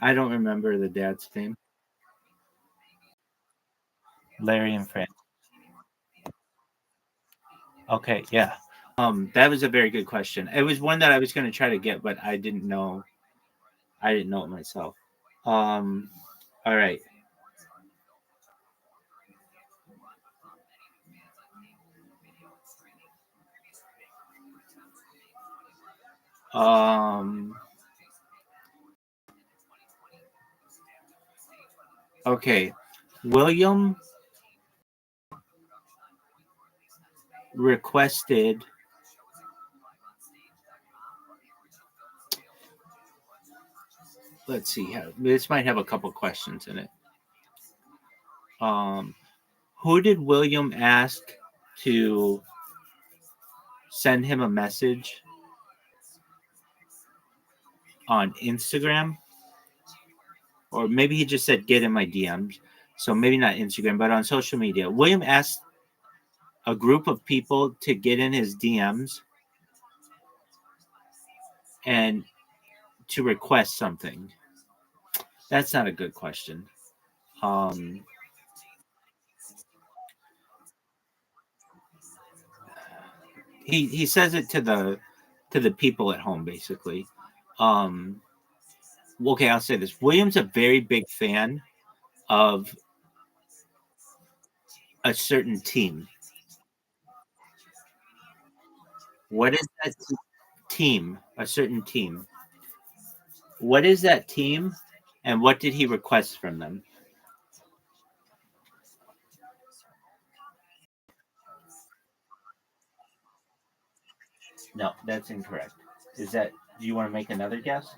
I don't remember the dad's name. Larry and Fran. Okay, yeah. That was a very good question. It was one that I was going to try to get, but I didn't know. I didn't know it myself. Um, all right. Um, okay. William requested. Let's see. This might have a couple questions in it. Um, who did William ask to send him a message on Instagram? Or maybe he just said get in my DMs. So maybe not Instagram, but on social media. William asked a group of people to get in his DMs and to request something. That's not a good question. Um, he says it to the people at home basically. Um, okay, I'll say this. William's a very big fan of a certain team. What is that team? A certain team. What is that team? And what did he request from them? No, that's incorrect. Is that? Do you want to make another guess?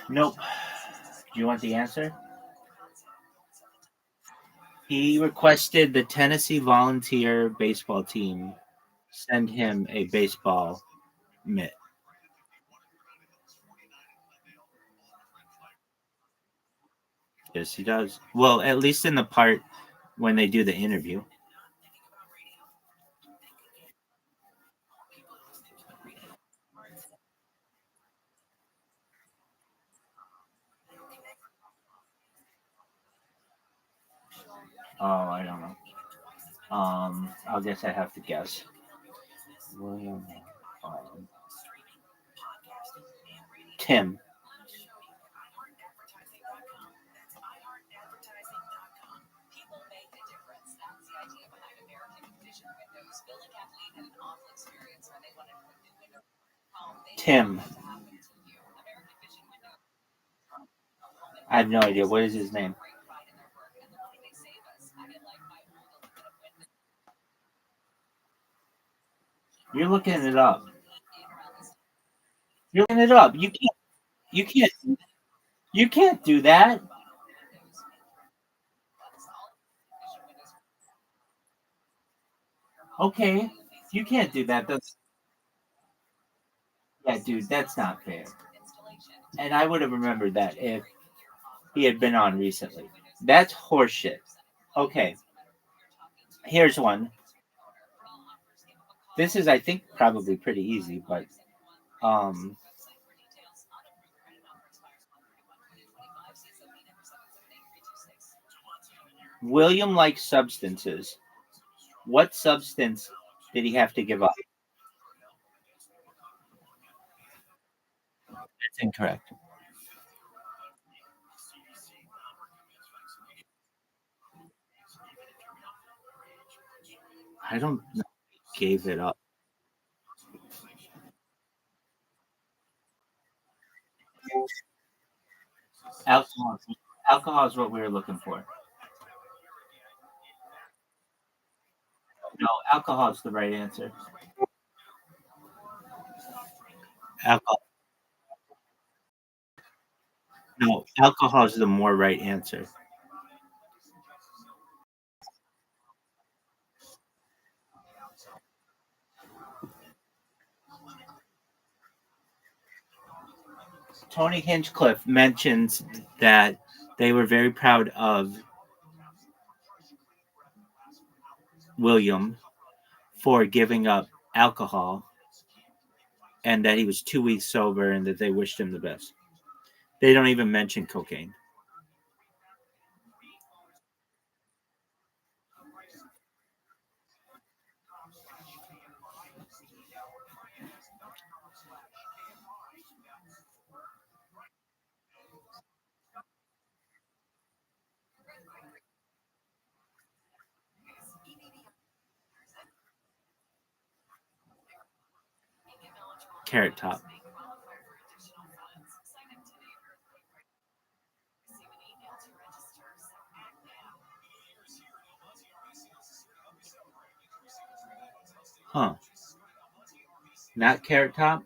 Nope. Do you want the answer? He requested the Tennessee Volunteer baseball team send him a baseball mitt. Yes, he does. Well, at least in the part when they do the interview. Oh, I don't know. I guess I have to guess. William. Um, Tim. Tim. I have no idea. What is his name? You're looking it up. You're looking it up. You can't. You can't. You can't do that. Okay. You can't do that. That's yeah, dude. That's not fair. And I would have remembered that if he had been on recently. That's horseshit. Okay. Here's one. This is, I think, probably pretty easy, but um, William likes substances. What substance did he have to give up? That's incorrect. I don't know. Gave it up. Alcohol. Alcohol is what we were looking for. No, alcohol is the right answer. Alcohol. No, alcohol is the more right answer. Tony Hinchcliffe mentions that they were very proud of William for giving up alcohol and that he was 2 weeks sober and that they wished him the best. They don't even mention cocaine. Carrot Top. Huh. Not Carrot Top?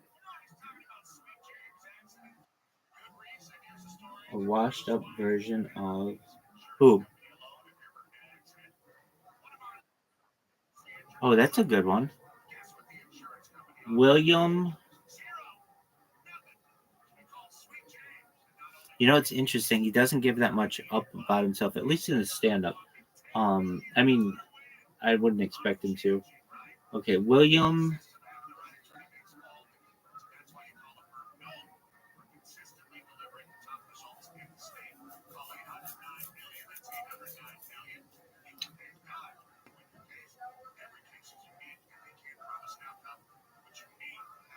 A washed up version of who? Oh, that's a good one. William. You know, it's interesting. He doesn't give that much up about himself, at least in his stand up. I mean, I wouldn't expect him to. Okay, William.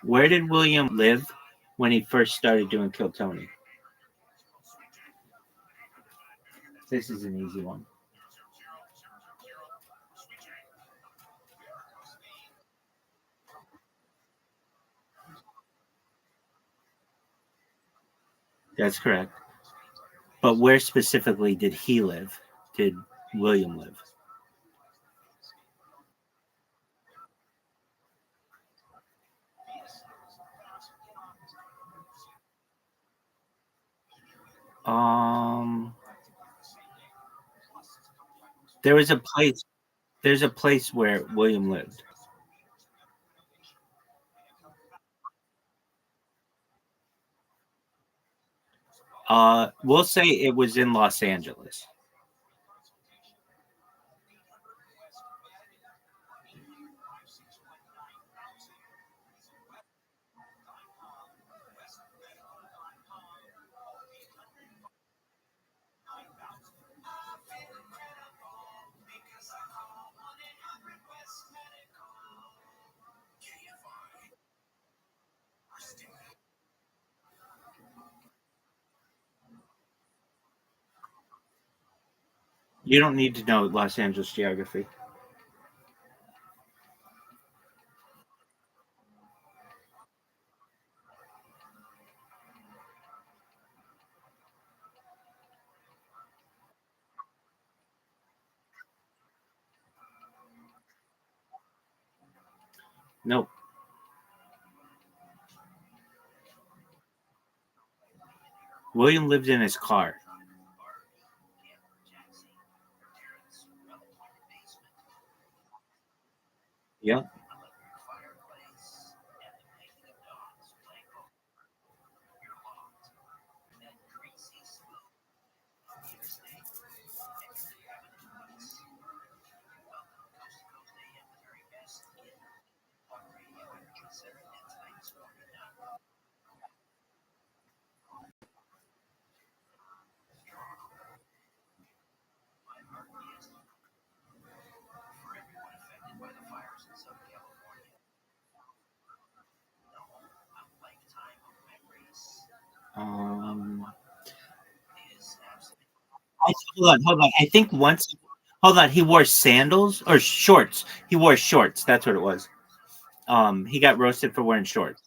Where did William live when he first started doing Kill Tony? This is an easy one. That's correct. But where specifically did he live? Did William live? Um, there was a place. There's a place where William lived. We'll say it was in Los Angeles. You don't need to know Los Angeles geography. Nope. William lived in his car. Yep. Um, hold on. I think once. Hold on. He wore sandals or shorts. He wore shorts. That's what it was. He got roasted for wearing shorts.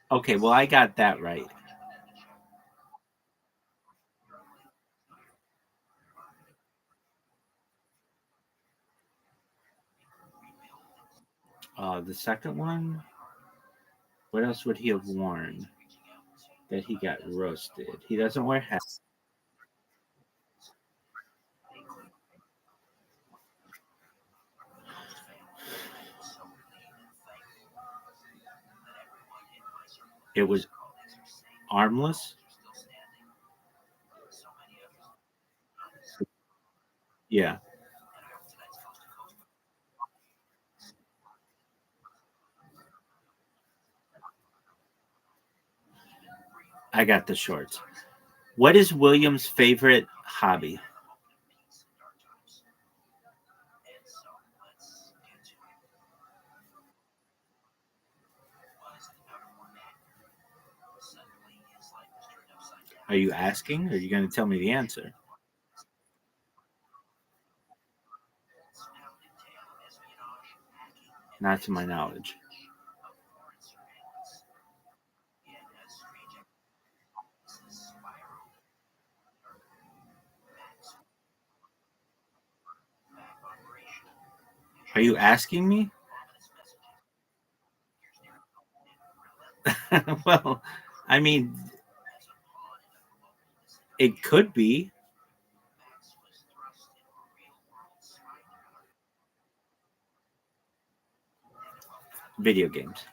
Okay, well, I got that right. The second one. What else would he have worn that he got roasted? He doesn't wear hats. It was armless. Yeah, I got the shorts. What is William's favorite hobby? Are you asking, or are you going to tell me the answer? Not to my knowledge. Are you asking me? Well, I mean, it could be video games.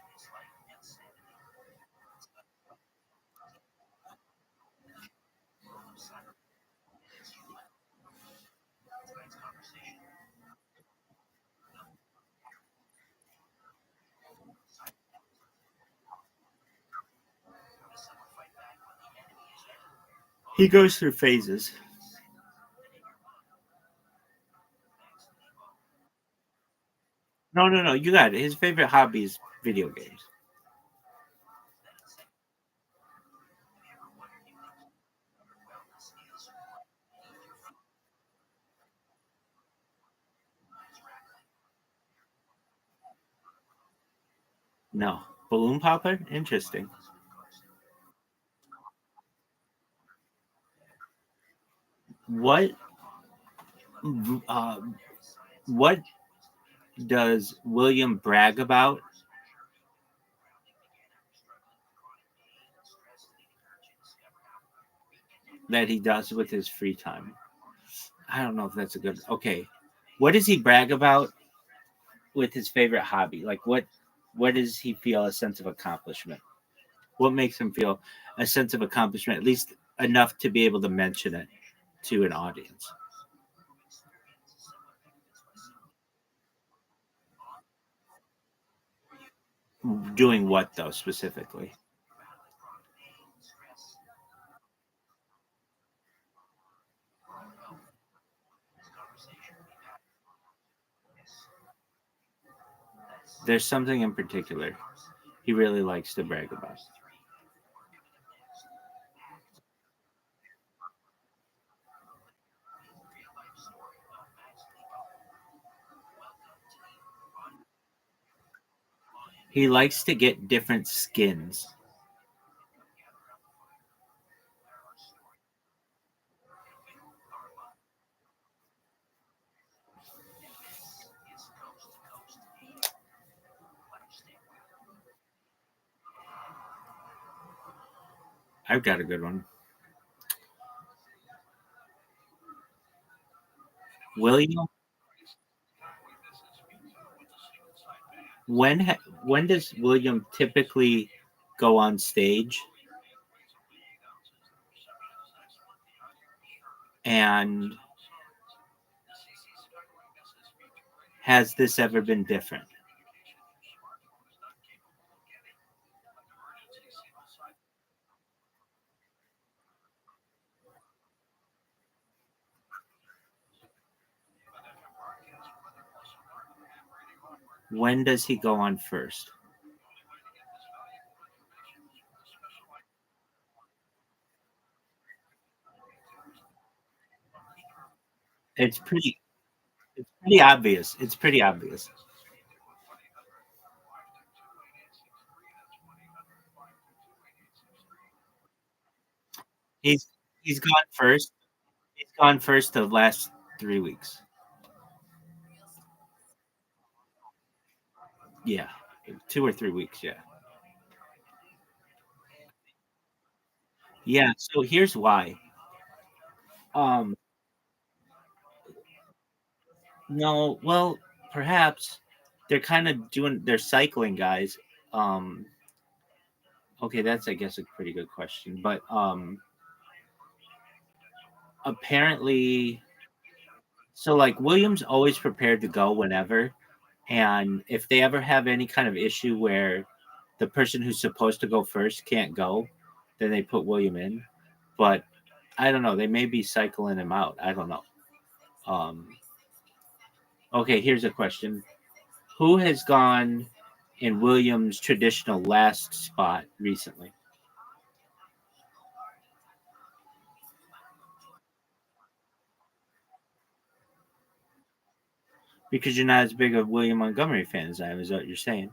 He goes through phases. No, no, no. You got it. His favorite hobby is video games. No. Balloon popper? Interesting. What uh, what does William brag about that he does with his free time? I don't know if that's a good. Okay. What does he brag about with his favorite hobby? Like what does he feel a sense of accomplishment? What makes him feel a sense of accomplishment, at least enough to be able to mention it to an audience? Doing what though specifically? There's something in particular he really likes to brag about. He likes to get different skins. I've got a good one. William, when does William typically go on stage, and has this ever been different? When does he go on first? It's pretty obvious. It's pretty obvious. He's he's gone first. He's gone first the last 3 weeks. Yeah, 2 or 3 weeks. Yeah, yeah. So here's why. Um, no, well, perhaps they're kind of doing. They're cycling, guys. Um, Okay, that's I guess a pretty good question. But apparently, so like William's always prepared to go whenever, and if they ever have any kind of issue where the person who's supposed to go first can't go, then they put William in. But I don't know. They may be cycling him out. I don't know. Um, okay, here's a question: who has gone in William's traditional last spot recently? Because you're not as big of William Montgomery fan as I am, is what you're saying.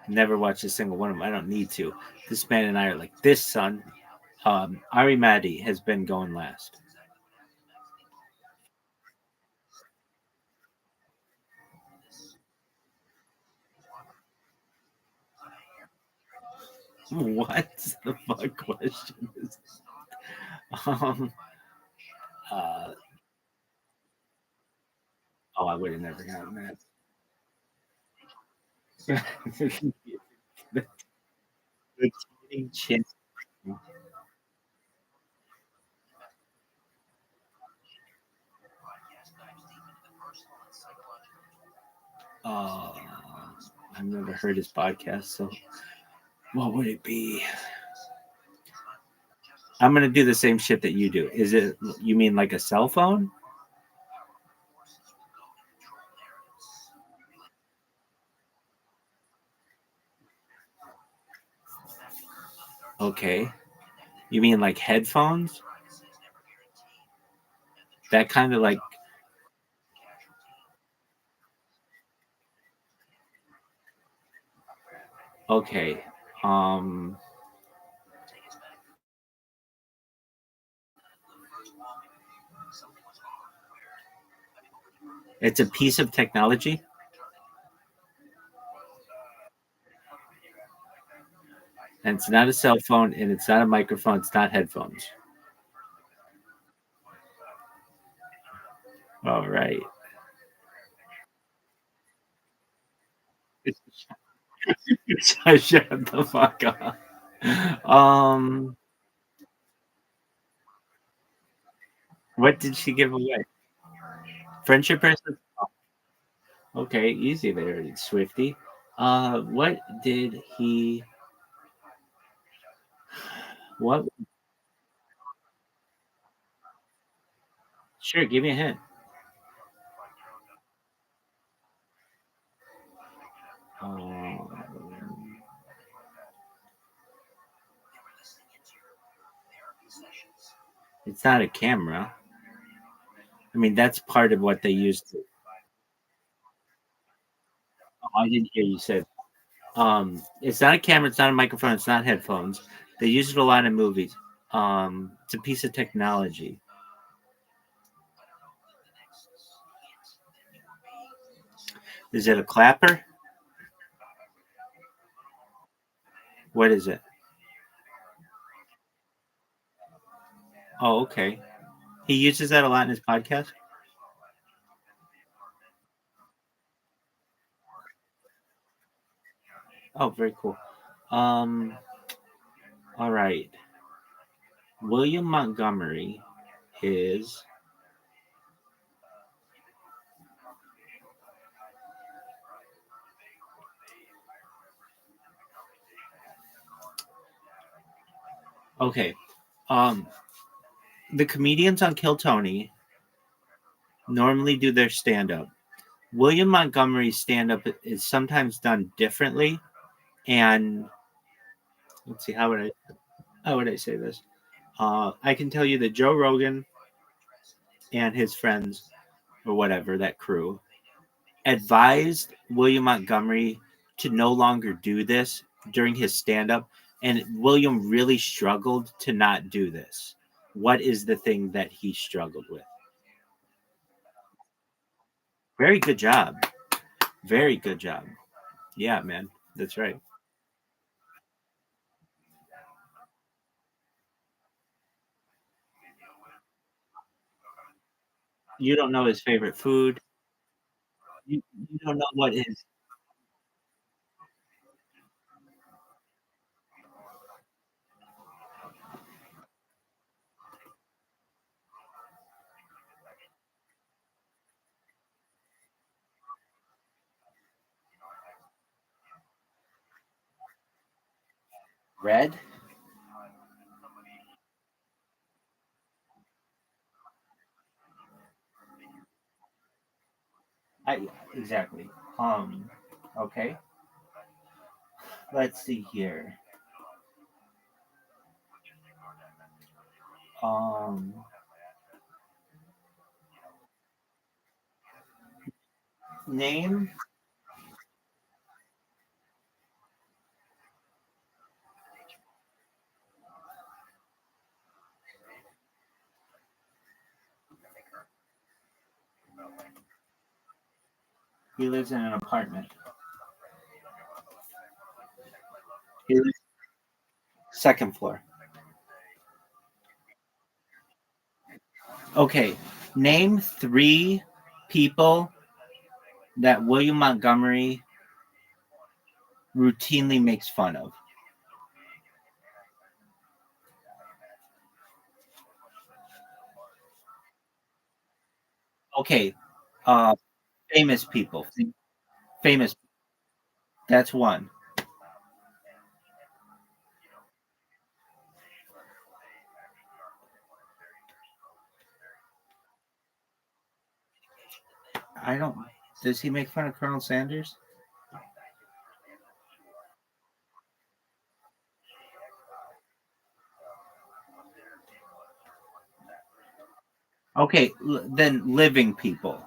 Never watched a single one of them. I don't need to. This man and I are like this, son. Ari Maddy has been going last. What the fuck question is? Um, uh, oh, I would have never gotten that. the, the cheating chin. Uh, I've never heard his podcast, so what would it be? I'm gonna do the same shit that you do. Is it? You mean like a cell phone? Okay. You mean like headphones? That kind of like okay. Um, it's a piece of technology, and it's not a cell phone, and it's not a microphone. It's not headphones. All right. Shut the fuck up. Um, what did she give away? Friendship bracelet. Okay, easy there, Swifty. What did he? What? Sure, give me a hint. Um, it's not a camera. I mean, that's part of what they used. To, oh, I didn't hear you say. It's not a camera. It's not a microphone. It's not headphones. They use it a lot in movies. It's a piece of technology. Is it a clapper? What is it? Oh, okay. He uses that a lot in his podcast. Oh, very cool. Um, all right. William Montgomery is okay. Um, the comedians on Kill Tony normally do their stand up. William Montgomery's stand up is sometimes done differently. And let's see, how would I say this? I can tell you that Joe Rogan and his friends or whatever that crew advised William Montgomery to no longer do this during his stand up, and William really struggled to not do this. What is the thing that he struggled with? Very good job. Very good job. Yeah, man. That's right. You don't know his favorite food. You don't know what his red. I exactly. Okay. Let's see here. Um, name. He lives in an apartment. He lives second floor. Okay. Name three people that William Montgomery routinely makes fun of. Okay. Uh, famous people. Famous. That's one. I don't. Does he make fun of Colonel Sanders? Okay. Then living people.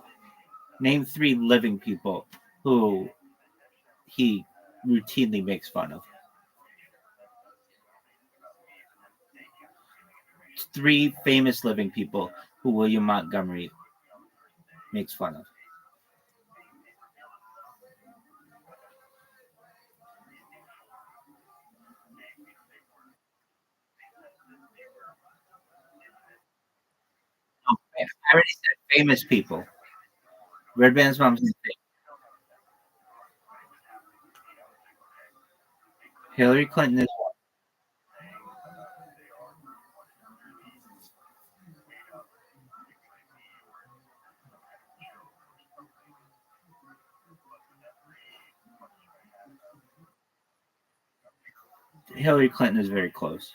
Name three living people who he routinely makes fun of. Three famous living people who William Montgomery makes fun of. Oh, I already said famous people. Red Band's mom's name. Hillary Clinton is Hillary Clinton is very close.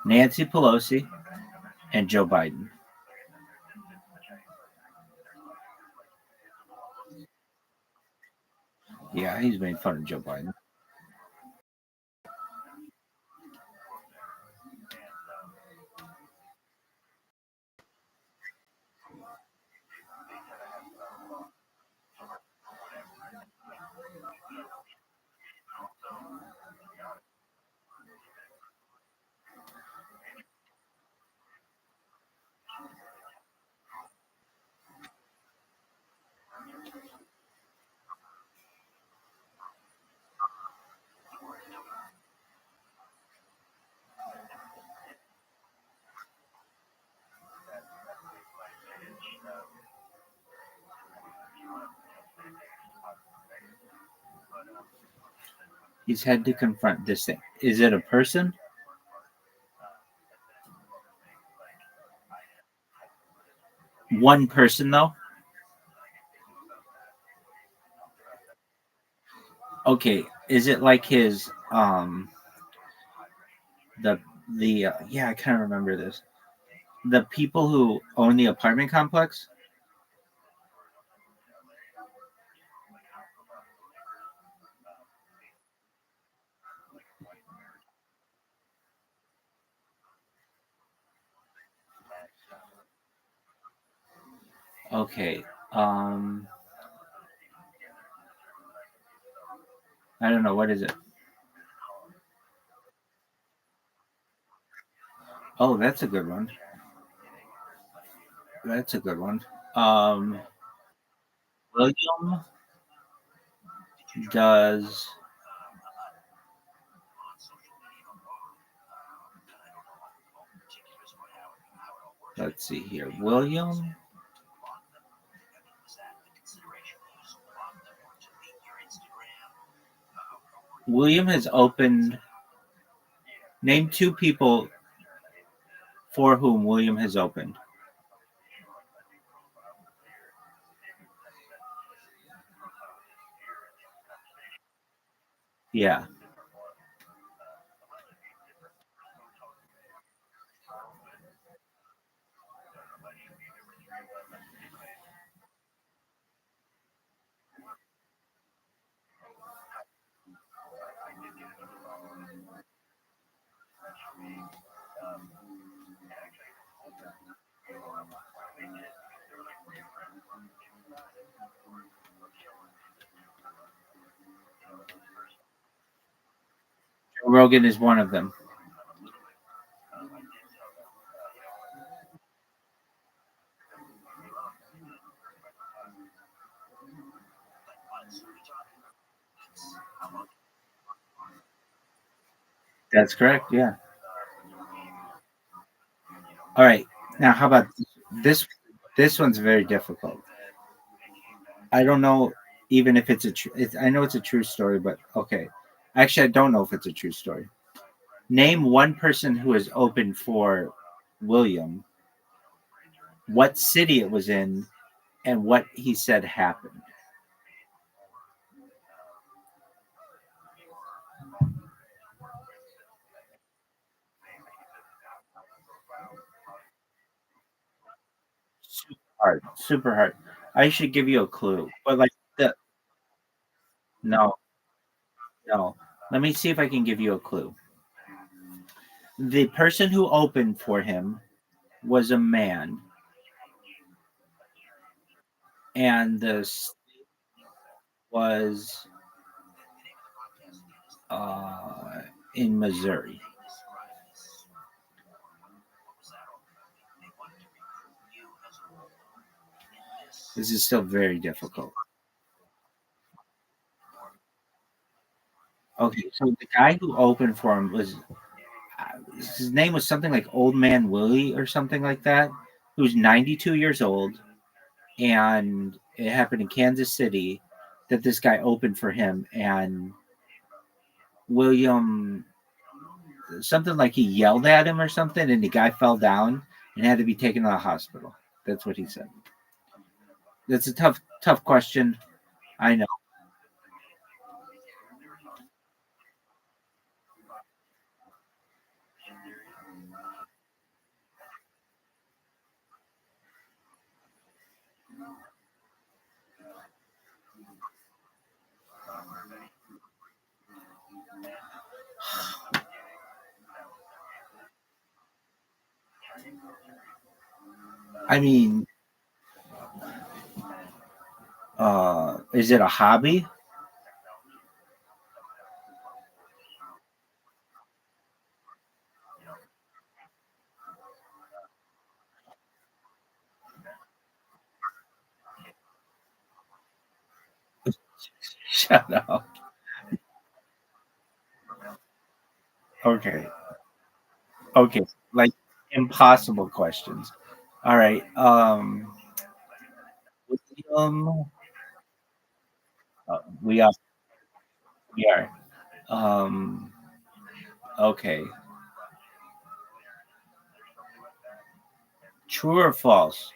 Nancy Pelosi and Joe Biden. Yeah, he's made fun of Joe Biden. He's had to confront this thing. Is it a person? One person though? Okay. Is it like his the yeah, I kind of remember this. The people who own the apartment complex? Okay. Um I don't know, what is it? Oh, that's a good one. That's a good one. Um, William does. Let's see here. William has opened. Name two people for whom William has opened. Yeah. Joe Rogan is one of them. That's correct. Yeah. All right. Now, how about this? This one's very difficult. I don't know even if it's a true. I know it's a true story, but okay. Actually, I don't know if it's a true story. Name one person who has opened for William, what city it was in, and what he said happened. Super hard. Super hard. I should give you a clue, but like the no, no. Let me see if I can give you a clue. The person who opened for him was a man, and this was uh, in Missouri. This is still very difficult. Okay, so the guy who opened for him was his name was something like Old Man Willie or something like that, who's 92 years old, and it happened in Kansas City that this guy opened for him, and William something like he yelled at him or something, and the guy fell down and had to be taken to the hospital. That's what he said. That's a tough question. I know. I mean, is it a hobby? Shut up. Okay. Okay. Like impossible questions. All right. William, we are. We are. Um. Okay. True or false?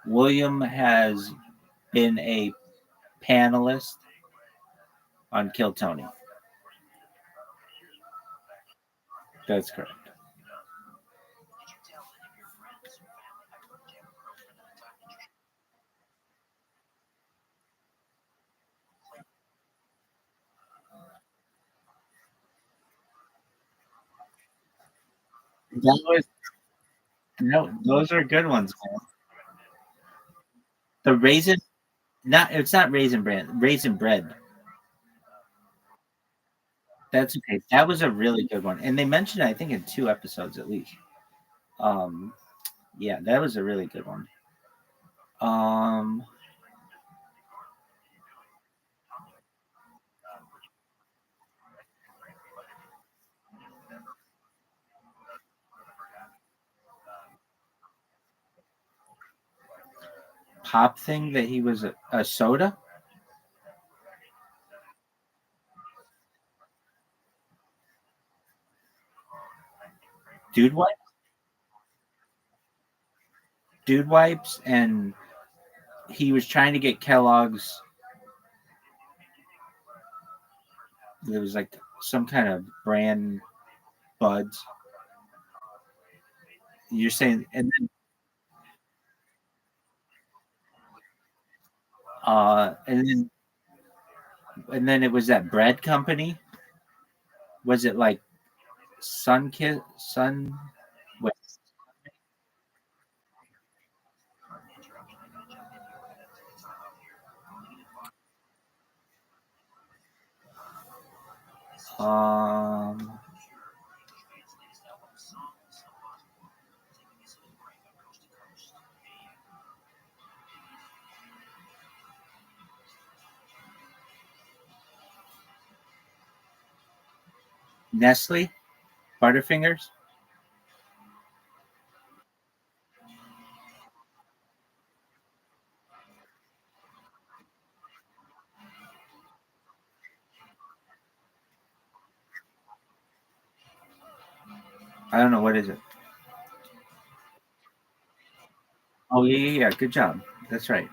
William has been a panelist on Kill Tony. That's correct. That was no. Those are good ones, man. The raisin. Not. It's not raisin bran. Raisin bread. That's okay. That was a really good one, and they mentioned it, I think in two episodes at least. Um, yeah, that was a really good one. Um, Pop thing that he was a soda, dude wipe, dude wipes, and he was trying to get Kellogg's. There was like some kind of brand buds. You're saying, and then it was that bread company. Was it like Sun Kid Sun? What? Um, Nestle Butterfingers. I don't know what is it. Oh yeah, yeah, yeah. Good job. That's right.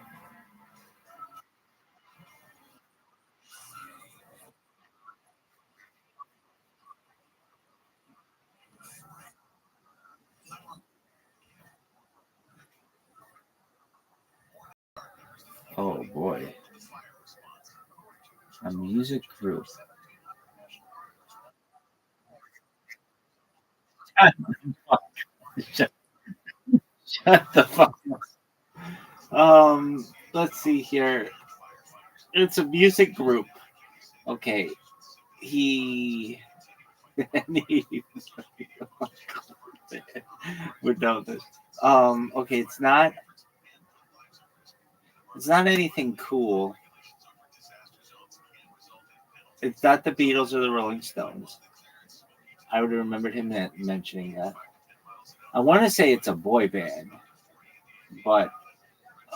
Oh boy, a music group. Shut, shut the fuck. Let's see here. It's a music group. Okay, he. would know this. Okay, it's not. It's not anything cool. It's not the Beatles or the Rolling Stones. I would have remembered him mentioning that. I want to say it's a boy band, but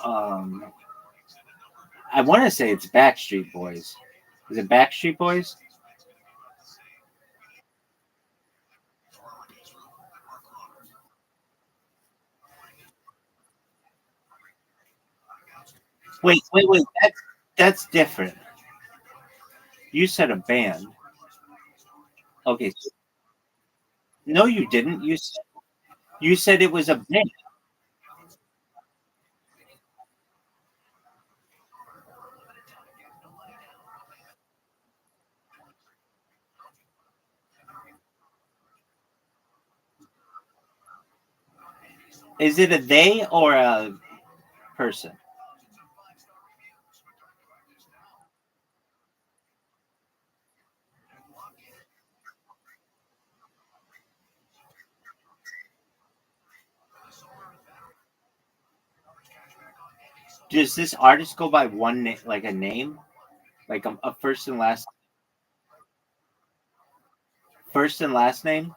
um, I want to say it's Backstreet Boys. Is it Backstreet Boys? Wait, wait, wait. That's different. You said a band. Okay. No, you didn't. You said it was a band. Is it a they or a person? Does this artist go by one name, like a name, like a first and last name?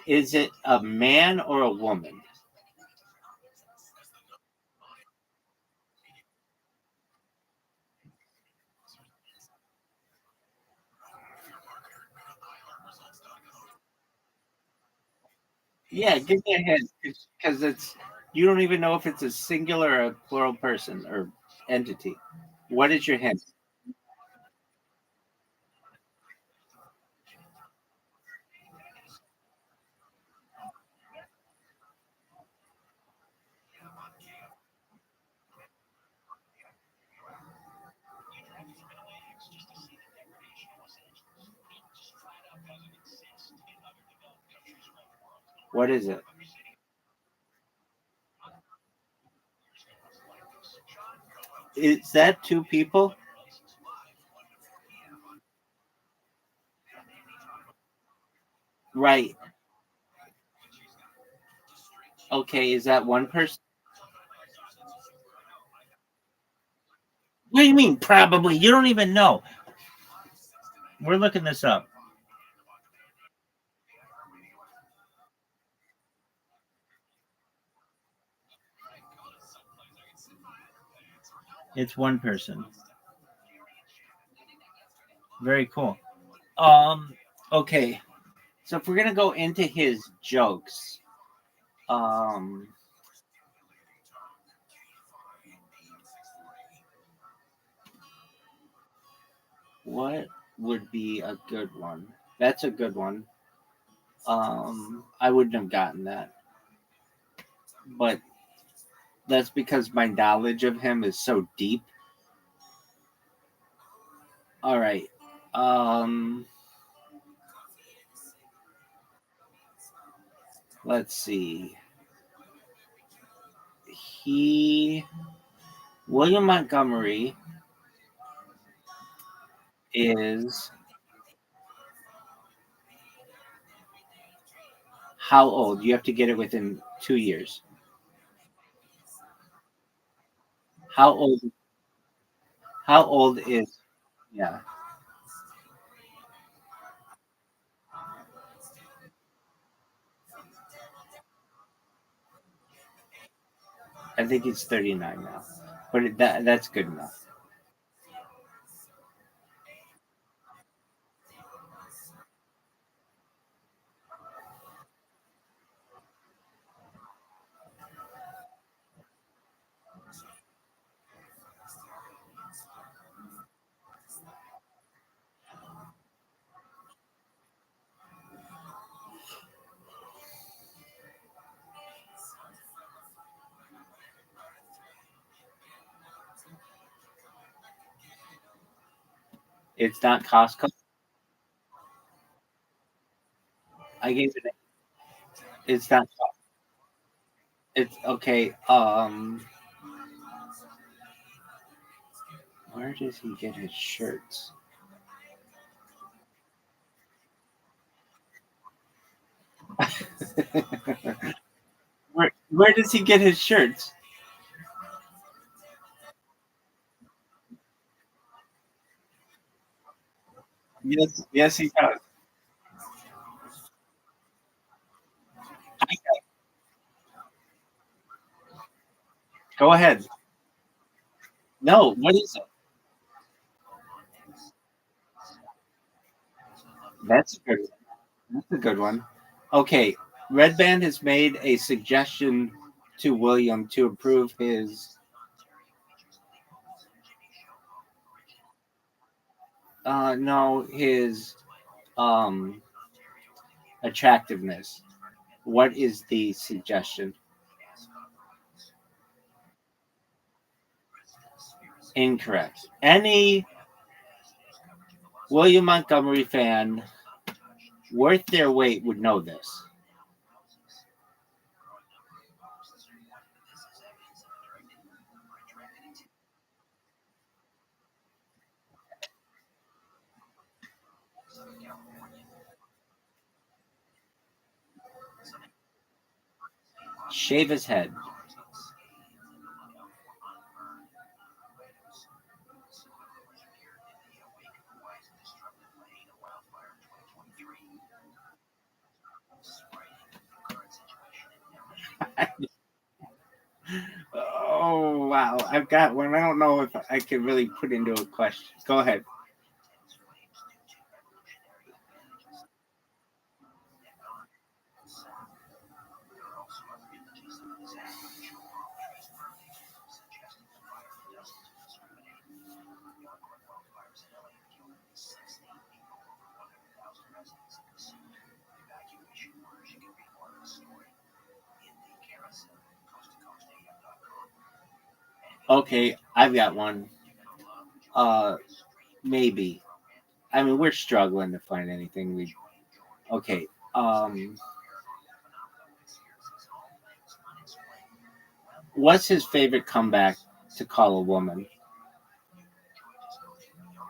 Is it a man or a woman? Yeah, give me a hint because it's you don't even know if it's a singular or a plural person or entity. What is your hint? What is it? Is that two people? Right. Okay, is that one person? What do you mean, probably? You don't even know. We're looking this up. It's one person. Very cool. Um, okay. So if we're gonna go into his jokes, um, what would be a good one? That's a good one. I wouldn't have gotten that, but that's because my knowledge of him is so deep. All right. Um, let's see. He William Montgomery is how old? You have to get it within 2 years. How old? How old is? Yeah, I think he's 39 now, but that's good enough. It's not Costco. I gave it. It's not. It's okay. Where does he get his shirts? Where does he get his shirts? Yes, yes, he does. Go ahead. No, what is it? That's a good. That's a good one. Okay, Red Band has made a suggestion to William to improve his no, his um attractiveness. What is the suggestion? Incorrect. Any William Montgomery fan worth their weight would know this. Shave his head. Oh wow, I've got one. I don't know if I can really put into a question. Go ahead. Okay, I've got one. Uh, maybe. I mean, we're struggling to find anything. We okay. Um, What's his favorite comeback to call a woman?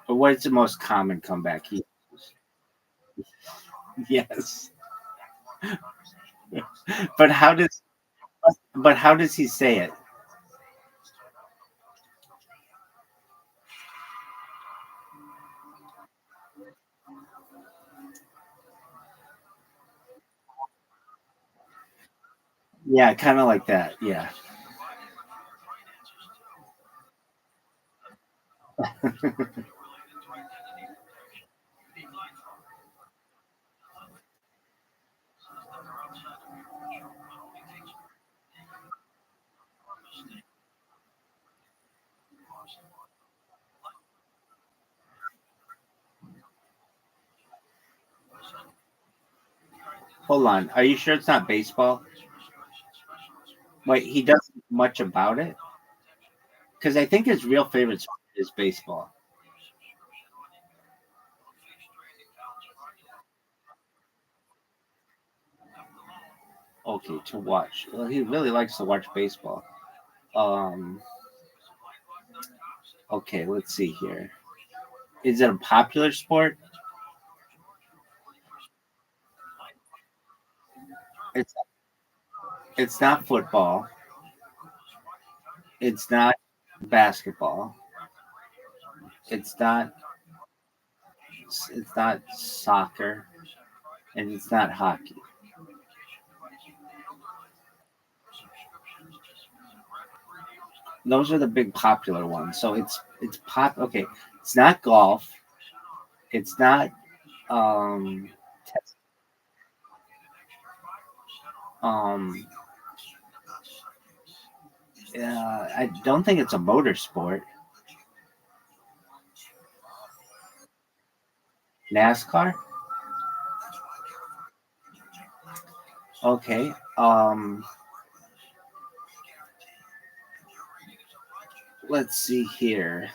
Or what is the most common comeback he uses? Yes. But how does he say it? Yeah, kind of like that. Yeah. Hold on. Are you sure it's not baseball? Wait, he doesn't much about it? Because I think his real favorite sport is baseball. Okay, to watch. Well, he really likes to watch baseball. Um. Okay, let's see here. Is it a popular sport? It's it's not football. It's not basketball. It's not it's not soccer, and it's not hockey. Those are the big popular ones. So it's pop. Okay, it's not golf. It's not um um. I don't think it's a motor sport. NASCAR. Okay. Let's see here.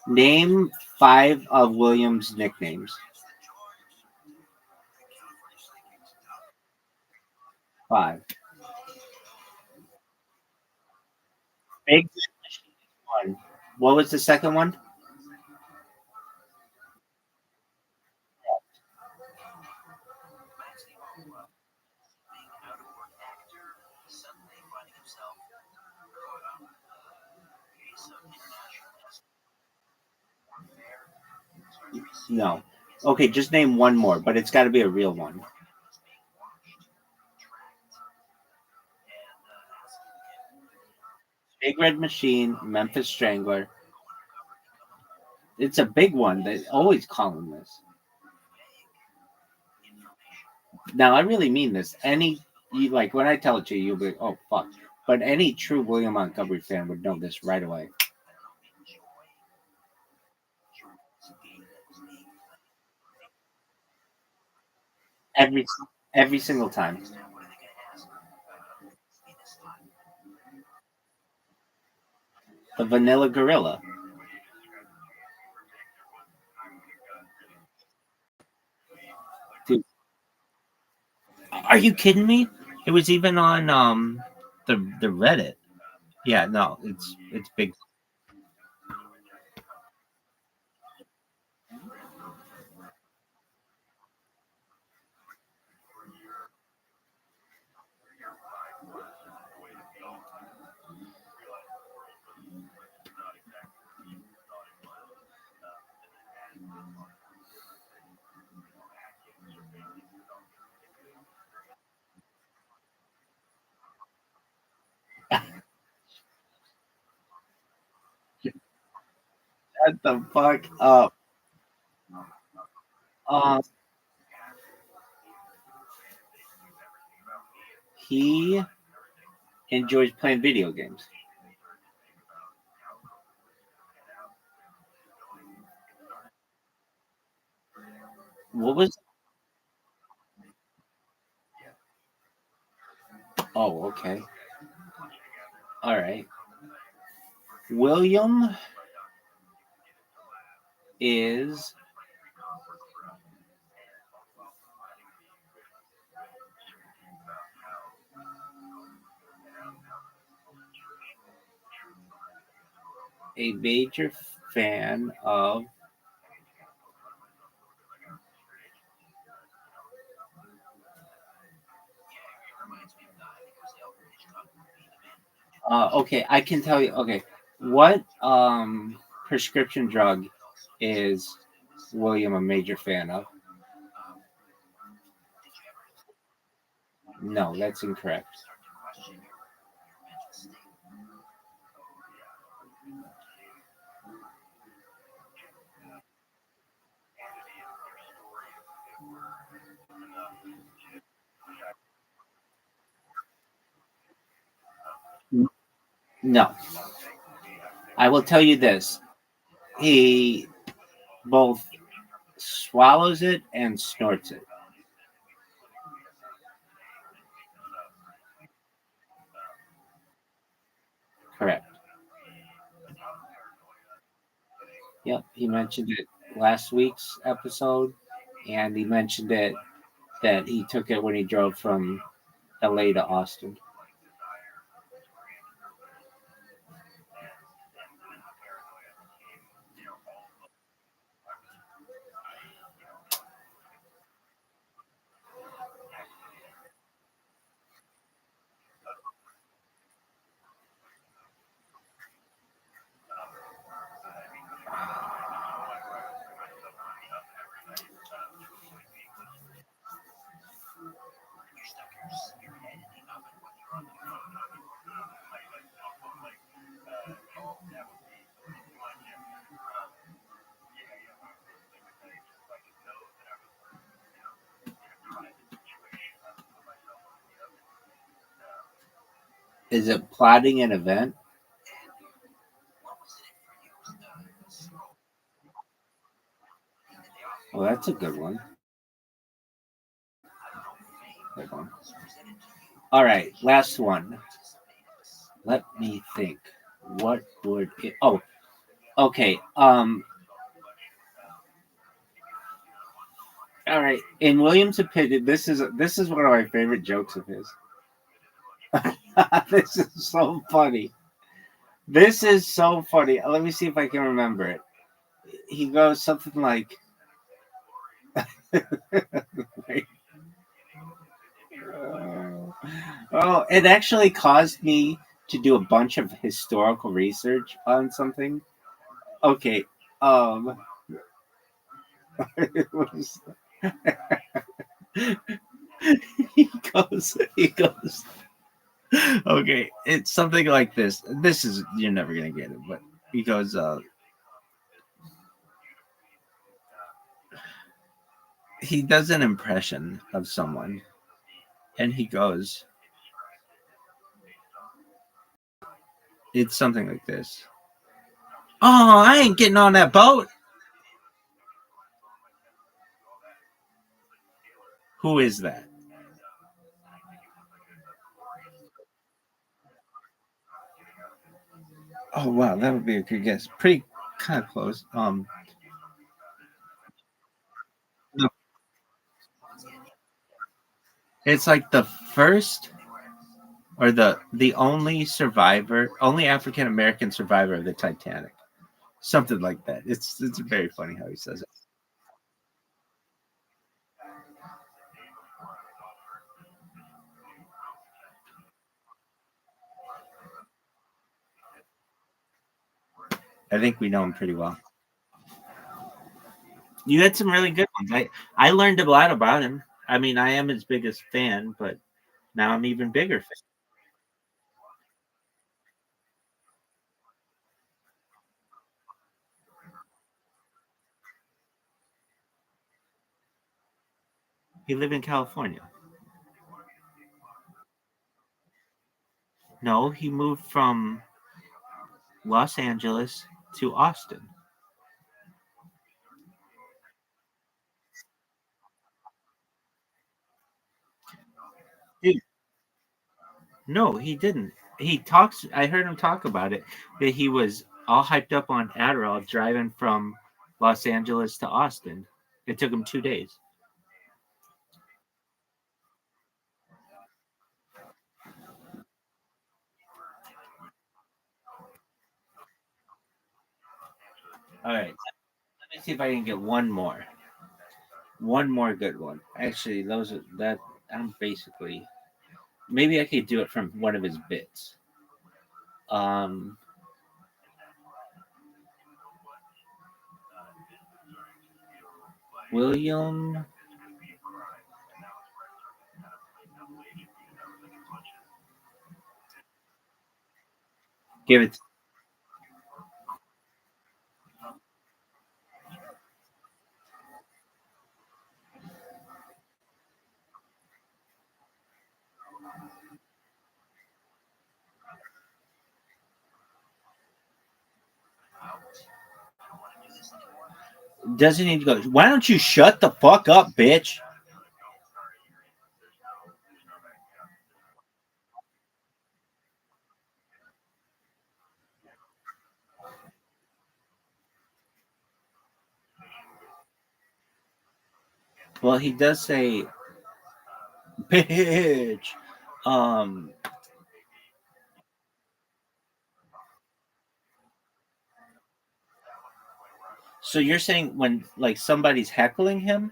Name five of Williams' nicknames. Five. Big one. What was the second one? No. Okay, just name one more, but it's got to be a real one. Big Red Machine, Memphis Strangler. It's a big one. They always call him this. Now, I really mean this. Like when I tell it to you, you'll be like, oh, fuck. But any true William Montgomery fan would know this right away. Every every single time. The Vanilla Gorilla. Dude, are you kidding me? It was even on the Reddit. Yeah, no, it's big. Shut the fuck up. Um, he enjoys playing video games. What was? Oh, okay. All right. William is a major fan of. Okay, I can tell you. Okay, what prescription drug is William a major fan of? No, that's incorrect. No, I will tell you this. He both swallows it and snorts it. Correct. Yep, he mentioned it last week's episode, and he mentioned it that he took it when he drove from LA to Austin. Is it plotting an event? Well, that's a good one. Good one. All right, last one. Let me think. What would it? Oh, okay. All right. In William's opinion, this is one of my favorite jokes of his. This is so funny. This is so funny. Let me see if I can remember it. He goes something like, "Oh, it actually caused me to do a bunch of historical research on something." Okay, um, it was, he goes. Okay, it's something like this. This is you're never gonna get it, but he goes. He does an impression of someone, and he goes. It's something like this. Oh, I ain't getting on that boat. Who is that? Oh wow, that would be a good guess. Pretty kind of close. No, it's like the first or the only survivor, only African American survivor of the Titanic. Something like that. It's very funny how he says it. I think we know him pretty well. You had some really good ones. I learned a lot about him. I mean, I am his biggest fan, but now I'm even bigger fan. He lived in California. No, he moved from Los Angeles to Austin. Dude, no, he didn't. He talks. I heard him talk about it that he was all hyped up on Adderall driving from Los Angeles to Austin. It took him 2 days. All right. Let me see if I can get one more. One more good one. Actually, those are that I'm basically maybe I could do it from one of his bits. Um, William, give it. Doesn't need to go. Why don't you shut the fuck up, bitch? Well, he does say bitch. Um, so you're saying when like somebody's heckling him,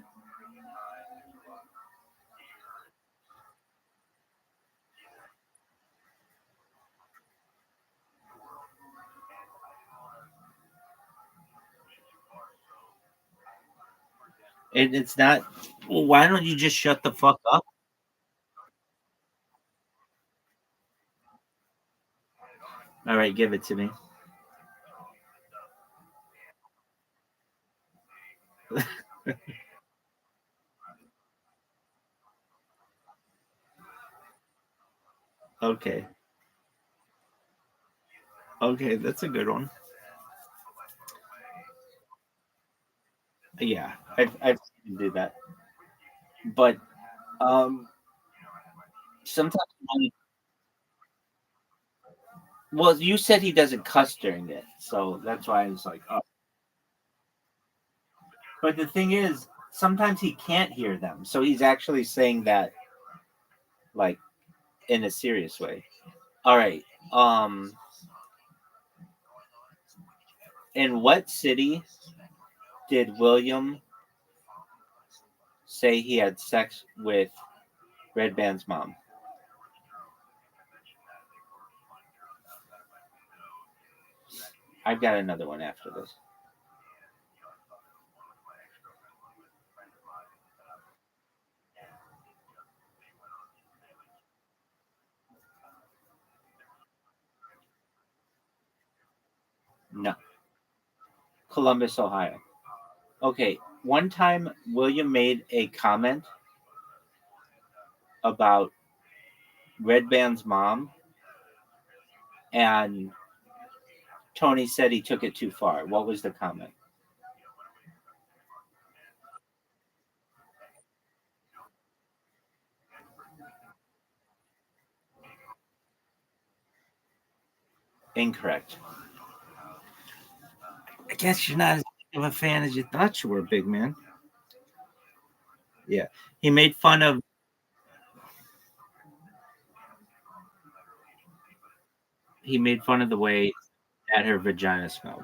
it's not. Well, why don't you just shut the fuck up? All right, give it to me. Okay. Okay, that's a good one. Yeah, I've seen him do that. But um, sometimes, well, you said he doesn't cuss during it, so that's why I was like, oh. But the thing is, sometimes he can't hear them, so he's actually saying that like in a serious way. All right. Um, in what city did William say he had sex with Red Band's mom? I've got another one after this. No, Columbus, Ohio. Okay, one time William made a comment about Red Band's mom, and Tony said he took it too far. What was the comment? Incorrect. I guess you're not as big of a fan as you thought you were, big man. Yeah, he made fun of the way that her vagina smelled.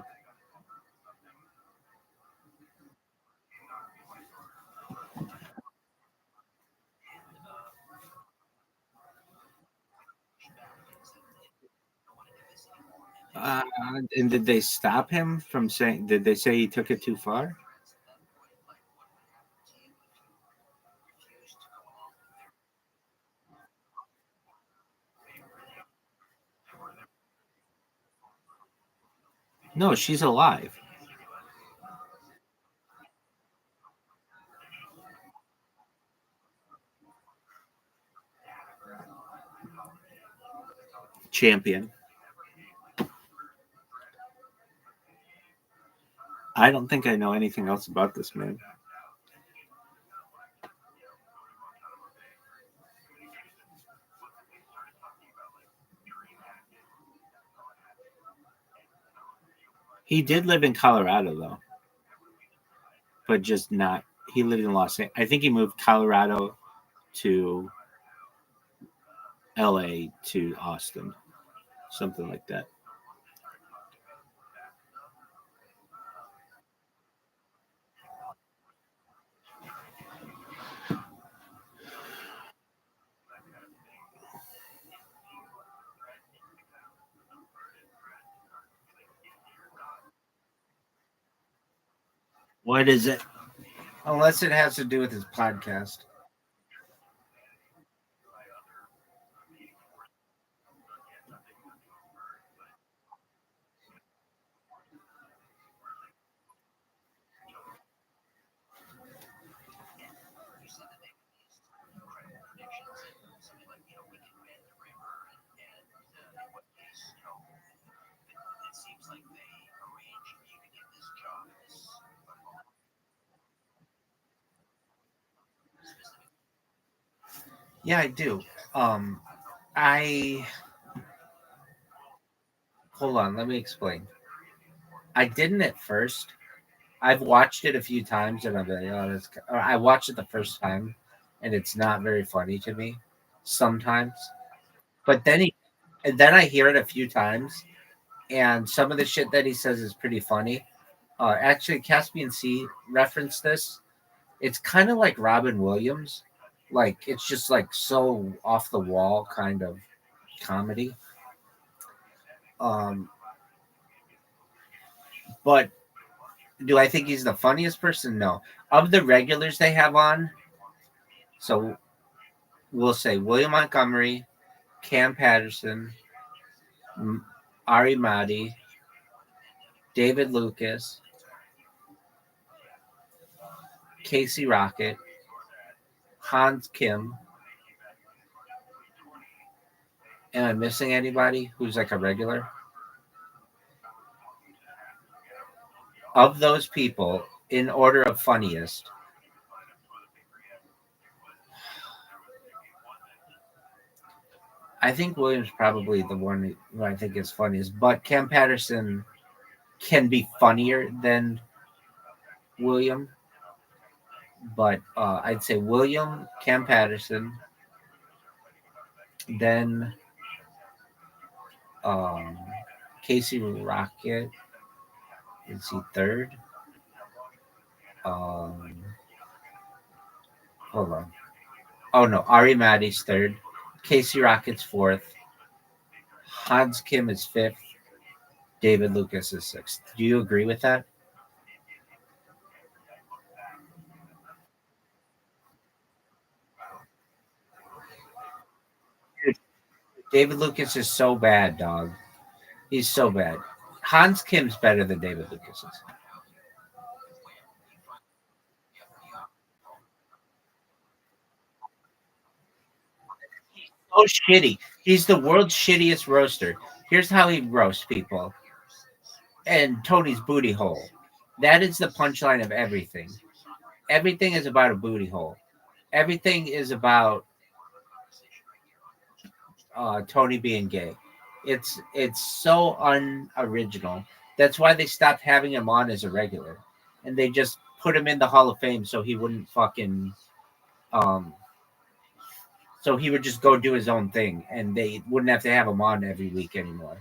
And did they stop him from saying? Did they say he took it too far? No, she's alive. Champion. I don't think I know anything else about this man. He did live in Colorado though, but just not. He lived in Los Angeles. I think he moved Colorado to L.A. to Austin, something like that. What is it? Unless it has to do with his podcast. Yeah, I do. Um, I hold on. Let me explain. I didn't at first. I've watched it a few times, and I've been, oh, that's. Or I watched it the first time, and it's not very funny to me sometimes. But then I hear it a few times, and some of the shit that he says is pretty funny. Actually, Caspian Sea referenced this. It's kind of like Robin Williams, like it's just like so off the wall kind of comedy. Um, but do I think he's the funniest person? No. Of the regulars they have on, so we'll say William Montgomery, Cam Patterson, Ari Mahdi, David Lucas, Casey Rocket, Hans Kim. Am I missing anybody who's like a regular? Of those people, in order of funniest, I think William's probably the one who I think is funniest, but Cam Patterson can be funnier than William. But I'd say William, Cam Patterson, then um, Casey Rocket. Is he third? Um, hold on. Oh no, Ari Mahdi's third. Casey Rocket's fourth. Hans Kim is fifth. David Lucas is sixth. Do you agree with that? David Lucas is so bad, dog. He's so bad. Hans Kim's better than David Lucas is. So shitty. He's the world's shittiest roaster. Here's how he roasts people. And Tony's booty hole. That is the punchline of everything. Everything is about a booty hole. Everything is about Tony being gay. It's so unoriginal. That's why they stopped having him on as a regular, and they just put him in the Hall of Fame so he wouldn't fucking um so he would just go do his own thing, and they wouldn't have to have him on every week anymore.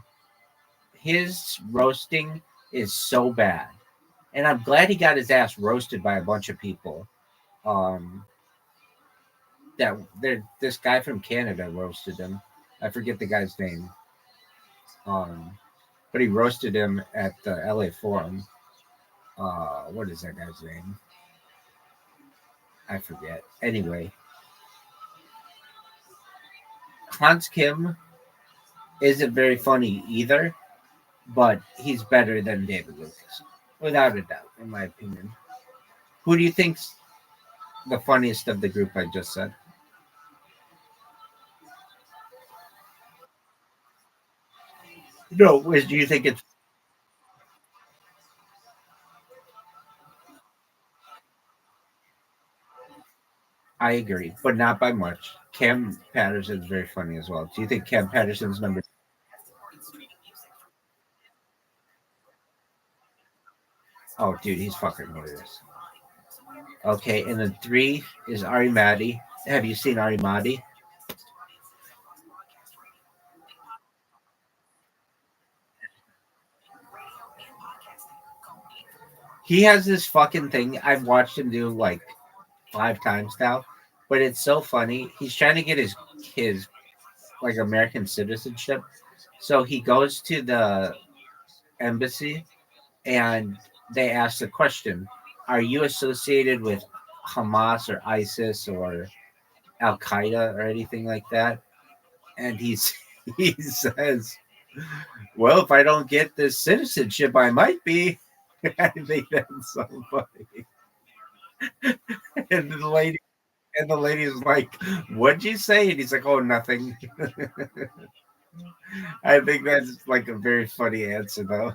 His roasting is so bad, and I'm glad he got his ass roasted by a bunch of people. Um, that there, this guy from Canada roasted him. I forget the guy's name. Um, but he roasted him at the LA Forum. What is that guy's name? I forget. Anyway, Hans Kim isn't very funny either, but he's better than David Lucas, without a doubt, in my opinion. Who do you think's the funniest of the group I just said? No, do you think it's? I agree, but not by much. Cam Patterson's very funny as well. Do you think Cam Patterson's number? Oh, dude, he's fucking hilarious. Okay, and then three is Ari Mahdi. Have you seen Ari Mahdi? He has this fucking thing. I've watched him do like 5 times now, but it's so funny. He's trying to get his like American citizenship, so he goes to the embassy and they ask the question, are you associated with Hamas or ISIS or Al Qaeda or anything like that? And he says, well, if I don't get this citizenship, I might be. I think that's so funny. And the lady's like, what'd you say? And he's like, oh, nothing. I think that's like a very funny answer, though.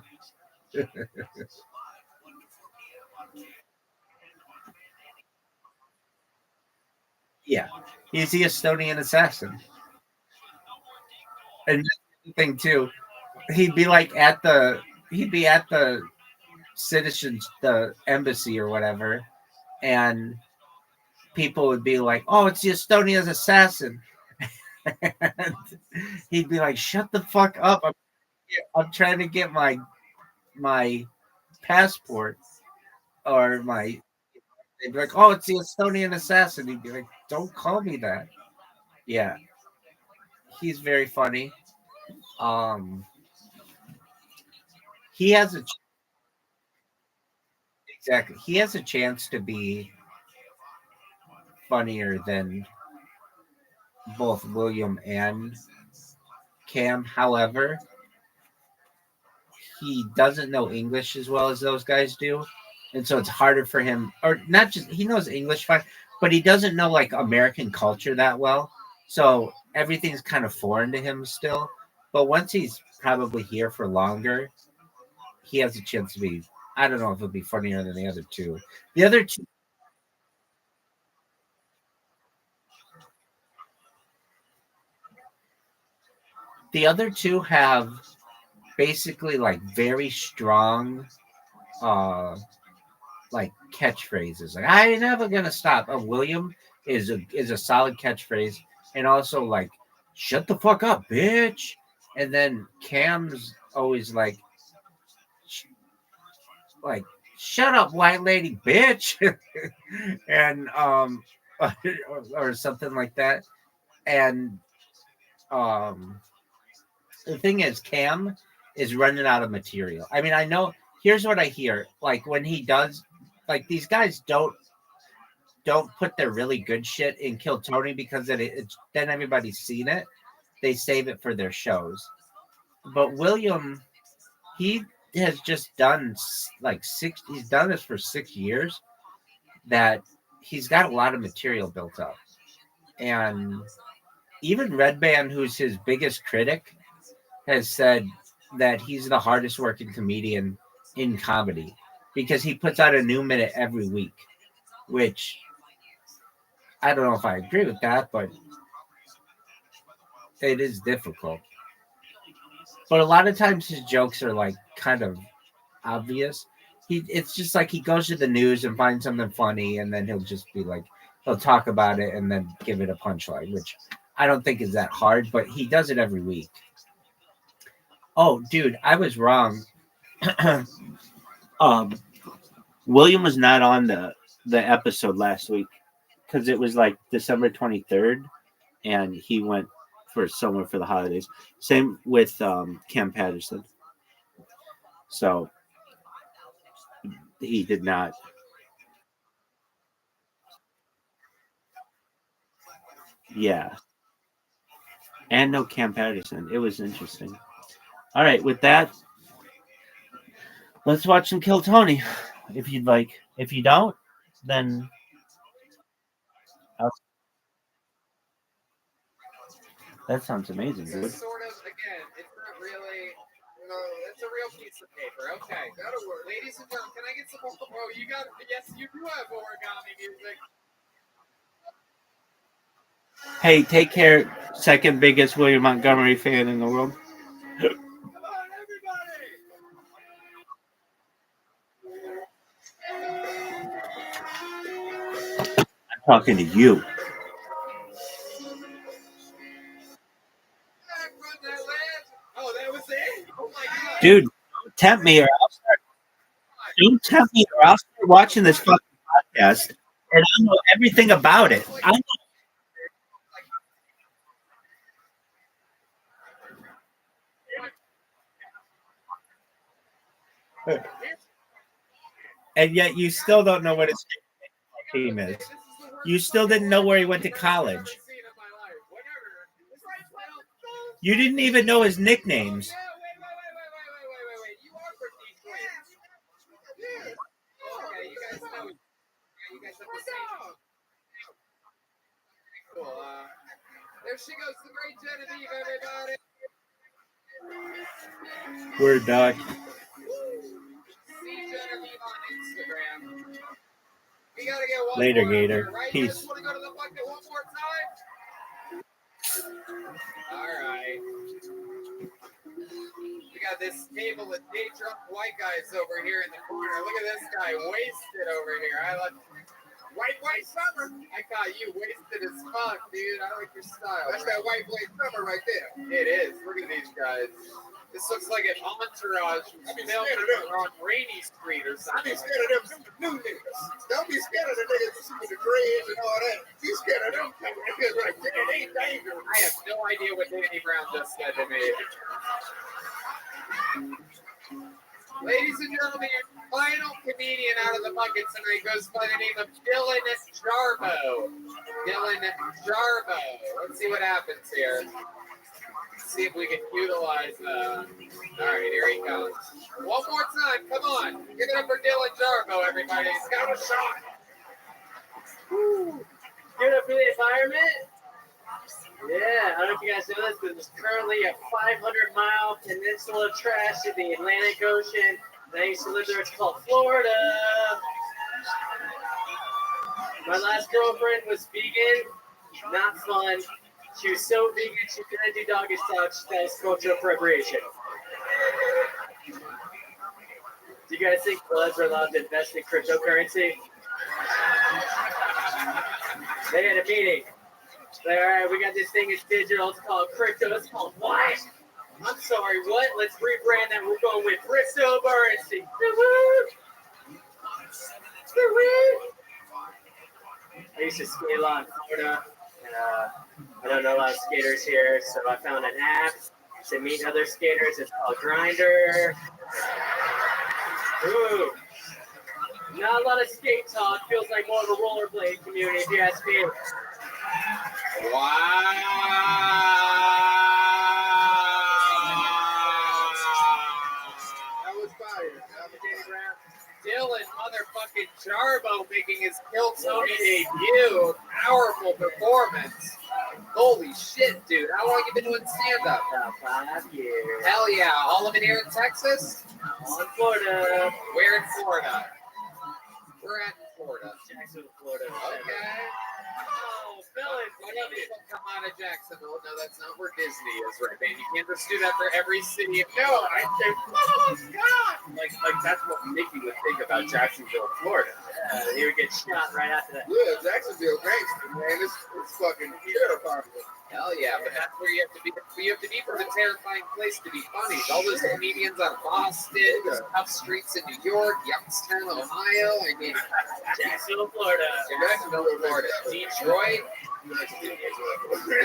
Yeah, he's the Estonian assassin. And that's the thing too, he'd be like he'd be at the citizens, the embassy or whatever, and people would be like, "Oh, it's the Estonian assassin." And he'd be like, "Shut the fuck up! I'm trying to get my passport or my." They'd be like, "Oh, it's the Estonian assassin." He'd be like, "Don't call me that." Yeah, he's very funny. Um, he has a exactly. He has a chance to be funnier than both William and Cam. However, he doesn't know English as well as those guys do. And so it's harder for him, or not just he knows English fine, but he doesn't know like American culture that well. So everything's kind of foreign to him still. But once he's probably here for longer, he has a chance to be. I don't know if it'll be funnier than the other two. The other two, the other two have basically like very strong like catchphrases. Like I ain't never gonna stop. William is a solid catchphrase, and also like shut the fuck up, bitch. And then Cam's always like shut up, white lady, bitch, and or something like that. And um, the thing is, Cam is running out of material. I mean, I know. Here's what I hear. Like when he does, like these guys don't put their really good shit in Kill Tony because then everybody's seen it. They save it for their shows. But William, he has just done like six. He's done this for 6 years. That he's got a lot of material built up, and even Red Band, who's his biggest critic, has said that he's the hardest working comedian in comedy because he puts out a new minute every week, which I don't know if I agree with that, but it is difficult. But a lot of times his jokes are like kind of obvious. It's just like he goes to the news and finds something funny, and then he'll just be like, he'll talk about it and then give it a punchline, which I don't think is that hard, but he does it every week. Oh, dude, I was wrong. um, William was not on the episode last week because it was like December 23rd, and he went for somewhere for the holidays. Same with Cam Patterson. So he did not. Yeah, and no Cam Patterson. It was interesting. All right, with that, let's watch some Kill Tony, if you'd like. If you don't, then I'll, that sounds amazing, dude. Sort of, again, it's not really. No, it's a real piece of paper. Okay, that'll work. Ladies and gentlemen, can I get some? Oh, you got. Yes, you do have origami music. Hey, take care. Second biggest William Montgomery fan in the world. Come on, everybody! I'm talking to you, Oh, that was it? Oh my god. dude. Don't tempt me, or I'll start. Don't tempt me, or I'll start watching this fucking podcast, and I know everything about it. I know. and yet you still don't know what his team is. You still didn't know where he went to college. You didn't even know his nicknames. Wait. You are from Detroit. Okay, you guys know. You guys have the same. Cool. There she goes, the great Genevieve, everybody. Word, dog. See Genevieve on Instagram. We gotta get one Later, more Gator. here, right? Peace. You guys want to go to the bucket one more time? All right. We got this table of day drunk white guys over here in the corner. Look at this guy, wasted over here. I like white summer. I caught you wasted as fuck, dude. I like your style. That's that white summer right there. It is. Look at these guys. This looks like an entourage on Rainy Street or something. I be scared of them new niggas. Don't be scared of the niggas with the dreads and all that. Be scared of them niggas right there. They dangerous. I have no idea what Danny Brown just said to me. Ladies and gentlemen, your final comedian out of the bucket tonight goes by the name of Dylan Jarbo. Dylan Jarbo. Let's see what happens here. See if we can utilize all right, here he comes. One more time, come on. Give it up for Dylan Jarbo, everybody. He's got a shot. Woo. Give it up for the environment. Yeah, I don't know if you guys know this, but there's currently a 500-mile peninsula trash in the Atlantic Ocean. And I used to live there. It's called Florida. My last girlfriend was vegan. Not fun. She was so vegan, she couldn't do doggy style. That is cultural appropriation. Do you guys think bloods are allowed to invest in cryptocurrency? They had a meeting. Like, all right, we got this thing, it's digital, it's called crypto. It's called what? I'm sorry, what? Let's rebrand that. We're going with cryptocurrency. I used to skate a lot in Florida. I don't know a lot of skaters here, so I found an app to meet other skaters. It's called Grindr. Ooh. Not a lot of skate talk. Feels like more of a rollerblade community, if you ask me. Wow. That was fire. Dylan motherfucking Jarbo making his Kill Tony debut. Powerful performance. Holy shit, dude. How long you been doing stand-up? About 5 years. Hell yeah. All of it here in Texas? All in Florida. Where in Florida? We're at Florida. Jacksonville, Florida. Okay. Oh, fellas. Why do people come out of Jacksonville? No, that's not where Disney is, right, man? You can't just do that for every city. No, I think, oh, God! Like that's what Mickey would think about Jacksonville, Florida. He would get shot right after that. Yeah, Jacksonville gangster, man. It's fucking terrifying. Hell yeah, but that's where you have to be. You have to be from a terrifying place to be funny. All those comedians out of Boston, those tough streets in New York, Youngstown, Ohio. I mean, Jacksonville, Florida. Jacksonville, Florida, Detroit.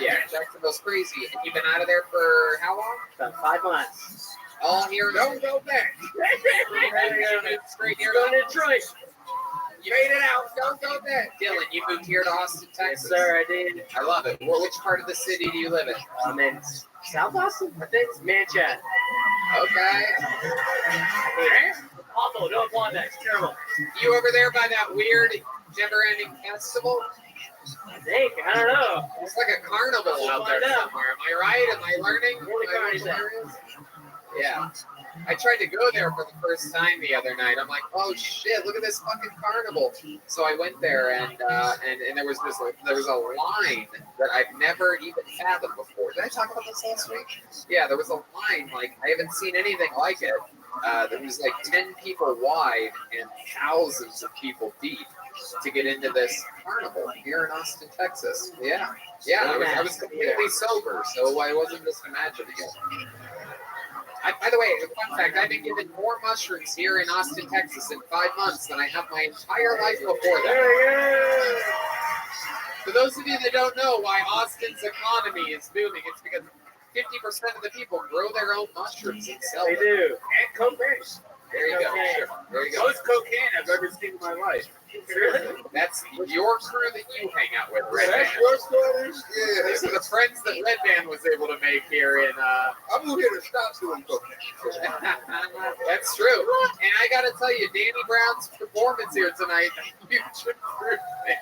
Yeah, Jacksonville's crazy. And you've been out of there for how long? About 5 months. All here. Don't go back. Straight here. Going to Detroit. You made it out. Don't go back. Dylan, you moved here to Austin, Yes, Texas. sir, I did. I love it. Well, which part of the city do you live in? I'm in South Austin, I think. It's Manchester. Okay. Awful. Don't want that. It's terrible. You over there by that weird never-ending festival? I think. I don't know. It's like a carnival We'll out there find out. somewhere. Am I right? Am I learning? Where the carnival's at. Yeah. I tried to go there for the first time the other night. I'm like, oh shit, look at this fucking carnival. So I went there and there was a line that I've never even fathomed before. Did I talk about this last week? Yeah, there was a line like I haven't seen anything like it. There was like 10 people wide and thousands of people deep to get into this carnival here in Austin, Texas. Yeah. I was completely sober, so I wasn't just imagining it. By the way, a fun fact, I've been given more mushrooms here in Austin, Texas in 5 months than I have my entire life before that. For those of you that don't know why Austin's economy is booming, it's because 50% of the people grow their own mushrooms and sell They them. do. And cocaine. There you go. Okay. Sure. There you go. Most cocaine I've ever seen in my life. That's your crew that you hang out with, Red That's Band. your stories? Yeah. These are the friends that Red Band was able to make here in. I'm here to stop doing cocaine. That's true. And I got to tell you, Danny Brown's performance here tonight, huge improvement.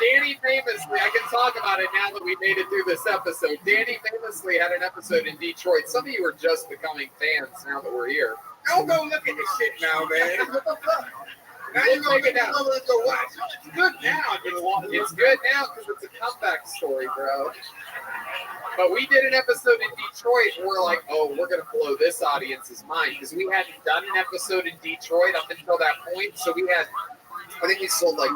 Danny famously, I can talk about it now that we made it through this episode. Danny famously had an episode in Detroit. Some of you are just becoming fans now that we're here. Don't go look at this shit now, man. What the fuck? Now you're going to get down. Go watch. It's good now. It's good now because it's a comeback story, bro. But we did an episode in Detroit and we're like, oh, we're going to blow this audience's mind because we hadn't done an episode in Detroit up until that point. So we had, I think we sold like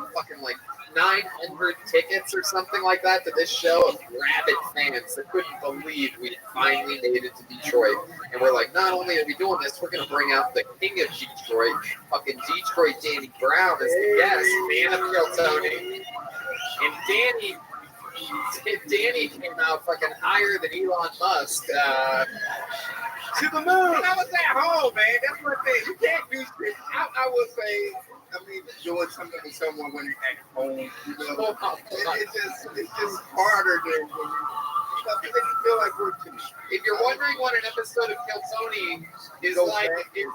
900 tickets or something like that to this show of rabid fans that couldn't believe we finally made it to Detroit. And we're like, not only are we doing this, we're going to bring out the king of Detroit, fucking Detroit Danny Brown as the guest, man of Kill Tony. And Danny came out fucking higher than Elon Musk. To the moon. And I was at home, man. That's one thing. You can't do shit. I would say, doing something with someone when you're at home, it's just harder than when you feel like we're too. If you're wondering what an episode of Kill Tony is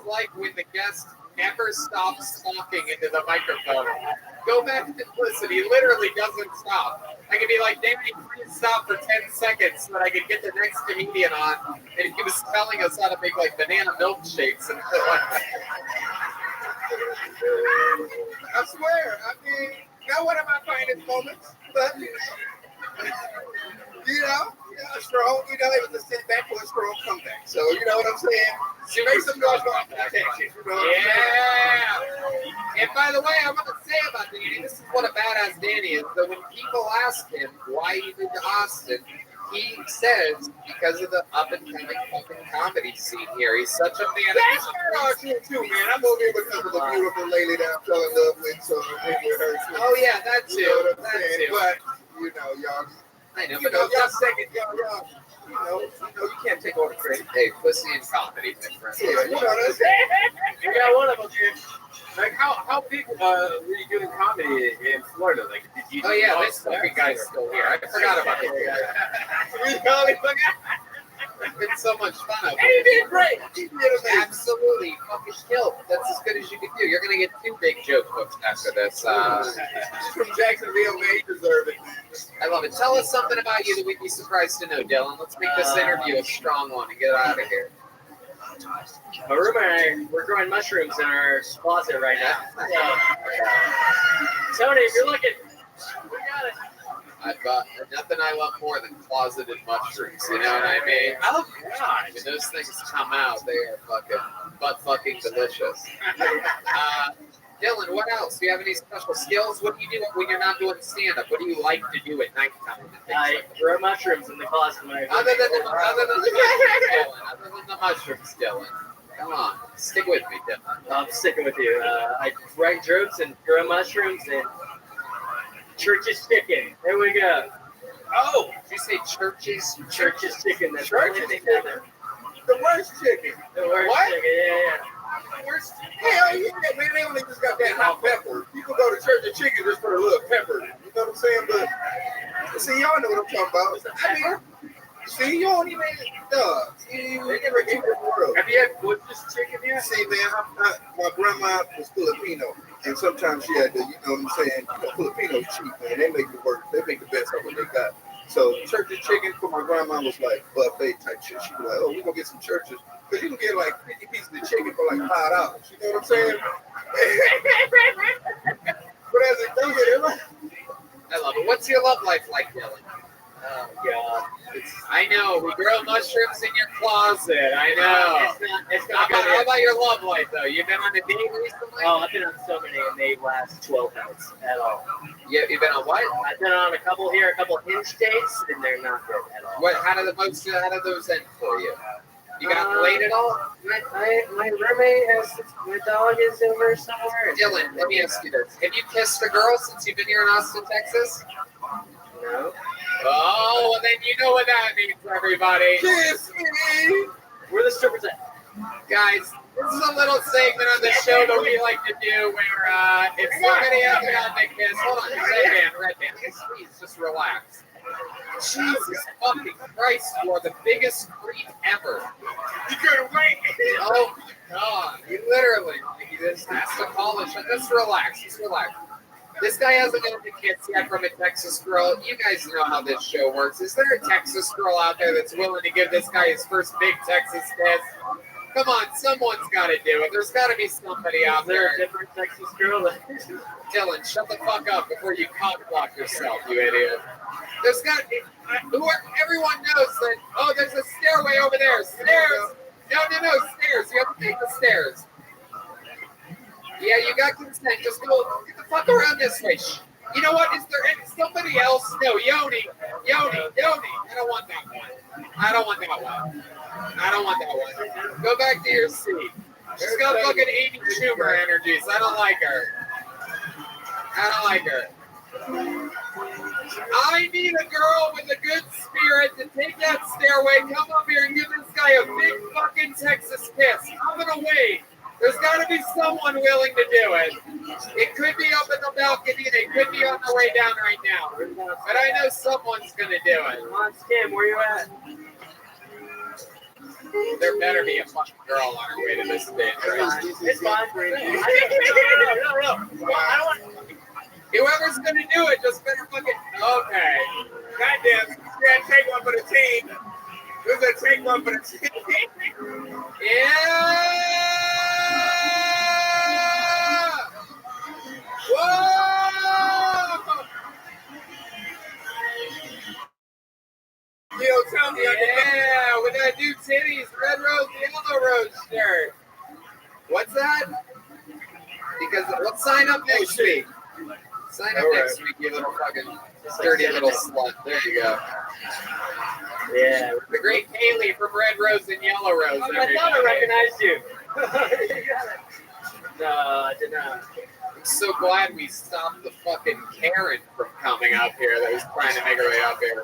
like when the guest never stops talking into the microphone. Go back and listen. He literally doesn't stop. I could be like, Danny, please stop for 10 seconds so that I could get the next comedian on. And he was telling us how to make like banana milkshakes and shit like that. I swear. Not one of my finest moments, but a strong, it was a setback for a strong comeback. So, you know what I'm saying? You make some noise for protection, And by the way, I want to say about Danny, this is what a badass Danny is. So when people ask him why he moved to Austin, he says because of the up-and-coming fucking comedy scene here. He's such a fan That's true too, man. I'm over here because of a beautiful lady that I fell in love with, so I'm with her too. Oh yeah, that too. You know what I'm saying? But y'all. I know, But but y'all second, y'all. You can't take all the credit. Hey, pussy and comedy, my friend. Yeah, you know what I'm saying? You got one of them, dude. Like how big were you doing comedy in Florida? Like, did you? Oh yeah, this fucking guy's still here. I forgot about this guy. It's been so much fun out And he did great. He did amazing. Absolutely, fucking killed. That's as good as you can do. You're gonna get 2 big joke books after this. From Jacksonville, man, you deserve it. I love it. Tell us something about you that we'd be surprised to know, Dylan. Let's make this interview a strong one and get out of here. My roommate and I, we're growing mushrooms in our closet right now. Tony, if you're looking, we got it. I've got nothing I love more than closeted mushrooms. You know what I mean? Oh, God. When those things come out, they are fucking delicious. Dylan, what else? Do you have any special skills? What do you do when you're not doing stand-up? What do you like to do at nighttime? I grow mushrooms in the closet. Other than the mushrooms, Dylan. Come on, stick with me, Dylan. I'm sticking with you. I write jokes and grow mushrooms and Church's chicken. There we go. Oh, did you say Church's? Church's chicken. That's Church's chicken. The worst chicken. The worst What? chicken. Yeah. Hell yeah, man. They only just got that hot pepper. People go to Church of Chicken just for a little pepper. You know what I'm saying? But see, y'all know what I'm talking about. See, you don't even Have you had Butcher's chicken yet? See, man, my grandma was Filipino, and sometimes she had to, you know what I'm saying? Filipinos cheap, man. They make it work. They make the best of what they got. So Church's chicken for my grandma was like buffet type shit. She was like, oh, we're going to get some Church's. Because you can get like 50 pieces of chicken for like $5. You know what I'm saying? But as it goes, I love it. What's your love life like, Dylan? Oh, God. I know. We grow mushrooms in your closet. I know. It's How not good. about your love life, though? You've been on a date recently? Oh, I've been on so many, and they last 12 minutes at all. You've been on what? I've been on a couple here, a couple hinge dates, and they're not good at all. How did those end for you? You got laid at all? My roommate my dog is over somewhere. Dylan, let me ask you this. Have you kissed a girl since you've been here in Austin, Texas? No. Oh, well then you know what that means, everybody. Kiss me. Where the strippers at? Guys, this is a little segment on the show that we like to do where if somebody hasn't gotten a kiss, hold on, Red Band, please just relax. Jesus fucking Christ, you are the biggest creep ever. You couldn't wait. Oh my God, you literally, he just has to polish it. Just relax, This guy hasn't gotten a kiss yet from a Texas girl. You guys know how this show works. Is there a Texas girl out there that's willing to give this guy his first big Texas kiss? Come on, someone's got to do it. There's got to be somebody out Is there there. a different Texas girl? Dylan, shut the fuck up before you cock block yourself, you idiot. There's got to be, everyone knows that, oh, there's a stairway over there. Stairs. No, stairs. You have to take the stairs. Yeah, you got consent. Just go, get the fuck around this way. You know what? Is there somebody else? No, Yoni. I don't want that one. Go back to your seat. She's got fucking Amy Schumer energies. I don't like her. I need a girl with a good spirit to take that stairway, come up here and give this guy a big fucking Texas kiss. I'm gonna wait. There's got to be someone willing to do it. It could be up in the balcony. They could be on their way down right now. But I know someone's going to do it. Come on, Tim, where you at? There better be a fucking girl on her way to this stage. Right? It's fine. No. I don't want. Whoever's going to do it just better fucking. Okay. Goddamn. Yeah, take one for the team. Who's going to take one for the team? Yeah. Whoa! Yo, tell me. Yeah, with that new titties, red rose, yellow rose shirt. What's that? Because let's sign up next week. Sign up next week, you little fucking dirty little slut. There you go. Yeah. The great Haley from Red Rose and Yellow Rose. I thought I recognized you. You got it. No, I did not. I'm so glad we stopped the fucking Karen from coming up here that was trying to make her way up here.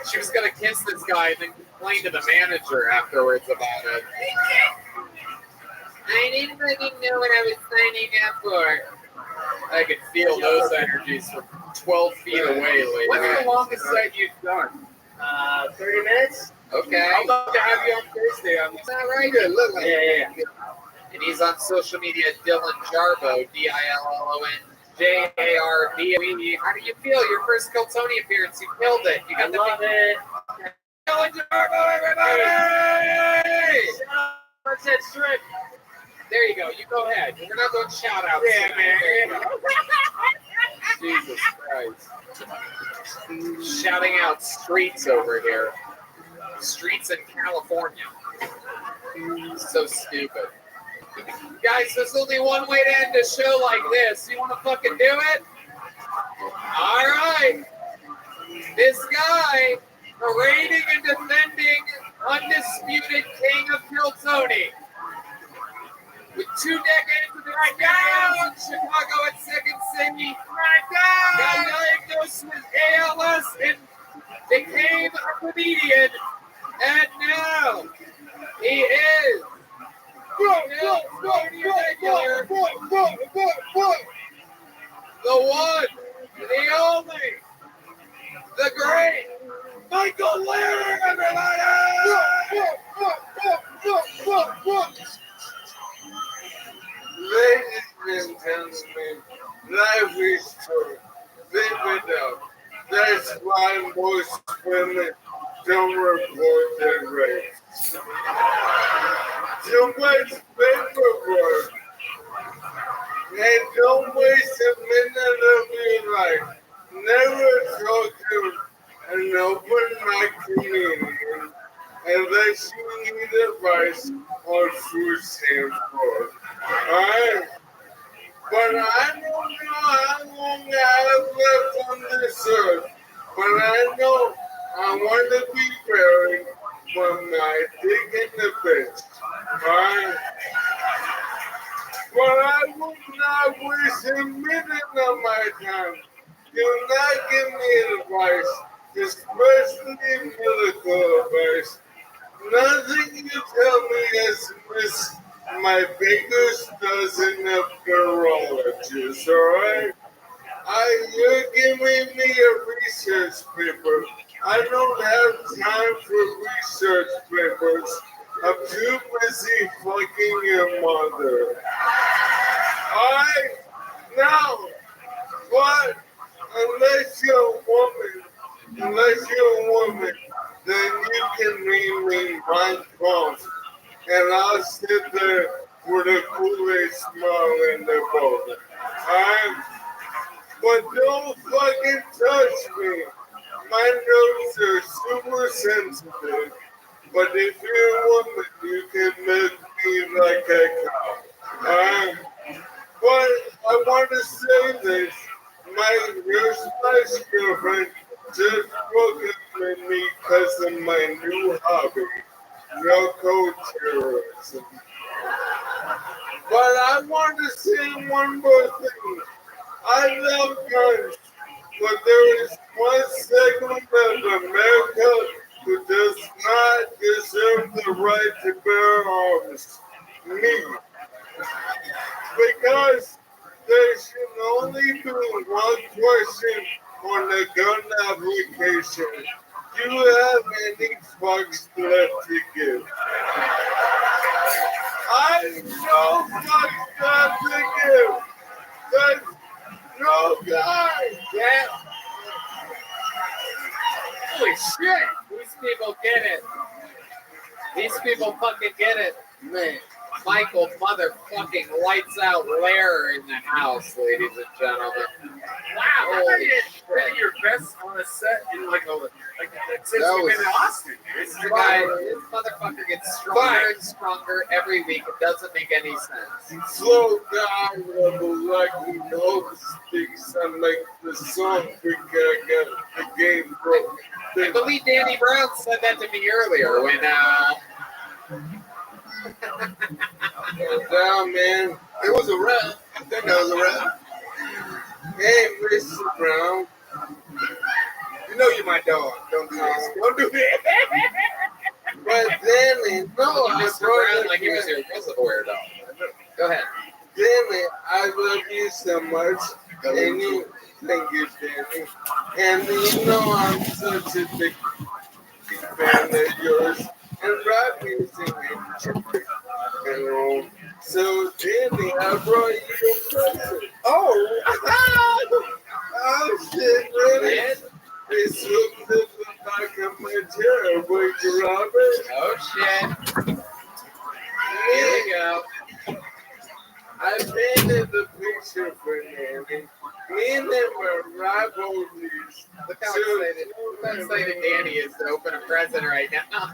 She was going to kiss this guy and then complain to the manager afterwards about it. I didn't fucking know what I was signing up for. I could feel those energies from 12 feet away, lady. What's the longest set you've done? 30 minutes? Okay. I'd love to have you on Thursday. Is that right? Good. Look like Yeah. And he's on social media, Dylan Jarbo, DILLONJARBOE. How do you feel? Your first Kill Tony appearance, you killed it. You got love it. Dylan Jarbo, everybody! Let's head strip. There you go. You go ahead. We're not doing shout outs. Yeah, man. Jesus Christ. Shouting out streets over here. Streets in California. So stupid. Guys, there's only one way to end a show like this. You want to fucking do it? All right. This guy parading and defending undisputed king of Kill Tony. With 2 decades of experience in Chicago at Second City, got diagnosed with ALS and became a comedian. And now he is the one, the only, the great Michael Leary, everybody! Ladies and gentlemen, life is short. Live it up. That's why most women don't report their rape. Too much paperwork. And don't waste a minute of your life. Never talk to an open mic comedian unless you need advice on food stamp fraud. Alright? But I don't know how long I have left on this earth. But I know I want to be buried when I dig in the pit. Alright? But I will not waste a minute of my time. Do not give me advice especially medical advice. Nothing you tell me has missed my biggest dozen of neurologists, alright? You're giving me a research paper. I don't have time for research papers. I'm too busy fucking your mother. Alright? Now, but unless you're a woman, then you can name me Mindfulness, and I'll sit there with a Kool-Aid smile in the boat. Alright? But don't fucking touch me. My nerves are super sensitive. But if you're a woman, you can make me like a cow. Alright? But I want to say this. Your spice girlfriend just broke up with me because of my new hobby, narco-terrorism. But I want to say one more thing. I love guns, but there is one segment of America who does not deserve the right to bear arms. Me. Because there should only be one question on the gun application. Do you have any fucks left to give? I no fucks left to give. There's no guy. Yeah. Holy shit! These people get it. These people fucking get it. Man. Michael motherfucking lights out Lair in the house, ladies and gentlemen. Wow, I thought you Holy had your best on a set in like since That we've was- been in Austin. This The guy, this motherfucker gets stronger and stronger every week. It doesn't make any sense. Slow down, Rebel, like we know the sticks and make the song we gotta get the game broke. I believe Danny Brown said that to me earlier when Down, man. It was a rap. I think that was a rap. Hey, Mr. Brown. You know you're my dog. Don't do this. Don't do this. But then, no, I Mr. brought Brown it like he was your reservoir dog. Go ahead. Danny, I love you so much. And you, thank you, Danny. And you know I'm such a big fan of yours. And Rabbi is singing. Hello. So, Danny, I brought you a present. Oh! Oh, shit, really? It's hooked to the back of my chair. Wait, Robert. Oh shit. Here we go. I painted the picture for Danny. Me and them were rivalries. Look how excited Danny is to open a present right now.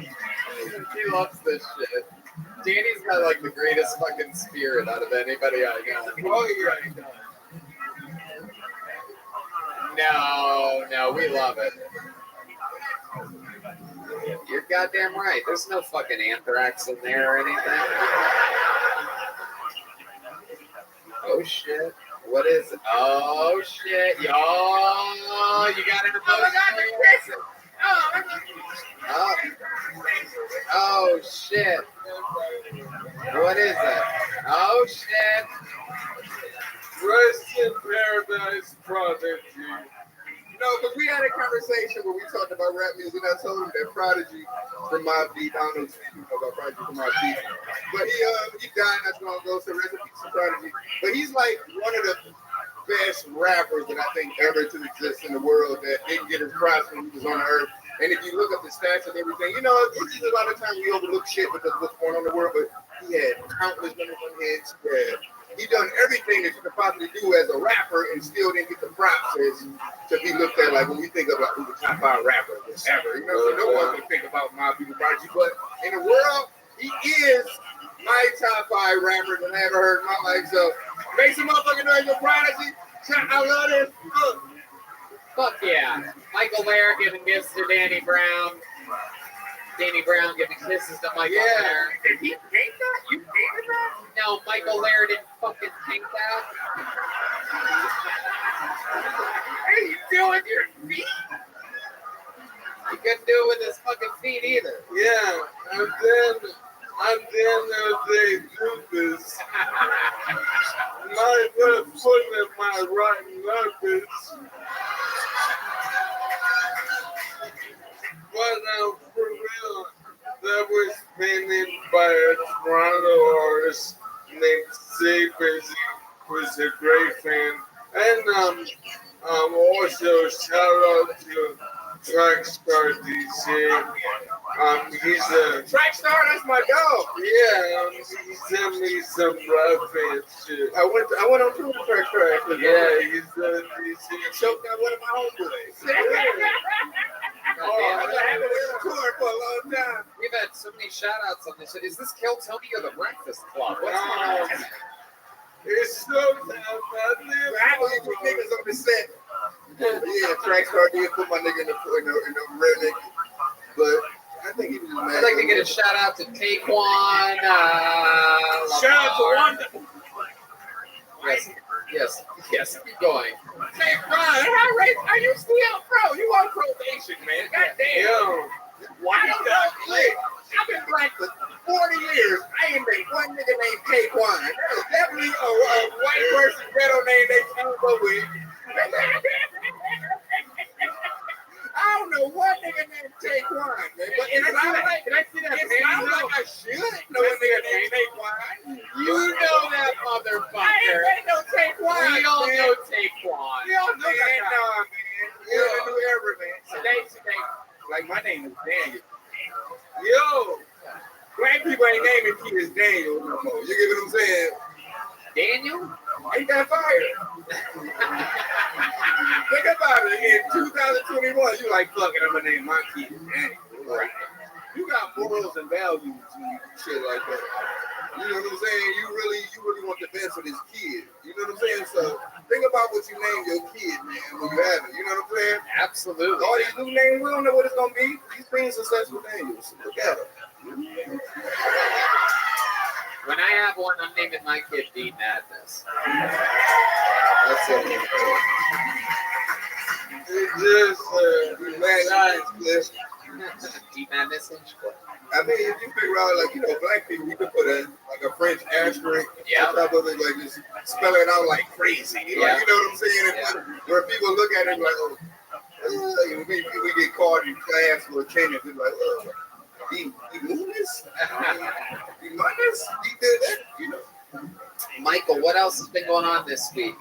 He loves this shit. Danny's got like the greatest fucking spirit out of anybody I know. Oh, yeah. No, we love it. You're goddamn right. There's no fucking anthrax in there or anything. Oh shit. What is it? Oh shit. Yo, you got an emotion. Oh shit. What is it? Oh shit. Rest in paradise, Prodigy. No, but we had a conversation where we talked about rap music. I told him that Prodigy from Mobb Deep, I don't know if you know about Prodigy from Mobb Deep, but he died not too long ago, so rest in peace to Prodigy. But he's like one of the best rappers that I think ever to exist in the world that didn't get his props when he was on the earth. And if you look up the stats and everything, you know, it's just a lot of times we overlook shit because of what's going on in the world, but he had countless number one hits. He done everything that you could possibly do as a rapper and still didn't get the props as to be looked at like when we think about who the top 5 rappers ever. You know, so no one can think about Mobb Deep Prodigy, but in the world, he is my top 5 rappers that I ever heard in my life. So make some motherfucking noise for Prodigy. I love this. Fuck yeah. Michael Lair giving gifts to Danny Brown. Danny Brown giving kisses to Michael Lair. Did he paint that? You painted that? No, Michael Lair didn't fucking paint that. What are you doing with your feet? do it with his fucking feet either. Yeah, and then they do this. My left foot and my right leg is. But for real, that was painted by a Toronto artist named Sabers, who's a great fan. And also shout out to Trackstar DJ. He's a Trackstar, that's my dog. yeah. He sent me some rap and shit. I went on tour with Trackstar. Actually. Yeah, he's a DJ. Choked out one of my homeboys. Oh, I've been having a tour for a long time. we've had so many shout outs on this. Is this Kill Tony or the Breakfast Club? What's going on? It's so bad. I don't even niggas on the set. Yeah, Trackstar did put my nigga in the redneck, but I think he was just mad. I'd like to get a shout out to Taekwon. Shout out to Lamar. Wanda. Yes. Keep going. Hey, Brian, how rate are you still pro? You on probation, man. Goddamn. Yo, Why I don't know. Look, I've been black for 40 years. I ain't made one nigga named Taekwon. That was definitely a white person ghetto name they came up with. I don't know what nigga named Taekwon, man. But it sounds like, I should know a nigga named Taekwon. You know that motherfucker. I ain't no Taekwon. We all man. know Taekwon. We all know that. Nah, man. You don't know ever, man. Today. Like, my name is Daniel. yo, Black people ain't naming kids Daniel no more. You get what I'm saying? Daniel? Ain't that fire? Think about it. In 2021, you like, fuck it, I'm gonna name my kid Daniel. Right. You got morals and values and shit like that. You know what I'm saying? You really want the best for this kid. You know what I'm saying? So think about what you name your kid, man, when you have it. You know what I'm saying? Absolutely. All these new names, we don't know what it's gonna be. These being successful Daniels. Look at them. When I have one, I'm naming my kid Dean Madness. That's it. it's just Man, Dean Madness Inch Club. I mean, if you figure out, like, you know, black people, you could put a French asterisk Yeah. on top of it, like, just spell it out like crazy. Like, Yeah. you know what I'm saying? And where people look at it like, oh, we get caught in class for changes. It's like, oh, he moved this? He did that? You know. Michael, what else has been going on this week?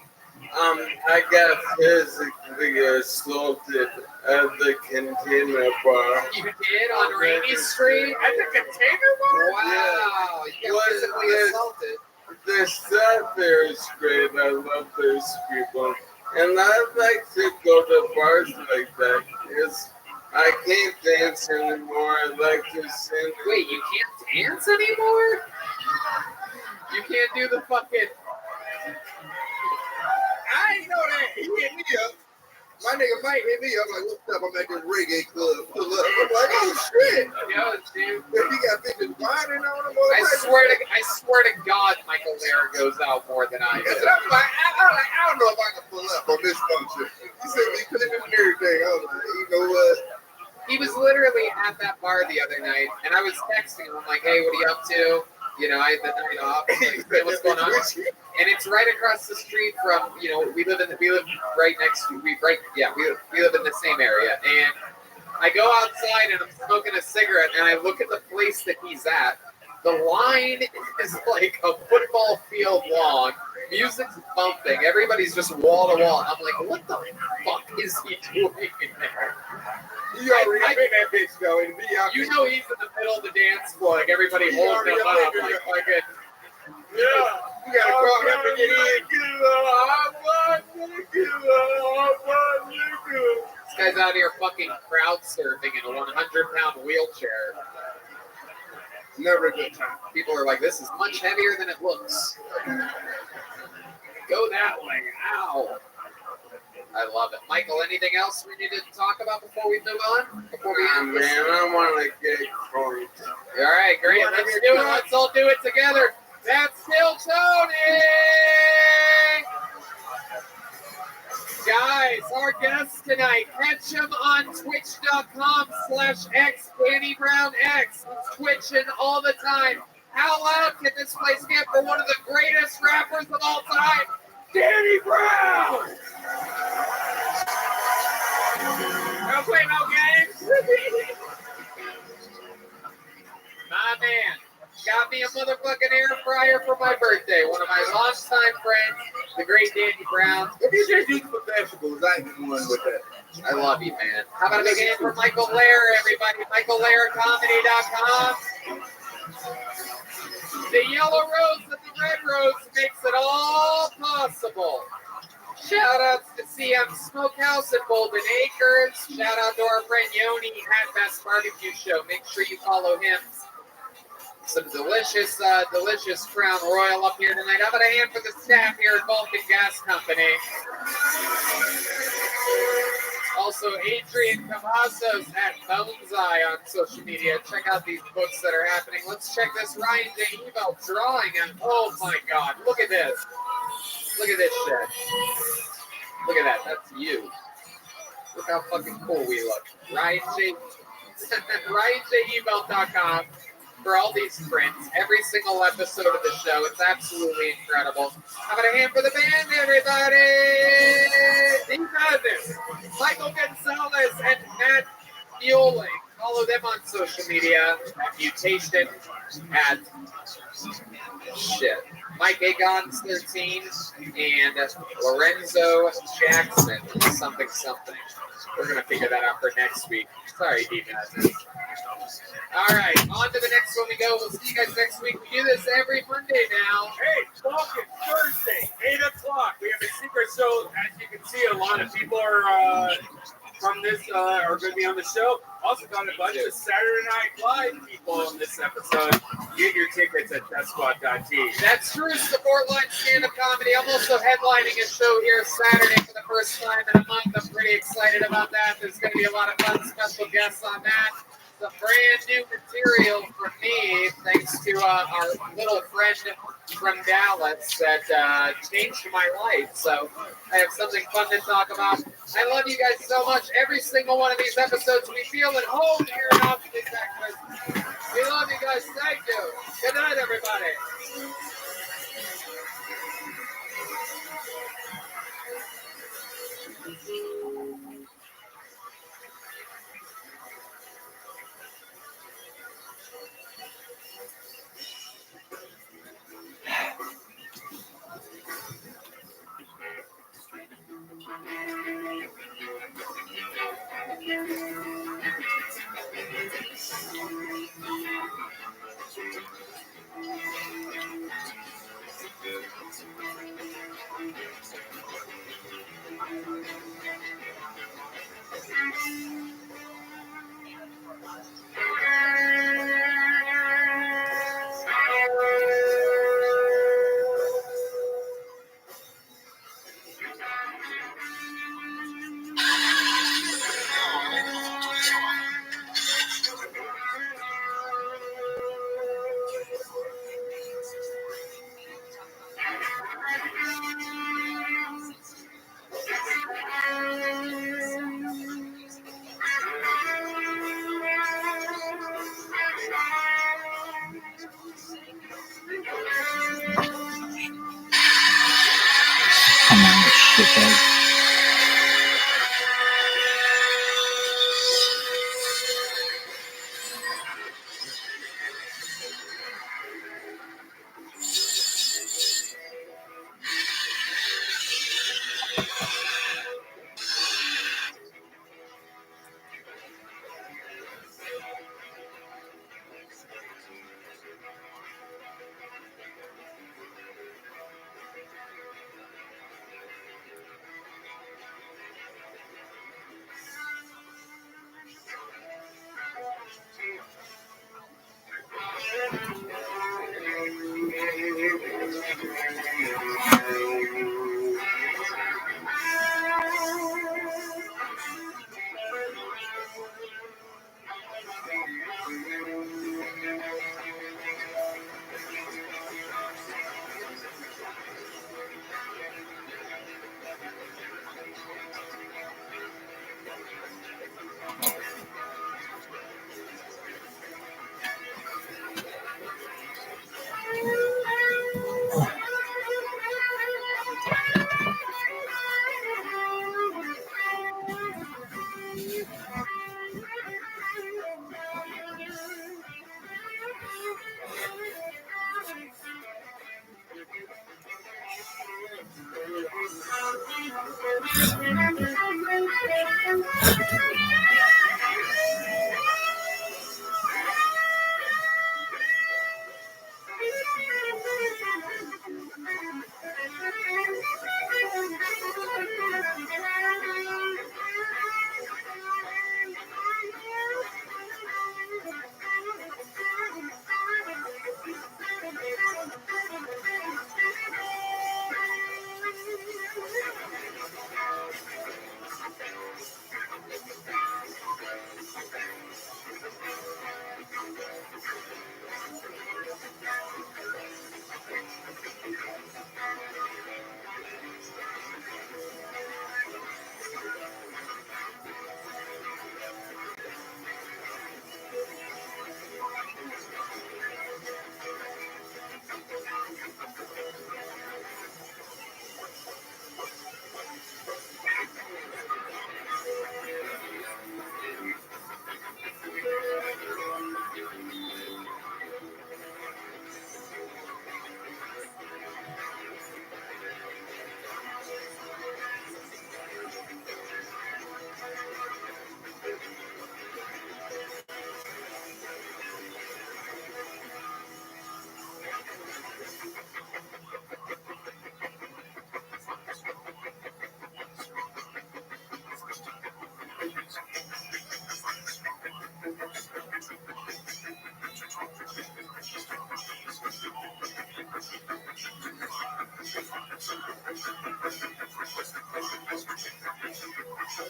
I got physically assaulted at the container bar. You did on Rainy Street? At the container bar? Wow. You got physically assaulted. The staff there is great. I love those people. And I like to go to bars like that because I can't dance anymore. I like to sing. Wait, you can't dance anymore? You can't do the fucking... I ain't know that. He hit me up. My nigga Mike hit me up like, what's up? I'm at this reggae club. Pull up. I'm like, oh shit. Yo, dude. He got bitches whining on him. I swear to God, Michael Lehrer goes out more than I That's do. what I'm like, I don't know if I can pull up on this function. He said me clipping and everything. I was like, you know what? He was literally at that bar the other night, and I was texting him. I'm like, hey, what are you up to? You know, I had the night off. Like, hey, what's going on? And it's right across the street from, you know, we live right next to, we live in the same area. And I go outside and I'm smoking a cigarette, and I look at the place that he's at. The line is like a football field long. Music's bumping. Everybody's just wall to wall. I'm like, what the fuck is he doing in there? You already up in that bitch though. And You know he's in the middle of the dance floor, like everybody He holding already him up up. in there. Like a, Yeah. You gotta crawl up to get in. this guy's out here fucking crowd surfing in a 100-pound wheelchair. Never a good time. People are like, this is much heavier than it looks. Go that way. Ow. I love it. Michael, anything else we need to talk about before we move on? Before we end Man, this? I want to get crunk. All right, great. Let's do it. Let's all do it together. That's still Tony! Guys, guys, our guests tonight. Catch him on twitch.com/X, Danny Brown X. He's twitching all the time. How loud can this place get for one of the greatest rappers of all time, Danny Brown? Don't play no games. My man got me a motherfucking air fryer for my birthday. One of my longtime friends, the great Danny Brown. If you just use for vegetables, I ain't the one with that. I love you, man. How about a big hand for Michael Lair, everybody? MichaelLairComedy.com. The yellow rose and the red rose makes it all possible. Shout outs to CM Smokehouse at Golden Acres. Shout out to our friend Yoni at Best Barbecue Show. Make sure you follow him. Some delicious Crown Royal up here tonight. How about a hand for the staff here at Vulcan Gas Company? Also, Adrian Cavazos at Bonsai on social media. Check out these books that are happening. Let's check this Ryan J. Ebel drawing. And oh my God, look at this. Look at this shit. Look at that. That's you. Look how fucking cool we look. RyanJEbel.com for all these prints. Every single episode of the show. It's absolutely incredible. How about a hand for the band, everybody? These others. Michael Gonzalez and Matt Mueling. Follow them on social media at Mutation at Mike Agon's 13 and Lorenzo Jackson something. We're gonna figure that out for next week. Sorry, D-Madness. All right, on to the next one we go. We'll see you guys next week. We do this every Monday now. Hey, Vulcan, Thursday, 8 o'clock. We have a secret show. As you can see, a lot of people are from this are going to be on the show. Also got a bunch of Saturday Night Live people on this episode. Get your tickets at deathsquad.tv. That's true. Support line stand-up comedy. I'm also headlining a show here Saturday for the first time in a month. I'm pretty excited about that. There's going to be a lot of fun special guests on that. Some brand new material from me, thanks to our little friend from Dallas that changed my life. So I have something fun to talk about. I love you guys so much. Every single one of these episodes, we feel at home here in Austin, Texas. We love you guys. Thank you. Good night, everybody. Come on, shithead. Hey,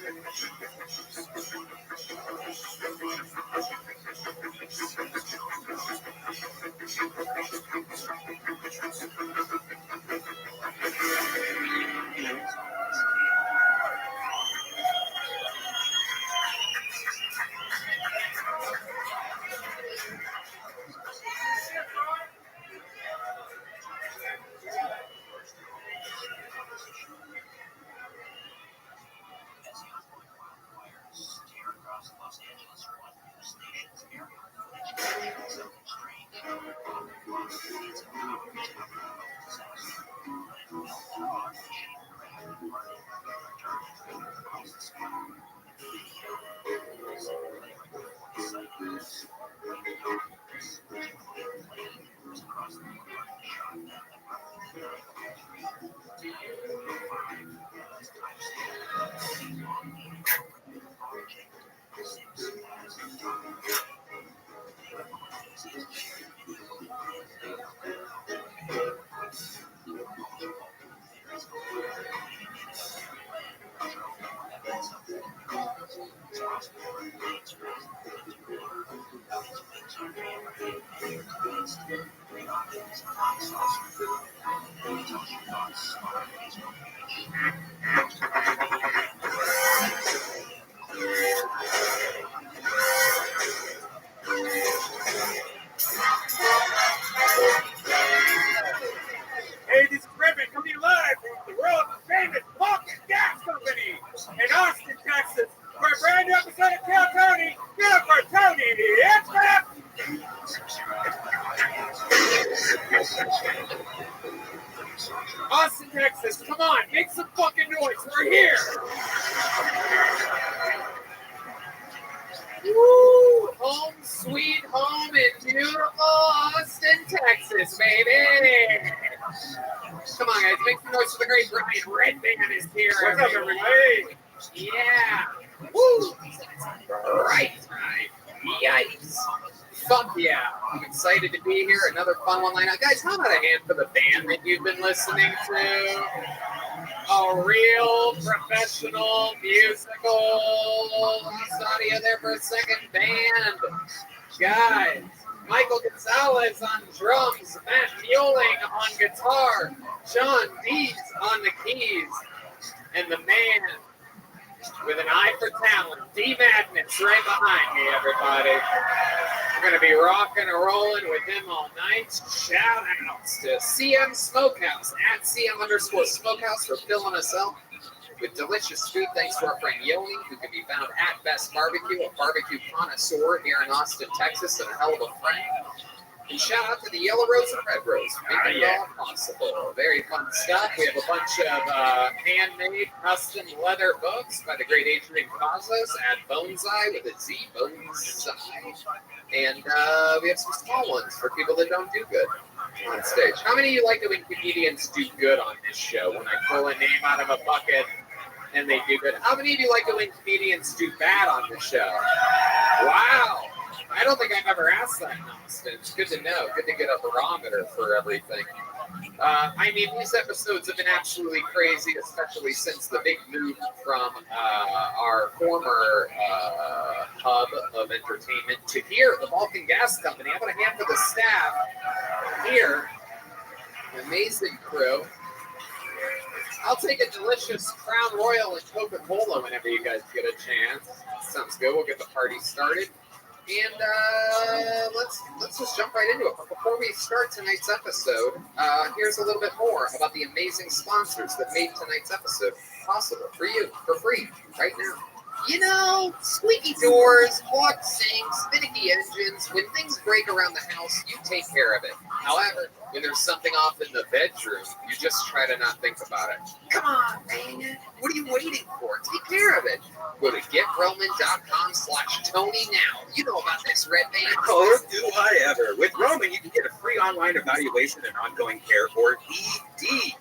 this is Rabbi coming live from the world famous Walking Gas Company in Austin, Texas, for a brand new episode of Kill Tony. Get up for Tony. It's up. Austin, Texas, come on, make some fucking noise. We're here. Woo! Home sweet home in beautiful Austin, Texas, baby. Come on, guys, make some noise for the great Brian Redman is here. What's up, everybody? Yeah. Woo! Right. Yikes. Fuck yeah. I'm excited to be here. Another fun one lineup. Guys, how about a hand for the band that you've been listening to? A real professional musical. Audio there for a second. Band. Guys. Michael Gonzalez on drums. Matt Mueling on guitar. John Dees on the keys. And the man with an eye for talent, D Madness, right behind me, everybody. We're going to be rocking and rolling with him all night. Shout outs to CM Smokehouse, at CM_Smokehouse for filling us up with delicious food. Thanks to our friend Yoni, who can be found at Best Barbecue, a barbecue connoisseur here in Austin, Texas, and a hell of a friend. And shout out to the Yellow Rose and Red Rose for making it all possible. Very fun stuff. We have a bunch of handmade custom leather books by the great Adrian Cazos at Bonsai with a Z, Bonsai. And we have some small ones for people that don't do good on stage. How many of you like it when comedians do good on this show? When I pull a name out of a bucket and they do good. How many of you like it when comedians do bad on the show? Wow. I don't think I've ever asked that in Austin. It's good to know. Good to get a barometer for everything. I mean, these episodes have been absolutely crazy, especially since the big move from our former hub of entertainment to here, the Vulcan Gas Company. I'm going to hand for the staff here. An amazing crew. I'll take a delicious Crown Royal and Coca-Cola whenever you guys get a chance. Sounds good. We'll get the party started. And let's just jump right into it. But before we start tonight's episode, here's a little bit more about the amazing sponsors that made tonight's episode possible for you, for free, right now. You know, squeaky doors, clogged sinks, finicky engines. When things break around the house, you take care of it. However, when there's something off in the bedroom, you just try to not think about it. Come on, man. What are you waiting for? Take care of it. Go to GetRoman.com/Tony now. You know about this, Red Man. Oh, do I ever. With Roman, you can get a free online evaluation and ongoing care, or ED,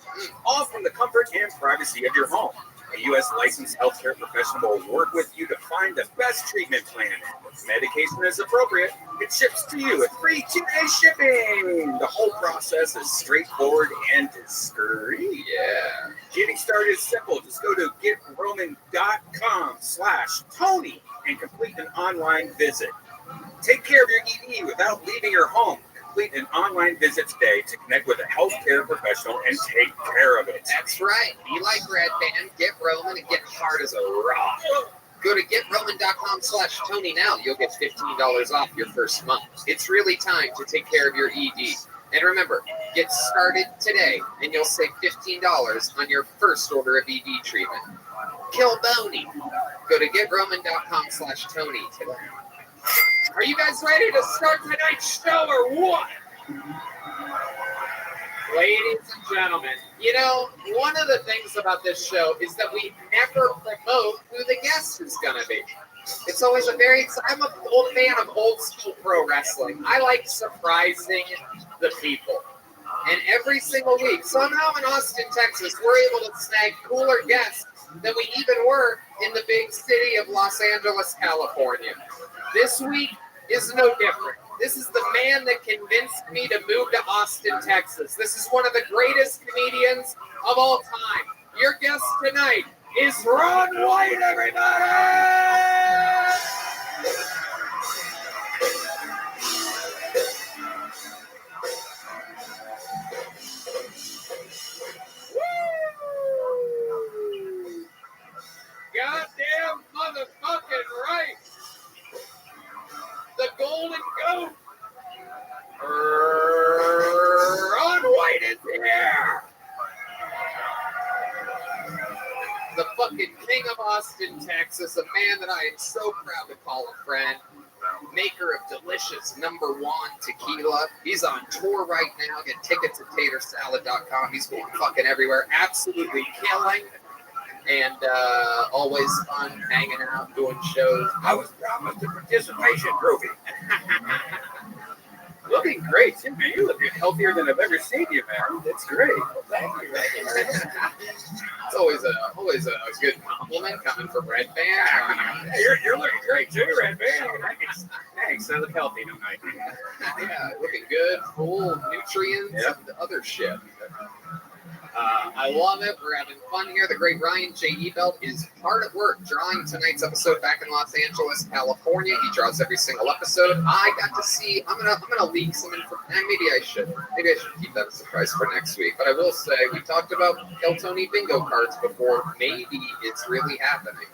all from the comfort and privacy of your home. A U.S. licensed healthcare professional will work with you to find the best treatment plan. If medication is appropriate, it ships to you with free 2-day shipping. The whole process is straightforward and discreet. Yeah. Getting started is simple. Just go to getroman.com/Tony and complete an online visit. Take care of your ED without leaving your home. Complete an online visit today to connect with a healthcare professional and take care of it. That's right. Be like Red Band, get Roman, and get hard as a rock. Go to getroman.com/Tony now. You'll get $15 off your first month. It's really time to take care of your ED. And remember, get started today, and you'll save $15 on your first order of ED treatment. Kill Boney. Go to getroman.com/Tony today. Are you guys ready to start tonight's show or what? Ladies and gentlemen, you know, one of the things about this show is that we never promote who the guest is going to be. It's always I'm a old fan of old school pro wrestling. I like surprising the people. And every single week, somehow in Austin, Texas, we're able to snag cooler guests than we even were in the big city of Los Angeles, California. This week is no different. This is the man that convinced me to move to Austin, Texas. This is one of the greatest comedians of all time. Your guest tonight is Ron White, everybody! Woo! Goddamn motherfucking right! The Golden Goat! Ron White is here! The fucking king of Austin, Texas, a man that I am so proud to call a friend, maker of delicious #1 tequila. He's on tour right now. Get tickets at tatersalad.com. He's going fucking everywhere. Absolutely killing. And always fun hanging out, doing shows. I was promised a participation trophy. Looking great, too, man. You look healthier than I've ever seen you, man. That's great. Thank you. It's always a good compliment coming from Red Band. You're looking great too, Red Band. Thanks. I look healthy tonight. Yeah, looking good, full nutrients and other shit. I love it. We're having fun here. The great Ryan J. Ebelt is hard at work drawing tonight's episode back in Los Angeles, California. He draws every single episode. I got to see. I'm gonna leak some information. Maybe I should keep that a surprise for next week. But I will say we talked about Kill Tony bingo cards before. Maybe it's really happening.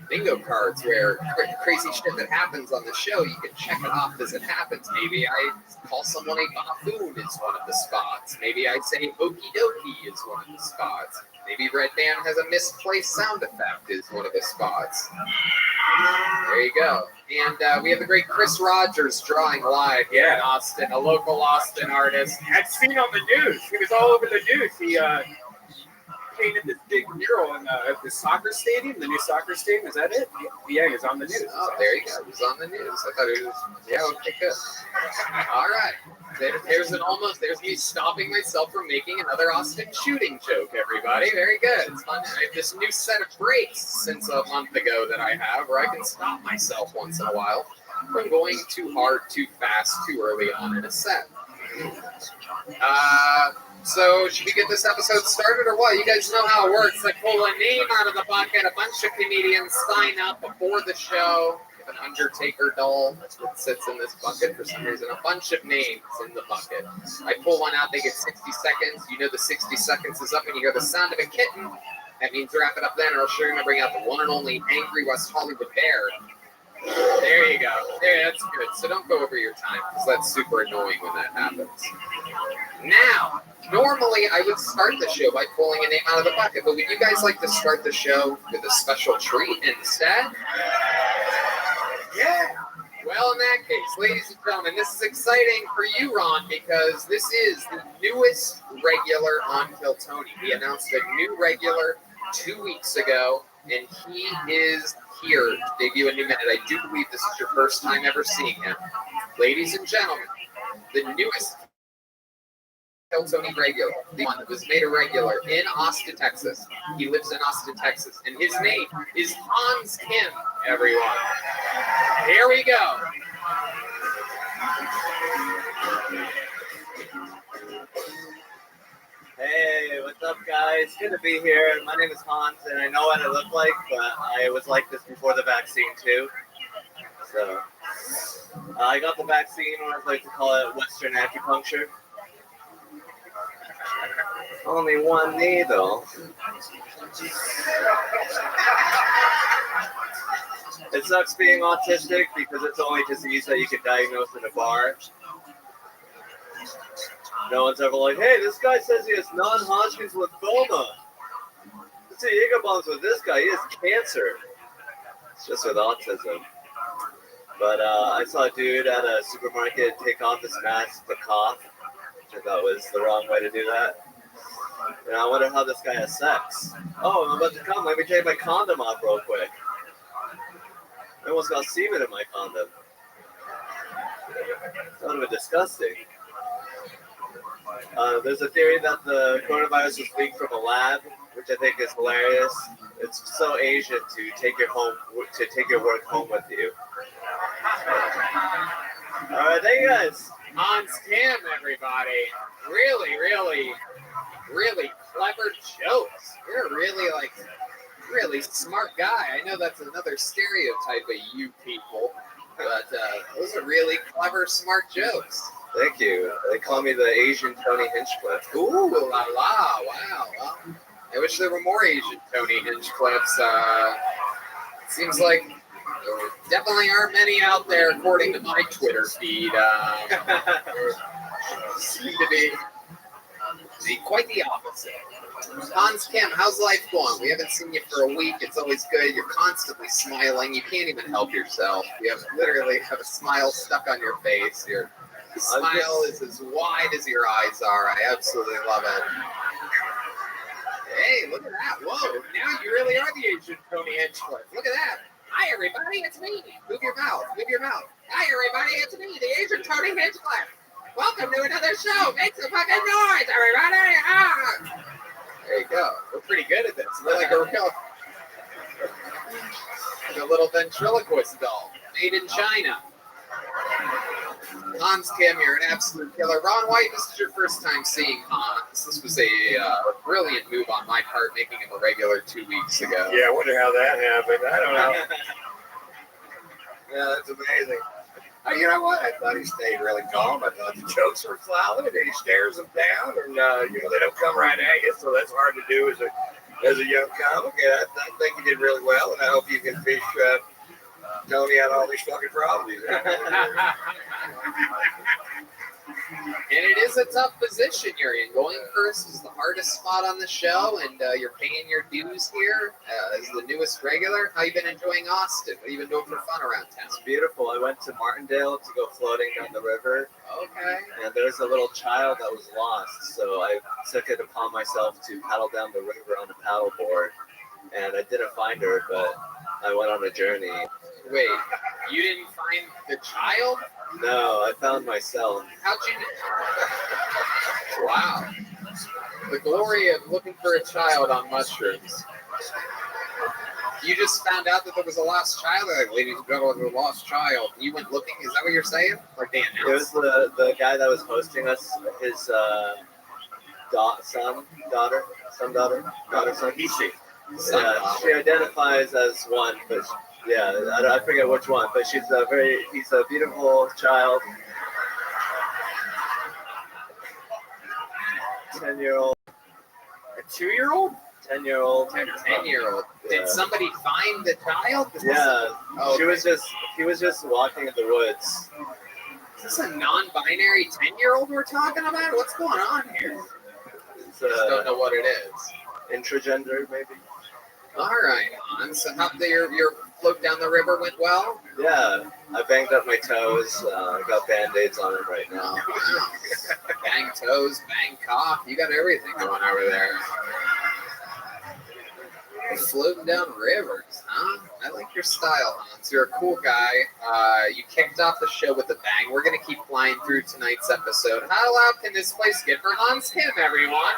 Bingo cards where crazy shit that happens on the show, you can check it off as it happens. Maybe I call someone a buffoon is one of the spots. Maybe I say okie dokie is one of the spots. Maybe Red Band has a misplaced sound effect is one of the spots. There you go. And we have the great Chris Rogers drawing live here in Austin, a local Austin artist. I've seen on the news. He was all over the news. He painted this big mural in the soccer stadium, the new soccer stadium. Is that it? Yeah, he was on the news. Oh, there you go. He was on the news. I thought it was, okay, good. All right. There's me stopping myself from making another Austin shooting joke, everybody. Very good. It's fun. I have this new set of breaks since a month ago that I have where I can stop myself once in a while from going too hard, too fast, too early on in a set. So should we get this episode started or what? You guys know how it works. I pull a name out of the bucket. A bunch of comedians sign up before the show. An Undertaker doll. That's what sits in this bucket for some reason. A bunch of names in the bucket. I pull one out. They get 60 seconds. You know the 60 seconds is up and you hear the sound of a kitten. That means wrap it up then or else you're going to bring out the one and only Angry West Hollywood Bear. There you go. There, that's good. So don't go over your time because that's super annoying when that happens. Now, normally I would start the show by pulling a name out of the bucket, but would you guys like to start the show with a special treat instead? Yeah. Well, in that case, ladies and gentlemen, this is exciting for you, Ron, because this is the newest regular on Kill Tony. We announced a new regular 2 weeks ago, and he is here to debut a new minute. I do believe this is your first time ever seeing him. Ladies and gentlemen, the newest Kill Tony regular, the one that was made a regular in Austin, Texas. He lives in Austin, Texas, and his name is Hans Kim, everyone. Here we go. Hey, what's What's up, guys? Good to be here. My name is Hans, and I know what I look like, but I was like this before the vaccine, too. So, I got the vaccine, or I like to call it Western acupuncture. Only one needle. It sucks being autistic because it's the only disease that you can diagnose in a bar. No one's ever like, hey, this guy says he has non-Hodgkin's lymphoma. Let's see, he got bombs with this guy. He has cancer. It's just with autism. But I saw a dude at a supermarket take off his mask to cough, which I thought was the wrong way to do that. And I wonder how this guy has sex. Oh, I'm about to come. Let me take my condom off real quick. I almost got semen in my condom. It's kind of disgusting. There's a theory that the coronavirus was leaked from a lab, which I think is hilarious. It's so Asian to take your work home with you. All right, thank you guys. Hans Kim, everybody. Really, really, really clever jokes. You're a really smart guy. I know that's another stereotype of you people, but those are really clever, smart jokes. Thank you. They call me the Asian Tony Hinchcliffe. Ooh, la la, wow. Well, I wish there were more Asian Tony Hinchcliffes. Seems like there definitely aren't many out there, according to my Twitter feed. Seem to be quite the opposite. Hans Kim, how's life going? We haven't seen you for a week. It's always good. You're constantly smiling. You can't even help yourself. You literally have a smile stuck on your face. Your smile is as wide as your eyes are. I absolutely love it. Hey, look at that. Whoa, now you really are the Asian Tony Hinchcliffe. Look at that. Hi, everybody. It's me. Move your mouth. Move your mouth. Hi, everybody. It's me, the Asian Tony Hinchcliffe. Welcome to another show. Make some fucking noise, everybody. Ah. There you go. We're pretty good at this. We're like a little ventriloquist doll made in China. Hans Kim, you're an absolute killer. Ron White, this is your first time seeing Hans. This was a brilliant move on my part, making him a regular 2 weeks ago. Yeah, I wonder how that happened. I don't know. Yeah, that's amazing. You know what? I thought he stayed really calm. I thought the jokes were solid, and he stares them down, and they don't come right at you, so that's hard to do as a young comic. And I think he did really well, and I hope you can fish Tony out all these fucking problems. And it is a tough position you're in. Going first is the hardest spot on the show, and you're paying your dues here as the newest regular. How you been enjoying Austin? What have you been doing for fun around town? It's beautiful. I went to Martindale to go floating down the river. Okay. And there's a little child that was lost, so I took it upon myself to paddle down the river on a paddleboard. And I didn't find her, but I went on a journey. Wait, you didn't find the child? No, I found myself. How'd you? Wow. The glory of looking for a child on mushrooms. You just found out that there was a lost child? Like, ladies and gentlemen, a lost child. You went looking? Is that what you're saying? Like they announced? It was the guy that was hosting us, his son. She identifies as one, but yeah, I forget which one, but he's a beautiful child. 10-year-old. A 2-year-old? 10-year-old. 10-year-old. Yeah. Did somebody find the child? Yeah. Oh, he was just walking in the woods. Is this a non-binary 10-year-old we're talking about? What's going on here? It's, I just don't know what it is. Intragender, maybe. All right, Hans. So how your float down the river went well? Yeah, I banged up my toes. I got Band-Aids on it right now. Wow. Bang toes, bang cock. You got everything going over there. Floating down rivers, huh? I like your style, Hans. You're a cool guy. You kicked off the show with a bang. We're going to keep flying through tonight's episode. How loud can this place get for Hans Kim, everyone?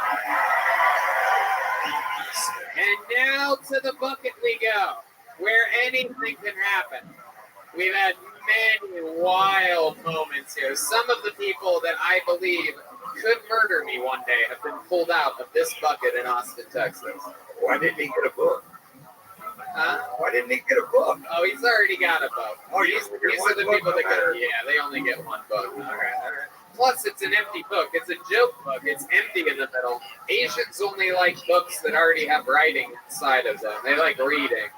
And now to the bucket we go, where anything can happen. We've had many wild moments here. Some of the people that I believe could murder me one day have been pulled out of this bucket in Austin, Texas. Why didn't he get a book? Huh? Why didn't he get a book? Oh, he's already got a book. Oh, these you only get are one the book, people no that matter. get. Yeah, they only get one book. All right. Plus, it's an empty book. It's a joke book. It's empty in the middle. Asians only like books that already have writing inside of them. They like reading.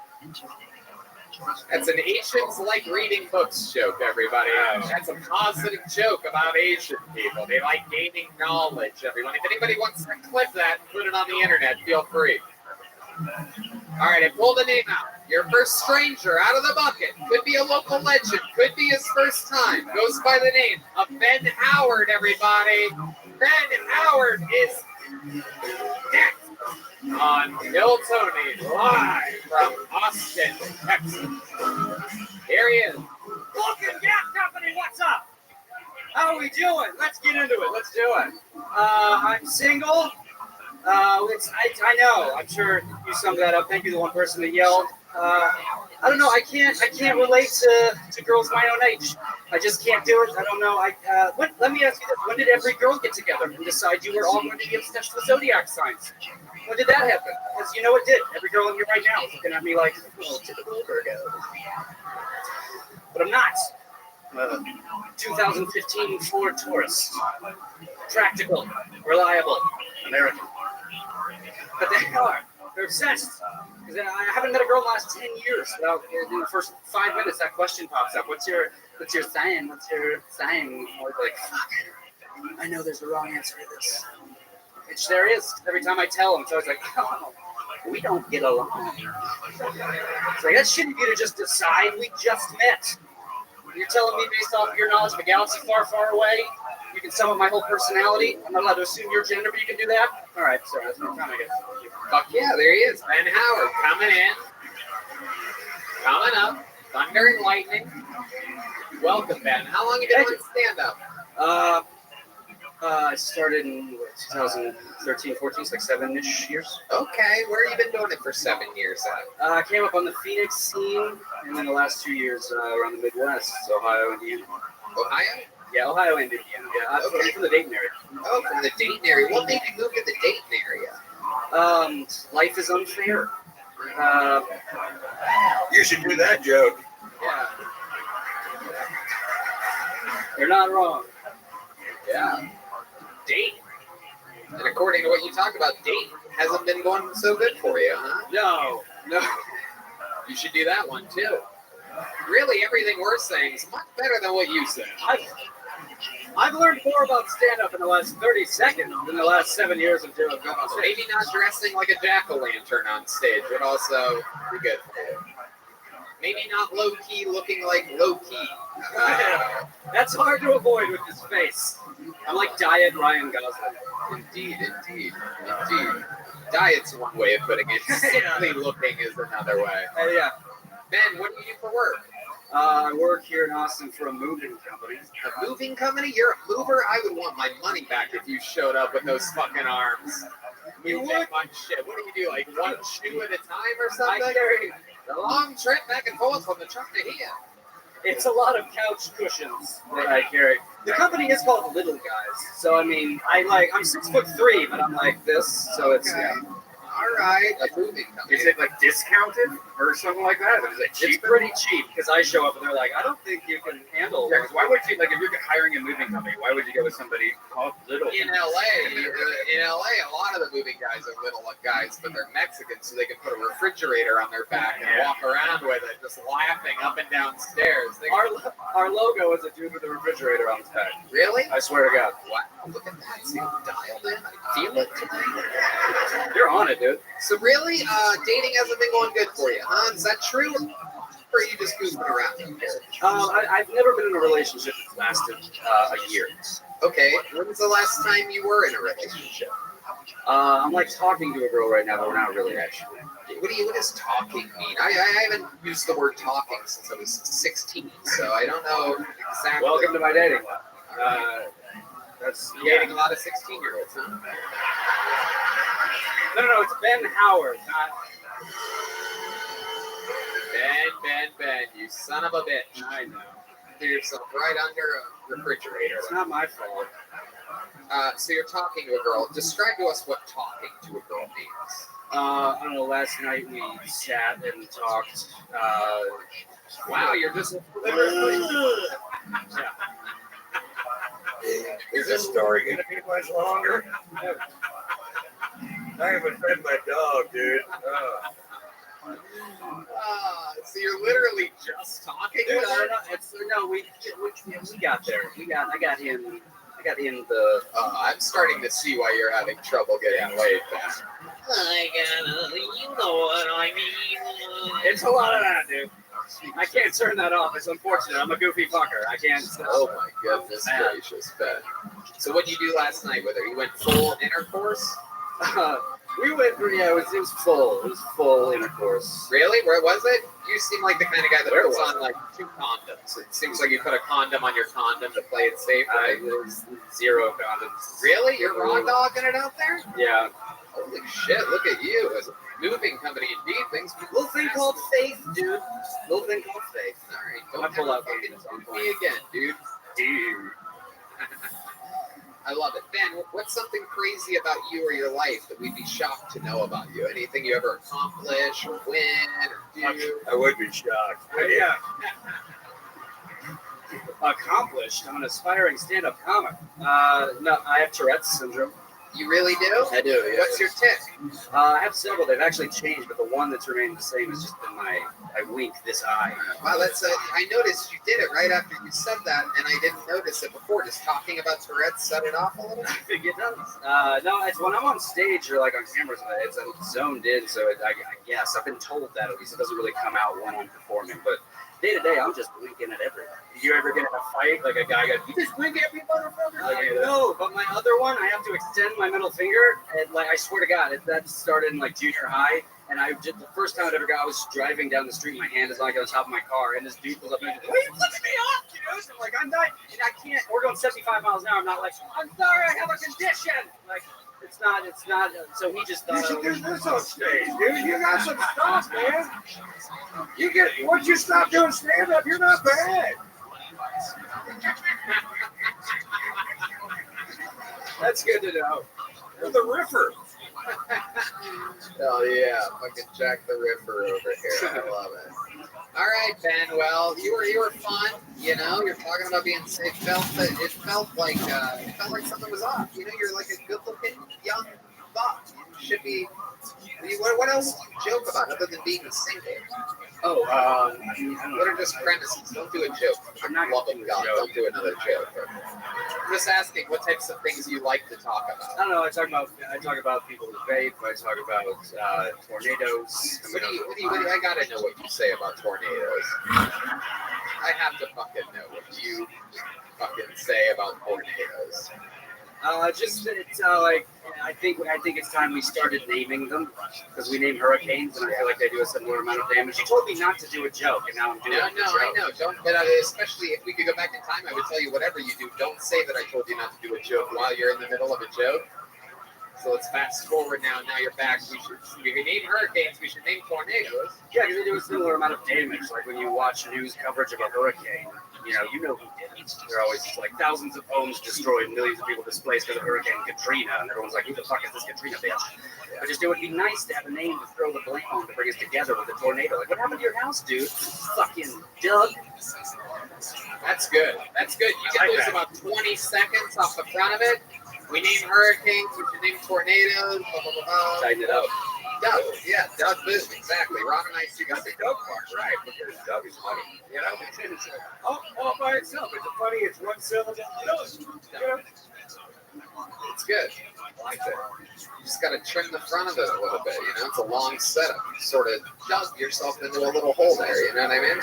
That's an Asians like reading books joke, everybody. That's a positive joke about Asian people. They like gaining knowledge, everyone. If anybody wants to clip that and put it on the internet, feel free. All right, I pulled a name out. Your first stranger out of the bucket. Could be a local legend. Could be his first time. Goes by the name of Ben Howard, everybody. Ben Howard is next on Kill Tony, live from Austin, Texas. Here he is. Look and Gas Company, what's up? How are we doing? Let's get into it. Let's do it. I'm single. I know. I'm sure you summed that up. Thank you, the one person that yelled. I don't know. I can't relate to girls my own age. I just can't do it. I don't know. Let me ask you this: when did every girl get together and decide you were all going to be obsessed with zodiac signs? When did that happen? Because you know it did. Every girl in here right now is looking at me like, oh, typical Virgo. But I'm not. 2015 Ford Taurus. Practical, reliable, American. But they are. They're obsessed. Because I haven't met a girl in the last 10 years without, in the first 5 minutes, that question pops up. What's your sign? What's your sign? I was like, fuck. I know there's a wrong answer to this. Which there is. Every time I tell them, it's always like, oh, we don't get along. It's like, that's shitty of you to just decide. We just met. You're telling me based off of your knowledge of a galaxy far, far away, you can sum up my whole personality? I'm not allowed to assume your gender, but you can do that? All right, sorry, that's my time, I guess. Fuck yeah, there he is. Ben Howard coming in. Coming up. Thunder and lightning. Welcome, Ben. How long have you been doing stand-up? I started in 2013, 14, so like 7-ish years. Okay, where have you been doing it for 7 years at? I came up on the Phoenix scene, and then the last 2 years around the Midwest, Ohio, Indiana. Ohio? Yeah, Ohio and Indiana. Yeah, I'm from the Dayton area. Oh, from the Dayton area. What made you move to the Dayton area? Life is unfair. You should do that joke. Yeah. They're not wrong. Yeah. Dayton. And according to what you talked about, Dayton hasn't been going so good for you, huh? No. You should do that one, too. Really, everything we're saying is much better than what you said. I've learned more about stand-up in the last 30 seconds than the last 7 years of doing it. Maybe not dressing like a jack-o'-lantern on stage would also be good for you. Maybe not low-key looking like low-key. That's hard to avoid with his face. I'm like Diet Ryan Gosling. Indeed. Diet's one way of putting it. Simply looking is another way. Yeah. Ben, what do you do for work? I work here in Austin for a moving company. A moving company? You're a mover? I would want my money back if you showed up with those fucking arms. You take my shit. What do you do? Like one shoe at a time or something? I carry a long trip back and forth from the truck to here. It's a lot of couch cushions that I carry. The company is called Little Guys, so I mean, I'm 6'3", but I'm like this, so it's okay. All right, a moving company. Is it like discounted or something like that? Is it cheap? It's pretty cheap because I show up and they're like, I don't think you can handle. Yeah, because why would you, like, if you're hiring a moving company, why would you go with somebody called Little? In LA, a lot of the moving guys are little guys, but they're Mexican, so they can put a refrigerator on their back and walk around with it, just laughing up and down stairs. Our logo is a dude with a refrigerator on his back. Really? I swear to God. Wow, look at that. See, dialed in. I feel it tonight. You're on it, dude. So really, dating hasn't been going good for you, huh? Is that true? Or are you just goofing around? I've never been in a relationship that lasted a year. Okay, when was the last time you were in a relationship? I'm like talking to a girl right now, but we're not really actually. What does talking mean? I haven't used the word talking since I was 16, so I don't know exactly. Welcome to my dating life. Dating a lot of 16-year-olds, huh? No, it's Ben Howard, not... Ben, you son of a bitch. I know. Threw yourself right under a refrigerator. It's not my fault. So you're talking to a girl. Describe to us what talking to a girl means. I don't know, last night we sat and talked. Wow, you're just literally. Yeah. Is this story going to be much longer? I haven't fed my dog, dude. So you're literally just talking No, with her? we got there. I got in the. I'm starting to see why you're having trouble getting laid, Ben. You know what I mean. It's a lot of that, dude. I can't turn that off. It's unfortunate. I'm a goofy fucker. I can't. Oh my goodness gracious, Ben. So what did you do last night with her? You went full intercourse? We went through. Yeah, it was full. It was full intercourse. Really? Where was it? You seem like the kind of guy that Where puts was on like 2 condoms. It seems like you put a condom on your condom to play it safe. Right? There's 0 condoms. Really? You're raw dogging it out there? Yeah. Holy shit! Look at you as a moving company indeed. Things Little thing called faith, dude. Little thing called faith. All right, I don't pull ever out fucking Guinness on shoot me again, dude. Dude. I love it. Ben, what's something crazy about you or your life that we'd be shocked to know about you? Anything you ever accomplish or win or do? I would be shocked. Yeah. Accomplished. I'm an aspiring stand-up comic. No, I have Tourette's syndrome. You really do? I do. Yeah. What's your tick? I have several. They've actually changed, but the one that's remained the same has just been I wink this eye. Wow, that's I noticed you did it right after you said that, and I didn't notice it before. Just talking about Tourette's set it off a little? I think it does. No, it's when I'm on stage or like on cameras, I'm zoned in. So I guess I've been told that at least it doesn't really come out when I'm performing. But day to day, I'm just winking at everything. Did you ever get in a fight like a guy got? You just wink at me, motherfucker. No, but my other one, I have to extend my middle finger, and like I swear to God, that started in like junior high. And I did the first time it ever got. I was driving down the street, my hand is like on top of my car, and this dude was up and "Why are you flipping me off, dude?" I'm like, "I'm not, and I can't." We're going 75 miles an hour. I'm not like, "I'm sorry, I have a condition." Like, it's not. So he just thought. You should do this on stage, dude. You got some stuff, man. You get once you stop doing stand-up, you're not bad. That's good to know. You're the riffer. Oh yeah, fucking Jack the Ripper over here. I love it. All right, Ben. Well, you were fun. You know, you're talking about being safe. It felt like something was off. You know, you're like a good-looking young buck. You should be. What else do you joke about other than being single? Oh, What are just premises? Don't do a joke. I'm not loving God. Don't do another joke. I'm just asking what types of things you like to talk about. I don't know. I talk about people who vape. I talk about tornadoes. What do you, I gotta know what you say about tornadoes. I have to fucking know what you fucking say about tornadoes. It's like I think it's time we started naming them because we name hurricanes and I feel like they do a similar amount of damage. You told me not to do a joke and now I'm doing a joke. I know. Don't. But especially if we could go back in time, I would tell you whatever you do, don't say that I told you not to do a joke while you're in the middle of a joke. So let's fast forward now. Now you're back. We can name hurricanes. We should name tornadoes. Yeah, because they do a similar amount of damage. Like when you watch news coverage of a hurricane, you know who did it. They're always like thousands of homes destroyed, millions of people displaced because of Hurricane Katrina, and everyone's like, who the fuck is this Katrina bitch? But just it would be nice to have a name to throw the blame on to bring us together with a tornado. Like, what happened to your house, dude? Fucking Doug. That's good. That's good. You can lose about 20 seconds off the front of it. We name hurricanes. We should name tornadoes. Blah, blah, blah, blah. Tighten it up. Doug, yeah, Doug Boom, exactly. Ron and I see You got the Doug part, right? Because Doug is funny. You know, all by itself. It's funny. It's one syllable. You know? It's good. I like that. You just got to trim the front of it a little bit, you know? It's a long setup. You sort of dug yourself into a little hole there, you know what I mean?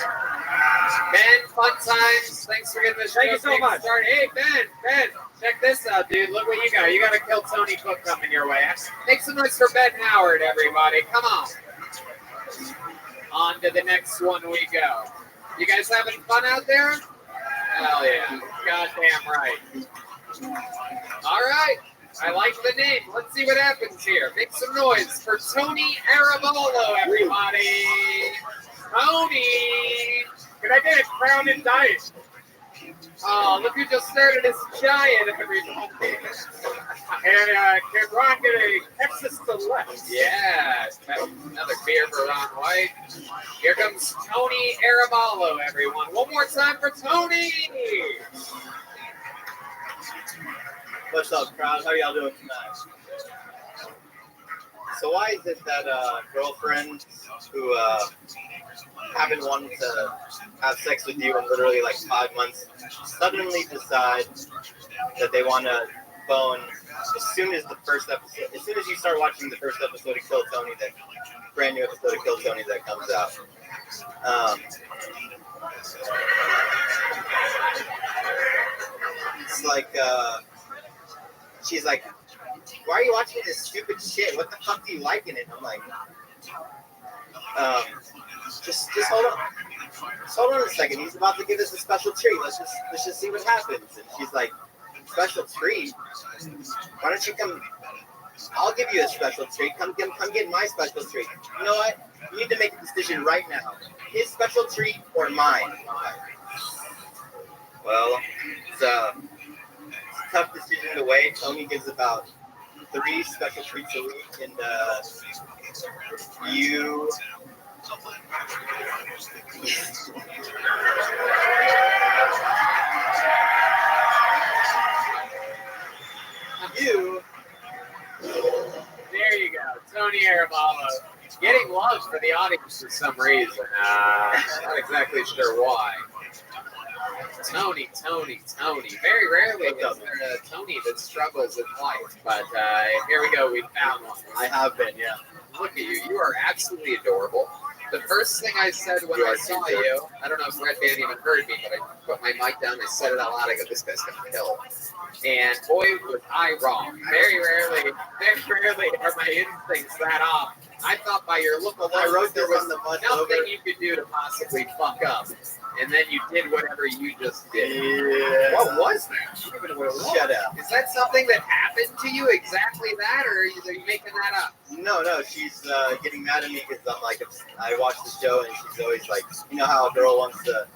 Ben, fun times. Thanks for getting this show. Thank you so much. Started. Hey, Ben, check this out, dude. Look what you got. You got a Kill Tony book coming your way. Make some noise for Ben Howard, everybody. Come on. On to the next one we go. You guys having fun out there? Hell yeah. Goddamn right. All right. I like the name. Let's see what happens here. Make some noise for Tony Arabolo, everybody. Tony. Can I get a Crown and Diet? Oh, look who just started his giant, everybody. And can Ron get a Texas Select? Yeah, another beer for Ron White. Here comes Tony Arabalo, everyone. One more time for Tony. What's up, crowd? How y'all doing tonight? So why is it that girlfriends who haven't wanted to have sex with you in literally like 5 months suddenly decide that they want to bone as soon as the first episode, as soon as you start watching the first episode of Kill Tony, that brand new episode of Kill Tony that comes out? It's like she's like, why are you watching this stupid shit? What the fuck do you like in it? I'm like, just hold on. Just hold on a second. He's about to give us a special treat. Let's just see what happens. And she's like, special treat? Why don't you come? I'll give you a special treat. Come get my special treat. You know what? You need to make a decision right now. His special treat or mine? Well, it's a tough decision to weigh. Tony gives about 3 special treats a week, and you There you go, Tony Arabalo. Getting love for the audience for some reason. Not exactly sure why. Tony. Very rarely is there a Tony that struggles in life, but here we go. We found one. I have been, yeah. Look at you. You are absolutely adorable. The first thing I said when I saw you, I don't know if Red Band even heard me, but I put my mic down, I said it out loud, I go, this guy's gonna kill. And boy, was I wrong. Very rarely are my instincts that off. I thought by your look alone, there was nothing you could do to possibly fuck up. And then you did whatever you just did. Yeah. What was that? Shut up. Is that something that happened to you? Exactly that? Or are you making that up? No, she's getting mad at me because I'm like, I watch the show and she's always like, you know how a girl wants to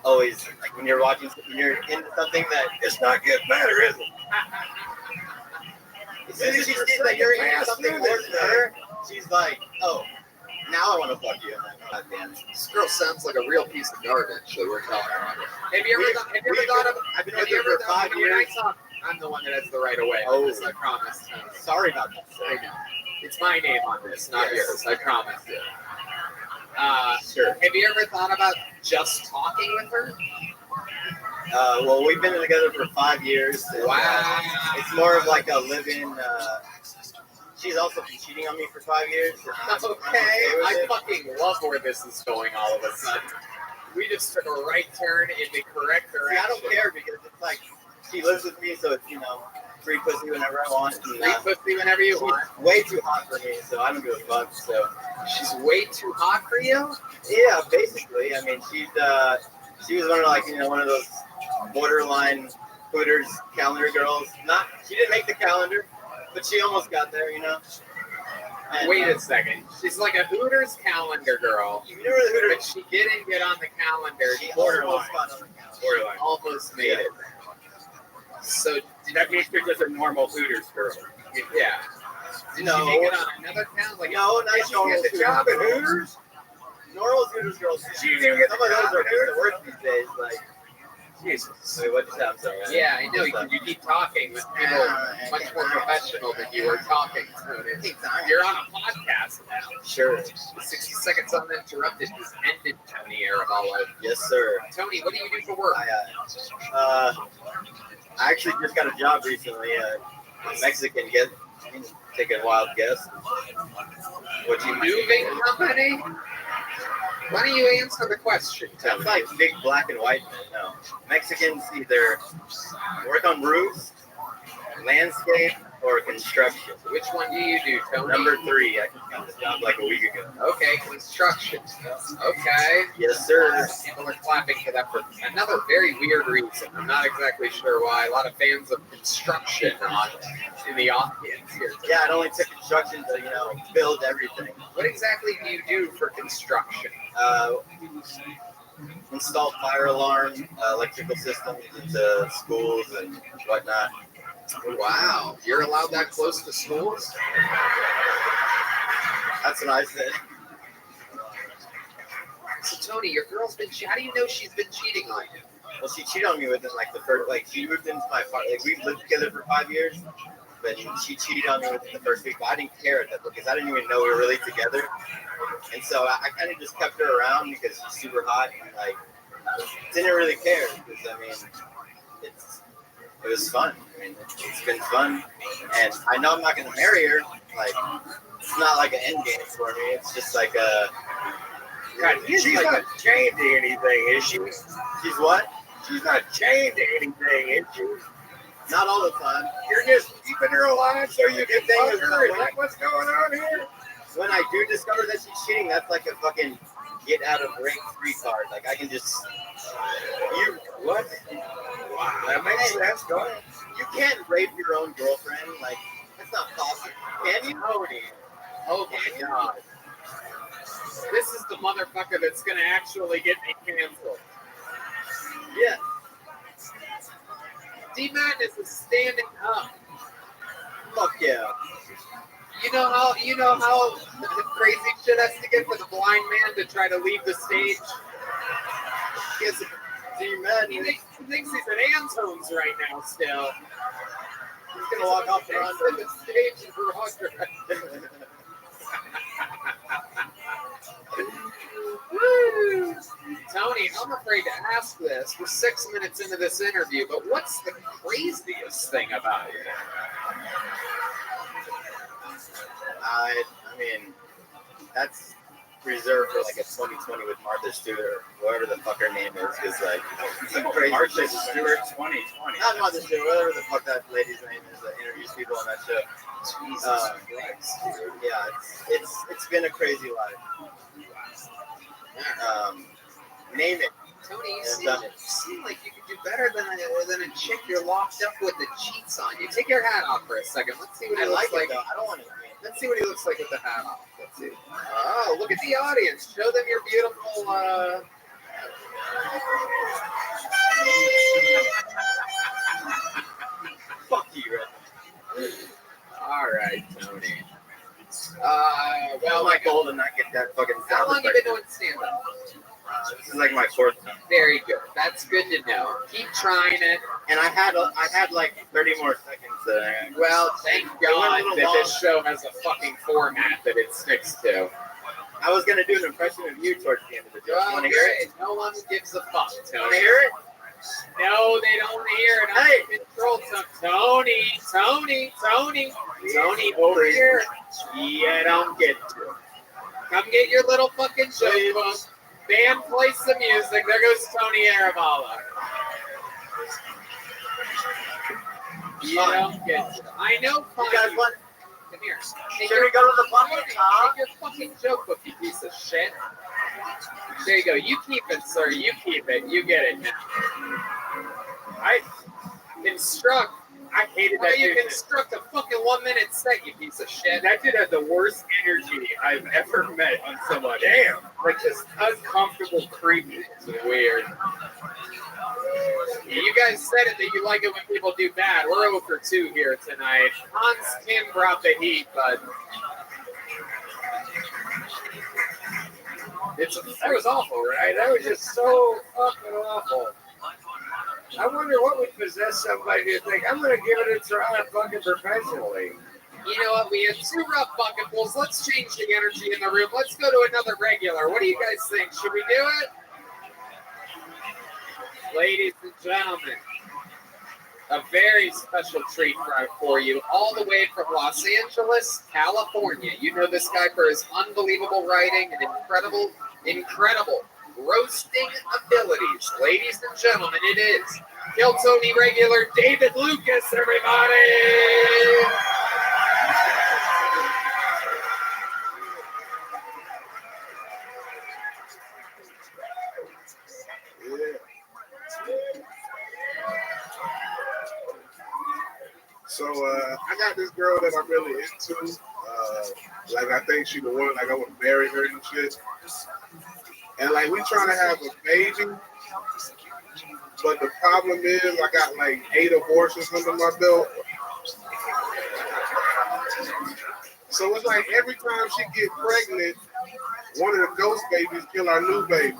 always, like when you're watching, when you're into something that it's not getting better, is it? As soon as she sees that you're into something more than her, she's like, oh, now I want to fuck you. God damn. This girl sounds like a real piece of garbage that we're talking about. Have you ever thought of? I've been with her for 5 years. I'm the one that has the right of way. Oh, I promise. Sorry about that. I know. It's my name on this, not yours. I promise you. Sure. Have you ever thought about just talking with her? Well, we've been together for 5 years. And, Wow. It's more of like a live-in. She's also been cheating on me for 5 years. Okay. I fucking love where this is going all of a sudden. We just took a right turn in the correct direction. See, I don't care because it's like she lives with me, so it's, free pussy whenever I want. And, Free pussy whenever you want. Way too hot for me, so I don't give a fuck. So she's way too hot for you? Yeah, basically. I mean, she was one of one of those borderline Hooters calendar girls. She didn't make the calendar, but she almost got there, And, wait a second. She's like a Hooters calendar girl. You know the Hooters, but she didn't get on the calendar. She Borderline. almost got on the calendar. Borderline. Almost made it. So That means you're just a normal Hooters girl. Yeah. Did No. she make it on another calendar? Like, No, not did she normal get the job at Hooters. Hooters? Normal Hooters girls. She didn't even get Some of those are the worst these days. Like, Jesus. wait, what just happened? Sorry. Yeah, I know. You keep talking with people much more professional than you were talking. You're on a podcast now. Sure. The 60 seconds uninterrupted has ended, Tony Arabalo. Yes, sir. Tony, what do you do for work? I actually just got a job recently. A Mexican guest. Take a wild guess. What you Moving company? Why don't you answer the question, Sounds Tony? like big black and white men. No. Mexicans either work on roofs, landscape, or construction. Which one do you do, Tony? Number 3. I just got this job like a week ago. Okay, construction. Okay. Yes, sir. People are clapping for that for another very weird reason. I'm not exactly sure why. A lot of fans of construction in the audience here. Yeah, it only took construction to, build everything. What exactly do you do for construction? In install fire alarm electrical systems into schools and whatnot. Wow, you're allowed that close to schools? That's what I said. So Tony, your girl's been. How do you know she's been cheating on you? Well, she cheated on me within like the first, like she moved into my apartment. Like we've lived together for 5 years, but she cheated on me within the first week. But I didn't care at that because I didn't even know we were really together, and so I kind of just kept her around because she's super hot and like didn't really care because I mean it was fun. I mean it's been fun, and I know I'm not gonna marry her. Like it's not like an end game for me. It's just like a. God, she's not chained to anything, is she? She's what? She's not chained to anything, is she? Not all the time. You're just keeping her alive so you can fuck her. Is that what's going on here? When I do discover that she's cheating, that's like a fucking get out of rape free card. Like I can just What? Wow, that makes sense. Go ahead. You can't rape your own girlfriend. Like that's not possible. Can you? Oh my god. This is the motherfucker that's gonna actually get me canceled. Yeah. D-Madness is standing up. Fuck yeah. You know how crazy shit has to get for the blind man to try to leave the stage? He has he thinks he's at Antone's right now still. He's gonna walk off the stage for Rothschild. Woo! Tony, I'm afraid to ask this. We're 6 minutes into this interview, but what's the craziest thing about it? I mean, that's reserved for like a 2020 with Martha Stewart or whoever the fuck her name is. Because like, some crazy Martha shit. Stewart 2020. Not Martha Stewart, whatever the fuck that lady's name is that interviews people on that show. Yeah, it's been a crazy life. Name it. Tony, you seem like you could do better than a chick you're locked up with that cheats on you. Take your hat off for a second. Let's see what he looks like. I don't want to. Let's see what he looks like with the hat off. Let's see. Oh, look at the audience. Show them your beautiful. Fuck you, Red. All right, Tony. Well, my goal to not get that fucking. How long have you been doing stand-up? This is like my 4th time. Very good. That's good to know. Keep trying it. And I had like 30 more seconds. Well, thank God that this show has a fucking format that it sticks to. I was gonna do an impression of you towards the end of the show. Well, Want to hear it? No one gives a fuck, Tony. Want to hear it? No, they don't want to hear it. Hey, control Tony, over here. Yeah, don't get to it. Come get your little fucking joke book. Band plays some music. There goes Tony Arabala. You don't get to it. I know. You guys want? Come here. Should we go to the bucket, Tom? Take your fucking joke book, you piece of shit. There you go. You keep it, sir. You keep it. You get it now. I instruct. I hated that. You construct a fucking 1 minute set, you piece of shit. That dude had the worst energy I've ever met on somebody. Damn. Like just uncomfortable, creepy. It's weird. You guys said it that you like it when people do bad. We're 0 for 2 here tonight. Hans Kim brought the heat, but that was awful, right? That was just so fucking awful. I wonder what would possess somebody to think, I'm going to give it a try fucking professionally. You know what? We had 2 rough bucketfuls. Let's change the energy in the room. Let's go to another regular. What do you guys think? Should we do it? Ladies and gentlemen, a very special treat for you, all the way from Los Angeles, California. You know this guy for his unbelievable writing and incredible roasting abilities. Ladies and gentlemen, it is Kill Tony regular David Lucas, everybody! So I got this girl that I'm really into. Like I think she's the one. Like I want to marry her and shit. And like we trying to have a baby, but the problem is I got like 8 abortions under my belt. So it's like every time she get pregnant, one of the ghost babies kill our new baby.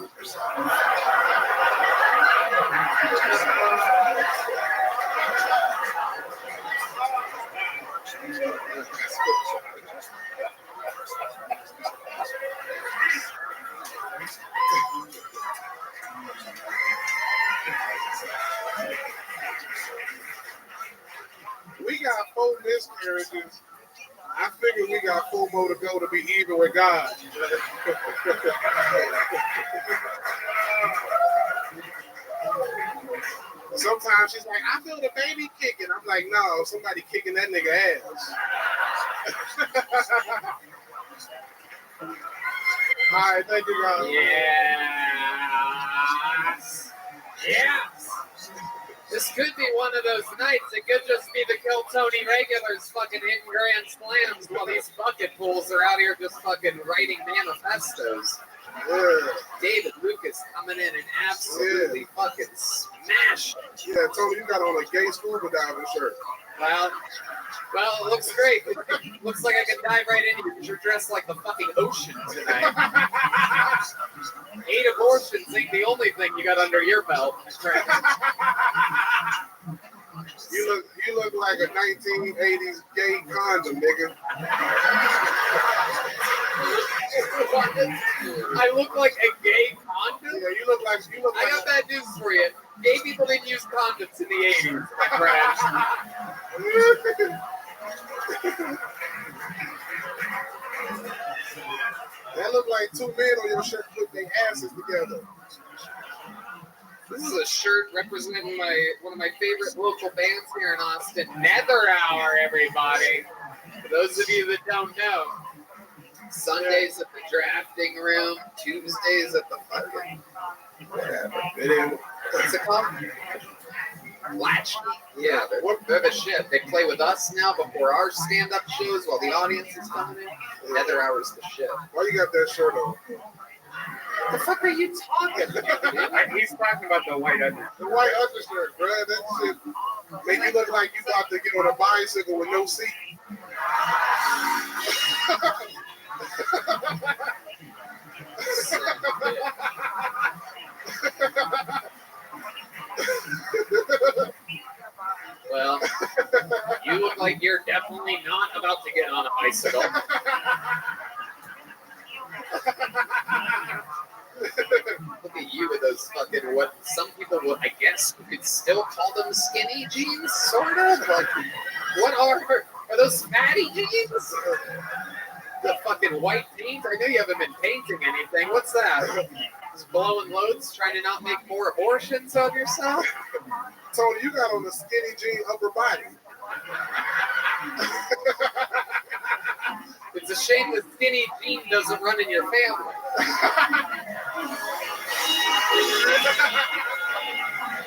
We got 4 miscarriages. I figured we got 4 more to go to be even with God. Sometimes she's like, I feel the baby kicking. I'm like, no, somebody kicking that nigga ass. All right, thank you, guys. Yes. Yes. This could be one of those nights. It could just be the Kill Tony regulars fucking hitting grand slams while these bucket pools are out here just fucking writing manifestos. Yeah. David Lucas coming in and absolutely fucking smash. Yeah, Tony, you got on a gay scuba diving shirt. Well, it looks great. Looks like I can dive right into you because you're dressed like the fucking ocean tonight. 8 abortions ain't the only thing you got under your belt. You look like a 1980s gay condom, nigga. I look like a gay condom? Yeah, you look like I got bad news for you. Gay people didn't use condoms in the 80s, my friend. That look like 2 men on your shirt putting their asses together. This is a shirt representing one of my favorite local bands here in Austin, Nether Hour, everybody. For those of you that don't know, Sundays at the drafting room, Tuesdays at the fucking whatever. What's it called? Latchkey? Yeah, they're the shit. They play with us now before our stand-up shows while the audience is coming in. Nether Hour's the shit. Why you got that shirt on? The fuck are you talking about? He's talking about the white undershirt. The white undershirt, bro. That shit make you look like you about to get on a bicycle with no seat. Well, you look like you're definitely not about to get on a bicycle. Look at you with those fucking, what some people would, I guess, you could still call them skinny jeans, sort of. Like, what are those fatty jeans? The fucking white paint? I know you haven't been painting anything. What's that? Just blowing loads, trying to not make more abortions of yourself? Tony, you got on a skinny jean upper body. It's a shame the skinny jean doesn't run in your family.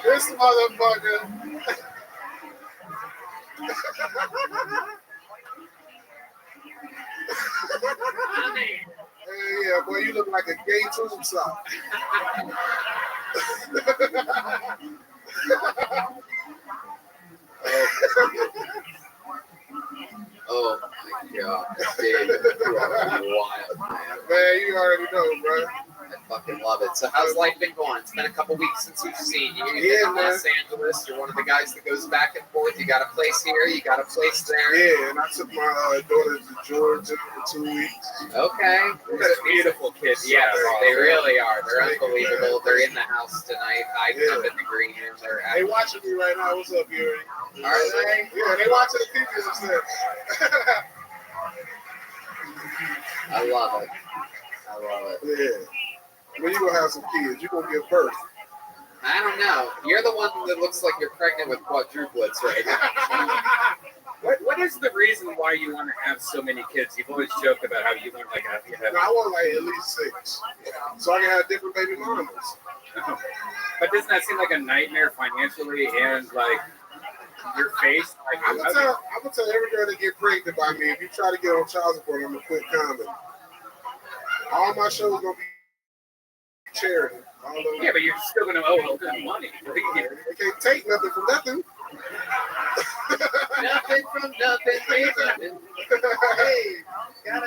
This motherfucker. Yeah, boy, you look like a gay tube sock. Oh my god, David, you are wild, man. Man, you already know, bro. I fucking love it. So how's life been going? It's been a couple weeks since we've seen you. You've been in Los Angeles. You're one of the guys that goes back and forth. You got a place here. You got a place there. Yeah, and I took my daughter to Georgia for 2 weeks. Okay. They're beautiful kids. Yeah, they really are. They're unbelievable. They're in the house tonight. I'm up in the green room. They watching me right now. What's up, Gary? Are they? Yeah, they watching the TV upstairs. I love it. I love it. Yeah. When you gonna have some kids, you gonna give birth. I don't know. You're the one that looks like you're pregnant with quadruplets right now. What is the reason why you want to have so many kids? You've always joked about how you want like No, I want like at least 6, so I can have different baby mamas. But doesn't that seem like a nightmare financially and like your face? Like, I'm gonna tell every girl that get pregnant by me, if you try to get on child support, I'm gonna quit comedy. All my shows gonna be charity. All of Yeah, but you're still going to owe them money. They can't take nothing from nothing. Nothing from nothing. Hey, gotta Yeah,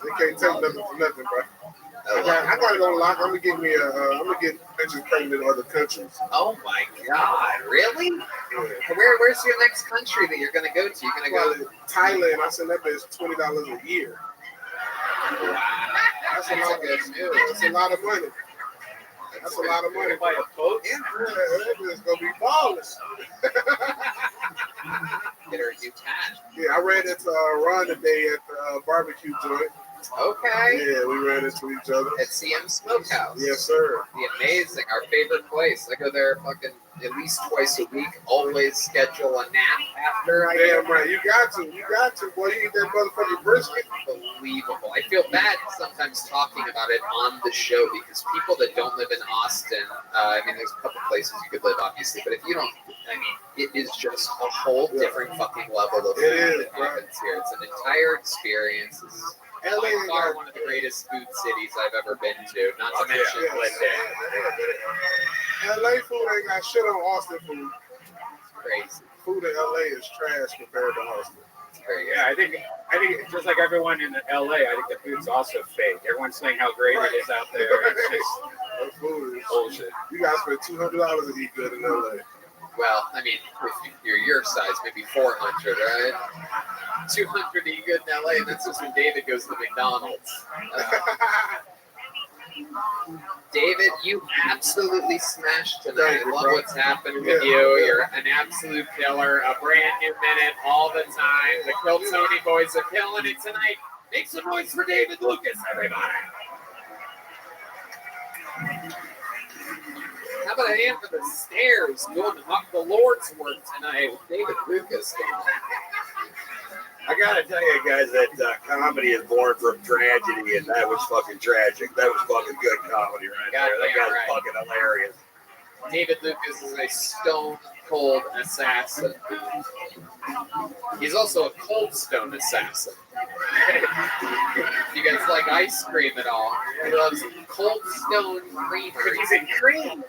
they can't take nothing from nothing, bro. I gotta go lock. I'm gonna get bitches pregnant in other countries. Oh my God! Really? Yeah. Where's your next country that you're gonna go to? You're gonna go to Thailand. I said that bitch $20 a year. Wow. That's a lot. That's a lot of money. That's a lot of money. Buy a boat? Yeah, that bitch gonna be balling. Get her a new cat. Yeah, I ran into Ron today at the barbecue joint. Okay. Yeah, we ran into each other. At CM Smokehouse. Yes, sir. The amazing, our favorite place. I go there fucking at least twice a week. Always schedule a nap after I Damn right. You got to. Boy, you eat that motherfucking brisket. Unbelievable. I feel bad sometimes talking about it on the show because people that don't live in Austin, I mean, there's a couple places you could live, obviously, but if you don't, I mean, it is just a whole different fucking level of food that happens here. It's an entire experience. It's by far one of the greatest food cities I've ever been to, not to mention Glendale. LA food ain't got shit on Austin food. Crazy. Food in LA is trash compared to Austin. Yeah, I think just like everyone in LA, I think the food's also fake. Everyone's saying how great it is out there. It's just That food is bullshit. You guys spend $200 to eat good in LA. Well, I mean, if you're your size, maybe 400, right? 200 to eat good in LA, and that's just when David goes to McDonald's. David, you absolutely smashed tonight. I love what's happened with you. You're an absolute killer. A brand new minute all the time. The Kill Tony boys are killing it tonight. Make some noise for David Lucas, everybody. How about a hand for the stairs doing the Lord's work tonight with David Lucas? I gotta tell you guys that comedy is born from tragedy, and that was fucking tragic. That was fucking good comedy right there. That guy's fucking hilarious. David Lucas is a stone cold assassin. He's also a cold stone assassin. You guys like ice cream at all? He loves Cold Stone Creamery. He's in cream.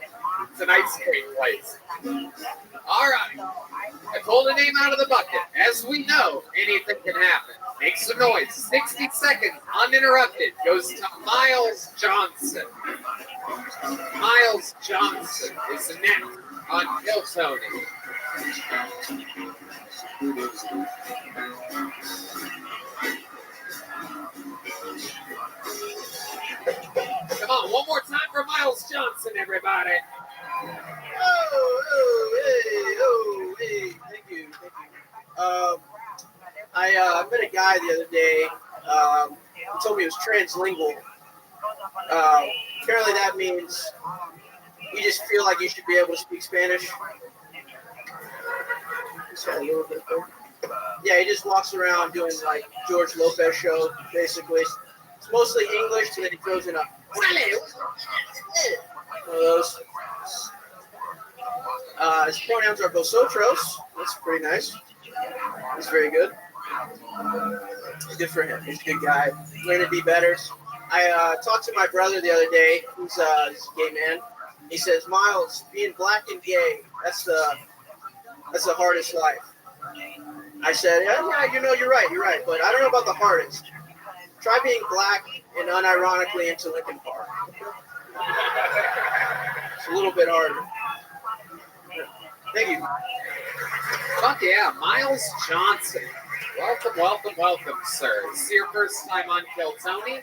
It's an ice cream place. All right. I pulled a name out of the bucket. As we know, anything can happen. Make some noise. 60 seconds, uninterrupted, goes to Miles Johnson. Miles Johnson is next on Kill Tony. Come on, one more time for Miles Johnson, everybody. Hey. Thank you. I met a guy the other day. He told me he was translingual. Apparently that means you just feel like you should be able to speak Spanish. Yeah, he just walks around doing like George Lopez show, basically. It's mostly English, and then he throws in a one of those. His pronouns are vosotros. That's pretty nice. He's very good. Good for him. He's a good guy. Learn to be better. I talked to my brother the other day. He's a gay man. He says, Miles, being black and gay, that's the hardest life. I said, yeah, you're right. But I don't know about the hardest. Try being black and unironically into Linkin Park. It's a little bit harder. Thank you. Fuck yeah, Miles Johnson. Welcome, sir. This is your first time on Kill Tony?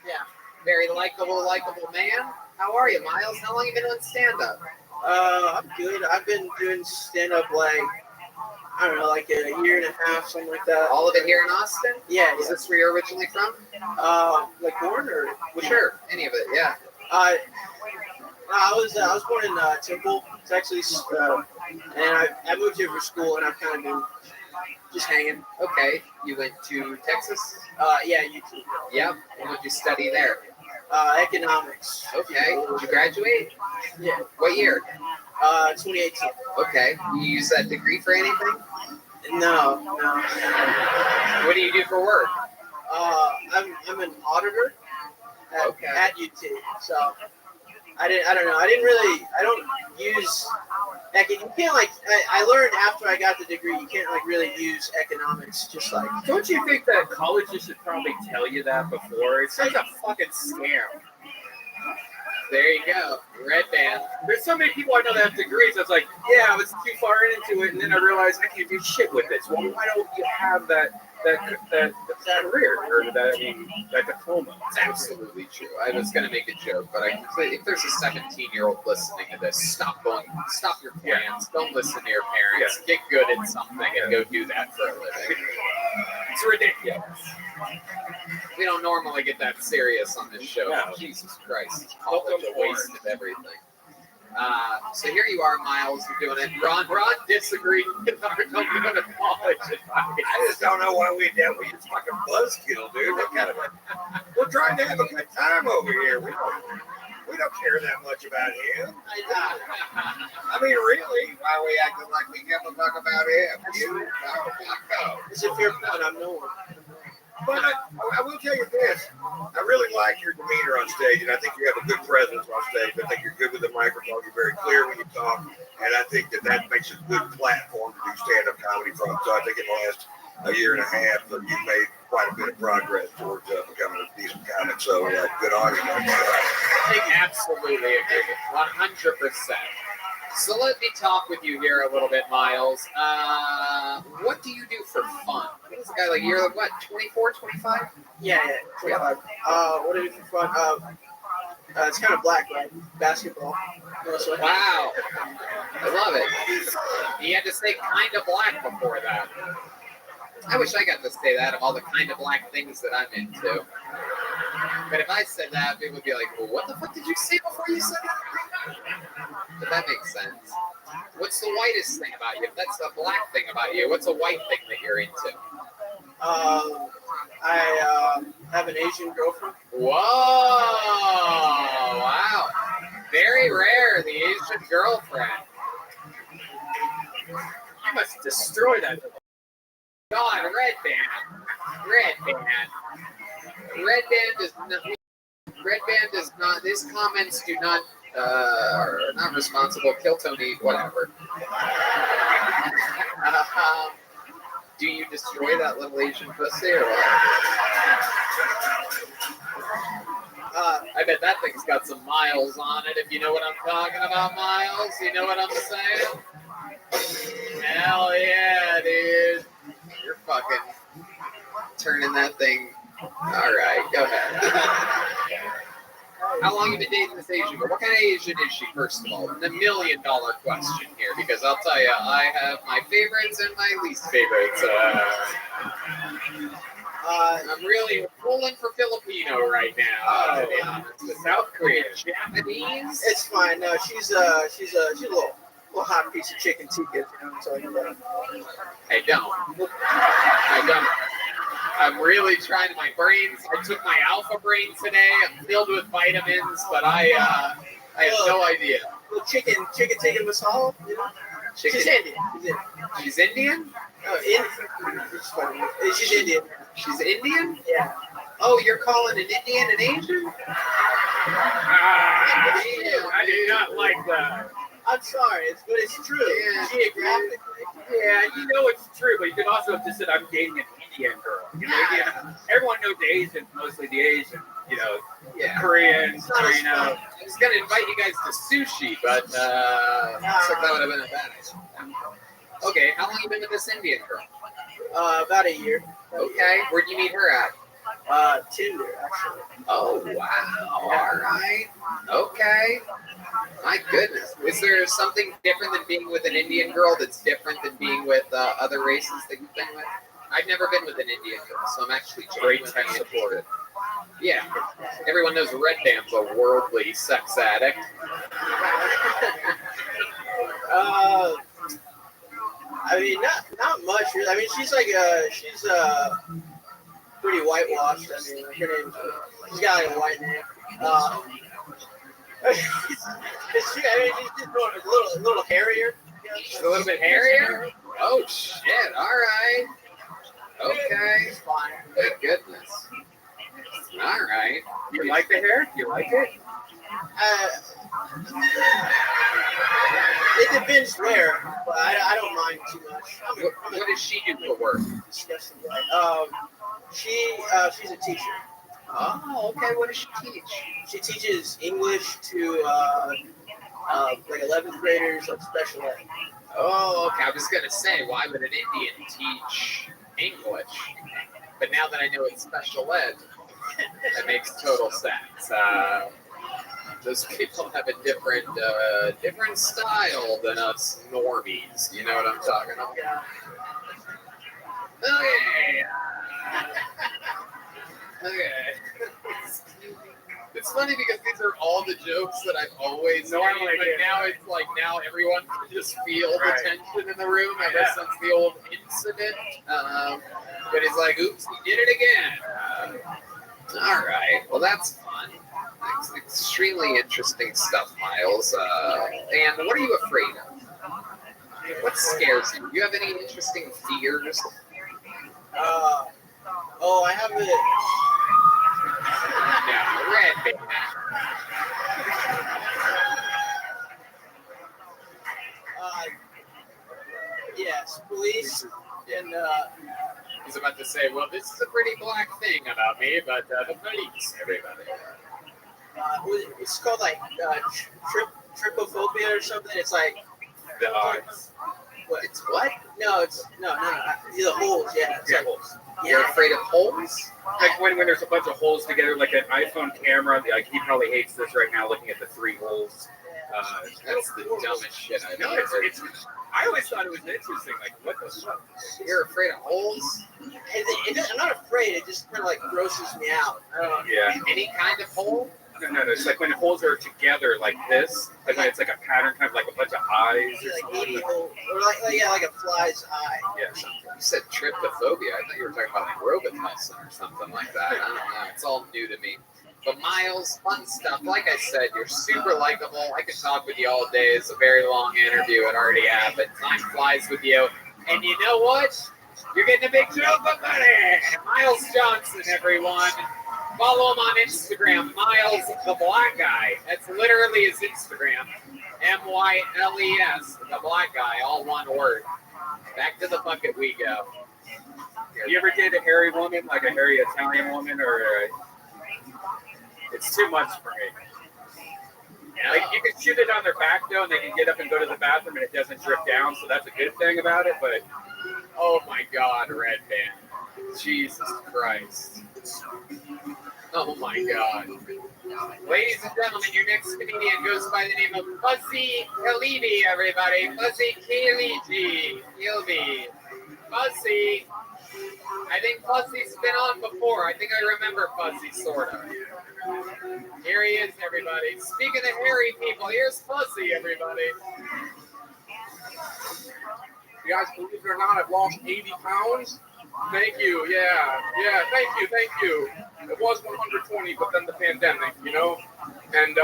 Yeah. Very likable man. How are you, Miles? How long have you been on stand-up? I'm good. I've been doing stand-up like a year and a half, something like that. All of it here in Austin? Yeah. Is this where you're originally from? Like born or? Sure, any of it, yeah. I was born in Temple, Texas, and I moved here for school, and I've kind of been just hanging. Okay, you went to Texas? Yeah, YouTube. Yep. And what did you study there? Economics. Okay. Did you graduate? Yeah. What year? 2018. Okay. You use that degree for anything? No. What do you do for work? I'm an auditor. at UT. So I don't know. I don't use. You can't I learned after I got the degree, you can't really use economics just like. Don't you think that colleges should probably tell you that before? It's such a fucking scam. There you go. Red band. There's so many people I know that have degrees. I was like, yeah, I was too far into it, and then I realized I can't do shit with this. Well, why don't you have that career or that diploma? It's absolutely true. I was going to make a joke, but I completely. If there's a 17-year-old listening to this, stop your plans. Don't listen to your parents. Get good at something and go do that for a living. It's ridiculous. We don't normally get that serious on this show. No. Jesus Christ. College a waste of everything. So here you are, Miles. You're doing it. Ron disagreed with our don't go to college advice. I just don't know why we dealt with this fucking buzzkill, dude. We're trying to have a good time over here. We don't care that much about him. I mean, really, why are we acting like we give a fuck about him? You? No. It's a fair point. I'm no one. But I will tell you this. I really like your demeanor on stage, and I think you have a good presence on stage. I think you're good with the microphone. You're very clear when you talk, and I think that makes a good platform to do stand-up comedy from. So I think in the last year and a half, you've made quite a bit of progress towards becoming a decent comic. So good on you. I absolutely agree. 100%. So let me talk with you here a little bit, Miles. What do you do for fun? What is a guy like, you're what, 24, 25? Yeah, 25. What do I do for fun? It's kind of black, right? Basketball. Wow. I love it. You had to say kind of black before that. I wish I got to say that of all the kind of black things that I'm into. But if I said that, people would be like, well, what the fuck did you say before you said that? But that makes sense. What's the whitest thing about you? If that's the black thing about you, what's a white thing that you're into? I have an Asian girlfriend. Whoa! Wow. Very rare, the Asian girlfriend. You must destroy that. God, Red Band does not, these comments do not, are not responsible. Kill Tony, whatever. Do you destroy that little Asian pussy or what? I bet that thing's got some miles on it, if you know what I'm talking about, Miles. You know what I'm saying? Hell yeah, dude. You're fucking turning that thing. All right, go ahead. How long have you been dating this Asian girl? What kind of Asian is she, first of all? The $1 million question here, because I'll tell you, I have my favorites and my least favorites. I'm really pulling for Filipino right now. To be honest. The South Korean, Japanese. It's fine. No, she's a little hot piece of chicken tikka. You know what I'm talking about? I don't. I'm really trying my brains. I took my alpha brain today. I'm filled with vitamins, but I have no idea. Little chicken tikka masala. You know? She's Indian. She's Indian? She's Indian. She's Indian? Yeah. Oh, you're calling an Indian an Asian? I do not like that. I'm sorry, but it's true. Yeah. Geographically. Yeah, you know it's true, but you could also have just said I'm dating an Indian girl. You know, everyone knows the Asian, mostly the Asian. You know, Koreans. Or, you know. I was gonna invite you guys to sushi, but looks like that would have been a bad idea. Okay, how long have you been with this Indian girl? About a year. Okay, where'd you meet her at? Tinder, actually. Oh, wow. All right. Okay. My goodness. Is there something different than being with an Indian girl that's different than being with other races that you've been with? I've never been with an Indian girl, so I'm actually Great tech supported. Yeah. Everyone knows Red Dam's a worldly sex addict. I mean, not much. Really. I mean, she's pretty whitewashed. I mean, her name, she's got like a white name. She's just a little hairier. She's a little bit hairier? Oh, shit. All right. Okay. It's fine. Good goodness. All right. You like the hair? You like it? It depends where, but I don't mind too much. What does she do for work? Disgusting guy. She's a teacher. Oh, okay. What does she teach? She teaches English to like 11th graders, like special ed. Oh, okay. I was gonna say, why would an Indian teach English? But now that I know it's special ed, that makes total sense. Those people have a different style than us normies. You know what I'm talking about? Okay. Okay. It's funny because these are all the jokes that I've always known, but now it's like now everyone can just feel the tension in the room ever since the old incident. But it's like, oops, he did it again. All right, well that's fun. It's extremely interesting stuff, Miles. And what are you afraid of? What scares you? Do you have any interesting fears? I have it. Yeah, red baby. Yes, police and He's about to say, well, this is a pretty black thing about me, but the police, everybody. It's called like trypophobia or something. It's like The eyes. what? It's what? No, it's no. The holes. Yeah, it's like Holes. You're afraid of holes? Like when there's a bunch of holes together, like an iPhone camera. Like he probably hates this right now, looking at the 3 holes. That's the dumbest shit I've No, ever heard. it's. I always thought it was interesting. Like, what the fuck? You're afraid of holes? I'm not afraid. It just kind of like grosses me out. I don't know. Yeah. Any kind of hole? No. It's like when holes are together like this, like when it's like a pattern, kind of like a bunch of eyes or Like something. 80 holes, or like a fly's eye. Yeah. You said trypophobia. I thought you were talking about like Robitussin or something like that. I don't know. It's all new to me. But Miles, fun stuff. Like I said, you're super likable. I could talk with you all day. It's a very long interview. It already happened. Time flies with you. And you know what? You're getting a big joke, buddy. Miles Johnson, everyone. Follow him on Instagram, Miles the Black Guy. That's literally his Instagram. MYLES, the Black Guy, all one word. Back to the bucket we go. You ever date a hairy woman, like a hairy Italian woman, or it's too much for me? Like you can shoot it on their back though, and they can get up and go to the bathroom, and it doesn't drip down. So that's a good thing about it. But oh my God, Red Band, Jesus Christ! Oh my God, ladies and gentlemen, your next comedian goes by the name of Fuzzy Khalibi. Everybody, Fuzzy Khalibi, Fuzzy. I think Fuzzy's been on before. I think I remember Fuzzy, sort of. Here he is, everybody. Speaking of hairy people, here's Fuzzy, everybody. You guys, believe it or not, I've lost 80 pounds. Thank you. Yeah. Thank you. It was 120, but then the pandemic, you know? And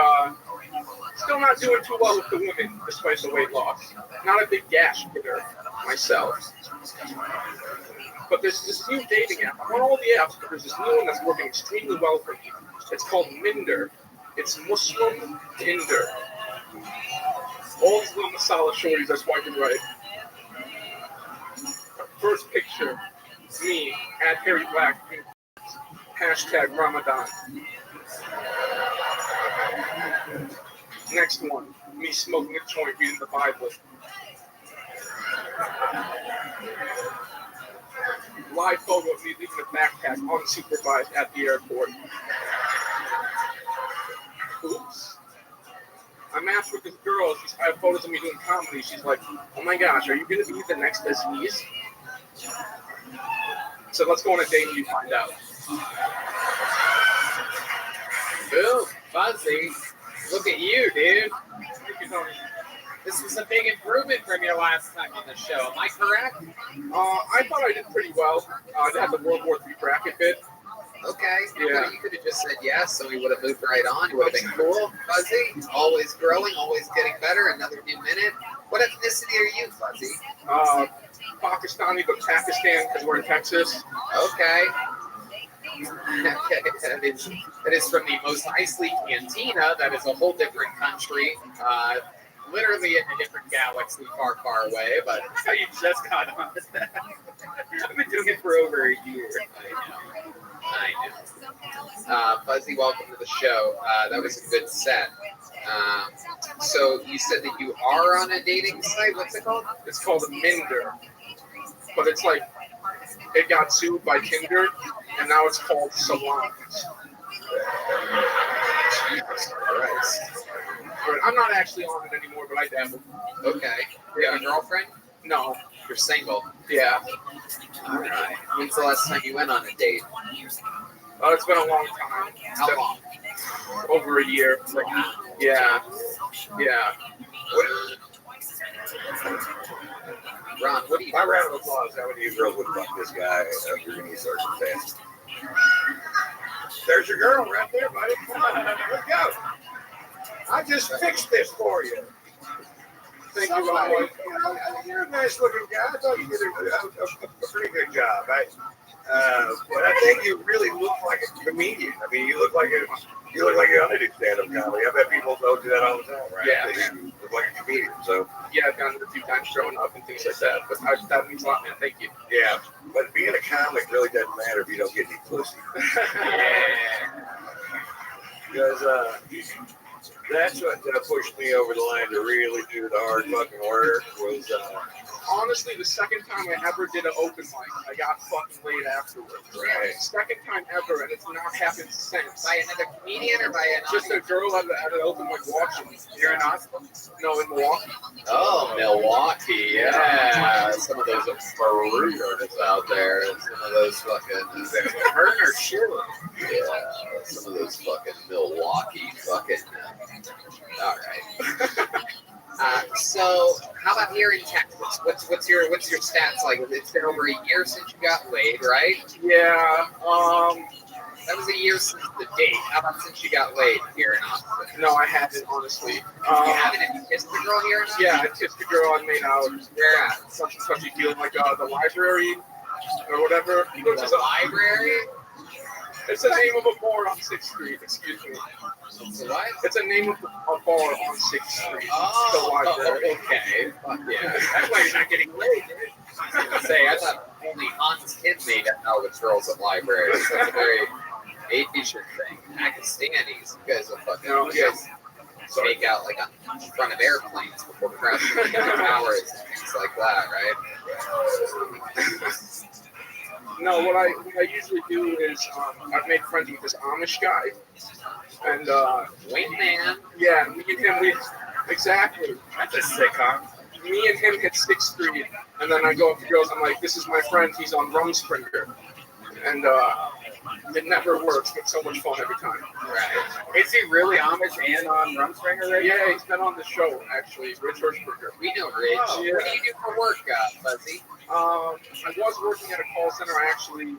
still not doing too well with the women, despite the weight loss. Not a big gash getter myself. But there's this new dating app. I'm on all the apps, but there's this new one that's working extremely well for me. It's called Minder. It's Muslim Tinder. All these little masala shorties are swiping right. First picture, me at Harry Black. Hashtag Ramadan. Next one, me smoking a joint, reading the Bible. Live photo of me leaving a backpack unsupervised at the airport. Oops. I matched with this girl. I have photos of me doing comedy. She's like, oh my gosh, are you going to be the next Aziz? So let's go on a date and you find out. Boom, Fuzzy. Look at you, dude. This was a big improvement from your last time on the show. Am I correct? I thought I did pretty well. I had the World War III bracket bit. Okay. Yeah. You could have just said yes, so we would have moved right on. You would have been cool. Fuzzy, always growing, always getting better. Another new minute. What ethnicity are you, Fuzzy? Pakistani, but Pakistan because we're in Texas. Okay. That is from the Mos Eisley Cantina. That is a whole different country. Literally in a different galaxy far, far away. But That's how you just got on this. I've been doing it for over a year. I know. Fuzzy, welcome to the show. That was a good set. So you said that you are on a dating site. What's it called? It's called a Minder, but it's like it got sued by Tinder, and now it's called Salons. Jesus Christ. But I'm not actually on it anymore, but I dabble. Okay. You have a girlfriend? No, You're single. yeah, All right. When's the last time you went on a date? it's been a long time. How long? Over a year. Yeah, yeah. Ron, what do you My round of applause. How many of you girls would fuck this guy? You're going to get started fast. There's your girl right there, buddy. Come on, let's go. I just fixed this for you. Thank you, Somebody, Ron. you're a nice looking guy. I thought you did a pretty good job. But I think you really look like a comedian. I mean, you look like you ought to do stand-up comedy. I bet people told you that all the time, right? Yeah. That you look like a comedian. So Yeah, I've done it a few times growing up and things like that. But that means a lot, man. Thank you. yeah, but being a comic really doesn't matter if you don't get any pussy. Because that's what pushed me over the line to really do the hard fucking work was Honestly, the second time I ever did an open mic, I got fucking laid afterwards. Right. Second time ever, and it's not happened since. By another comedian or by an Just a girl at an open mic watching me. You're in Austin? No, in Milwaukee. Oh, Milwaukee, yeah. Some of those Maroon artists out there. Some of those fucking Turner shit. Yeah, some of those fucking Milwaukee fucking. All right. So how about here in Texas? What's your stats like? It's been over a year since you got laid, right? Yeah. That was a year since the date. How about since you got laid here in Austin? No, I haven't, honestly. You haven't even kissed a girl here in Austin? Yeah, I kissed a girl I made out. Yeah. Such and such feeling like the library or whatever. Which is The library? It's the name of a bar on 6th Street. Excuse me. What? It's a name of a bar on 6th Street. The Oh, library. okay. Fuck yeah. That's why you're not getting laid, dude. I was gonna say, I thought only Hans kid made out with girls at libraries. That's a very Asian thing. Pakistanis, you guys will fucking take out like on front of airplanes before crashing into towers and things like that, right? No, what I usually do is I've made friends with this Amish guy, and White man. yeah, me and him exactly. that's a sick, huh? Me and him hit 6th Street, and then I go up to girls. I'm like, "This is my friend. He's on Rumspringer," and it never works, but so much fun every time. Right. Is he really Amish and on Rumspringer right Yeah, he's been on the show actually, Rich Hershberger. We know Rich. Oh, yeah. What do you do for work, Fuzzy? I was working at a call center. I actually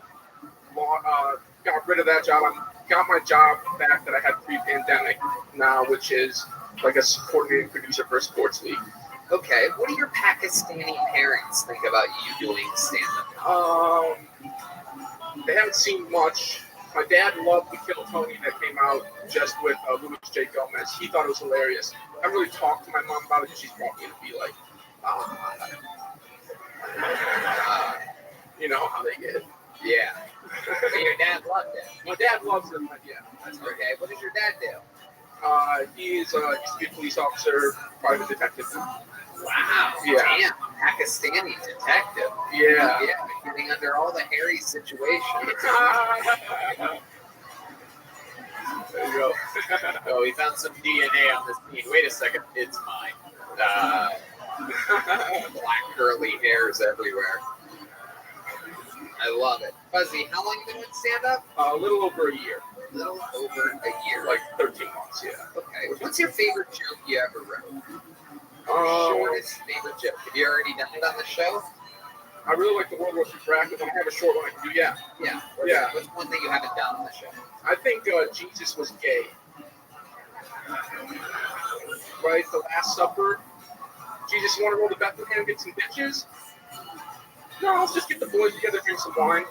got rid of that job. I got my job back that I had pre-pandemic now, which is like a coordinating producer for a sports league. Okay. What do your Pakistani parents think about you doing stand-up? They haven't seen much. My dad loved the Kill Tony that came out just with Louis J. Gomez. He thought it was hilarious. I haven't really talked to my mom about it because she's probably going to be like, you know how they get. Yeah. And your dad loved it. My dad loves it, but yeah. That's okay. What does your dad do? He's a police officer, private detective. Wow. Yeah. Damn. Pakistani detective. Yeah. Yeah. Getting under all the hairy situations. There you go. Oh, we found some DNA on this scene. Wait a second. It's mine. Black curly hairs everywhere. I love it. Fuzzy, how long you been doing stand-up? A little over a year. A little over a year. Like 13 months, yeah. Okay. What's your favorite joke you ever wrote? Shortest favorite joke. Have you already done it on the show? I really like the World War II bracket. When I have a short one, I can do, yeah. Yeah. Yeah. What's one thing you haven't done on the show? I think Jesus was gay. Right? The Last Supper. Jesus, you want to roll to Bethlehem, get some bitches? No, let's just get the boys together, drink some wine.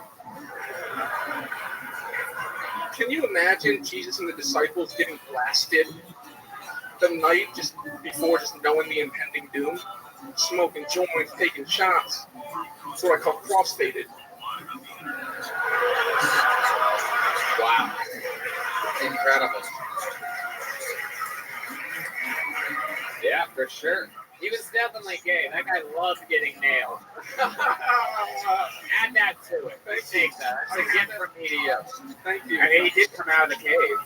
Can you imagine Jesus and the disciples getting blasted the night just before, just knowing the impending doom? Smoking joints, taking shots. That's what I call cross-faded. Wow. Incredible. Yeah, for sure. He was definitely gay. That guy loved getting nailed. Add that to it. Take that. That's a gift from me to you. Thank you. I mean, he did come out of the cave.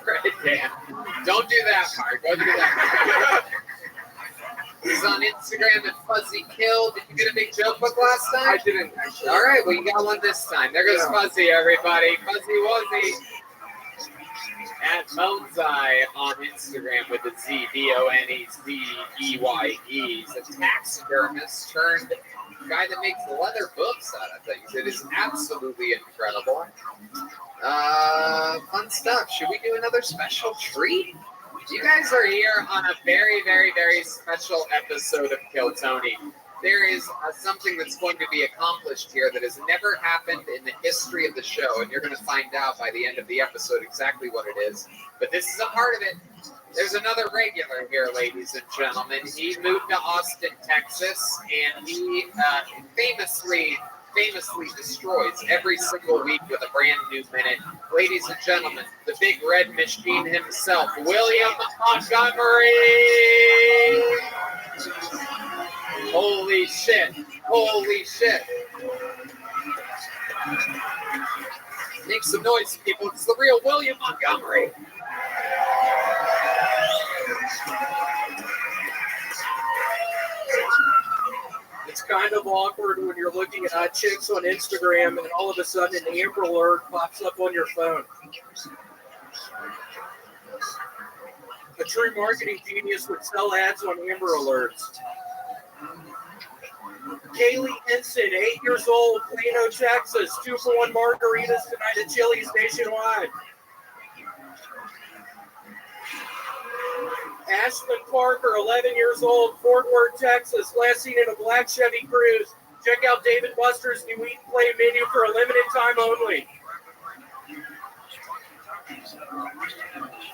Right, Dan. Don't do that part. Don't do that. He's on Instagram at Fuzzy Kill. Did you get a big joke book last time? I didn't actually. All right, well, you got one this time. There goes Fuzzy, everybody. Fuzzy Wuzzy. At Bonzai on Instagram with the Z, Bonezeye. He's a taxidermist turned guy that makes leather books out of things. It is absolutely incredible. Fun stuff. Should we do another special treat? You guys are here on a very, very, very special episode of Kill Tony. There is something that's going to be accomplished here that has never happened in the history of the show, and you're going to find out by the end of the episode exactly what it is. But this is a part of it. There's another regular here, ladies and gentlemen. He moved to Austin, Texas, and he famously destroys every single week with a brand new minute. Ladies and gentlemen, the big red machine himself, William Montgomery! Holy shit. Holy shit. Make some noise, people. It's the real William Montgomery. It's kind of awkward when you're looking at hot chicks on Instagram and all of a sudden an Amber Alert pops up on your phone. A true marketing genius would sell ads on Amber Alerts. Kaylee Henson, 8 years old, Plano, Texas, 2-for-1 margaritas tonight at Chili's nationwide. Ashlyn Parker, 11 years old, Fort Worth, Texas, last seen in a black Chevy Cruze. Check out David Buster's new Eat and Play menu for a limited time only.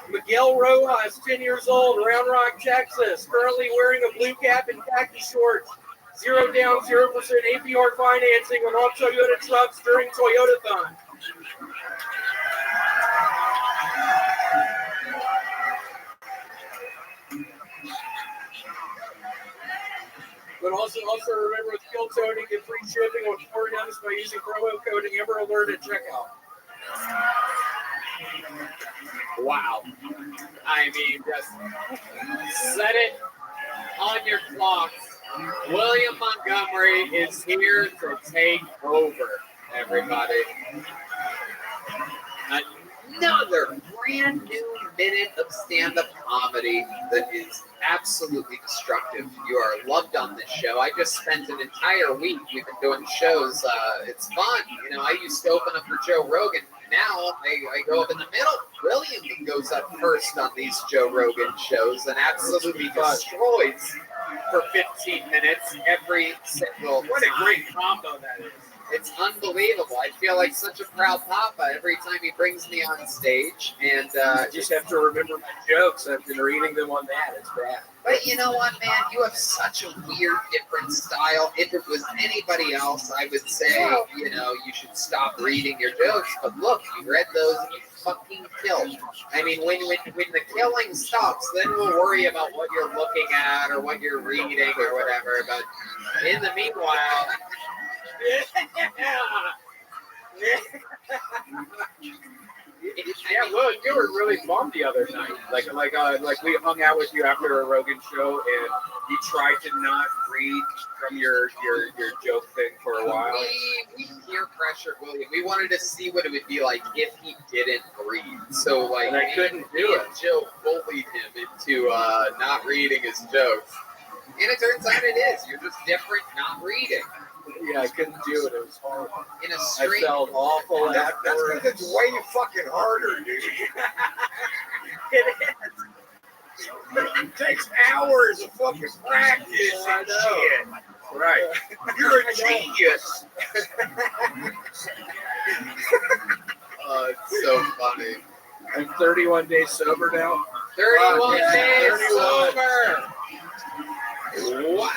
Miguel Rojas, 10 years old, Round Rock, Texas, currently wearing a blue cap and khaki shorts. 0 down, 0% APR financing on all Toyota trucks during Toyotathon. But also remember with Kill Tony, get free shipping on 4 items by using promo code Amber Alert at checkout. Wow. I mean, just set it on your clocks. William Montgomery is here to take over, everybody. Another brand new minute of stand-up comedy that is absolutely destructive. You are loved on this show. I just spent an entire week. We've been doing shows. It's fun. You know, I used to open up for Joe Rogan. Now I go up in the middle. William goes up first on these Joe Rogan shows and absolutely destroys for 15 minutes every single time. What a great combo that is. It's unbelievable. I feel like such a proud papa every time he brings me on stage. And I just have to remember my jokes. I've been reading them on that. It's bad. But you know what, man? You have such a weird, different style. If it was anybody else, I would say, you know, you should stop reading your jokes. But look, you read those and you fucking killed. I mean, when the killing stops, then we'll worry about what you're looking at or what you're reading or whatever. But in the meanwhile... Yeah, well, you were really bummed the other night. Like we hung out with you after a Rogan show, and you tried to not read from your joke thing for a while. We peer pressured William. We wanted to see what it would be like if he didn't read. So like, and I couldn't do it. Joe bullied him into not reading his jokes, and it turns out it is. You're just different, not reading. Yeah, I couldn't do it. It was horrible. In a street. I felt awful That's afterwards. because it's way fucking harder, dude. It is. It takes hours of fucking practice I and know. shit. Right. You're a genius. Oh, it's so funny. I'm 31 days sober now. 31 days 31. sober. Wow.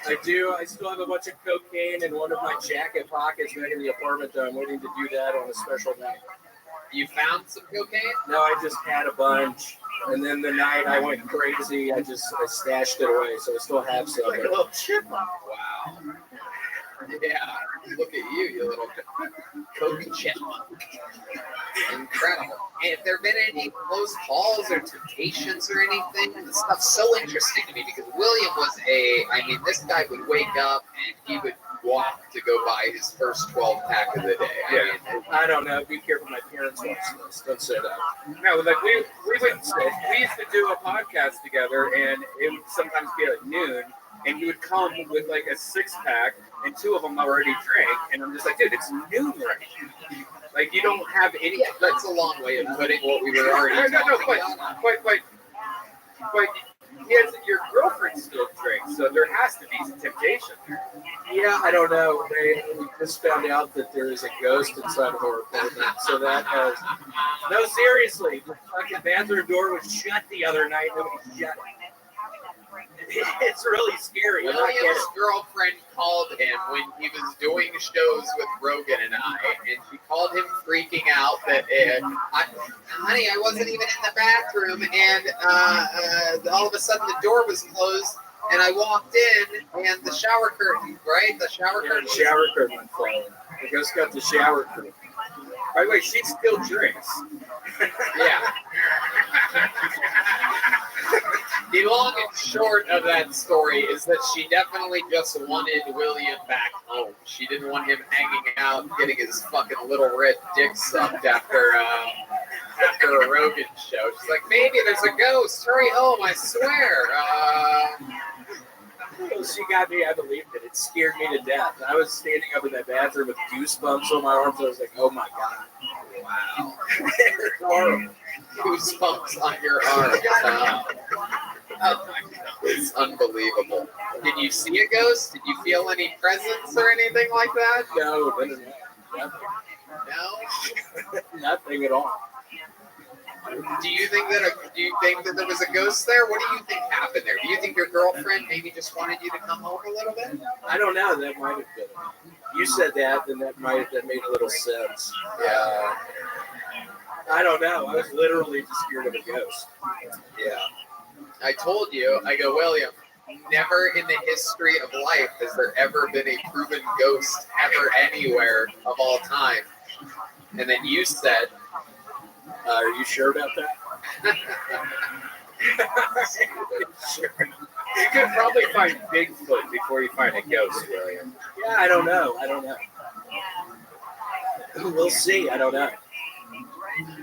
I still have a bunch of cocaine in one of my jacket pockets back in the apartment, though. I'm waiting to do that on a special night. You found some cocaine? No, I just had a bunch. And then the night I went crazy, I stashed it away, so I still have some. Like a little chipmunk. Wow. Yeah. Look at you, you little coke chipmunk. Incredible. And have there been any close calls or temptations or anything? This stuff's so interesting to me because William was this guy would wake up and he would walk to go buy his first 12-pack of the day. I don't know. Be careful, my parents watch this. Don't say that. No, like we used to do a podcast together, and it would sometimes be at noon, and he would come with like a 6-pack, and 2 of them already drank, and I'm just like, dude, it's noon right now. Like you don't have any. Yeah, that's a long way of putting what we were already talking about. But your girlfriend still drinks, so there has to be some temptation there. Yeah, I don't know. We just found out that there is a ghost inside of our apartment, so that has. No, seriously, the fucking bathroom door was shut the other night. Nobody shut it. It's really scary. William's girlfriend called him when he was doing shows with Rogan and I, and she called him freaking out that, honey, I wasn't even in the bathroom, and all of a sudden the door was closed, and I walked in, and the shower curtain, right? The shower curtain. The shower curtain went falling. The ghost got the shower curtain. By the way, she still drinks. Yeah. The long and short of that story is that she definitely just wanted William back home. She didn't want him hanging out, getting his fucking little red dick sucked after a Rogan show. She's like, baby, there's a ghost. Hurry home, I swear. She got me. I believed it. It scared me to death. I was standing up in that bathroom with goosebumps on my arms. I was like, oh my God. Wow. It's horrible. Goosebumps on your arms. Oh my God. It's unbelievable. Did you see a ghost? Did you feel any presence or anything like that? No, nothing. No? Nothing at all. Do you think that there was a ghost there? What do you think happened there? Do you think your girlfriend maybe just wanted you to come home a little bit? I don't know. That might have been. You said that, then that made a little sense. Yeah. I don't know. I was literally just scared of a ghost. Yeah. I told you, I go, William, never in the history of life has there ever been a proven ghost ever anywhere of all time. And then you said, are you sure about that? Sure. You could probably find Bigfoot before you find a ghost, William. Yeah, I don't know. We'll see. I don't know.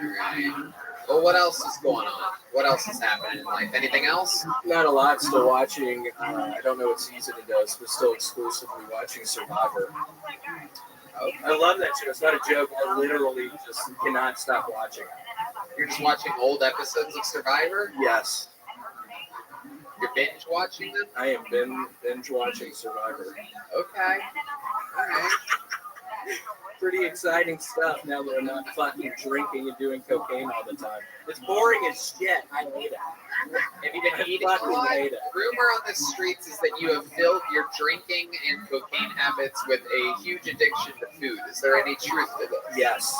Right. Well, what else is going on? What else is happening in life? Anything else? Not a lot. Still watching. I don't know what season it does, but still exclusively watching Survivor. I love that show. It's not a joke. I literally just cannot stop watching it. You're just watching old episodes of Survivor? Yes. You're binge watching them? I am binge watching Survivor. Okay. All right. Pretty exciting stuff now that I'm not fucking drinking and doing cocaine all the time. It's boring as shit. I hate it. Have you been eating a fucking lot? hate it. Rumor on the streets is that you have filled your drinking and cocaine habits with a huge addiction to food. Is there any truth to this? Yes.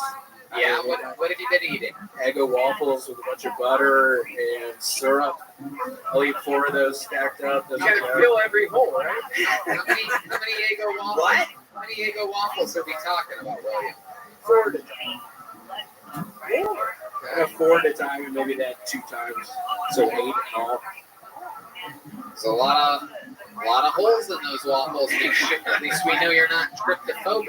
Yeah, what have you been eating? Eggo waffles with a bunch of butter and syrup. I'll eat 4 of those stacked up. You gotta fill every hole, right? How many Eggo waffles? What? How many Eggo waffles are we talking about, William? 4 at a time. I have 4 at a time, and maybe that 2 times. So 8 in all. There's a lot of holes in those waffles. At least we know you're not tryptophobic.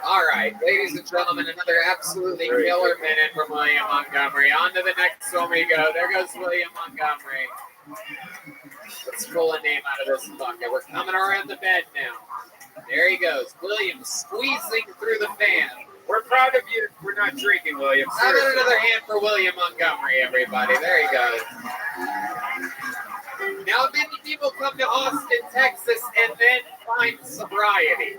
All right, ladies and gentlemen, another absolutely killer minute from William Montgomery. On to the next one we go. There goes William Montgomery. Let's pull a name out of this bucket. We're coming around the bed now. There he goes. William squeezing through the fan. We're proud of you. We're not drinking, William. How about another hand for William Montgomery, everybody? There he goes. Now, many people come to Austin, Texas, and then find sobriety.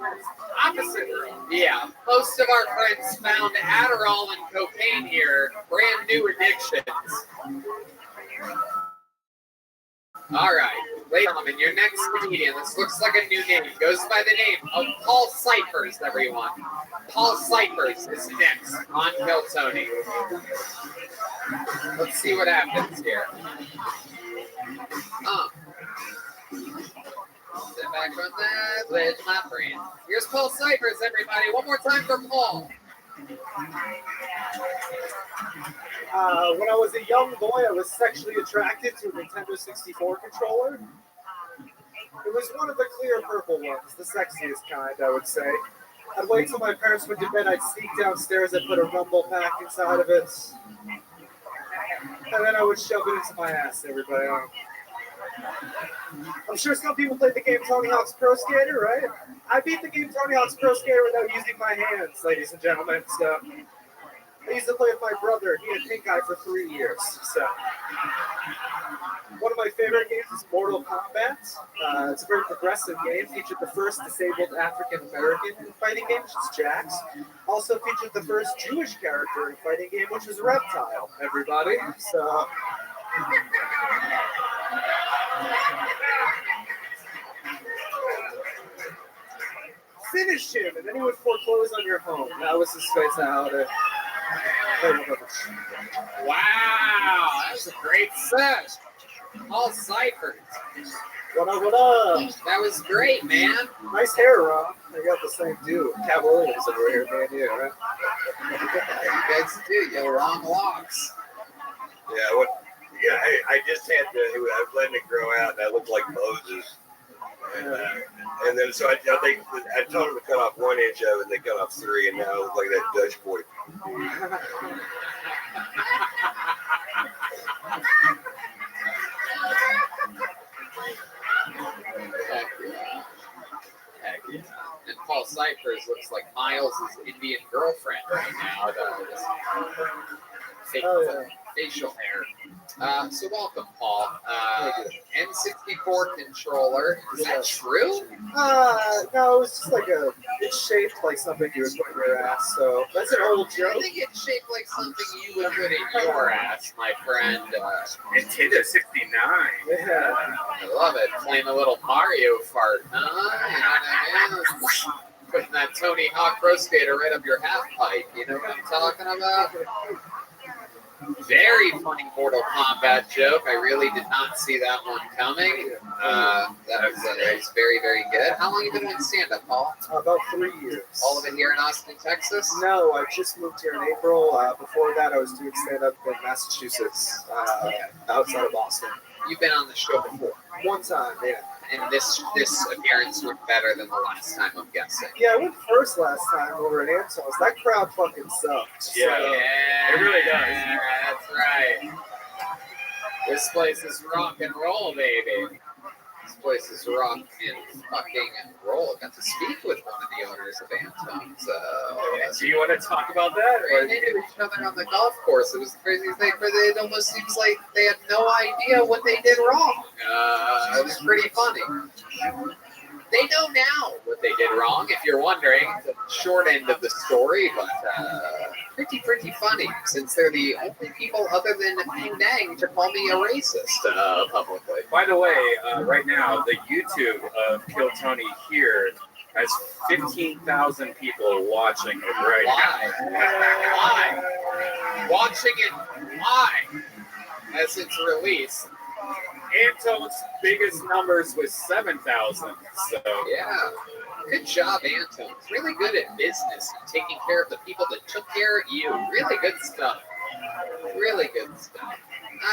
Opposite room. Yeah, most of our friends found Adderall and cocaine here, brand new addictions. All right, ladies and gentlemen, your next comedian. This looks like a new name. Goes by the name of Paul Cyphers, everyone. Paul Cyphers is next on Kill Tony. Let's see what happens here. Sit back from that ledge, my friend. Here's Paul Cyphers, everybody. One more time for Paul. When I was a young boy, I was sexually attracted to a Nintendo 64 controller. It was one of the clear purple ones, the sexiest kind, I would say. I'd wait till my parents went to bed, I'd sneak downstairs, I'd put a rumble pack inside of it, and then I would shove it into my ass, everybody. I'm sure some people played the game Tony Hawk's Pro Skater, right? I beat the game Tony Hawk's Pro Skater without using my hands, ladies and gentlemen, so... I used to play with my brother. He had pink eye for 3 years. So, one of my favorite games is Mortal Kombat. It's a very progressive game. Featured the first disabled African American in fighting game, which is Jax. Also featured the first Jewish character in fighting game, which was Reptile. Everybody. So. Finish him, and then he would foreclose on your home. That was his fatality. Wow, that was a great set. Paul Cyphers. What up, what up? That was great, man. Nice hair, Rob. I got the same dude. Cat Williams over here, man. Yeah, right? You guys do. You have long locks. Yeah, I just had to, I was letting it grow out, and I looked like Moses. And then so I told them to cut off 1 inch of it, and they cut off 3, and now I look like that Dutch boy. Heck yeah. And Paul Cyphers looks like Miles' Indian girlfriend right now. Facial hair. So welcome, Paul. N64 controller. Is that true? No, it's just like it's shaped like something you would put in your ass, so that's an old joke. I think it's shaped like something you would put in your ass, my friend. Nintendo 69. Yeah. I love it. Playing a little Mario fart, huh? You know what I mean? Putting that Tony Hawk Pro Skater right up your half pipe. You know what I'm talking about? Very funny Mortal Kombat joke. I really did not see that one coming. That was very, very good. How long have you been doing stand-up, Paul? About 3 years. All of it here in Austin, Texas? No, I just moved here in April. Before that, I was doing stand-up in Massachusetts, outside of Boston. You've been on the show before? One time, yeah. And this appearance went better than the last time, I'm guessing. Yeah, I went first last time over at Anton's. That crowd fucking sucked. Yeah, it really does. That's right. This place is rock and roll, baby. This place is rock and fucking roll. I got to speak with one of the owners of Anton's. Do you want to talk about that? They knew each other on the golf course. It was the craziest thing. It almost seems like they had no idea what they did wrong. It was pretty funny. They know now what they did wrong, if you're wondering. The short end of the story, but pretty funny, since they're the only people other than Ping Dang to call me a racist publicly. By the way, right now, the YouTube of Kill Tony here has 15,000 people watching it right now. Live. Watching it live as it's released. Anton's biggest numbers was 7,000. So yeah, good job, Anton. Really good at business and taking care of the people that took care of you. Really good stuff. Really good stuff.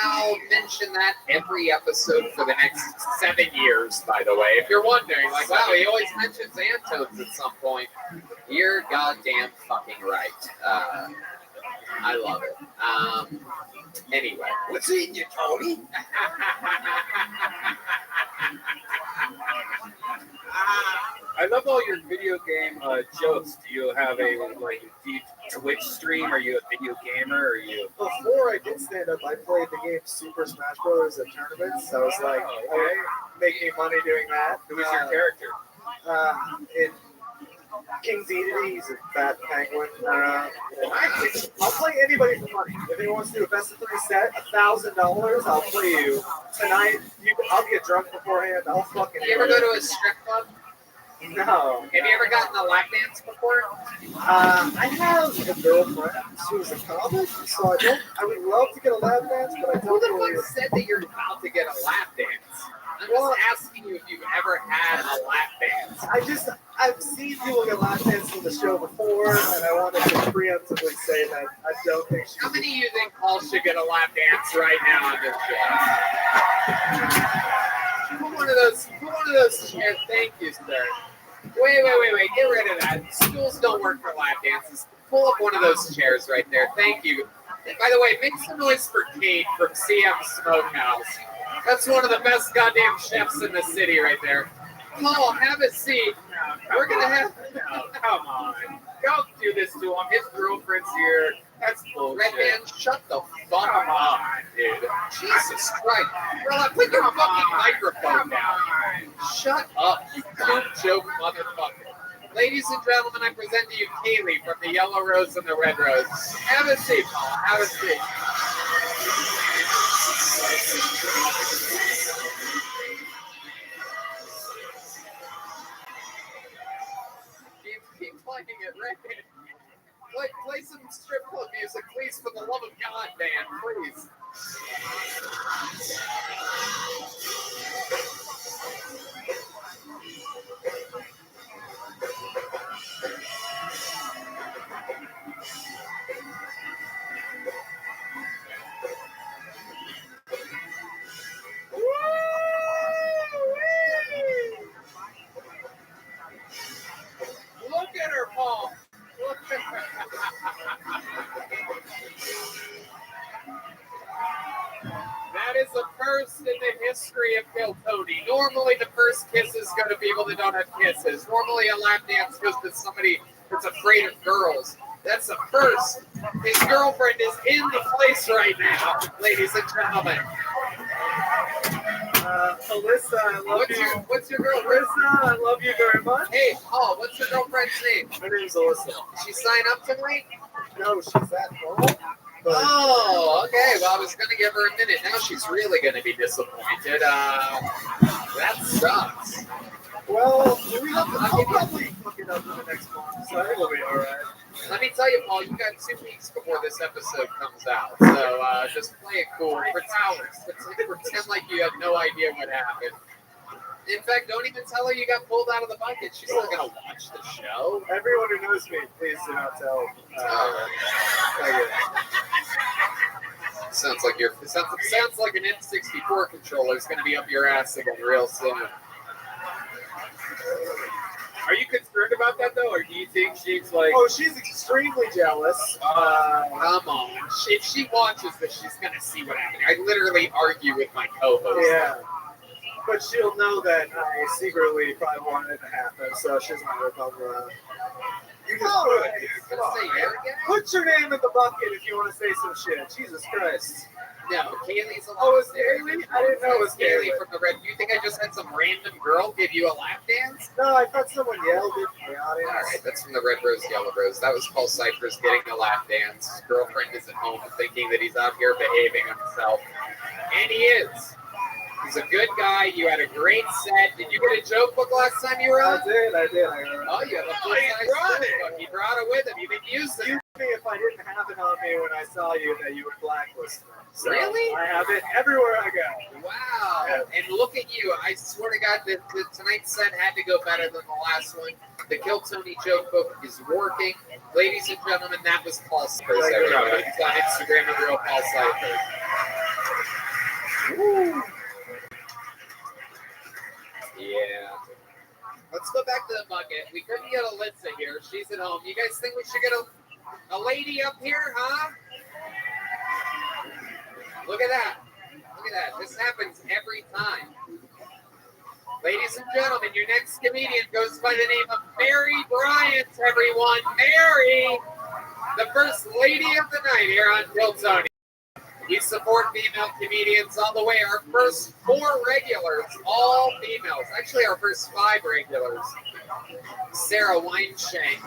I'll mention that every episode for the next 7 years, by the way. If you're wondering, like, wow, he always mentions Anton's at some point. You're goddamn fucking right. I love it. Anyway, What's eating you, Tony? I love all your video game jokes. Do you have do you Twitch stream? Are you a video gamer? Or are you? Before I did stand up, I played the game Super Smash Bros. At tournaments. So I was like, making money doing that. Who was your character? King Dedede, he's a fat penguin. I'll play anybody for money. If anyone wants to do a best of 3 set, $1,000, I'll play you tonight. I'll get drunk beforehand. I'll fucking. You ever go to a strip club? No. Have you ever gotten a lap dance before? I have a girlfriend who's a comic, so I would love to get a lap dance, but I Who don't the really. fuck said that you're about to get a lap dance? I'm just asking you if you've ever had a lap dance. I've seen people get lap dances on the show before, and I wanted to preemptively say that I don't think she. How many of you think Paul should get a lap dance right now on this show? Put one of those chairs. Thank you, sir. Wait. Get rid of that. Stools don't work for lap dances. Pull up one of those chairs right there. Thank you. By the way, make some noise for Kate from CM Smokehouse. That's one of the best goddamn chefs in the city right there. Paul, have a seat. We're going to have... No, come on. Don't do this to him. His girlfriend's here. That's bullshit. Red man, shut the fuck Come up. on, dude. Jesus Christ. Rolla, put your fucking microphone down. Shut up, you poop joke motherfucker. Ladies and gentlemen, I present to you Kaylee from the Yellow Rose and the Red Rose. Have a seat, Paul. Have a seat. Keep playing it, right? Play some strip club music, please, for the love of God, man, please. Look at her, Paul. Look at her. That is the first in the history of Bill Tony. Normally, the first kisses go to people that don't have kisses. Normally, a lap dance goes to somebody that's afraid of girls. That's the first. His girlfriend is in the place right now, ladies and gentlemen. Alyssa, I love you. What's your girlfriend? Alyssa, I love you very much. Hey, Paul, what's your girlfriend's name? My name's Alyssa. She signed up tonight? No, she's at home. Oh, okay. Well, I was going to give her a minute. Now she's really going to be disappointed. That sucks. Well, I'll probably fuck it up in the next month, so I think we'll be all right. Let me tell you, Paul, you got 2 weeks before this episode comes out. So just play it cool. Pretend like you have no idea what happened. In fact, don't even tell her you got pulled out of the bucket. She's not going to watch the show. Everyone who knows me, please do not tell. Sounds like an N64 controller is going to be up your ass again real soon. Are you concerned about that, though? Or do you think she's like... Oh, she's extremely jealous. Come on. If she watches this, she's going to see what happened. I literally argue with my co-host. Yeah. But she'll know that I secretly probably wanted it to happen, so she's not going to come around. You just put your name in the bucket if you want to say some shit. Jesus Christ. No, Kaylee's a Oh, it's Kaylee? I didn't know it was Kaylee Kaylee. from the Red. You think I just had some random girl give you a lap dance? No, I thought someone yelled it in the audience. All right, that's from the Red Rose, Yellow Rose. That was Paul Cyphers getting a lap dance. His girlfriend is at home thinking that he's out here behaving himself. And he is. He's a good guy. You had a great set. Did you get a joke book last time you were on? I did. Oh, you have a full-size joke book. He brought it with him. You didn't use it. You told me if I didn't have it on me when I saw you that you would blacklist me. So Really? I have it everywhere I go. Wow. Yeah. And look at you. I swear to God that tonight's set had to go better than the last one. The Kill Tony joke book is working. Ladies and gentlemen, that was Paul Cyphers. Everybody. He's on Instagram at Real Paul Cyphers. Woo. Yeah. Let's go back to the bucket. We couldn't get Alyssa here. She's at home. You guys think we should get a lady up here, huh? Look at that. Look at that. This happens every time. Ladies and gentlemen, your next comedian goes by the name of Mary Bryant, everyone. Mary, the first lady of the night here on Kill Tony. We support female comedians all the way. Our first 4 regulars, all females. Actually, our first 5 regulars. Sarah Weinshank.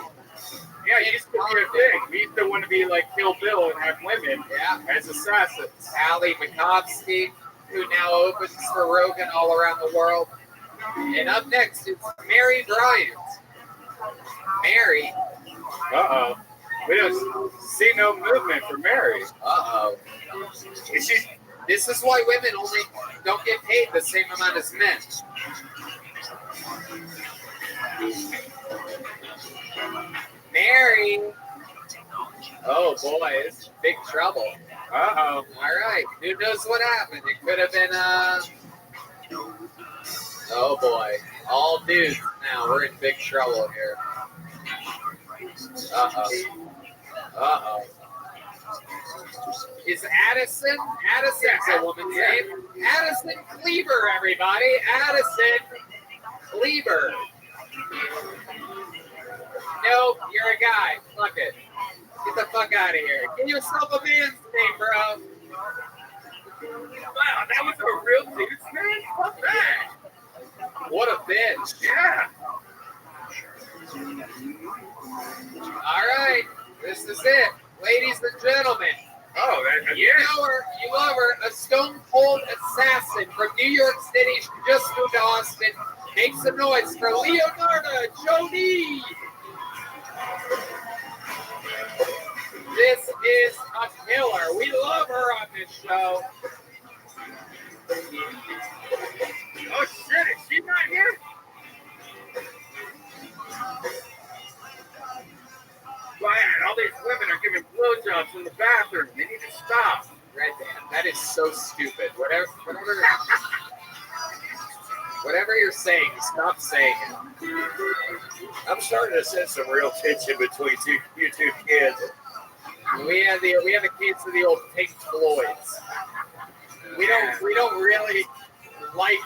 Yeah, it used to be a thing. We used to want to be like Kill Bill and have women as assassins. Ali Makovsky, who now opens for Rogan all around the world. And up next is Mary Bryant. Mary. Uh-oh. We don't see no movement for Mary. Uh-oh. This is why women only don't get paid the same amount as men. Mary. Oh boy, it's big trouble. Uh-oh. All right, who knows what happened? It could have been oh boy, all dudes now. We're in big trouble here. Uh-oh. Uh-oh. Is Addison? Addison's a woman's name. Addison Kleber, everybody. Addison Kleber. Nope, you're a guy. Fuck it. Get the fuck out of here. Get yourself a man's name, bro. Wow, that was a real dude's name? Fuck that. What a bitch. Yeah. All right, this is it. Ladies and gentlemen. Oh, You know her, you love her, a stone cold assassin from New York City. She just moved to Austin. Make some noise for Leonarda Joni. This is a killer. We love her on this show. Oh shit, is she not here? Man, all these women are giving blowjobs in the bathroom. They need to stop. Red Band, that is so stupid. Whatever you're saying, stop saying it. I'm starting to sense some real tension between you two kids. We have the kids of the old Pink Floyds. We don't really like.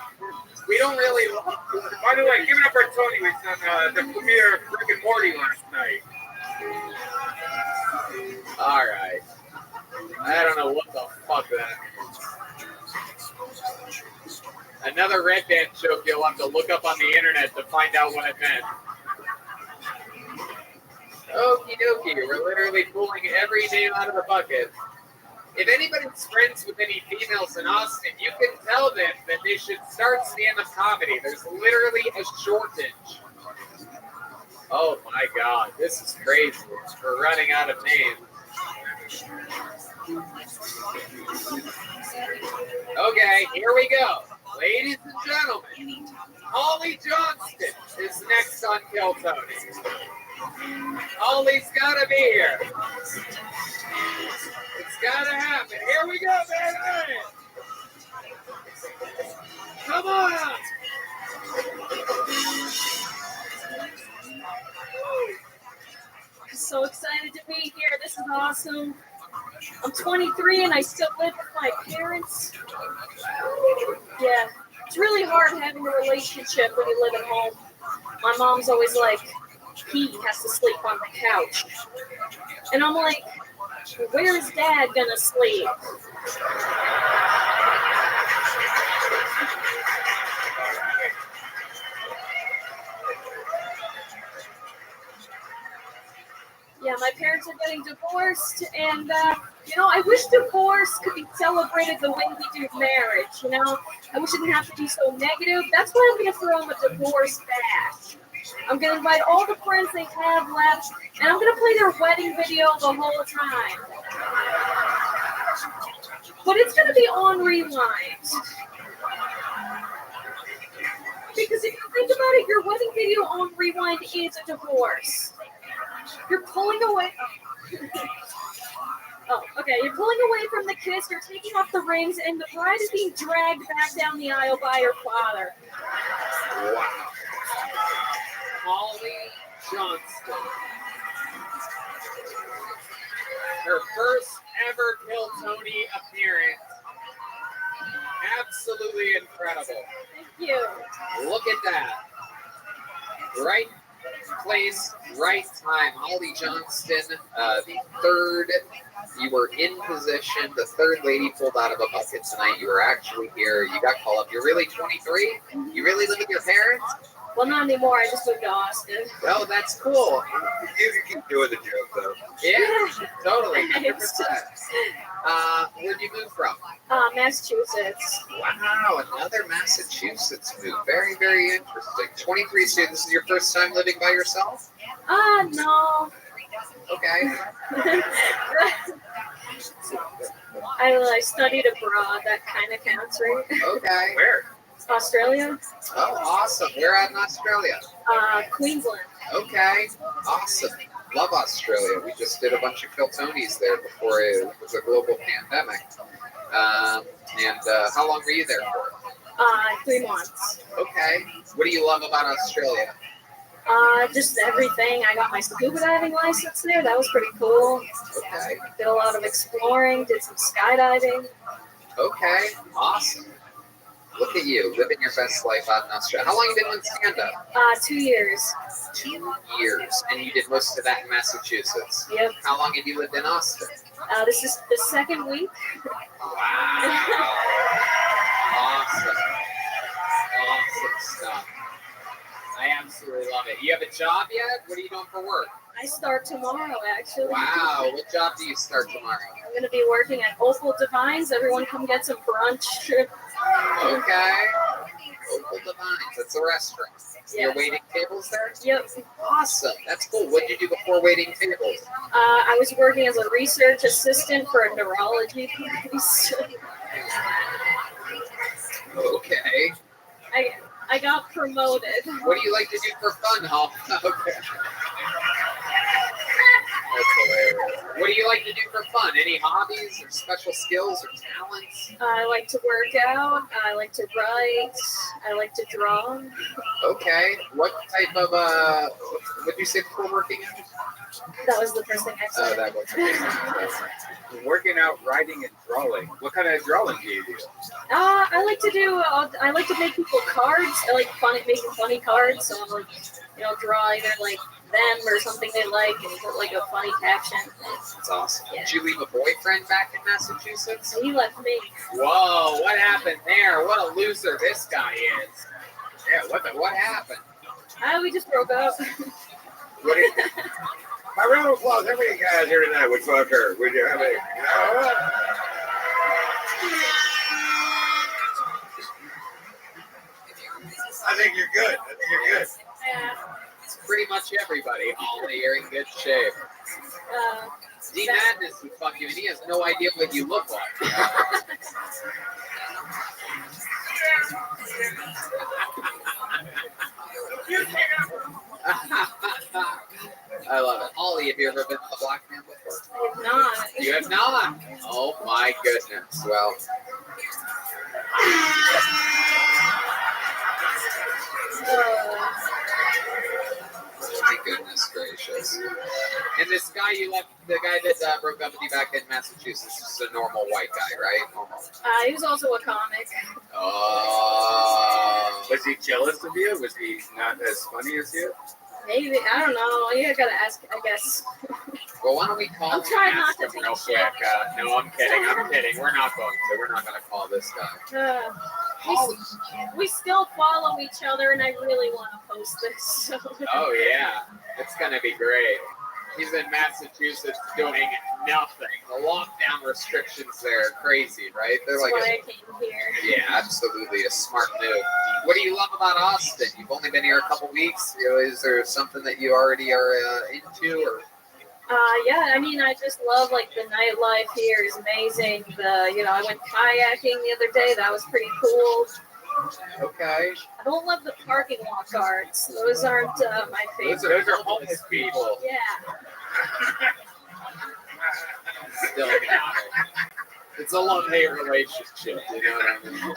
By the way, give it up for Tony. We was on the premiere of Rick and Morty last night. All right. I don't know what the fuck that means. Another Red Band joke you'll have to look up on the internet to find out what it meant. Okie dokie, we're literally pulling every name out of the bucket. If anybody's friends with any females in Austin, you can tell them that they should start stand-up comedy. There's literally a shortage. Oh my god, this is crazy. We're running out of names. Okay, here we go. Ladies and gentlemen, Holly Johnston is next on Kill Tony. Holly's gotta be here. It's gotta happen. Here we go, baby. Come on. I'm so excited to be here. This is awesome. I'm 23 and I still live with my parents. Yeah, it's really hard having a relationship when you live at home. My mom's always like, he has to sleep on the couch. And I'm like, where's Dad gonna sleep? Yeah, my parents are getting divorced, and, I wish divorce could be celebrated the way we do marriage, I wish it didn't have to be so negative. That's why I'm going to throw them a divorce bash. I'm going to invite all the friends they have left, and I'm going to play their wedding video the whole time. But it's going to be on rewind. Because if you think about it, your wedding video on rewind is a divorce. You're pulling away. Oh, okay. You're pulling away from the kiss. You're taking off the rings, and the bride is being dragged back down the aisle by her father. Wow. Holly Johnston. Her first ever Kill Tony appearance. Absolutely incredible. Thank you. Look at that. Right place, right time. Holly Johnston, the third. You were in position. The third lady pulled out of a bucket tonight. You were actually here. You got called up. You're really 23? You really live with your parents? Well, not anymore. I just moved to Austin. Oh, that's cool. You keep doing the joke though. Yeah, totally. 100%. Where'd you move from? Massachusetts. Wow, another Massachusetts move. Very, very interesting. 23, so this is your first time living by yourself? No. Okay. I studied abroad. That kind of counts, right? Okay. Where? Australia. Oh, awesome. Where at in Australia? Queensland. Okay. Awesome. Love Australia. We just did a bunch of Kiltonies there before it was a global pandemic. How long were you there for? 3 months. Okay. What do you love about Australia? Just everything. I got my scuba diving license there. That was pretty cool. Okay. Did a lot of exploring. Did some skydiving. Okay. Awesome. Look at you, living your best life out in Australia. How long have you been doing stand-up? 2 years. 2 years. And you did most of that in Massachusetts? Yep. How long have you lived in Austin? This is the second week. Wow. Awesome. Awesome stuff. I absolutely love it. You have a job yet? What are you doing for work? I start tomorrow, actually. Wow. What job do you start tomorrow? I'm going to be working at Opal Divines. Everyone come get some brunch. Okay. Opal Divines. That's a restaurant. You're waiting tables there? Yep. Awesome. That's cool. What did you do before waiting tables? I was working as a research assistant for a neurology place. Okay. I got promoted. What do you like to do for fun, Hall? Okay. That's hilarious. What do you like to do for fun? Any hobbies or special skills or talents? I like to work out. I like to write. I like to draw. Okay. What type of, what did you say before working out? That was the first thing I said. That was Working out, writing, and drawing. What kind of drawing do you do? I like to make people cards. I like making funny cards. So I'm like, draw either like them or something they like and put like a funny caption. That's awesome. Yeah. Did you leave a boyfriend back in Massachusetts? He left me. Whoa, what happened there? What a loser this guy is. Yeah, what happened? We just broke up. What is, my round of applause. How many guys here tonight would fuck her? Would you? How many? I think you're good. Yeah. It's pretty much everybody. Holly, you're in good shape. D Madness would fuck you, and he has no idea what you look like. I love it. Holly, have you ever been to a black man before? I have not. You have not? Oh my goodness. Well. My goodness gracious. And this guy you left, the guy that broke up with you back in Massachusetts, is a normal white guy, right? Almost. He was also a comic. Oh. Was he jealous of you? Was he not as funny as you? Maybe. I don't know. You gotta ask, I guess. Well, why don't we call I'm him trying and not ask to him be real quick? No, I'm kidding. We're not going to. We're not going to call this guy. We still follow each other, and I really want to post this. So. Oh, yeah. It's going to be great. He's in Massachusetts doing nothing. The lockdown restrictions there are crazy, right? They're That's like why I came here. Yeah, absolutely. A smart move. What do you love about Austin? You've only been here a couple weeks. Is there something that you already are into? Or? Yeah, I mean, I just love, like, the nightlife here is amazing. I went kayaking the other day. That was pretty cool. Okay. I don't love the parking lot guards. Those aren't my favorite. Those are homeless people. Yeah. Still got it. It's a love-hate relationship, you know what I mean?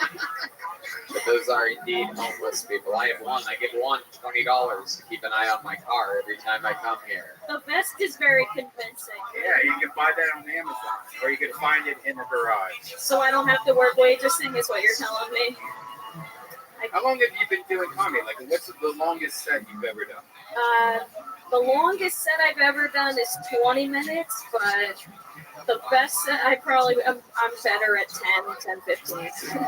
But those are indeed homeless people. I have one. I give one $20 to keep an eye on my car every time I come here. The vest is very convincing. Yeah, you can buy that on Amazon, or you can find it in the garage. So I don't have to work waitressing is what you're telling me. How long have you been doing comedy? Like, what's the longest set you've ever done? The longest set I've ever done is 20 minutes, but the best set I'm better at 10, 15.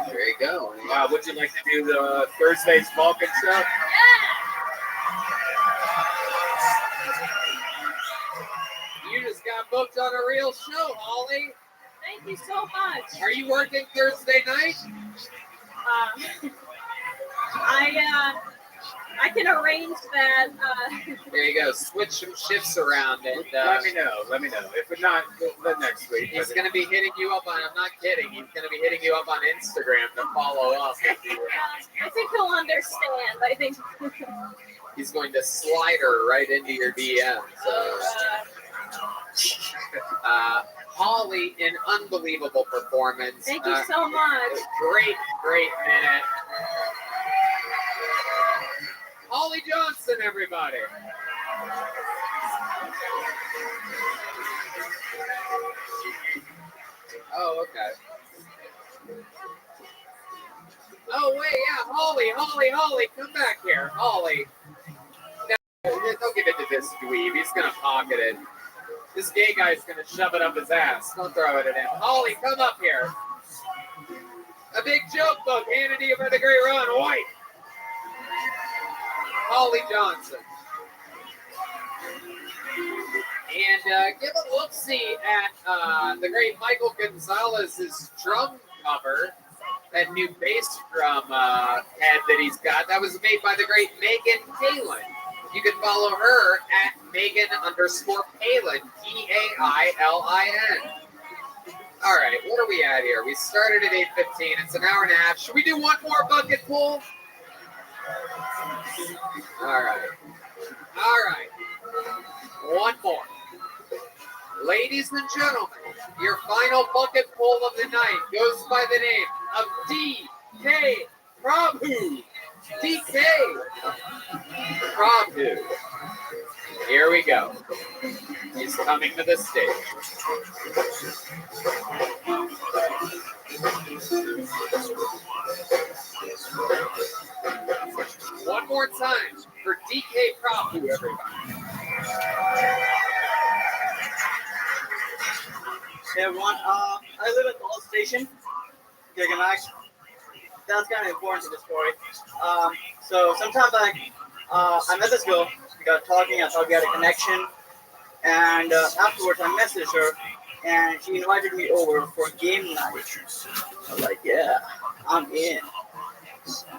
There you go. Would you like to do the Thursday's Vulcan show? Yeah! booked on a real show, Holly. Thank you so much. Are you working Thursday night? I can arrange that. There you go. Switch some shifts around and Let me know. If not, the next week. he's going to be hitting you up on, I'm not kidding, he's going to be hitting you up on Instagram to follow up. I think he'll understand. I think. He's going to slide her right into your DM. Holly, an unbelievable performance. Thank you so much. Great minute. Holly Johnson, everybody. Oh, okay. Oh, wait, yeah, Holly, come back here. Holly. No, don't give it to this dweeb. He's going to pocket it. This gay guy's going to shove it up his ass. Don't throw it at him. Holly, come up here. A big joke book handed to you by the great Ron White. Holly Johnson. And give a look-see at the great Michael Gonzalez's drum cover, that new bass drum head that he's got. That was made by the great Megan Palin. You can follow her at Megan_Palin, Pailin. All right, what are we at here? We started at 8:15. It's an hour and a half. Should we do one more bucket pull? All right. One more. Ladies and gentlemen, your final bucket pull of the night goes by the name of DK Prabhu. DK Prabhu. Here we go. He's coming to the stage. One more time for DK Prabhu, everybody. Hey everyone, I live at the old station, Gigamax. That's kind of important to the story. So sometime back, I met this girl. We got talking. I thought we had a connection, and afterwards I messaged her, and she invited me over for game night. I was like, yeah, I'm in.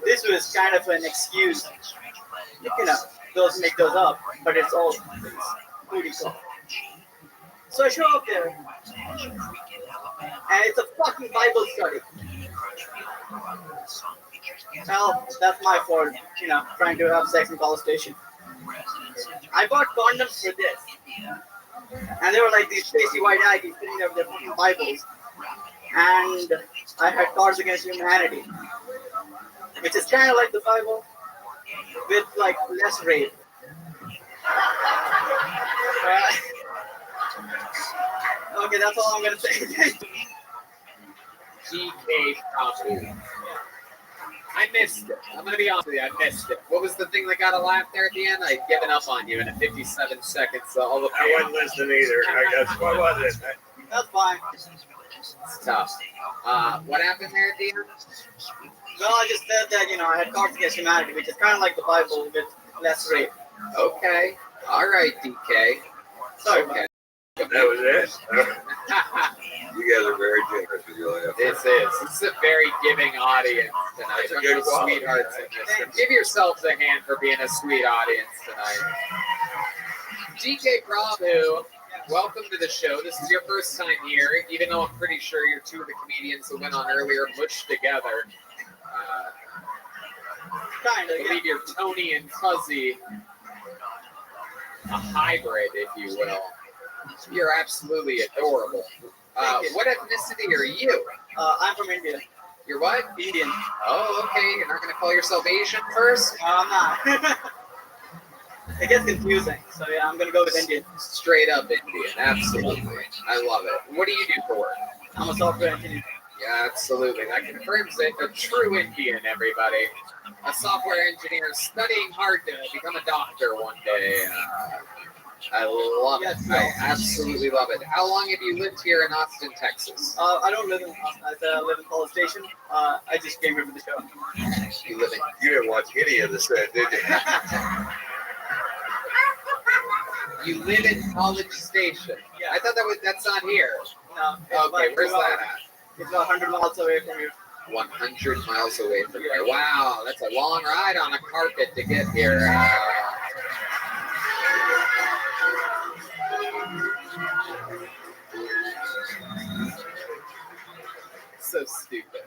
This was kind of an excuse. You know, those make those up, but it's all booty call. So I show up there, and it's a fucking Bible study. Well, that's my fault, you know, trying to have sex in College Station. I bought condoms for this, and they were like these pasty white Aggies sitting there with their fucking Bibles, and I had Cards Against Humanity, which is kind of like the Bible, with like less rape. Okay, that's all I'm gonna say. DK Prabhu. I missed it. I'm gonna be honest with you. I missed it. What was the thing that got a laugh there at the end? I'd given up on you in a 57 seconds. All the I wasn't listening either. I guess what was it? That's fine. It's tough. What happened there at the end? Well, I just said that, you know, I had Cards Against Humanity, which is kind of like the Bible with less rape. Okay. All right, DK. Sorry. Okay. That was it? You guys are very generous with your laugh. This is a very giving audience tonight. That's a good quality, Sweethearts right? in this. Give yourselves a hand for being a sweet audience tonight. DK Prabhu, welcome to the show. This is your first time here, even though I'm pretty sure you're two of the comedians who went on earlier mushed together. I believe you're Tony and Fuzzy, a hybrid, if you will. You're absolutely adorable. What ethnicity are you? I'm from India. You're what? Indian. Oh, okay. You're not going to call yourself Asian first? No, I'm not. It gets confusing, so yeah, I'm going to go with Indian. Straight up Indian, absolutely. I love it. What do you do for work? I'm a software engineer. Yeah, absolutely. That confirms it. A true Indian, everybody. A software engineer studying hard to become a doctor one day. I love it. I absolutely love it. How long have you lived here in Austin, Texas? I don't live in Austin. I live in College Station. I just came here for the show. You didn't watch any of the set, did you? You live in College Station. Yeah. I thought that's on here. No. Okay, where's that at? It's about 100 miles away from here. 100 miles away from here. Wow, that's a long ride on a carpet to get here. So stupid.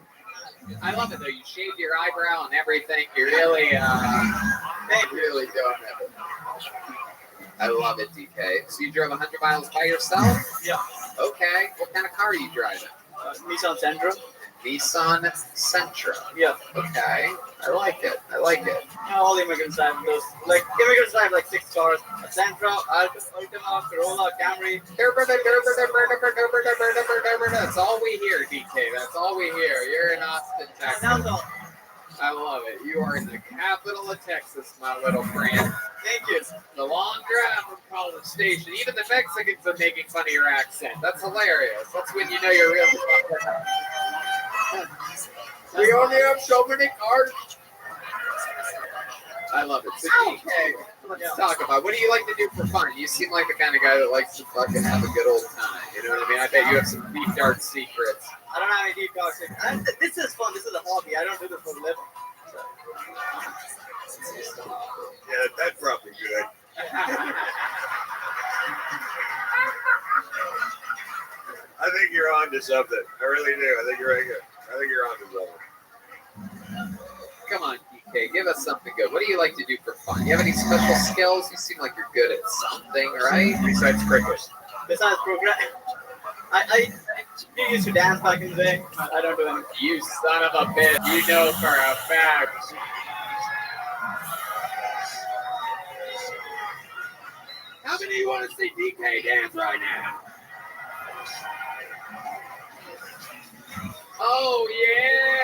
I love it though. You shaved your eyebrow and everything. You're really doing it. I love it, DK. So you drove 100 miles by yourself? Yeah. Okay. What kind of car are you driving? Nissan Sentra. Nissan Sentra. Yeah. Okay. I like it. All immigrants have those. Like immigrants have like 6 cars: a Sentra, Altima, Corolla, Camry. That's all we hear, DK. That's all we hear. You're in Austin, Texas. I love it. You are in the capital of Texas, my little friend. Thank you. The long drive from College Station. Even the Mexicans are making fun of your accent. That's hilarious. That's when you know you're real. We only have so many cars. I love it. So DK, let's talk about what do you like to do for fun? You seem like the kind of guy that likes to fucking have a good old time. You know what I mean? I bet you have some deep dark secrets. I don't have any deep dark secrets. This is fun. This is a hobby. I don't do this for a living. So. Yeah, that's probably good. I think you're on to something. I really do. I think you're right good. I think you're on to something. Come on, DK, give us something good. What do you like to do for fun? You have any special skills? You seem like you're good at something, right? Besides cricket. Besides program, I used to dance back in the day. I don't do anything. You son of a bitch. You know for a fact. How many of you want to see DK dance right now? Oh, yeah.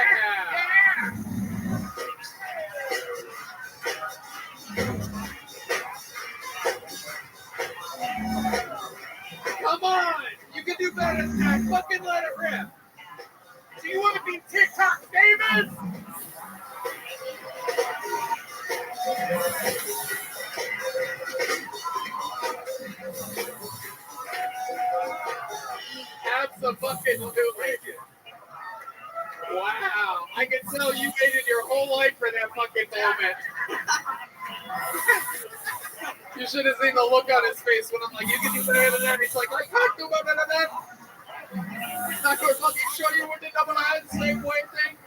Come on. You can do better than that. Fucking let it rip. Do you want to be TikTok famous? Absolutely. Wow. I can tell you waited your whole life for that fucking moment. You should have seen the look on his face when I'm like, you can do better than that. He's like, I can't do better than that. I could fucking show you what the double hand same way thing.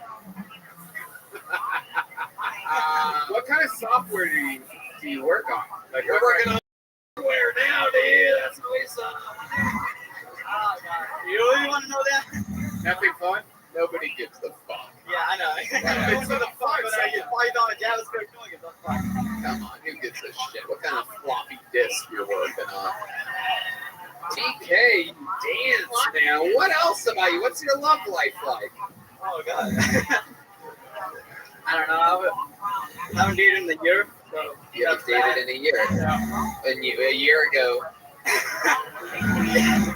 What kind of software do you work on? Like we're working on software now, dude. That's really something. Oh, God. You really want to know that? Nothing fun? Nobody gives the fuck. Yeah, I know. It's for the fun, but I get Python and JavaScript doing it. That's fine. Come on, who gives a shit? What kind of floppy disk you're working on? TK, you dance, man. What else about you? What's your love life like? Oh, God. I don't know. I haven't dated in a year. So you haven't dated in a year? Yeah. A year ago.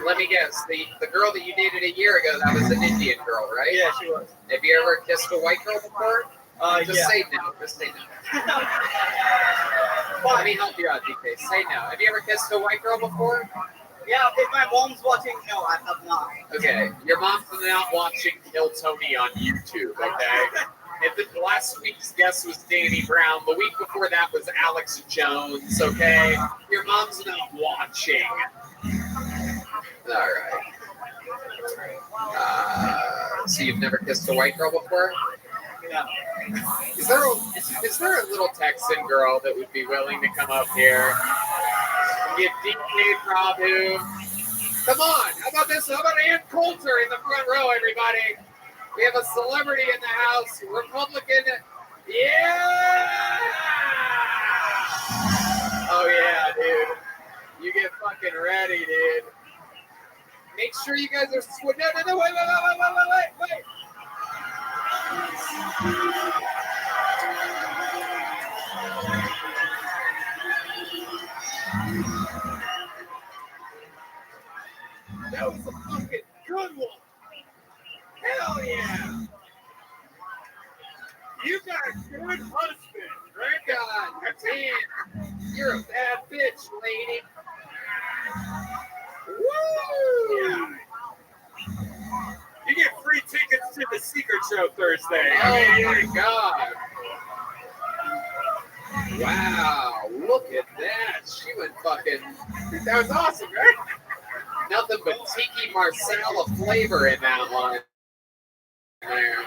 Let me guess. The girl that you dated a year ago, that was an Indian girl, right? Yeah, she was. Have you ever kissed a white girl before? Just say no. Just say no. Let me help you out, DK. Say no. Have you ever kissed a white girl before? Yeah, if my mom's watching, no, I have not. Okay, your mom's not watching Kill Tony on YouTube, okay? If the last week's guest was Danny Brown, the week before that was Alex Jones, okay? Your mom's not watching. All right. So you've never kissed a white girl before? Yeah. Is there a little Texan girl that would be willing to come up here and give DK Prabhu? Come on, how about this? How about Ann Coulter in the front row, everybody? We have a celebrity in the house, Republican. Yeah! Oh, yeah, dude. You get fucking ready, dude. Make sure you guys are... No, wait. That was a fucking good one. Hell yeah! You got a good husband. Right on. Man, you're a bad bitch, lady. Yeah. You get free tickets to the Secret Show Thursday. Oh my God. Wow, look at that. She went fucking. That was awesome, right? Nothing but tiki marsala flavor in that one. There.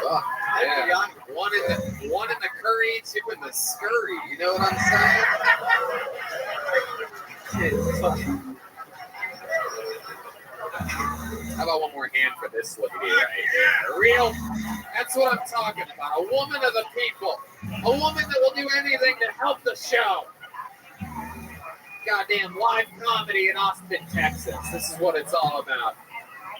Oh, yeah. One in the curry, two in the scurry. You know what I'm saying? How about one more hand for this lady right here? Real. That's what I'm talking about. A woman of the people. A woman that will do anything to help the show. Goddamn live comedy in Austin, Texas. This is what it's all about.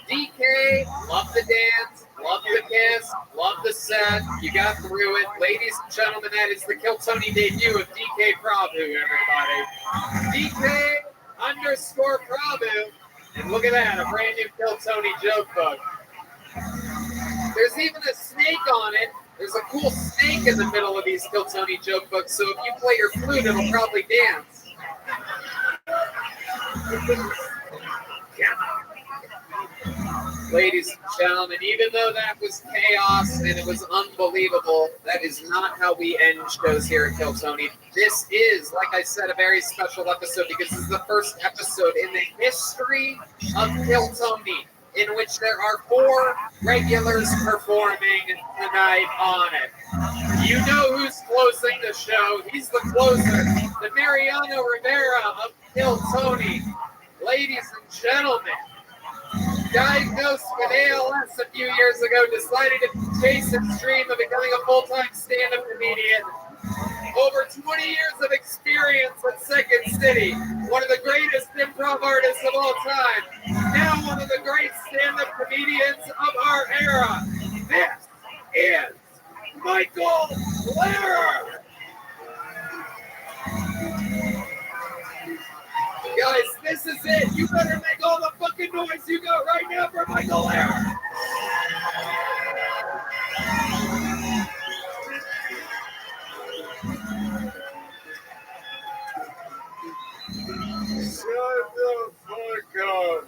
DK, love the dance, love the kiss, love the set. You got through it. Ladies and gentlemen, that is the Kill Tony debut of DK Prabhu, everybody. DK_Prabhu. And look at that, a brand new Kill Tony joke book. There's even a snake on it. There's a cool snake in the middle of these Kill Tony joke books, so if you play your flute, it'll probably dance. Ladies and gentlemen, even though that was chaos and it was unbelievable, that is not how we end shows here at Kill Tony. This is, like I said, a very special episode because this is the first episode in the history of Kill Tony in which there are 4 regulars performing tonight on it. You know who's closing the show. He's the closer, the Mariano Rivera of Kill Tony. Ladies and gentlemen, diagnosed with ALS a few years ago, decided to chase his dream of becoming a full-time stand-up comedian. Over 20 years of experience at Second City, one of the greatest improv artists of all time, now one of the great stand-up comedians of our era. This is Michael Lehrer. Guys, this is it. You better make all the fucking noise you got right now for Michael Lehrer. Shut the fuck up.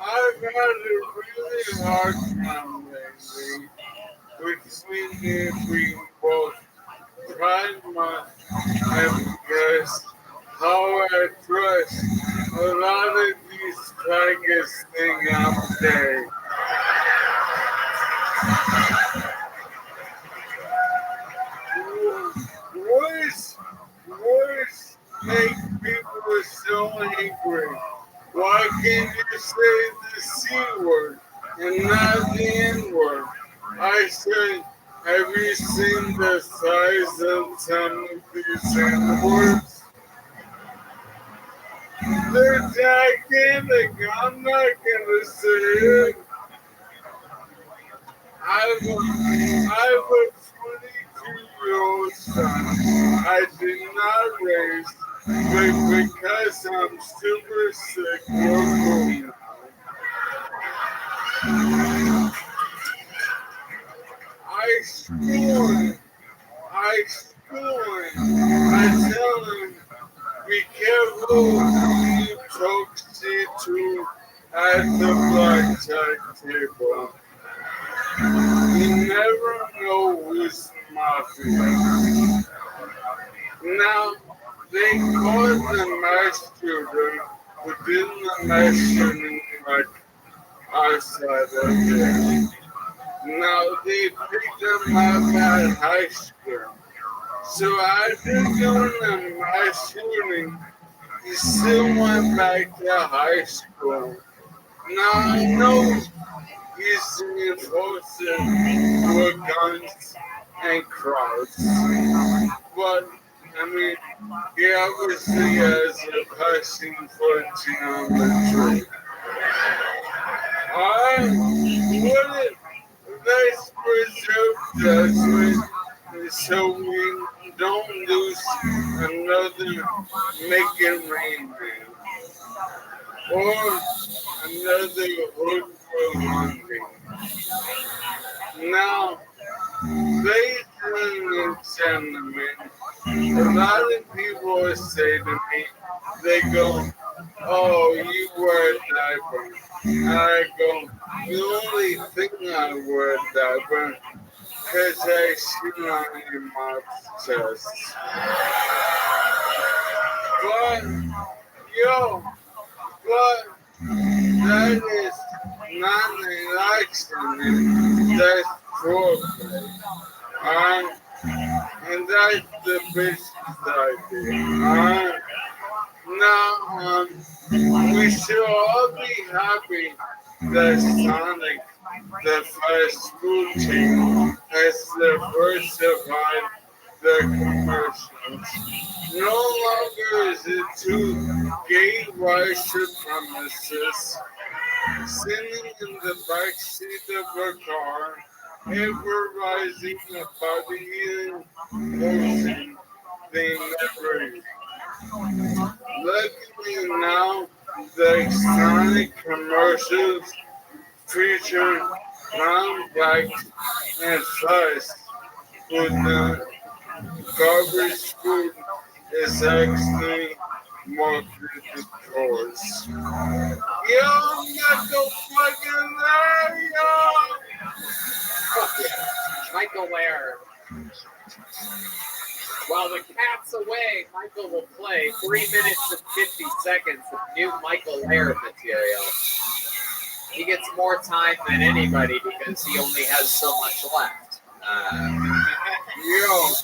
I've had a really hard time lately between both Pride Month and because how I trust a lot of these tigers thing out there. Words make people so angry. Why can't you say the C word and not the N word? I said, have you seen the size of some of these N words? They're gigantic. I'm not gonna say it. I have a 22-year-old son I did not raise, but because I'm super sick, locally. I tell him, be careful who you talk to at the blackjack table. You never know who's mafia. Now, they caught the mass shooter who didn't the mass shooting like outside of there. Now, they picked him up at high school. So after doing the mass shooting, he still went back to high school. Now, I know he's the enforcer with guns and crowds. But, I mean, he obviously has a passion for geometry. Let's preserve judgment so we don't lose another Make It Rain Man or another Hood for Monday. Now, they and gentlemen, a lot of people say to me, they go, oh, you wear a diaper. And I go, the only thing I wear a diaper because I sit on your mom's chest. But, that is not an accident. That's foreplay. And that's the business idea. Now, we should all be happy that Sonic, the fast food chain, has diversified the commercials. No longer is it two gay white supremacists sitting in the backseat of a car, improvising about the emotion they never used. Luckily now, the Sonic commercials feature brown, black, and fast food. The garbage food is actually marketed towards. Yo, not the fucking there, yo! Fuck yeah. Michael Lair. While the cat's away, Michael will play 3 minutes and 50 seconds of new Michael Lair material. He gets more time than anybody because he only has so much left. Yo,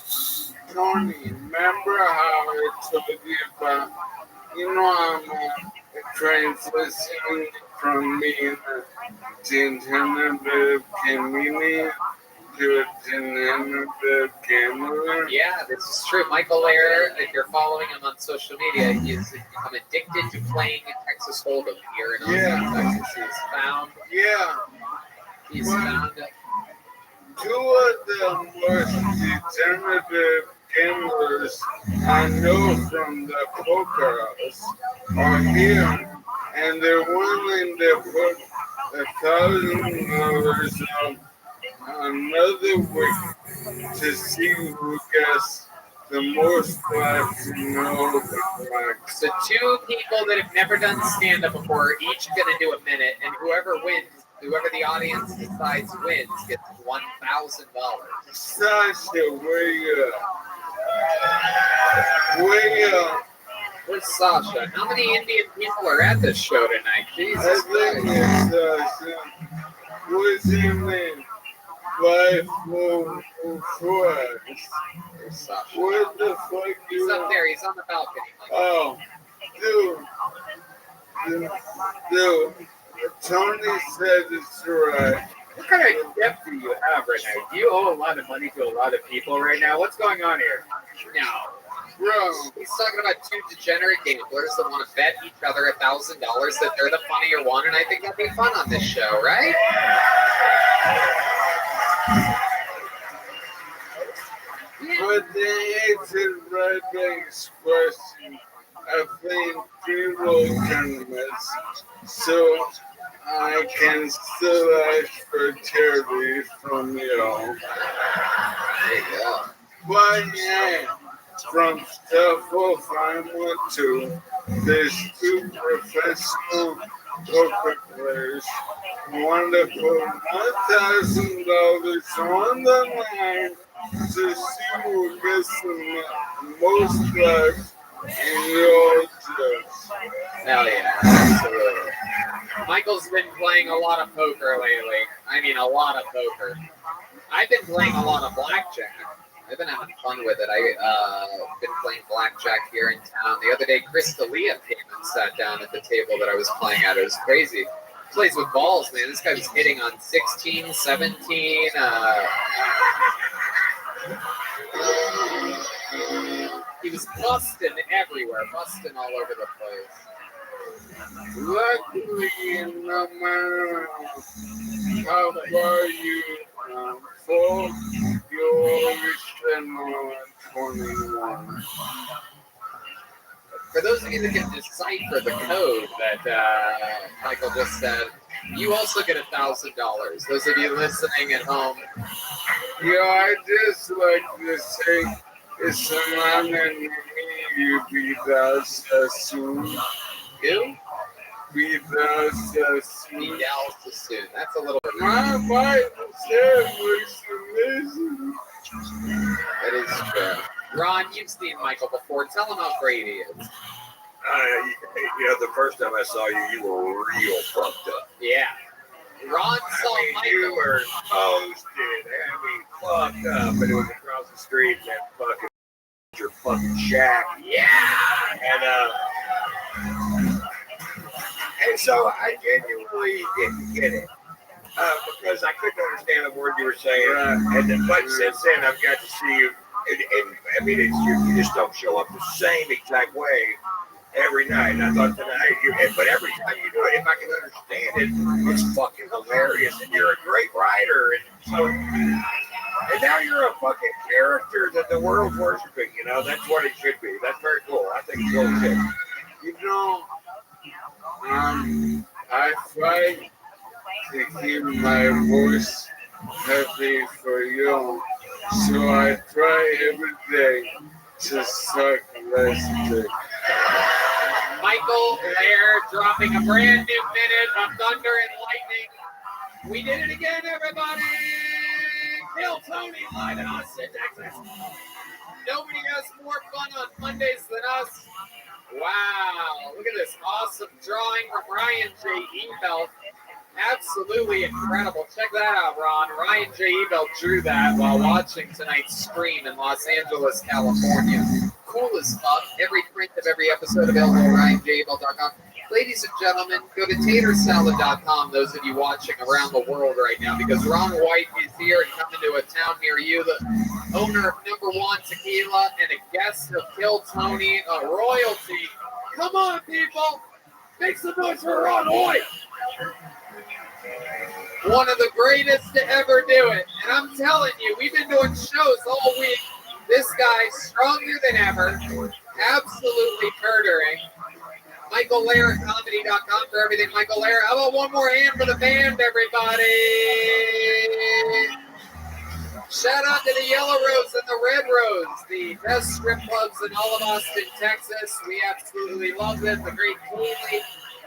Tony, remember how I told you about, I'm transitioning from being a degenerative comedian to a degenerative gambler? Yeah, this is true. Michael Lair, if you're following him on social media, he's become addicted to playing Texas Hold'em here in Austin, Texas. He's found two of the most degenerative gamblers I know from the poker house are here, and they're willing to put $1,000 on another week to see who gets the most blacks and no blacks. So two people that have never done stand-up before are each going to do a minute, and whoever the audience decides wins, gets $1,000. Sasha, where you? Where's Sasha? How many Indian people are at this show tonight? Jesus I think it's Sasha. What's your name? Where's Sasha? What the fuck He's up there. He's on the balcony. Oh, dude. Tony said it's right. What kind of debt do you have right now? Do you owe a lot of money to a lot of people right now? What's going on here? No. Bro, he's talking about two degenerate gamblers that want to bet each other $1,000 that they're the funnier one, and I think that'd be fun on this show, right? But the answer right next question, I think people can miss. So I can still ask for charity from y'all. There you go. But yeah, from Stuff 512, there's two professional poker players who want to put $1,000 on the line to see who gets the most bucks in your judge. Hell yeah, absolutely. Michael's been playing a lot of poker lately. I mean, a lot of poker. I've been playing a lot of blackjack. I've been having fun with it. I've been playing blackjack here in town. The other day, Chris D'Elia came and sat down at the table that I was playing at. It was crazy. He plays with balls, man. This guy was hitting on 16, 17. He was busting everywhere, busting all over the place. Luckily, no matter how far you fall, you always spend more than 21. For those of you that can decipher the code that Michael just said, you also get $1,000. Those of you listening at home, I just like to say it's an honor to meet you because soon. You? Because soon. Soon. That's a little bit. My wife said looks amazing. That is true. Ron, you've seen Michael before. Tell him how great he is. The first time I saw you, you were real fucked up. Yeah. Ron saw Michael. You were toasted. Fucked up. But it was across the street in that fucking your fucking shack. Yeah. And so I genuinely didn't get it. Because I couldn't understand the word you were saying. But since then, I've got to see you. You just don't show up the same exact way every night. And I thought tonight, but every time you do it, if I can understand it, it's fucking hilarious. And you're a great writer. And now you're a fucking character that the world's worshiping. That's what it should be. That's very cool. I think it's really good. I try to keep my voice happy for you, so I try every day to suck less dick. Michael Lair dropping a brand new minute of Thunder and Lightning. We did it again, everybody! Kill Tony live in Austin, Texas. Nobody has more fun on Mondays than us. Wow, look at this awesome drawing from Ryan J. Ebelt. Absolutely incredible. Check that out, Ron. Ryan J. Ebelt drew that while watching tonight's stream in Los Angeles, California. Cool as fuck. Every print of every episode available at RyanJAbelt.com. Ladies and gentlemen, go to tatersalad.com, those of you watching around the world right now, because Ron White is here and coming to a town near you, the owner of Number One Tequila and a guest of Kill Tony, a royalty. Come on, people! Make some noise for Ron White! One of the greatest to ever do it. And I'm telling you, we've been doing shows all week. This guy's stronger than ever. Absolutely murdering. Michael Lair at comedy.com for everything Michael Lair. How about one more hand for the band, everybody? Shout out to the Yellow Rose and the Red Rose, the best strip clubs in all of Austin, Texas. We absolutely love them. The great Cooley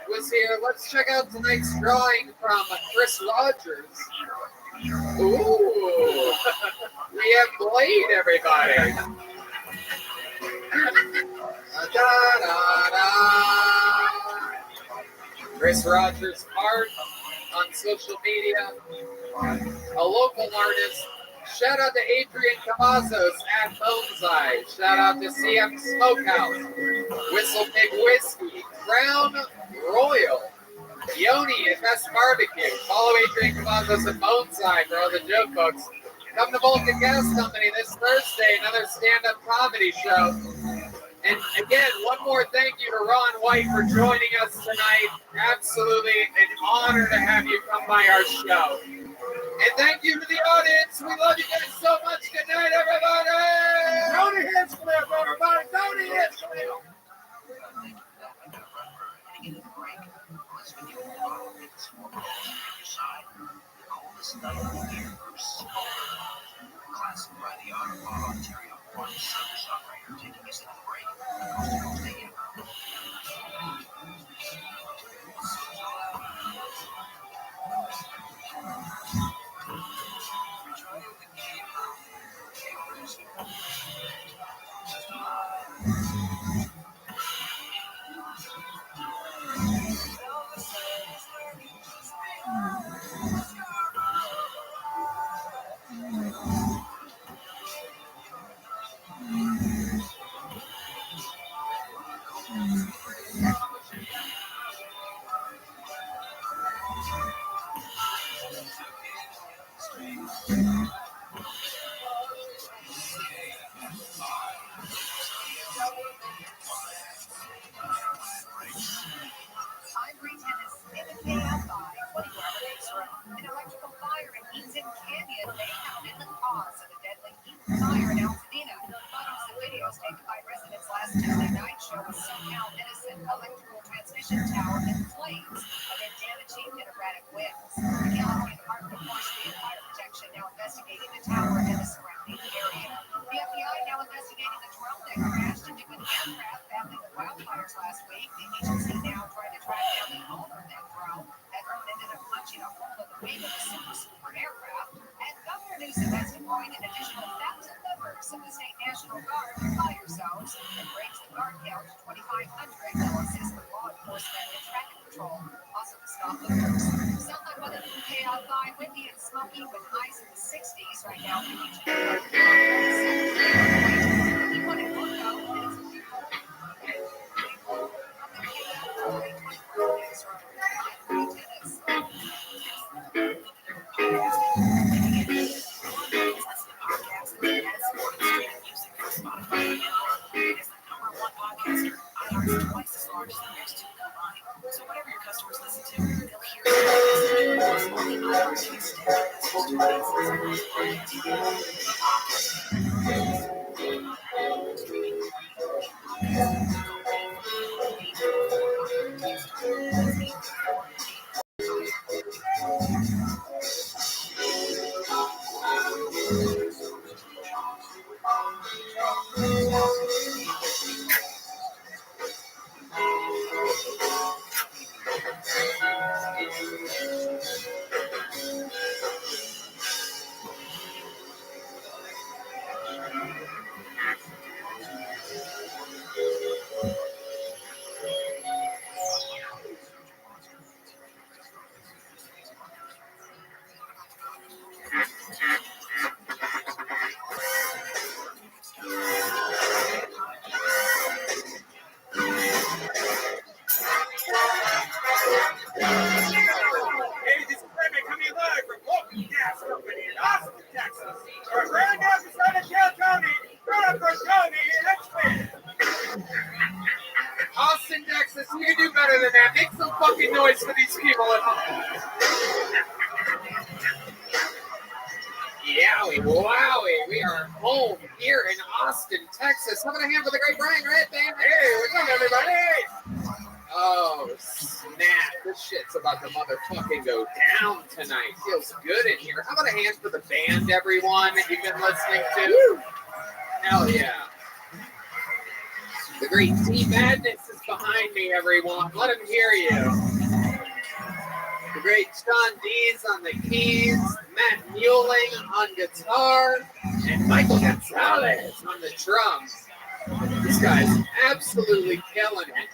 was here. Let's check out tonight's drawing from Chris Rogers. Ooh, we have Blade, everybody. Chris Rogers art on social media, a local artist. Shout out to Adrian Cavazos at Boneseye. Shout out to CM Smokehouse, Whistle Pig Whiskey, Crown Royal, Yoni at Best Barbecue. Follow Adrian Cavazos at Boneseye for all the joke books. Come to Vulcan Gas Company this Thursday, another stand-up comedy show. And again, one more thank you to Ron White for joining us tonight. Absolutely an honor to have you come by our show. And thank you to the audience. We love you guys so much. Good night, everybody. Tony Hinchcliffe, everybody. Tony Hinchcliffe. Classic by the Ottawa, Ontario, one service operator taking us to the break. Tower in flames amid damaging and erratic winds. The California Department of Forestry and Fire Protection now investigating the tower and control. Also, the stop lifters. Southland weather from KI5, windy and smoky with highs in the 60s right now. You want to work out when it's too cold. From the KI5 news from 5 twice as large as the next two combined. So whatever your customers listen to, they'll hear it. Hey, this is Rabbi coming live from local gas company in Austin, Texas. Our brand new episode of Shell Tony, right up for Tony, let's win. Austin, Texas, you do better than that. Make some fucking noise for these people at home. Yowie, wowie, we are home here in Austin, Texas. How about a hand for the great Brian Redband? Hey, what's up, everybody? Oh, snap. This shit's about to motherfucking go down tonight. Feels good in here. How about a hand for the band, everyone, that you've been listening to? Woo! Hell yeah. The great T Madness is behind me, everyone. Let him hear you. The great Sean Dees on the keys, Matt Mueling on guitar, and Michael Gonzalez on the drums. This guy's absolutely killing it.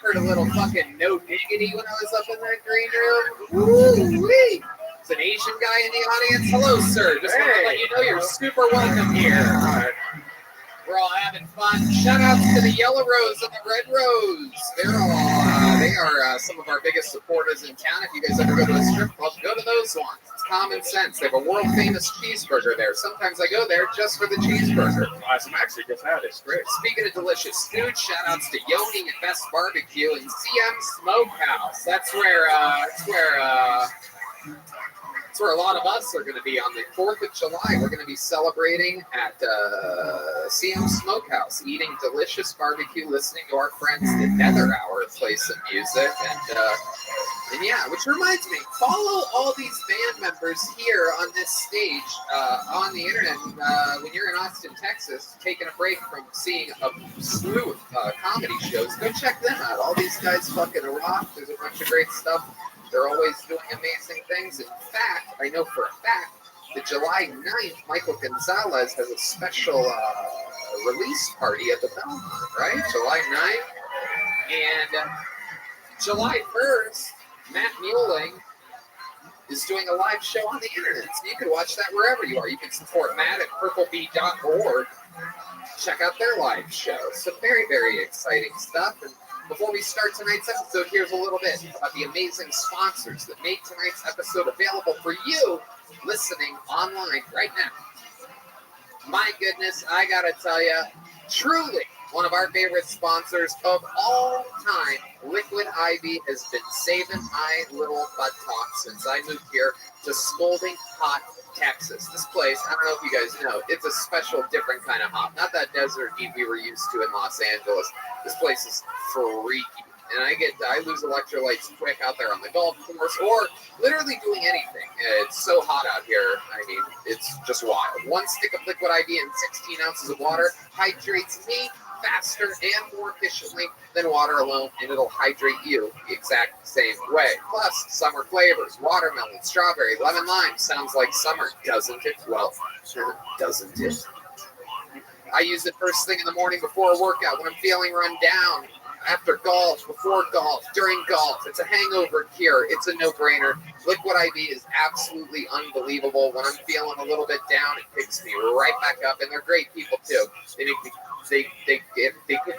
Heard a little fucking no diggity when I was up in that green room. Woo-wee. It's an Asian guy in the audience. Hello, sir. Just want to let you know you're super welcome here. We're all having fun. Shout outs to the Yellow Rose and the Red Rose. They are some of our biggest supporters in town. If you guys ever go to a strip club, go to those ones. It's common sense. They have a world famous cheeseburger there. Sometimes I go there just for the cheeseburger. Awesome, actually just had it. Great. Speaking of delicious food, shout outs to Yoni and Best Barbecue and CM Smokehouse. That's where a lot of us are going to be on the 4th of July. We're going to be celebrating at CM Smokehouse, eating delicious barbecue, listening to our friends, the Nether Hour, play some music. And yeah, which reminds me, follow all these band members here on this stage on the internet. When you're in Austin, Texas, taking a break from seeing a slew of comedy shows, go check them out. All these guys fucking rock. There's a bunch of great stuff. They're always doing amazing things. In fact, I know for a fact that July 9th, Michael Gonzalez has a special release party at the Belmont, right? July 9th. And July 1st, Matt Mueling is doing a live show on the internet. So you can watch that wherever you are. You can support Matt at purplebee.org. Check out their live show. So very, very exciting stuff. And before we start tonight's episode, here's a little bit about the amazing sponsors that made tonight's episode available for you listening online right now. My goodness, I gotta tell you, truly one of our favorite sponsors of all time, Liquid Ivy, has been saving my little buttock since I moved here to Scalding Hot, Texas. This place, I don't know if you guys know, it's a special, different kind of hot. Not that desert heat we were used to in Los Angeles. This place is freaky. And I lose electrolytes quick out there on the golf course or literally doing anything. It's so hot out here. I mean, it's just wild. One stick of Liquid IV and 16 ounces of water hydrates me faster and more efficiently than water alone, and it'll hydrate you the exact same way. Plus, summer flavors, watermelon, strawberry, lemon, lime. Sounds like summer, doesn't it? Well, doesn't it? I use it first thing in the morning before a workout when I'm feeling run down. after golf, before golf, during golf. It's a hangover cure. It's a no-brainer. Liquid IV is absolutely unbelievable. When I'm feeling a little bit down, it picks me right back up, and they're great people too. They give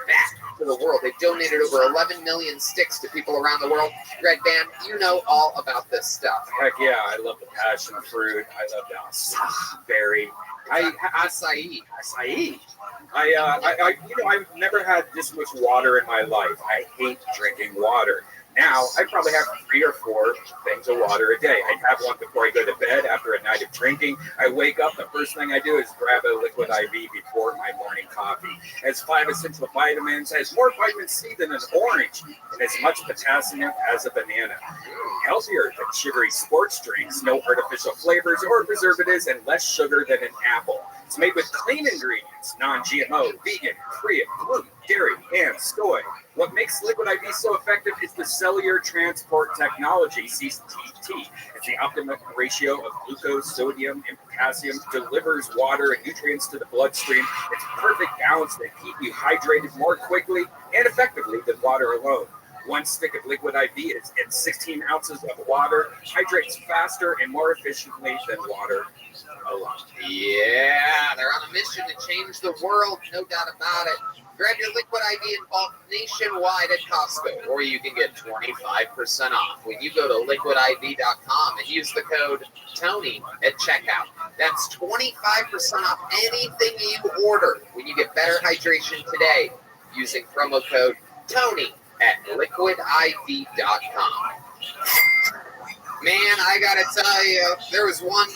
back to the world. They've donated over 11 million sticks to people around the world. Red Band, you know all about this stuff. Heck yeah, I love the passion fruit. I love the berry. Acai. I've never had this much water in my life. I hate drinking water. Now, I probably have 3 or 4 things of water a day. I have one before I go to bed after a night of drinking. I wake up, the first thing I do is grab a liquid IV before my morning coffee. It has 5 essential vitamins, has more vitamin C than an orange, and as much potassium as a banana. Healthier than sugary sports drinks, no artificial flavors or preservatives, and less sugar than an apple. It's made with clean ingredients, non-GMO, vegan, free of gluten, dairy, and soy. What makes Liquid IV so effective is the cellular transport technology, CTT. It's the optimum ratio of glucose, sodium, and potassium, delivers water and nutrients to the bloodstream. It's perfect balance that keep you hydrated more quickly and effectively than water alone. 1 stick of Liquid IV is in 16 ounces of water, hydrates faster and more efficiently than water alone. Yeah, they're on a mission to change the world, no doubt about it. Grab your Liquid IV in bulk nationwide at Costco, or you can get 25% off when you go to liquidiv.com and use the code TONY at checkout. That's 25% off anything you order when you get better hydration today using promo code TONY at liquidiv.com. Man, I gotta tell you, there was one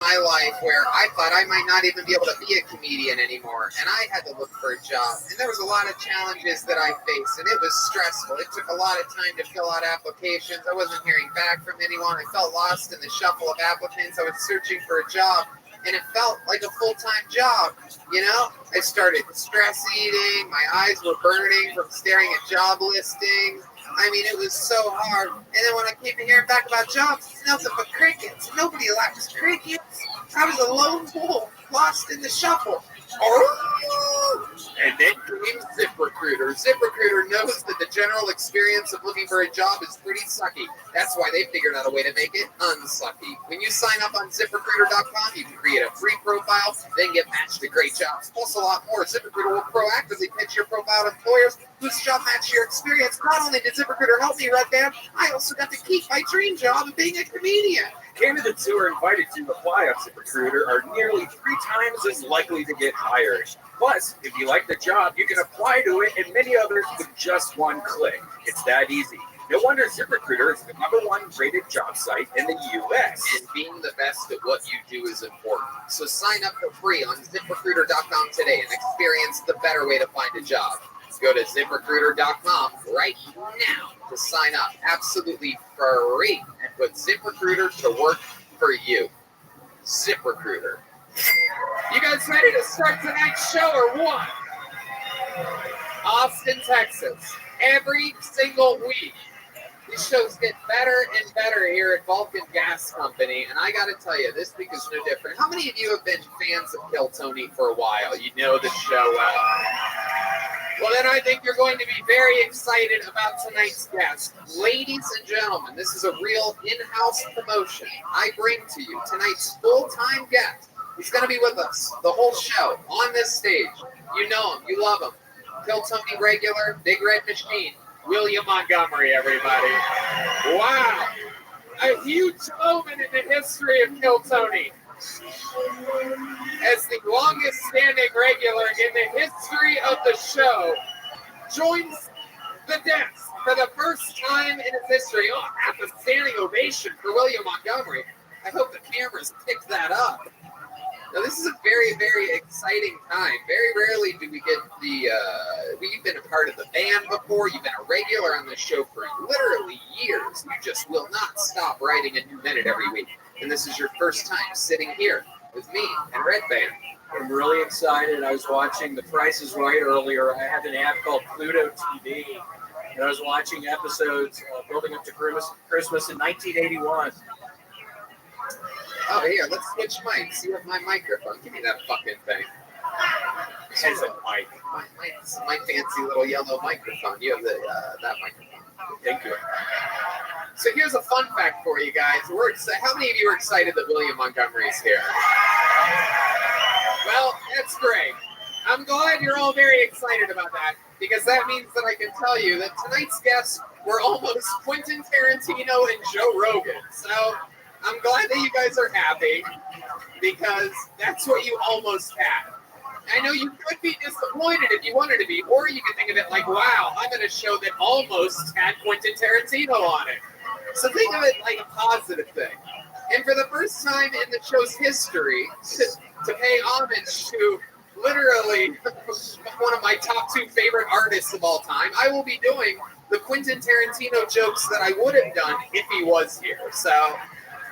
my life where I thought I might not even be able to be a comedian anymore, and I had to look for a job, and there was a lot of challenges that I faced, and it was stressful. It took a lot of time to fill out applications. I wasn't hearing back from anyone. I felt lost in the shuffle of applicants. I was searching for a job, and it felt like a full-time job, you know? I started stress eating. My eyes were burning from staring at job listings. I mean, it was so hard. And then when I came hearing back about jobs, it's nothing but crickets. Nobody likes crickets. I was a lone wolf, lost in the shuffle. And then came ZipRecruiter. ZipRecruiter knows that the general experience of looking for a job is pretty sucky. That's why they figured out a way to make it unsucky. When you sign up on ZipRecruiter.com, you can create a free profile, then get matched to great jobs. Plus a lot more. ZipRecruiter will proactively pitch your profile to employers whose job match your experience. Not only did ZipRecruiter help me, Red Band, I also got to keep my dream job of being a comedian. Candidates who are invited to apply on ZipRecruiter are nearly 3 times as likely to get hired. Plus, if you like the job, you can apply to it and many others with just 1 click. It's that easy. No wonder ZipRecruiter is the #1 rated job site in the U.S. And being the best at what you do is important. So sign up for free on ZipRecruiter.com today and experience the better way to find a job. Go to ZipRecruiter.com right now to sign up absolutely free and put ZipRecruiter to work for you. ZipRecruiter. You guys ready to start tonight's show or what? Austin, Texas. Every single week, these shows get better and better here at Vulcan Gas Company, and I got to tell you, this week is no different. How many of you have been fans of Kill Tony for a while? You know the show well. Well, then I think you're going to be very excited about tonight's guest. Ladies and gentlemen, this is a real in-house promotion I bring to you. Tonight's full-time guest. He's going to be with us the whole show on this stage. You know him. You love him. Kill Tony regular, Big Red Machine. William Montgomery, everybody. Wow. A huge moment in the history of Kill Tony. As the longest standing regular in the history of the show, joins the desk for the first time in its history. Oh, half a standing ovation for William Montgomery. I hope the cameras picked that up. Now, this is a very, very exciting time. Very rarely do we get you've been a part of the band before. You've been a regular on the show for literally years. You just will not stop writing a new minute every week. And this is your first time sitting here with me and Red Band. I'm really excited. I was watching The Price is Right earlier. I had an app called Pluto TV, and I was watching episodes building up to Christmas in 1981. Oh, here, let's switch mics. See with my microphone. Give me that fucking thing. Peasant mic. My fancy little yellow microphone. You have that microphone. Thank you. So here's a fun fact for you guys. How many of you are excited that William Montgomery's here? Well, that's great. I'm glad you're all very excited about that, because that means that I can tell you that tonight's guests were almost Quentin Tarantino and Joe Rogan. So I'm glad that you guys are happy, because that's what you almost had. I know you could be disappointed if you wanted to be, or you could think of it like, wow, I'm at a show that almost had Quentin Tarantino on it. So think of it like a positive thing. And for the first time in the show's history, to pay homage to literally one of my top 2 favorite artists of all time, I will be doing the Quentin Tarantino jokes that I would have done if he was here. So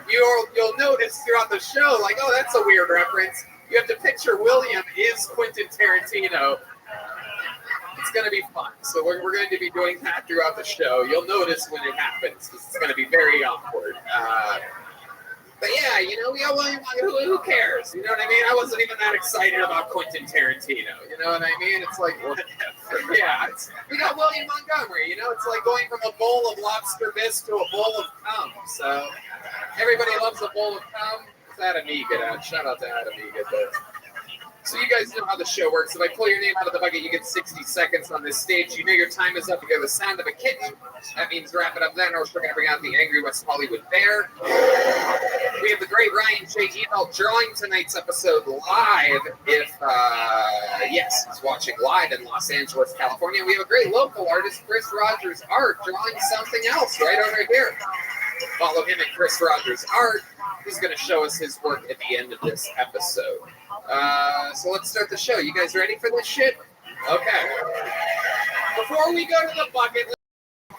you'll notice throughout the show, like, oh, that's a weird reference. You have to picture William is Quentin Tarantino. It's going to be fun. So we're going to be doing that throughout the show. You'll notice when it happens, because it's going to be very awkward. But yeah, you know, we got William. Who cares? You know what I mean? I wasn't even that excited about Quentin Tarantino. You know what I mean? It's like, yeah, we got William Montgomery. You know, it's like going from a bowl of lobster bisque to a bowl of cum. So everybody loves a bowl of cum. It's Adam Egan. Shout out to Adam Egan. So you guys know how the show works. If I pull your name out of the bucket, you get 60 seconds on this stage. You know your time is up. You hear the sound of a kitten. That means wrap it up then, or we're going to bring out the angry West Hollywood Bear. We have the great Ryan J. Email drawing tonight's episode live. Yes, he's watching live in Los Angeles, California. We have a great local artist, Chris Rogers Art, drawing something else right over here. Follow him at Chris Rogers Art. He's going to show us his work at the end of this episode. So let's start the show. You guys ready for this shit? Okay. Before we go to the bucket, a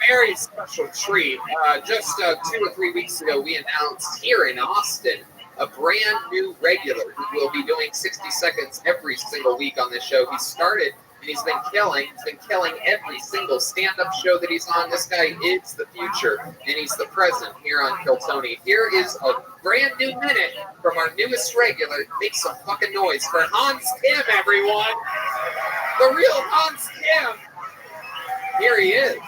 very special treat. Just 2 or 3 weeks ago, we announced here in Austin a brand new regular who will be doing 60 seconds every single week on this show. He started, and he's been killing every single stand-up show that he's on. This guy is the future, and he's the present here on Kill Tony. Here is a brand new minute from our newest regular. Make some fucking noise for Hans Kim, everyone. The real Hans Kim. Here he is.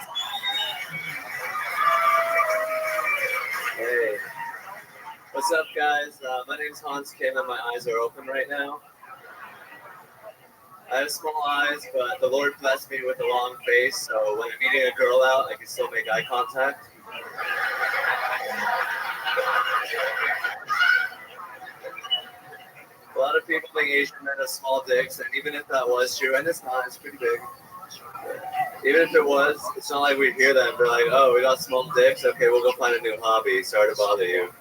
Hey. What's up, guys? My name's Hans Kim, and my eyes are open right now. I have small eyes, but the Lord blessed me with a long face, so when I'm eating a girl out, I can still make eye contact. A lot of people think Asian men have small dicks, and even if that was true, and it's not, it's pretty big. Even if it was, it's not like we hear that and be like, oh, we got small dicks, okay, we'll go find a new hobby, sorry to bother you.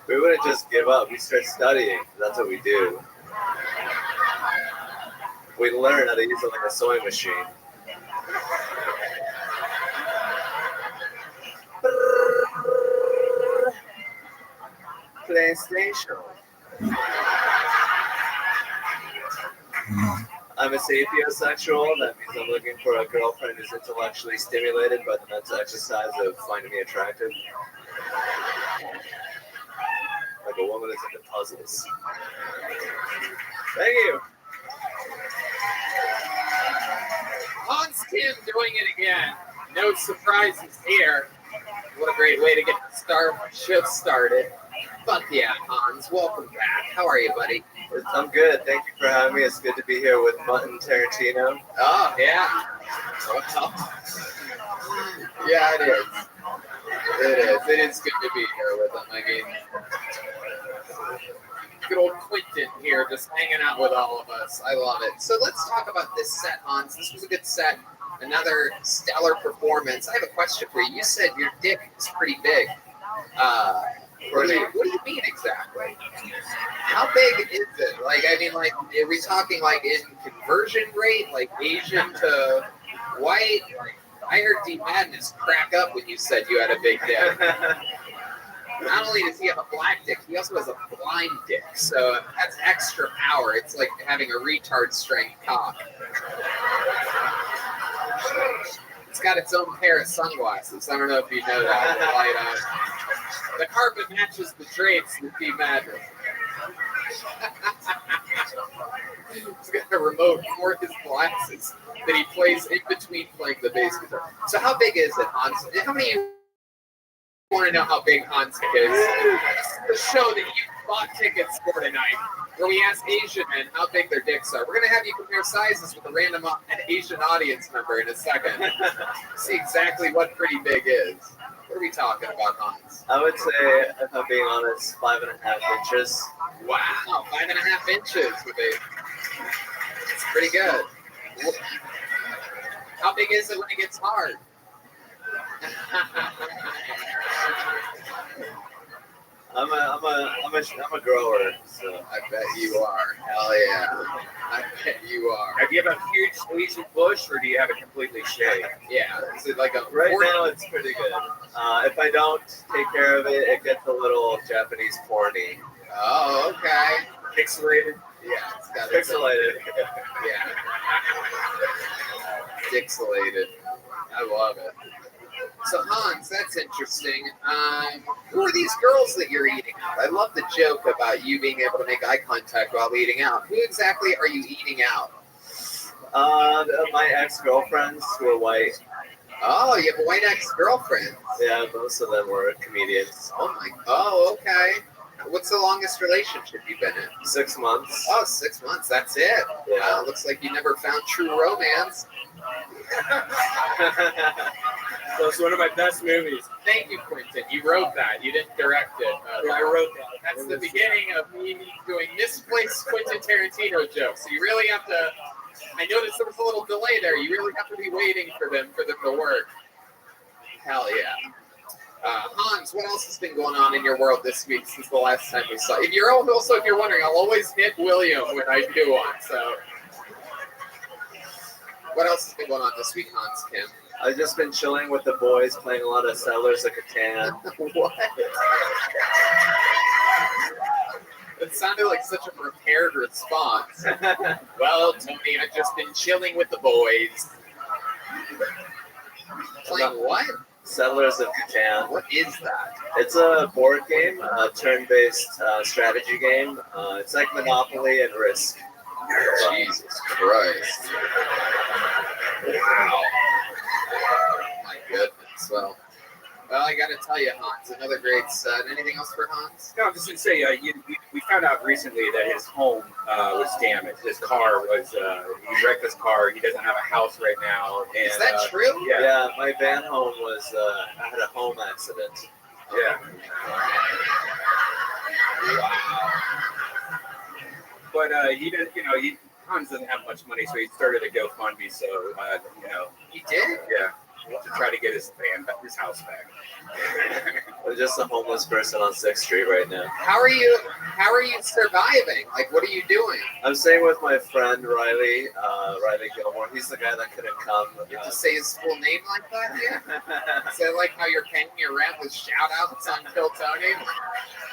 We wouldn't just give up, we start studying, that's what we do. We learn how to use it like a sewing machine. PlayStation. I'm a sapiosexual. That means I'm looking for a girlfriend who's intellectually stimulated by the mental exercise of finding me attractive. Like a woman that's into puzzles. Thank you. Hans Kim doing it again. No surprises here. What a great way to get the shift started. Fuck yeah, Hans. Welcome back. How are you, buddy? I'm good. Thank you for having me. It's good to be here with Quentin Tarantino. Oh, yeah. Well, yeah, it is. It is. It is good to be here with him. I mean, good old Quentin here just hanging out with all of us. I love it. So let's talk about this set, Hans. This was a good set. Another stellar performance. I have a question for you. You said your dick is pretty big. What do you mean exactly? How big is it? Like, I mean, like, are we talking like in conversion rate, like Asian to white? Like, I heard D Madness crack up when you said you had a big dick. Not only does he have a black dick, he also has a blind dick. So that's extra power. It's like having a retard strength cock. It's got its own pair of sunglasses. I don't know if you know that. The carpet matches the drapes with D Madness. He's got a remote for his glasses that he plays in between playing the bass guitar. So how big is it, Hans? How many of you want to know how big Hans is? The show that you bought tickets for tonight, where we ask Asian men how big their dicks are. We're going to have you compare sizes with a random Asian audience member in a second. See exactly what pretty big is. What are we talking about, Hans? I would say, if I'm being honest, 5.5 inches. Wow, 5.5 inches with a. It's pretty good. How big is it when it gets hard? I'm a grower, so I bet you are. Hell yeah. I bet you are. Do you have a huge squeezing bush, or do you have it completely shaved? Yeah. Is it like a right now it's pretty good. If I don't take care of it, it gets a little Japanese porny. Oh, okay. Pixelated? Yeah, it's got Pixelated. Yeah. Pixelated. I love it. So Hans, that's interesting. Who are these girls that you're eating out? I love the joke about you being able to make eye contact while eating out. Who exactly are you eating out? My ex-girlfriends who are white. Oh, you have a white ex-girlfriend? Yeah, most of them were comedians. Oh, okay. What's the longest relationship you've been in? 6 months. Oh, 6 months. That's it. Yeah. Wow, looks like you never found true romance. That's one of my best movies. Thank you, Quentin. You wrote that. You didn't direct it. Yeah, I wrote that. That's the beginning of me doing misplaced Quentin Tarantino jokes. So you really have to. I noticed there was a little delay there. You really have to be waiting for them to work. Hell yeah. Hans, what else has been going on in your world this week since the last time we saw? If you're wondering, I'll always hit William when I do one. So, what else has been going on this week, Hans? Kim? I've just been chilling with the boys, playing a lot of Settlers of Catan. What? It sounded like such a prepared response. Well, Tony, I've just been chilling with the boys. Playing what? Settlers of Catan. What is that? It's a board game, a turn-based strategy game. It's like Monopoly and Risk. Jesus Christ. Wow. My goodness. Well, I got to tell you, Hans, another great set. Anything else for Hans? No, I'm just going to say, we found out recently that his home was damaged. His car was, he wrecked his car. He doesn't have a house right now. And, is that true? Yeah, my van home was, I had a home accident. Yeah. Wow. But he didn't, Hans doesn't have much money, so he started a GoFundMe. So, he did? Yeah. To try to get his house back. I'm just a homeless person on 6th Street right now. How are you surviving? Like, what are you doing? I'm staying with my friend Riley Gilmore. He's the guy that couldn't come. You have to say his full name like that here? Is that like how you're paying your rent with shout outs on Kill Tony?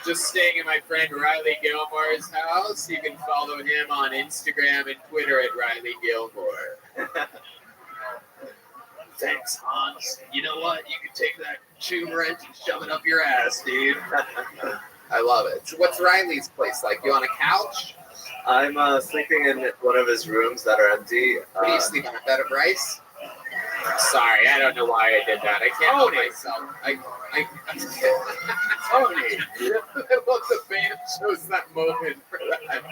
Just staying at my friend Riley Gilmore's house. You can follow him on Instagram and Twitter at Riley Gilmore. Thanks, Hans. You know what? You can take that tube wrench and shove it up your ass, dude. I love it. So what's Riley's place like? You on a couch? I'm sleeping in one of his rooms that are empty. What do you sleep on, a bed of rice? Sorry, I don't know why I did that. I can't help myself. Tony. I love the band chose that moment for that.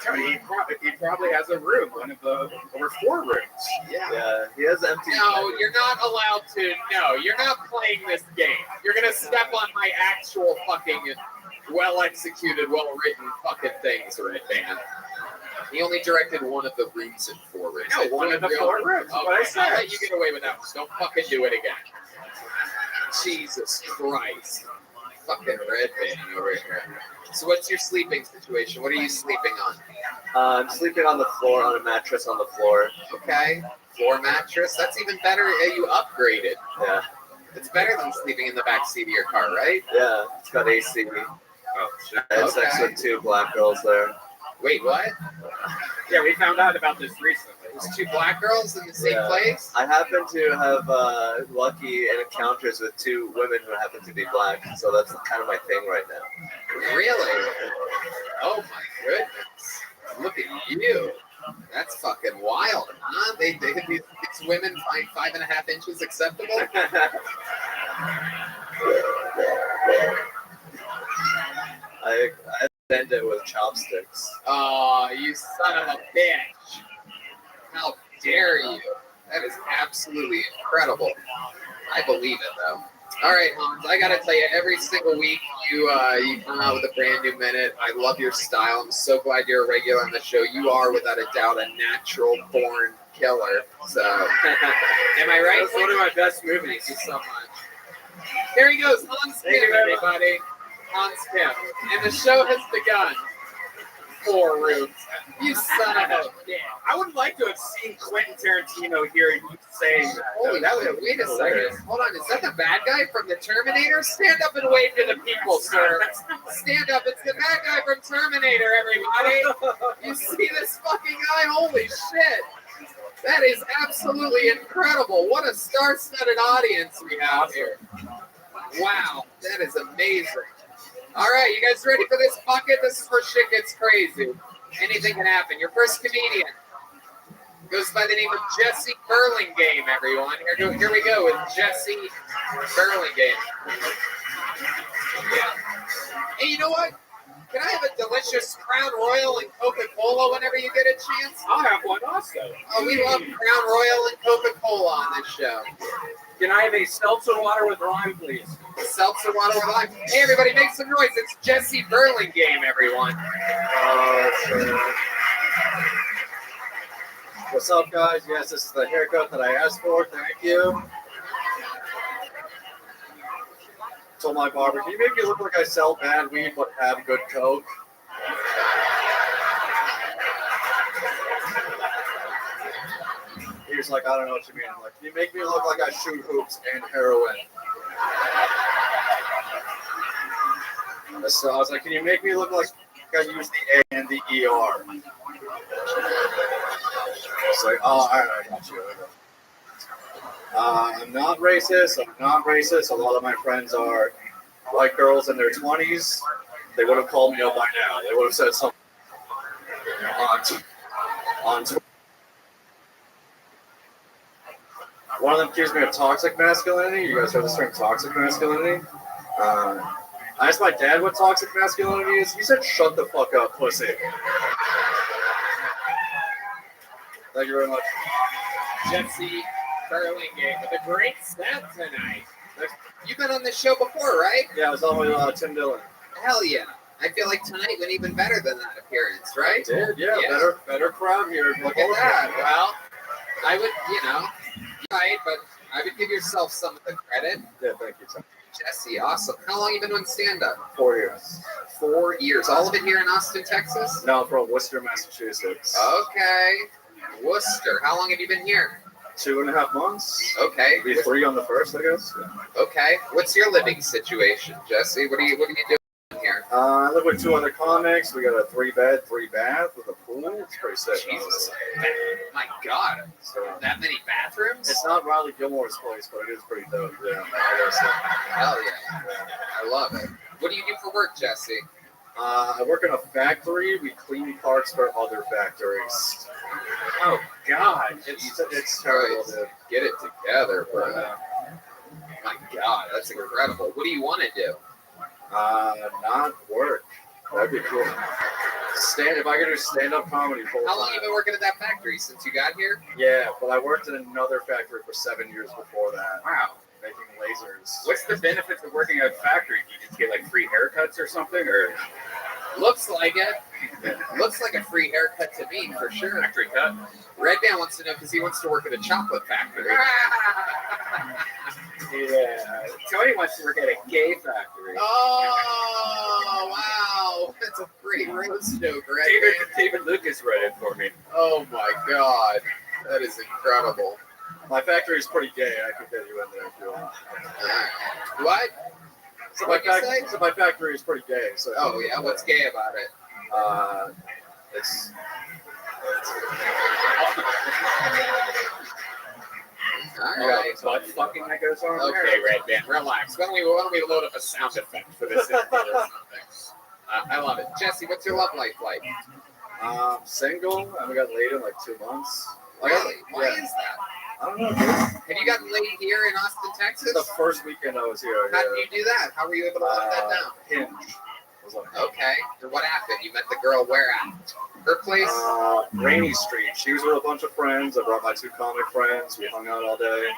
Tony, he probably has a room, one of the over 4 rooms. Yeah, he has empty. No, you're not allowed to. No, you're not playing this game. You're gonna step on my actual fucking well-executed, well-written fucking things, right, man? He only directed one of the rooms in 4 rooms. No, one of the 4 rooms. Okay, What I said. I'll let you get away with that. Don't fucking do it again. Jesus Christ. Fucking red band over here. So what's your sleeping situation? What are you sleeping on? I'm sleeping on the floor, on a mattress on the floor. Okay. Floor mattress? That's even better. You upgraded. Yeah. It's better than sleeping in the back seat of your car, right? Yeah, it's got AC. Oh, shit. I had sex with 2 black girls there. Wait, what? Yeah, we found out about this recently. Just two black girls in the same Yeah. place? I happen to have lucky encounters with two women who happen to be black, so that's kind of my thing right now. Really? Oh my goodness. Look at you. That's fucking wild, huh? These women find 5.5 inches acceptable? I end it with chopsticks. Oh, you son of a bitch. How dare you? That is absolutely incredible. I believe it, though. All right, Hans, I got to tell you, every single week you come out with a brand new minute. I love your style. I'm so glad you're a regular on the show. You are, without a doubt, a natural-born killer. So, am I right? That's one of my best movies. Thank you so much. There he goes, Hans Kim, everybody. Hans Kim. And the show has begun. Poor Ruth. You son of a bitch. I would like to have seen Quentin Tarantino here and you saying that. Holy, wait a second. Hold on, is that the bad guy from the Terminator? Stand up and wave to the people, sir. Stand up. It's the bad guy from Terminator, everybody. You see this fucking guy? Holy shit. That is absolutely incredible. What a star-studded audience we have here. Wow, that is amazing. All right, you guys ready for this bucket? This is where shit gets crazy. Anything can happen. Your first comedian goes by the name of Jesse Burlingame, everyone. Here we go with Jesse Burlingame. Yeah. Hey, you know what? Can I have a delicious Crown Royal and Coca-Cola whenever you get a chance? I'll have one also. Oh, we love Crown Royal and Coca-Cola on this show. Can I have a seltzer water with lime, please? Seltzer water with lime. Hey, everybody, make some noise. It's Jesse Burlingame, everyone. What's up, guys? Yes, this is the haircut that I asked for. Thank you. Told my barber, can you make me look like I sell bad weed but have good coke? He was like, I don't know what you mean. I'm like, can you make me look like I shoot hoops and heroin? So I was like, can you make me look like I use the A and the ER? It's like, oh, all right, I got you. I'm not racist. A lot of my friends are white girls in their 20s. They would have called me up by now. They would have said something on Twitter. One of them accused me of toxic masculinity. You guys heard the term toxic masculinity? I asked my dad what toxic masculinity is. He said, shut the fuck up, pussy. Thank you very much. Jesse Burlingame with a great set tonight. You've been on this show before, right? Yeah, I was on with Tim Dillon. Hell yeah. I feel like tonight went even better than that appearance, right? It did, yeah. Better crowd here. Look at that. Well, I would, right, but I would give yourself some of the credit. Yeah, thank you, Tim. Jesse, awesome. How long have you been doing stand-up? 4 years. 4 years. All of it here in Austin, Texas? No, from Worcester, Massachusetts. Okay. Worcester. How long have you been here? 2.5 months. Okay. Be 3 on the 1st, I guess. Yeah. Okay. What's your living situation, Jesse? What are you doing here? I live with 2 other comics. We got a 3-bed, 3-bath with a pool. It's pretty sick. Jesus. My God. So, that many bathrooms? It's not Riley Gilmore's place, but it is pretty dope. Yeah. Hell yeah. I love it. What do you do for work, Jesse? I work in a factory. We clean parts for other factories. Oh, God. It's terrible, dude. Get it together, bro. My God, that's incredible. What do you want to do? Not work. That'd be cool. If I could do stand-up comedy full time. How long have you been working at that factory since you got here? Yeah, but I worked in another factory for 7 years before that. Wow. Making lasers. What's the benefits of working at a factory? Do you just get like free haircuts or something, or? Looks like it. Looks like a free haircut to me, for sure. Factory cut. Red Man wants to know because he wants to work at a chocolate factory. Yeah. Tony wants to work at a gay factory. Oh, wow. That's a great roast joke, right? David Lucas read it for me. Oh, my God. That is incredible. My factory is pretty gay. I can get you in there if you want. What? So my factory is pretty gay. So yeah, what's gay about it? It's All right. Butt fucking that goes on. Okay, Red Band, relax. Why don't we load up a sound effect for this interview or something? I love it. Jesse, what's your love life like? Single. I haven't got laid in like 2 months. Really? Why is that? I don't know. Dude. Have you gotten laid here in Austin, Texas? The first weekend I was here. How did you do that? How were you able to let that down? Hinge. Okay. And what happened? You met the girl where at? Her place? Rainy Street. She was with a bunch of friends. I brought my 2 comic friends. We hung out all day.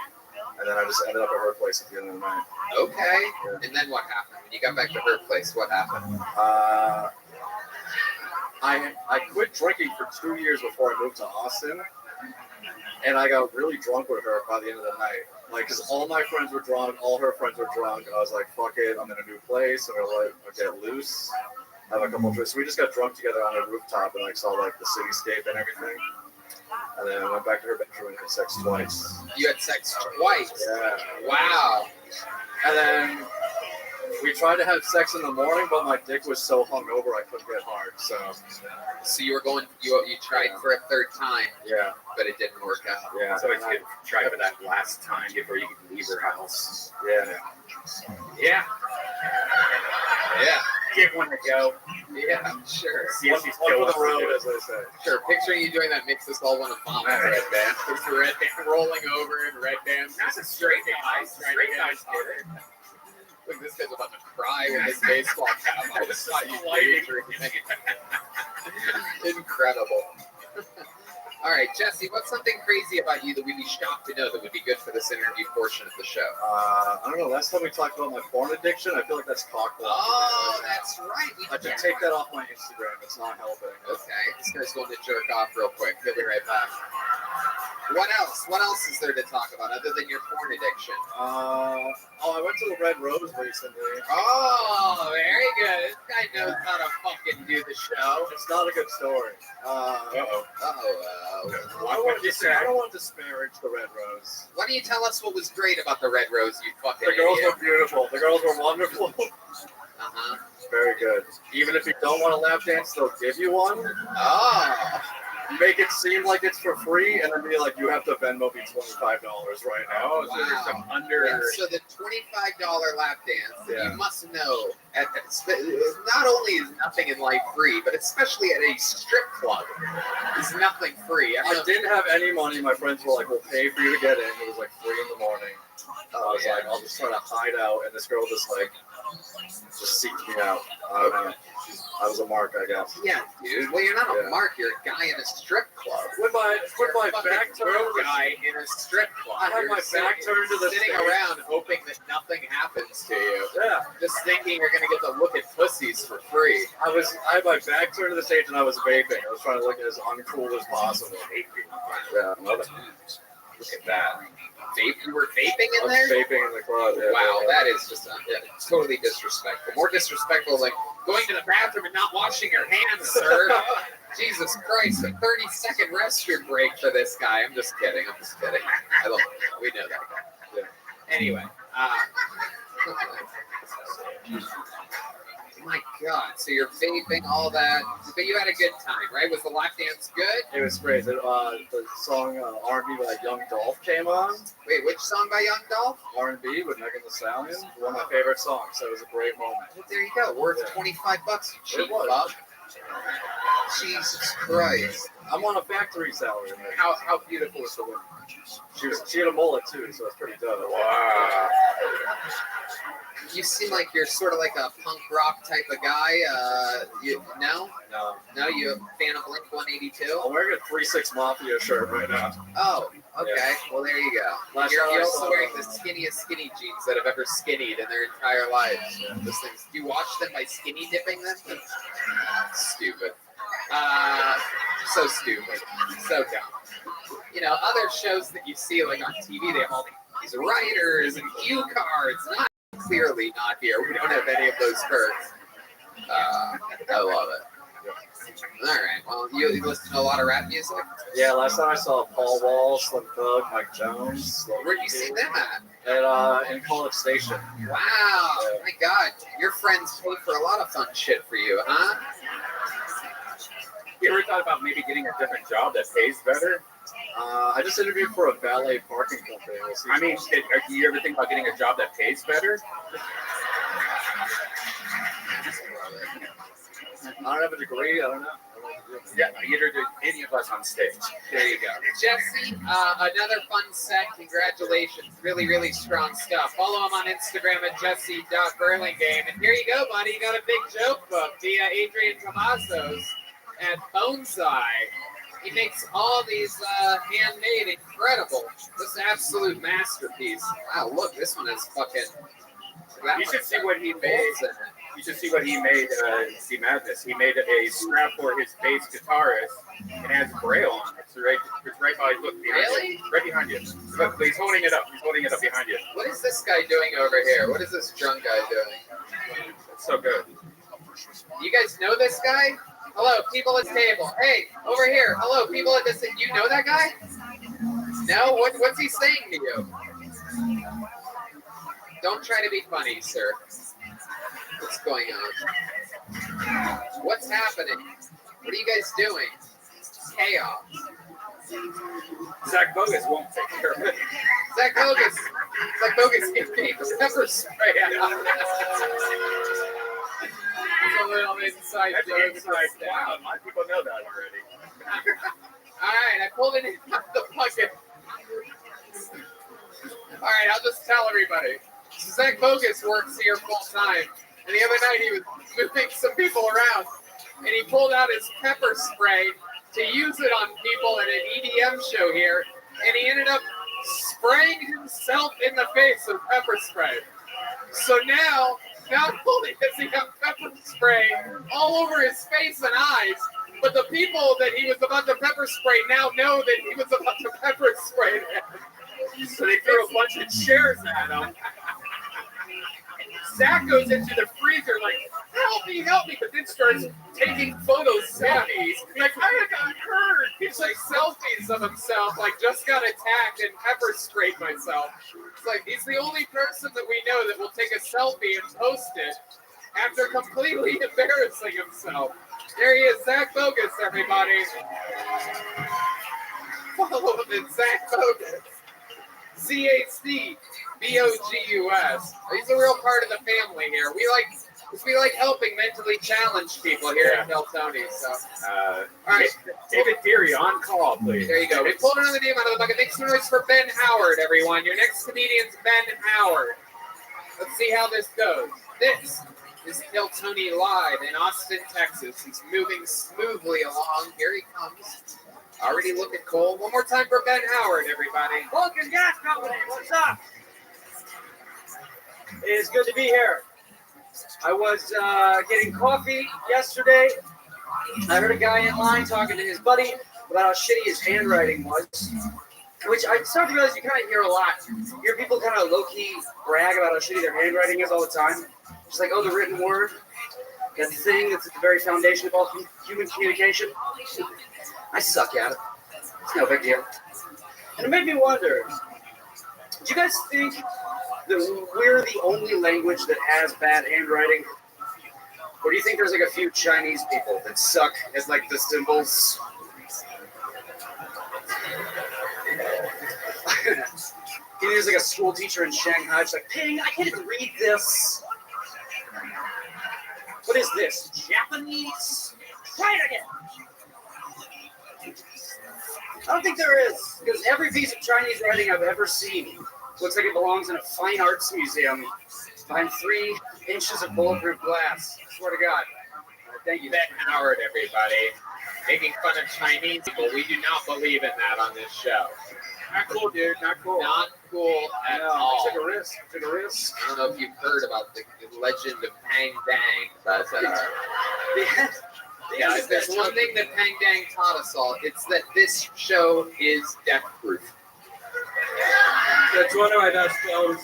And then I just ended up at her place at the end of the night. Okay. Yeah. And then what happened? When you got back to her place, what happened? I quit drinking for 2 years before I moved to Austin. And I got really drunk with her by the end of the night. Like, because all my friends were drunk, all her friends were drunk. I was like, fuck it, I'm in a new place. And we're like, I'll get loose. Have a couple of drinks. So we just got drunk together on a rooftop and like saw like the cityscape and everything. And then I went back to her bedroom and had sex twice. You had sex twice? Yeah. Wow. And then we tried to have sex in the morning, but my dick was so hungover I couldn't get hard. So you were going, you tried for a third time. Yeah. But it didn't work out. Yeah. So you try for that last time before you could leave her house. Yeah. Yeah. Yeah. Give one a go. Yeah, sure. See if she's one for the road, as they say. Sure. Picturing you doing that makes us all want to vomit. Red Band. Picture Red Band rolling over and Red Band. That's a straight guys. Straight guys did it. Look, this guy's about to cry with his baseball cap. I just thought you played drinking. Incredible. All right, Jesse, what's something crazy about you that we'd be shocked to know that would be good for this interview portion of the show? I don't know. Last time we talked about my porn addiction, I feel like that's cock blocking. Oh, that's right. I should take that off my Instagram. It's not helping. Okay, this guy's going to jerk off real quick. He'll be right back. What else? What else is there to talk about other than your porn addiction? I went to the Red Rose recently. Oh, very good. This guy knows how to fucking do the show. It's not a good story. I don't want to disparage the Red Rose. Why don't you tell us what was great about the Red Rose, you fucking The girls idiot? were beautiful. The girls were wonderful. Uh-huh. Very good. Even if you don't want a lap dance, they'll give you one. Oh. Make it seem like it's for free, and then be like, you have to Venmo me $25 right now. So there's some so the $25 lap dance, you must know, not only is nothing in life free, but especially at a strip club, is nothing free. I didn't have any money. My friends were like, we'll pay for you to get in. It was like 3 a.m. I was like, I'll just try to hide out, and this girl just seeked me out. I don't know. I was a mark, I guess. Yeah, dude. Well, you're not a mark. You're a guy in a strip club. With my back turned, guy in a strip club. I had my back turned to the sitting stage. around hoping that nothing happens to you. Yeah. Just thinking you're gonna get to look at pussies for free. I had my back turned to the stage and I was vaping. I was trying to look as uncool as possible. Yeah. Look at that. You were vaping in there? Vaping in the club. Yeah, wow, that is just totally disrespectful. More disrespectful than going to the bathroom and not washing your hands, sir. Jesus Christ, a 30-second restroom break for this guy. I'm just kidding. We know that guy. Yeah. Anyway. My God, so you're vaping, all that, but you had a good time, right? Was the lap dance good? It was great. The song R&B by Young Dolph came on. Wait, which song by Young Dolph? R&B with Megan Thee Stallion. One of my favorite songs, so it was a great moment. Well, there you go. Worth $25, you cheap fuck. Jesus Christ. I'm on a factory salary. Man. How beautiful is the woman? She had a mullet too, so it's pretty dope. Wow. You seem like you're sort of like a punk rock type of guy. No, you a fan of Blink 182? I'm wearing a 3-6 Mafia shirt right now. Oh, okay. Yeah. Well, there you go. You're also wearing the skinniest skinny jeans that have ever skinnied in their entire lives. Yeah. Those things. Do you wash them by skinny dipping them? Stupid. So stupid. So dumb. You know, other shows that you see like on TV, they have all these writers and cue cards. Clearly not here. We don't have any of those perks. I love it. All right. Well, you listen to a lot of rap music? Yeah, last time I saw Paul Wall, Slim Thug, Mike Jones. Where'd you see them at? In College Station. Wow. Yeah. My God. Your friends pay for a lot of fun shit for you, huh? You ever thought about maybe getting a different job that pays better? I just interviewed for a valet parking company. We'll see. I mean, do you ever think about getting a job that pays better? I don't have a degree. I don't know. Yeah, either do any of us on stage. There you go. Jesse, another fun set. Congratulations. Really, really strong stuff. Follow him on Instagram at jesse.burlingame. And here you go, buddy. You got a big joke book via Adrian Tomasos at Bonsai. He makes all these handmade, incredible. This absolute masterpiece. Wow, look, this one is fucking... You should see what he made. You should see what he made. See Madness. He made a strap for his bass guitarist. It has Braille on it. It's right by. Look behind Really? you. Right behind you. Look, he's holding it up. He's holding it up behind you. What is this guy doing over here? What is this drunk guy doing? It's so good. You guys know this guy? Hello, people at table. Hey, over here. Hello, people at this. You know that guy? No? What's he saying to you? Don't try to be funny, sir. What's going on? What's happening? What are you guys doing? Chaos. Zach Bogus won't take care of it. Zach Bogus gave me pepper spray. It's a little inside joke. Wow, my people know that already. All right, I pulled it in the bucket. All right, I'll just tell everybody. Zach Bogus works here full time, and the other night he was moving some people around, and he pulled out his pepper spray to use it on people at an EDM show here, and he ended up spraying himself in the face with pepper spray. So now, not only does he have pepper spray all over his face and eyes, but the people that he was about to pepper spray now know that he was about to pepper spray them. So they threw a bunch of chairs at him. Zach goes into the freezer like, help me, but then starts taking photos, selfies. Like, I got hurt. He's like selfies of himself, like just got attacked and pepper sprayed myself. It's like he's the only person that we know that will take a selfie and post it after completely embarrassing himself. There he is, Zach Bogus, everybody. Follow him at Zach Bogus. ZAC BOGUS. He's a real part of the family here. We like helping mentally challenged people here at Del Tony. So, all right, David Theory on call, please. There you go. We pulled another name out of the bucket. Make some noise for Ben Howard, everyone. Your next comedian's Ben Howard. Let's see how this goes. This is Del Tony live in Austin, Texas. He's moving smoothly along. Here he comes. Already looking cold. One more time for Ben Howard, everybody. Vulcan Gas Company, what's up? It's good to be here. I was getting coffee yesterday. I heard a guy in line talking to his buddy about how shitty his handwriting was, which I started to realize you kind of hear a lot. You hear people kind of low-key brag about how shitty their handwriting is all the time. Just like, oh, the written word, that thing that's at the very foundation of all human communication. I suck at it. It's no big deal. And it made me wonder, do you guys think that we're the only language that has bad handwriting? Or do you think there's like a few Chinese people that suck at like the symbols? There's like a school teacher in Shanghai. She's like, Ping, I can't read this. What is this? Japanese? Try it again. I don't think there is, because every piece of Chinese writing I've ever seen looks like it belongs in a fine arts museum behind 3 inches of bulletproof glass. I swear to God. Thank you. Ben Howard, everybody. Making fun of Chinese people. We do not believe in that on this show. Not cool, dude. Not cool. Not cool at all. I took a risk. I don't know if you've heard about the legend of Pang Dang, but yeah, if there's one thing that Pang Dang taught us all, it's that this show is death-proof. That's one of my best films.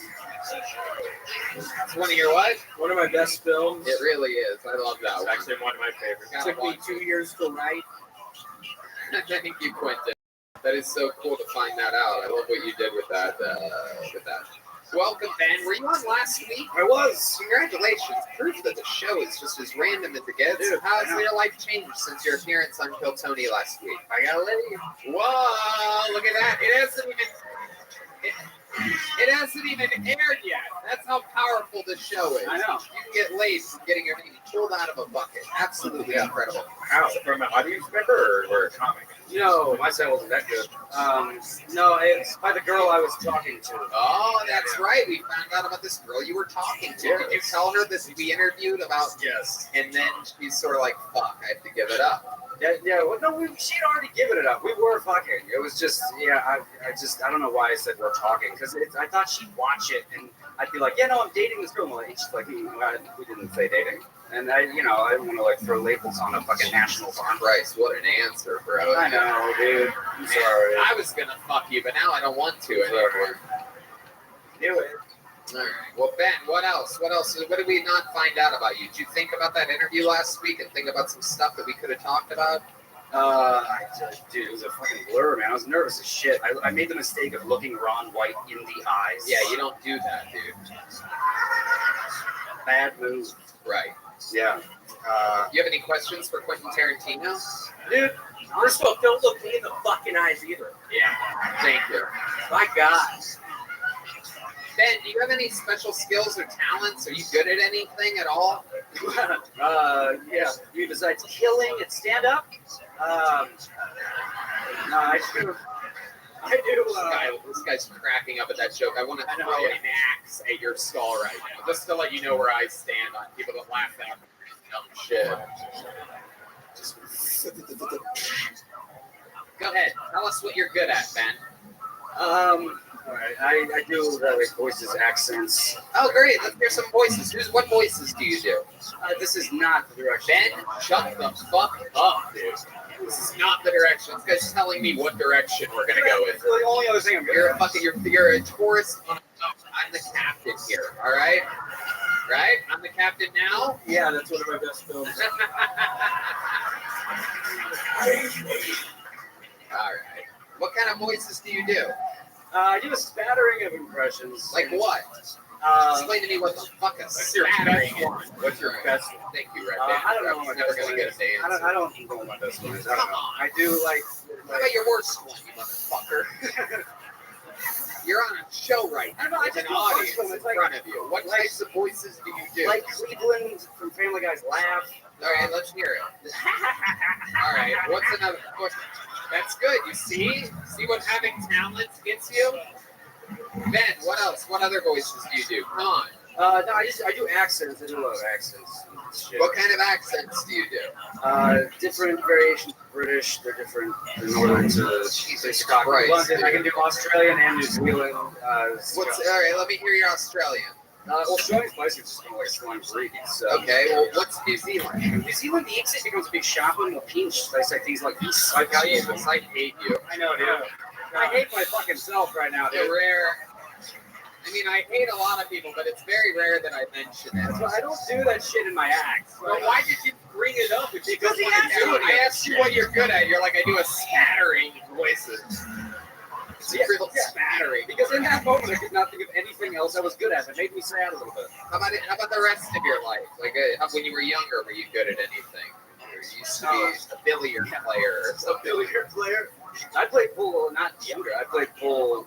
It's one of your what? One of my best films. It really is. I love that It's one. actually one of my favorites. Gotta It took me watch 2 years to write. Thank you, Quentin. That is so cool to find that out. I love what you did with that. Welcome, Ben. Were you on last week? I was. Congratulations. Proof that the show is just as random as it gets. Dude, How's your life changed since your appearance on Kill Tony last week? I gotta leave. Whoa, look at that. It hasn't even aired yet. That's how powerful this show is. I know. You can get laid from getting your name pulled out of a bucket. Absolutely incredible. How? From an audience member or a comic? No, my set wasn't that good. No, it's by the girl I was talking to. Oh, that's right. We found out about this girl you were talking to. Did you tell her this we interviewed about? Yes. And then she's sort of like, fuck, I have to give it up. Yeah. Well, no, she'd already given it up. We were fucking. It was just, I don't know why I said we're talking, because I thought she'd watch it, and I'd be like, yeah, no, I'm dating this girl. And she's like, we didn't say dating. And I didn't want to throw labels on a fucking national farm. Bryce, what an answer, bro. I know, dude. I'm sorry. I was gonna fuck you, but now I don't want to anymore. Do it. All right. Well, Ben, what else? What did we not find out about you? Did you think about that interview last week and think about some stuff that we could have talked about? Dude, it was a fucking blur, man. I was nervous as shit. I made the mistake of looking Ron White in the eyes. Yeah, you don't do that, dude. Bad move. Right. Yeah. You have any questions for Quentin Tarantino? Dude, first of all, don't look me in the fucking eyes either. Yeah. Thank you. My God. Ben, do you have any special skills or talents? Are you good at anything at all? Yeah. Dude, besides killing and stand up, no, I do. This guy's cracking up at that joke. I want to throw an axe at your skull right now, just to let you know where I stand on people that laugh at dumb shit. Go ahead. Tell us what you're good at, Ben. All right. I do like voices, accents. Oh, great. Let's hear some voices. What voices do you do? This is not the direction. Ben, shut the fuck up, dude. This is not the direction. This guy's telling me what direction we're gonna go with. The only other thing I'm You're a tourist on a boat. I'm the captain here, all right? Right? I'm the captain now? Yeah, that's one of my best films. All right. What kind of voices do you do? I do a spattering of impressions. Like what? Explain to me what the fuck a spattering is. What's your best one? Thank you, Rabbi. I don't know what my never best gonna one get is. a dance. I don't know what my best one is. I don't know. I do like. How about your worst one, you motherfucker? You're on a show right now. I With just an do a audience bunch of them. in It's like- front of you. What types of voices do you do? Like Cleveland from Family Guy's Laugh. All right, let's hear it. All right, what's another? That's good. You see? See what having talent gets you? Ben, what else? What other voices do you do? Come on. No, I do accents. I do a lot of accents. Shit. What kind of accents do you do? Different variations of British. They're different in order to Chicago, Christ, London. dude. I can do Australian and New Zealand. All right, let me hear your Australian. Well, Johnny's Place is just kind of like slang breed. So. Okay, well, what's New Zealand? New Zealand, the accent becomes a big shopping, a pinch. They say things like this. I got you, but I hate you. I know, dude. I hate my fucking self right now, dude. It's rare. I mean, I hate a lot of people, but it's very rare that I mention it. So I don't do that shit in my act. Well, why did you bring it up if you don't want to do it? I asked you what you're good at. You're like, I do a spattering voices. Real spattering. Because in that moment, I could not think of anything else I was good at. It made me sad a little bit. How about the rest of your life? Like, when you were younger, were you good at anything? Or you used to be a billiard player or something? A billiard player? I played pool, not younger. I played pool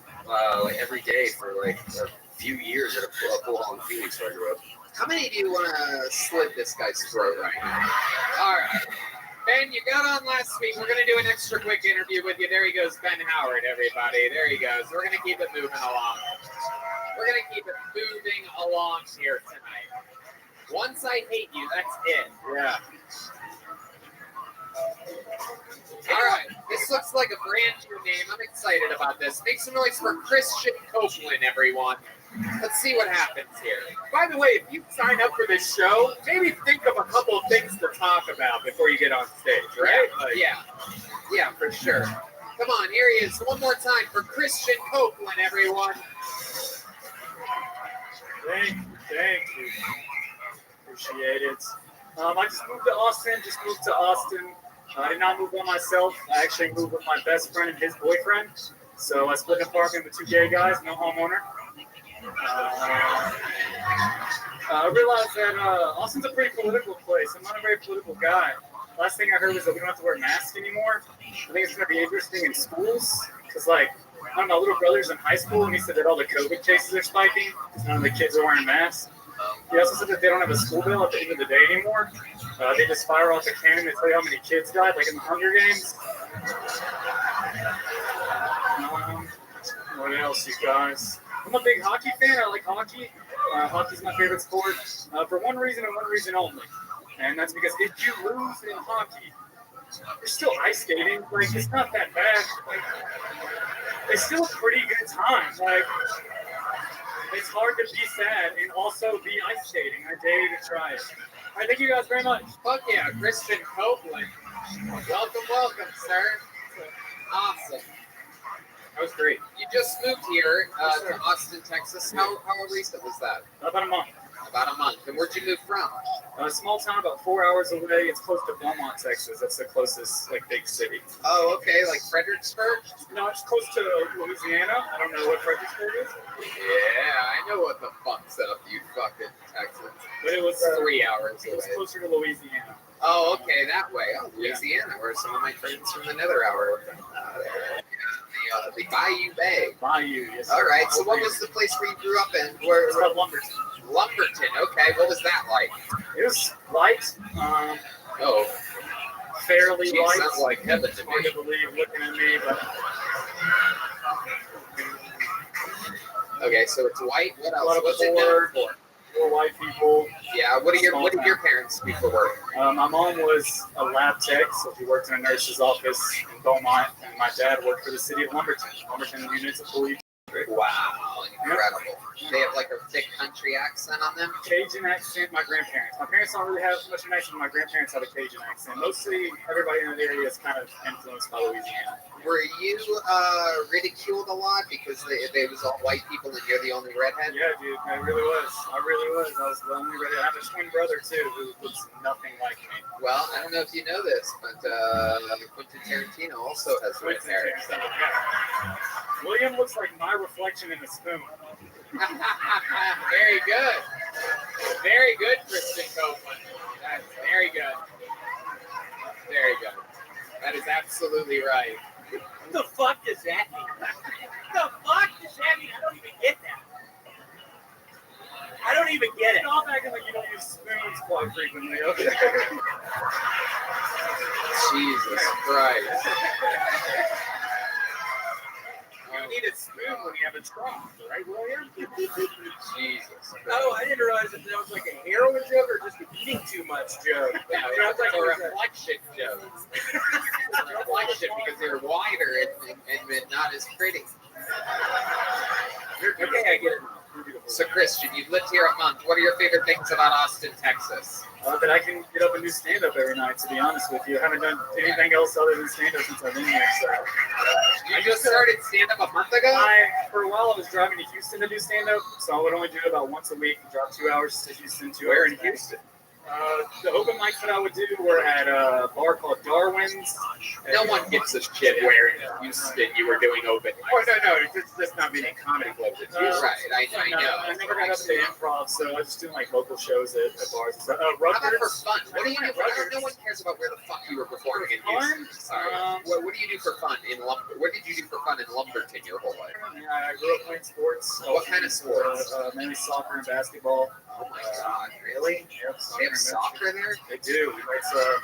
like every day for like a few years at a pool hall in Phoenix where I grew up. How many do you want to slit this guy's throat right now? All right. Ben, you got on last week. We're going to do an extra quick interview with you. There he goes, Ben Howard, everybody. There he goes. We're going to keep it moving along. We're going to keep it moving along here tonight. Once I hate you, that's it. Yeah. All right. This looks like a brand new name. I'm excited about this. Make some noise for Christian Copeland, everyone. Let's see what happens here. By the way, if you sign up for this show, maybe think of a couple of things to talk about before you get on stage, right? Yeah, for sure. Come on, here he is. One more time for Christian Copeland, everyone. Thank you. Appreciate it. I just moved to Austin. I did not move by myself. I actually moved with my best friend and his boyfriend. So I split an apartment with two gay guys, no homeowner. I realized that Austin's a pretty political place. I'm not a very political guy. Last thing I heard was that we don't have to wear masks anymore. I think it's going to be interesting in schools because, like, I don't know, little brother's in high school and he said that all the COVID cases are spiking because none of the kids are wearing masks. He also said that they don't have a school bill at the end of the day anymore. They just fire off a cannon and tell you how many kids died, like in the Hunger Games. What else, you guys? I'm a big hockey fan. I like hockey. Hockey's my favorite sport for one reason and one reason only. And that's because if you lose in hockey, you're still ice skating. Like, it's not that bad. Like, it's still a pretty good time. Like, it's hard to be sad and also be ice skating. I dare you to try it. All right, thank you guys very much. Fuck yeah, Kristen Copeland. Welcome, sir. Awesome. That was great. You just moved here to Austin, Texas. How recent was that? About a month. About a month. And where'd you move from? A small town about 4 hours away. It's close to Beaumont, Texas. That's the closest, like, big city. Oh, okay. Like Fredericksburg? No, it's close to Louisiana. I don't know what Fredericksburg is. Yeah, I know what the fuck's up, you fucking Texans. But it was 3 hours away. It was closer to Louisiana. Oh, okay, that way. Oh, Louisiana, where some of my friends from the Nether Hour are from. The Bayou Bay. Bayou, yes. All right, so what was the place where you grew up in? It's called Lumberton. Lumberton, okay. What was that like? It was light. Fairly Jeez, light. sounds like heaven to Hard me. to believe looking at me, but... Okay, so it's white. What else? A lot of What's it known for? Poor white people. Yeah, what did your parents do for work? My mom was a lab tech, so she worked in a nurse's office in Beaumont, and my dad worked for the city of Lumberton Municipal. Wow, incredible. They have like a thick country accent on them? Cajun accent, my grandparents. My parents don't really have much of an accent, but my grandparents have a Cajun accent. Mostly everybody in that area is kind of influenced by Louisiana. Were you ridiculed a lot because they was all white people and you're the only redhead? Yeah, dude, I really was. I was the only redhead. I have a twin brother, too, who looks nothing like me. Well, I don't know if you know this, but Quentin Tarantino also has red hair. So. Yeah. William looks like my reflection in a spoon. Very good. Very good, Kristen Copeland. That's very good. Very good. That is absolutely right. What the fuck does that mean? What the fuck does that mean? I don't even get that. I don't even get it. Stop acting like you don't use spoons quite frequently, okay? Jesus Christ. You need a spoon when you have a trough, right, William? Jesus Christ. Oh, I didn't realize that was like a heroin joke or just an eating too much joke. No, it's like a reflection joke. It's a reflection because they're wider and not as pretty. Okay, I get it. So, Christian, you've lived here a month. What are your favorite things about Austin, Texas? That I can get up and do stand-up every night, to be honest with you. I haven't done anything else other than stand-up since I've been here, so... You just started stand-up a month ago? For a while, I was driving to Houston to do stand-up, so I would only do it about once a week, drive 2 hours to Houston. Where in Houston? The open mics that I would do were at a bar called Darwin's. No one gives a shit where in Houston you were doing open mics. Oh, no, it's just not many comedy clubs in Houston. Right, I know. I never got up to improv, so I was just doing like local shows at bars. How about for fun? What do you do? No one cares about where the fuck you were performing in Houston. Sorry. What do you do for fun in Lumberton? What did you do for fun in Lumberton your whole life? I grew up playing sports. What kind of sports? Mainly soccer and basketball. Oh my God, really? Yep, they have soccer there? They do.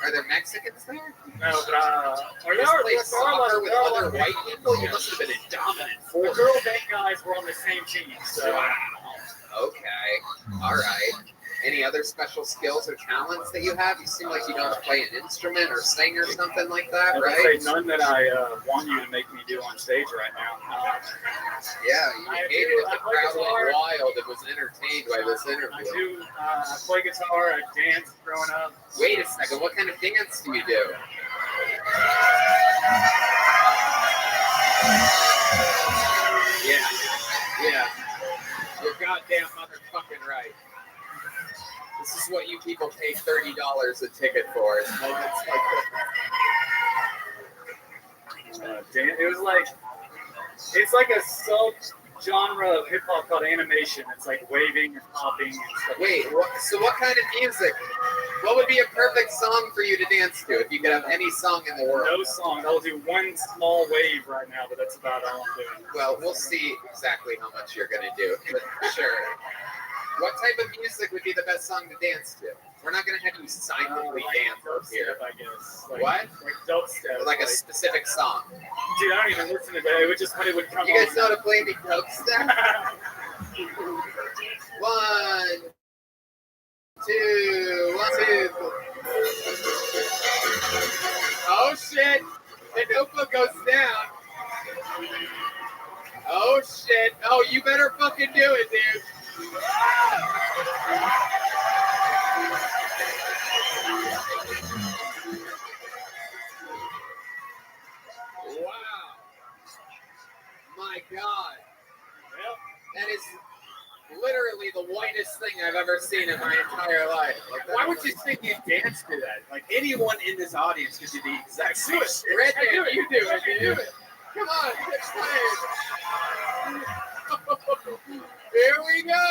Are there Mexicans there? No, but are there soccer with other white people? You must have been a dominant force. The girl band guys were on the same team. So. Wow. Okay. All right. Any other special skills or talents that you have? You seem like you know how to play an instrument or sing or something like that, right? I would say none that I want you to make me do on stage right now. Yeah, you hated it. The crowd went wild and was entertained by this interview. I play guitar, I danced growing up. Wait a second, what kind of dance do you do? Yeah. You're goddamn motherfucking right. This is what you people pay $30 a ticket for. It's moments like that. It was like, it's like a genre of hip hop called animation. It's like waving and popping and stuff. Wait, so what kind of music? What would be a perfect song for you to dance to if you could have any song in the world? No song. I'll do one small wave right now, but that's about all I'm doing. Well, we'll see exactly how much you're going to do, but sure. What type of music would be the best song to dance to? We're not going to have you silently dance up here. I guess. Like, What? Like dubstep. Like a specific song. Dude, I don't even listen to that. It would just when it would come You guys on. know how to play any dubstep? 1, 2, 1, 2. Oh shit! The notebook goes down. Oh shit! Oh, you better fucking do it, dude. Wow. My God. That is literally the whitest thing I've ever seen in my entire life. Like, Why would you think you dance to that? Like anyone in this audience could do the exact same shit. Red Man, you do it, dude. Come on, get playing. Here we go.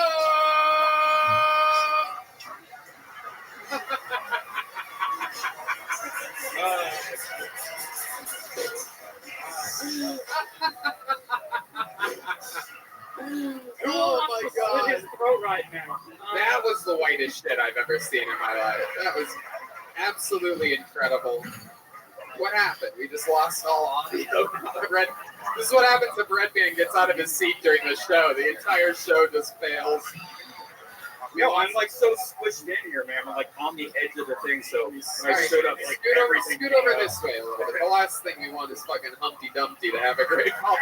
Oh my God. His throat right now. That was the whitest shit I've ever seen in my life. That was absolutely incredible. What happened? We just lost all audio. This is what happens if Red Man gets out of his seat during the show. The entire show just fails. Yo, I'm like so squished in here, man. I'm like on the edge of the thing, so when I Alright, stood up, like everything. scoot over this way a little bit. The last thing we want is fucking Humpty Dumpty to have a great call.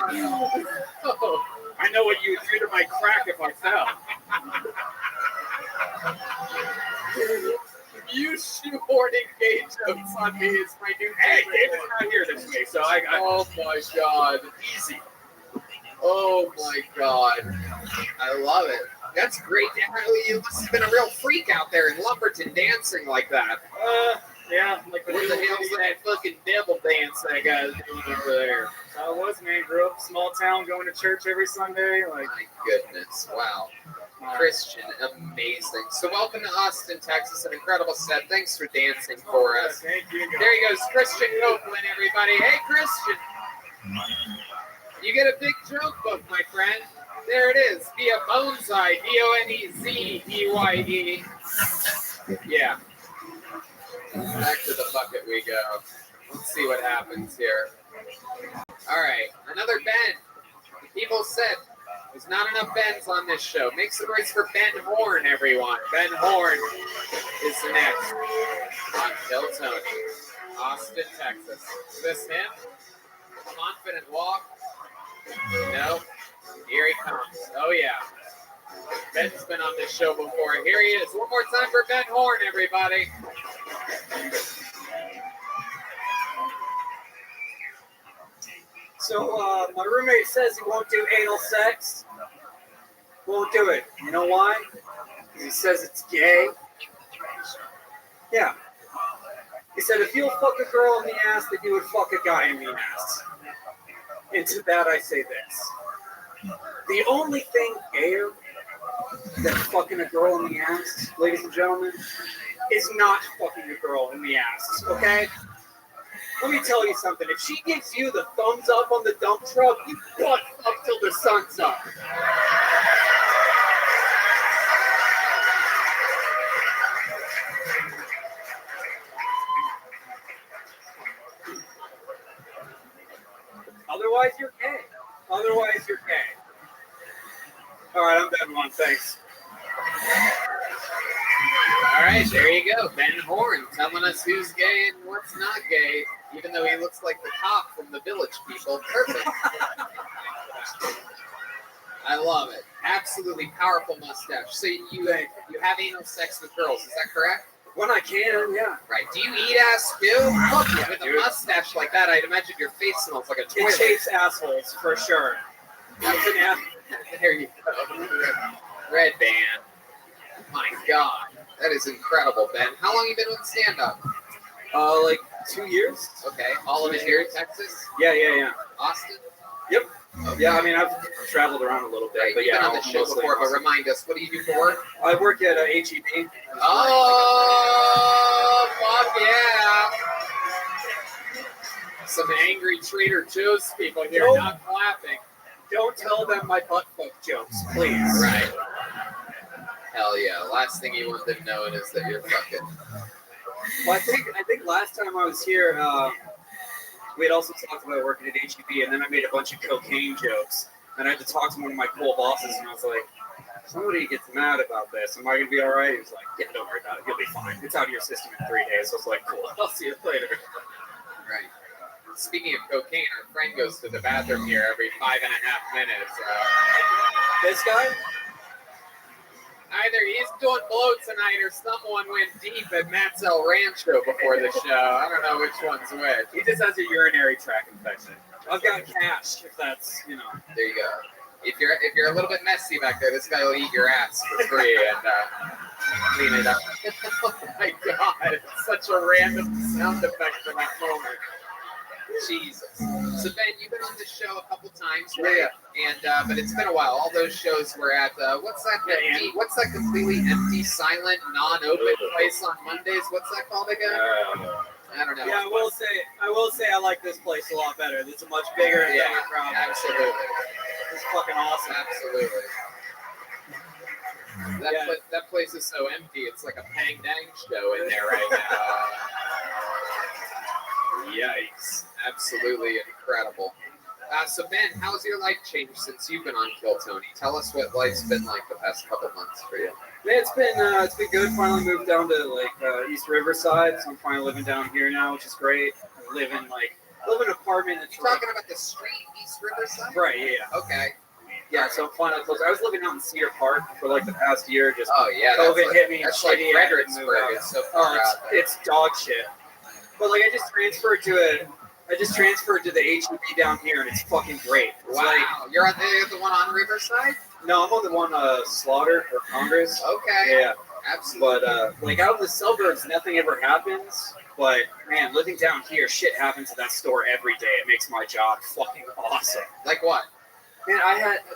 Oh, I know what you would do to my crack if I fell. You shoehorning gay jokes on me is my new Hey, favorite David's one. not here this week, so I Oh my God. easy. Oh my God. I love it. That's great. You must have been a real freak out there in Lumberton dancing like that. Yeah, like What the hell's that fucking devil dance that guy's doing over there? I was, man. Grew up small town, going to church every Sunday. Like, my goodness, wow. Christian, amazing. So welcome to Austin, Texas, an incredible set. Thanks for dancing for us. Thank you. There he goes, Christian Copeland, everybody. Hey, Christian. You get a big joke book, my friend. There it is. Via Bonsai, Bonezeye. Yeah. Back to the bucket we go. Let's see what happens here. All right, another Ben. The people said there's not enough Bens on this show. Make some noise for Ben Horn, everyone. Ben Horn is next on Kill Tony, Austin, Texas. Is this him? Confident walk? No. Here he comes. Oh, yeah. Ben's been on this show before. Here he is. One more time for Ben Horn, everybody. So my roommate says he won't do anal sex. Won't do it. You know why? Because he says it's gay. Yeah. He said if you'll fuck a girl in the ass, then you would fuck a guy in the ass. And to that I say this. The only thing gayer than fucking a girl in the ass, ladies and gentlemen, is not fucking a girl in the ass, okay? Let me tell you something. If she gives you the thumbs up on the dump truck, you butt up till the sun's up. Otherwise, you're gay. Otherwise, you're gay. All right, I'm done one. Thanks. All right, there you go. Ben Horn telling us who's gay and what's not gay, even though he looks like the cop from the Village People. Perfect. I love it. Absolutely powerful mustache. So you have anal sex with girls, is that correct? When I can, yeah. Right. Do you eat ass too? Fuck yeah, with a mustache like that, I'd imagine your face smells like a toilet. It shapes assholes, for sure. That's an ass. There you go. Red Band. My God. That is incredible, Ben. How long have you been doing stand-up? Like 2 years. Okay, all of it here in Texas? Yeah. Austin? Yep. Yeah, I mean, I've traveled around a little bit, Right, but you've yeah, been on the show mostly before, but Austin. remind us, what do you do for work? I work at HEB. Oh, fuck yeah. Some angry Trader Joe's people here Nope. not clapping. Don't tell them my butt fuck jokes, please. Right. Hell yeah. Last thing you want them knowing is that you're fucking. Well, I think last time I was here, we had also talked about working at HEB, and then I made a bunch of cocaine jokes, and I had to talk to one of my cool bosses, and I was like, somebody gets mad about this. Am I going to be all right? He was like, yeah, don't worry about it. You'll be fine. It's out of your system in 3 days. I was like, cool. I'll see you later. Right. Speaking of cocaine, our friend goes to the bathroom here every 5.5 minutes. This guy? Either he's doing blow tonight or someone went deep at Matt's El Rancho before the show. I don't know which one's which. He just has a urinary tract infection. I've got cash, if that's, you know. There you go. If you're a little bit messy back there, this guy will eat your ass for free and clean it up. Oh my god, it's such a random sound effect for that moment. Jesus. So Ben, you've been on this show a couple times, right? Yeah. And but it's been a while. All those shows were at what's that completely empty, silent, non-open place on Mondays? What's that called again? I don't know. Yeah, I will say I like this place a lot better. It's a much bigger and better crowd. Absolutely. It's fucking awesome. Absolutely. That place is so empty. It's like a Pang Dang show in there right now. Yikes. Absolutely incredible. So Ben, how's your life changed since you've been on Kill Tony? Tell us what life's been like the past couple months for you. Man, it's been good. Finally moved down to East Riverside, so I'm finally living down here now, which is great. I live in an apartment. You talking about the street, East Riverside? Right, yeah. Okay. Yeah, so I'm finally close. I was living out in Cedar Park for the past year. Just COVID hit me. That's like Fredericksburg. It's so far out there. It's dog shit. But I just transferred to the HEB down here, and it's fucking great. It's wow, you're on the one on Riverside? No, I'm on the one Slaughter or Congress. Okay. Yeah, absolutely. But out in the suburbs, nothing ever happens. But man, living down here, shit happens at that store every day. It makes my job fucking awesome. Like what? Man,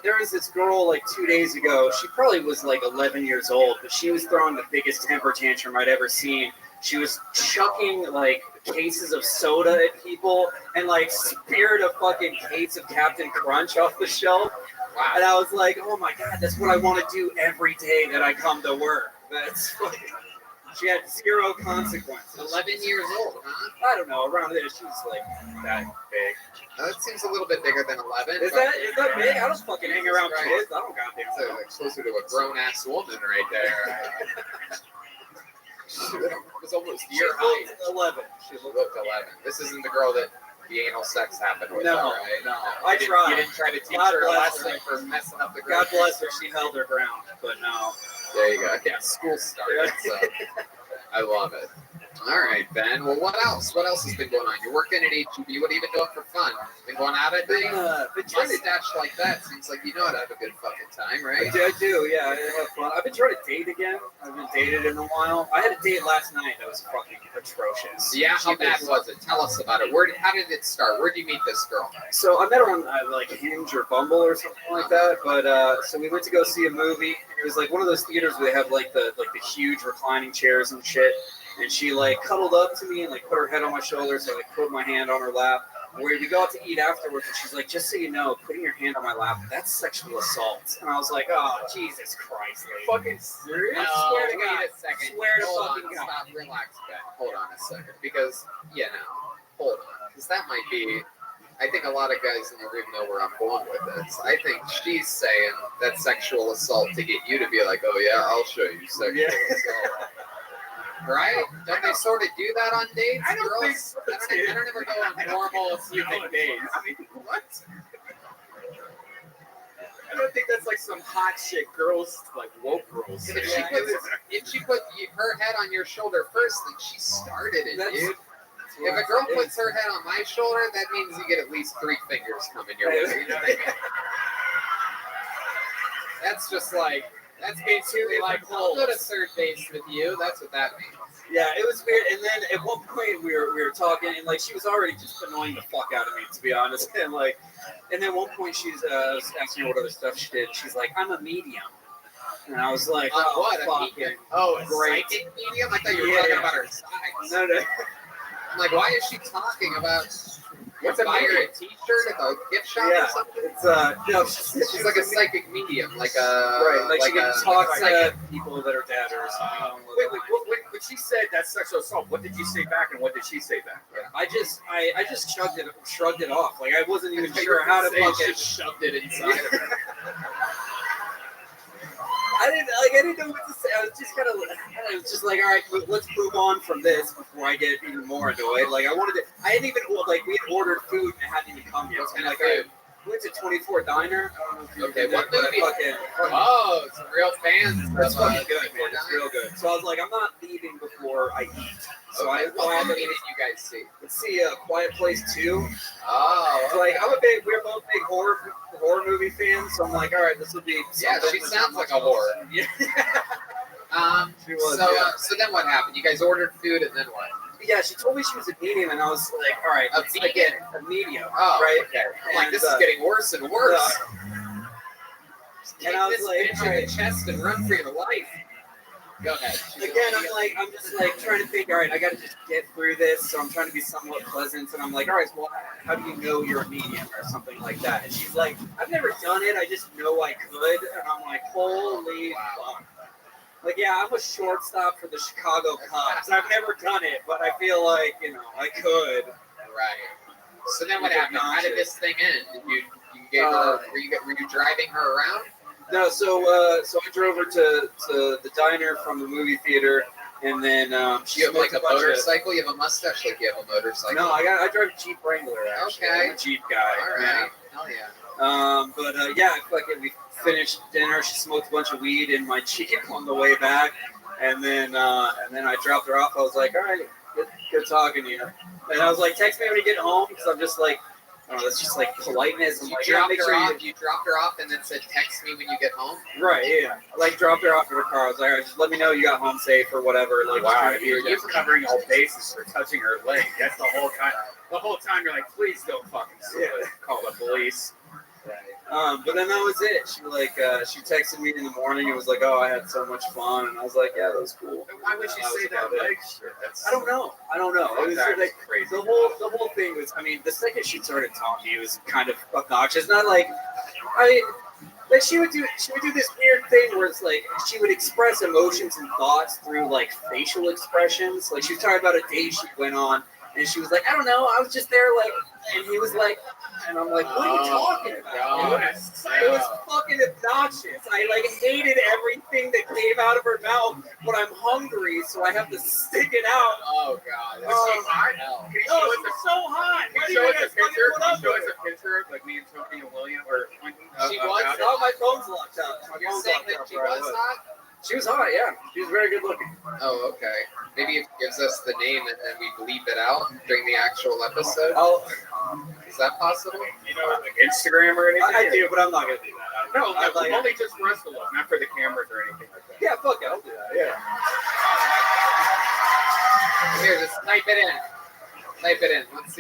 there was this girl 2 days ago. She probably was 11 years old, but she was throwing the biggest temper tantrum I'd ever seen. She was chucking cases of soda at people and speared a fucking case of Captain Crunch off the shelf. Wow. And I was like, oh my god, that's what I want to do every day that I come to work. That's fucking. She had zero consequences. 11 years old, huh? I don't know, around there. She was that big. That seems a little bit bigger than 11. Is that big? I don't fucking hang around kids. I don't goddamn know. It's closer to a grown-ass woman right there. It was almost year height. 11. She looked 11. This isn't the girl that the anal sex happened with, no, right? No, I tried. You didn't try to teach God her a bless lesson her. for messing up the God ground. bless her. She held her ground, but no. There you go. Yeah, school started, so I love it. All right, Ben. Well, what else? What else has been going on? You're working at HEB. What have you been doing for fun? Been going out at night? Mustache like that seems like you know how to have a good fucking time, right? I do, yeah. I have fun. I've been trying to date again. I haven't dated in a while. I had a date last night that was fucking atrocious. Yeah, how bad was it? Tell us about it. How did it start? Where did you meet this girl? So I met her on Hinge or Bumble or something like that. But so we went to go see a movie. It was one of those theaters where they have the huge reclining chairs and shit. And she cuddled up to me and put her head on my shoulder, so I put my hand on her lap. And we go out to eat afterwards, and she's like, "Just so you know, putting your hand on my lap, that's sexual assault." And I was like, "Oh, Jesus Christ, lady. Fucking serious? I swear to Wait God. a second. Swear to Hold fucking on, God. Stop, relax, Ben. Hold on a second, because hold on, because that might be. I think a lot of guys in the room know where I'm going with this. I think she's saying that's sexual assault to get you to be like, "Oh yeah, I'll show you sexual assault." Right? Don't they sort of do that on dates? I don't think so. I don't ever go on normal human dates. I mean, what? I don't think that's some hot shit girls, woke girls. If she put her head on your shoulder first, then she started it, dude. If a girl puts her head on my shoulder, that means you get at least 3 fingers coming your way. You know what I mean? That's just that's basically I'll go to third base with you. That's what that means. Yeah, it was weird. And then at one point we were talking, and like she was already just annoying the fuck out of me, to be honest. And then at one point she's I was asking her what other stuff she did. She's like, "I'm a medium," and I was like, "Oh, what? A fucking medium? Oh, a great." psychic medium? I thought you were talking about her size. No. I'm like, why is she talking about? What's a buy her a medium? T-shirt at the gift shop Yeah, or something? it's no, She's like a psychic medium, like a right, like she can talk to psychic. people that are dead or something. Wait, when she said that's sexual assault, what did you say back, and what did she say back? I just shrugged it off. Like I wasn't even I sure how to say fucking. just shoved it inside of her. I didn't know what to say. I was just like, all right, let's move on from this before I get even more annoyed. Like I hadn't even like we had ordered food and it hadn't even come yet. What kind Like of food? I went to 24 Diner. Okay, what but movie? fucking, Oh, some real fans. That's of, fucking good, man. It's real good. So I was like, I'm not leaving before I eat. So Okay, I what movie did you guys see? Let's see, Quiet Place 2. Oh, So, like we're both big horror movie fans. So I'm like, all right, this would be. Yeah, she sounds like a horror. Yeah. So, so then what happened? You guys ordered food, and then what? Yeah, she told me she was a medium, and I was like, all right, let's get a medium. Oh, right? okay. I'm like, And, this is getting worse and worse. And I was this like, bitch in the chest and run for your life. Go ahead. Again, I'm just trying to think, all right, I got to just get through this. So I'm trying to be somewhat pleasant. And I'm like, all right, well, how do you know you're a medium or something like that? And she's like, I've never done it. I just know I could. And I'm like, holy fuck. Like, yeah, I'm a shortstop for the Chicago Cubs. I've never done it, but I feel like, I could. Right. So then what happened? How did this thing end? Did you gave her, were you driving her around? No, so I drove her to the diner from the movie theater, and then she You have like a smoked bunch of- motorcycle? You have a mustache like you have a motorcycle? No, I drive a Jeep Wrangler. Actually, Okay. I'm a Jeep guy. All right. Hell yeah. But yeah, fucking, we finished dinner. She smoked a bunch of weed in my Jeep on the way back, and then I dropped her off. I was like, all right, good talking to you. And I was like, text me when you get home, because I'm just like, I don't know, that's just like politeness. I'm You like, dropped make her sure off. You dropped her off and then said, "Text me when you get home." Right, yeah. I like dropped her off at her car. I was like, all right, just let me know you got home safe or whatever. Like, Wow, you're covering all bases for touching her leg. That's the whole time. The whole time you're like, please don't fucking call the police. But then that was it. She texted me in the morning and was like, "Oh, I had so much fun," and I was like, "Yeah, that was cool." Why would she say that leg shit? I don't know. It was That's like crazy. The whole thing was. I mean, the second she started talking, it was kind of obnoxious. Not like, like she would do this weird thing where it's like she would express emotions and thoughts through like facial expressions. Like she was talking about a date she went on, and she was like, "I don't know, I was just there," like, and he was like. And I'm like, what are you talking about? It was fucking obnoxious. I hated everything that came out of her mouth, but I'm hungry, so I have to stick it out. Oh god. Was she hot? Can you show us she's so hot. Can you show us a picture? Can you show us a picture of like me and Tony and William or She was Oh, my phone's locked up. My You're phone's saying locked that up she where I was hot? She was hot, yeah. She was very good looking. Oh, okay. Maybe it gives us the name and then we bleep it out during the actual episode. Oh, is that possible? You know, like Instagram or anything? I do, but I'm not gonna do that. No, like, only just for us to look, not for the cameras or anything like that. Yeah, fuck it, I'll do that. Yeah. Here, just type it in. Type it in. Let's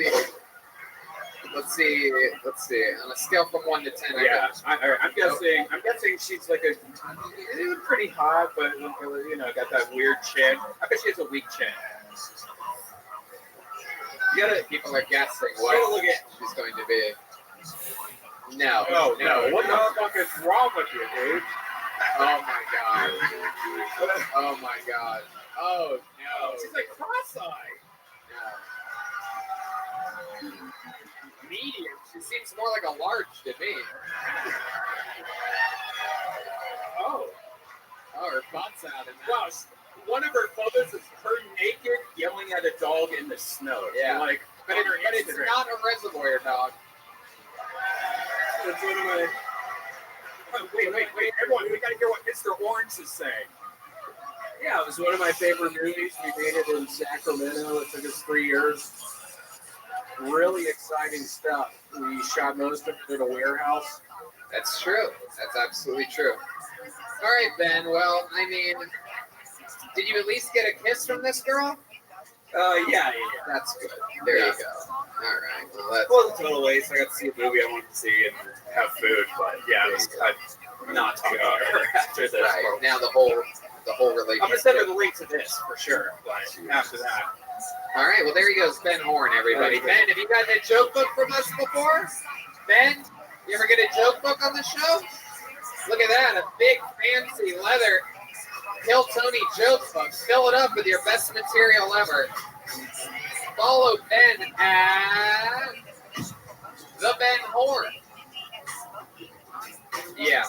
see. On a scale from 1 to 10. Yeah, I'm guessing she's like a pretty hot, but got that weird chin. I bet she has a weak chin. People are guessing what she's going to be. No. Oh, no. What the fuck is wrong with you, dude? Oh my god. Oh my god. Oh no. She's like cross-eyed. No. Medium. She seems more like a large to me. Oh, her butt's out. Wow. One of her photos is her naked yelling at a dog in the snow. Yeah. But it's not a reservoir dog. It's one of my. Oh, wait, everyone, we gotta hear what Mr. Orange is saying. Yeah, it was one of my favorite movies. We made it in Sacramento. It took us 3 years. Really exciting stuff. We shot most of it in a warehouse. That's true. That's absolutely true. All right, Ben. Well, I mean, Did you at least get a kiss from this girl? Yeah. That's good. There you go. All right. Well, that's It wasn't total waste. I got to see a movie I wanted to see and have food, but yeah, I'm not talking about her after this. right. Now the whole relationship. I'm gonna send her the link to this for sure, but after that. All right. Well, there he goes, Ben Horn, everybody. Ben, have you gotten a joke book from us before? Ben, you ever get a joke book on the show? Look at that, a big fancy leather Kill Tony joke book. Fill it up with your best material ever. Follow Ben at the Ben Horn. Yeah.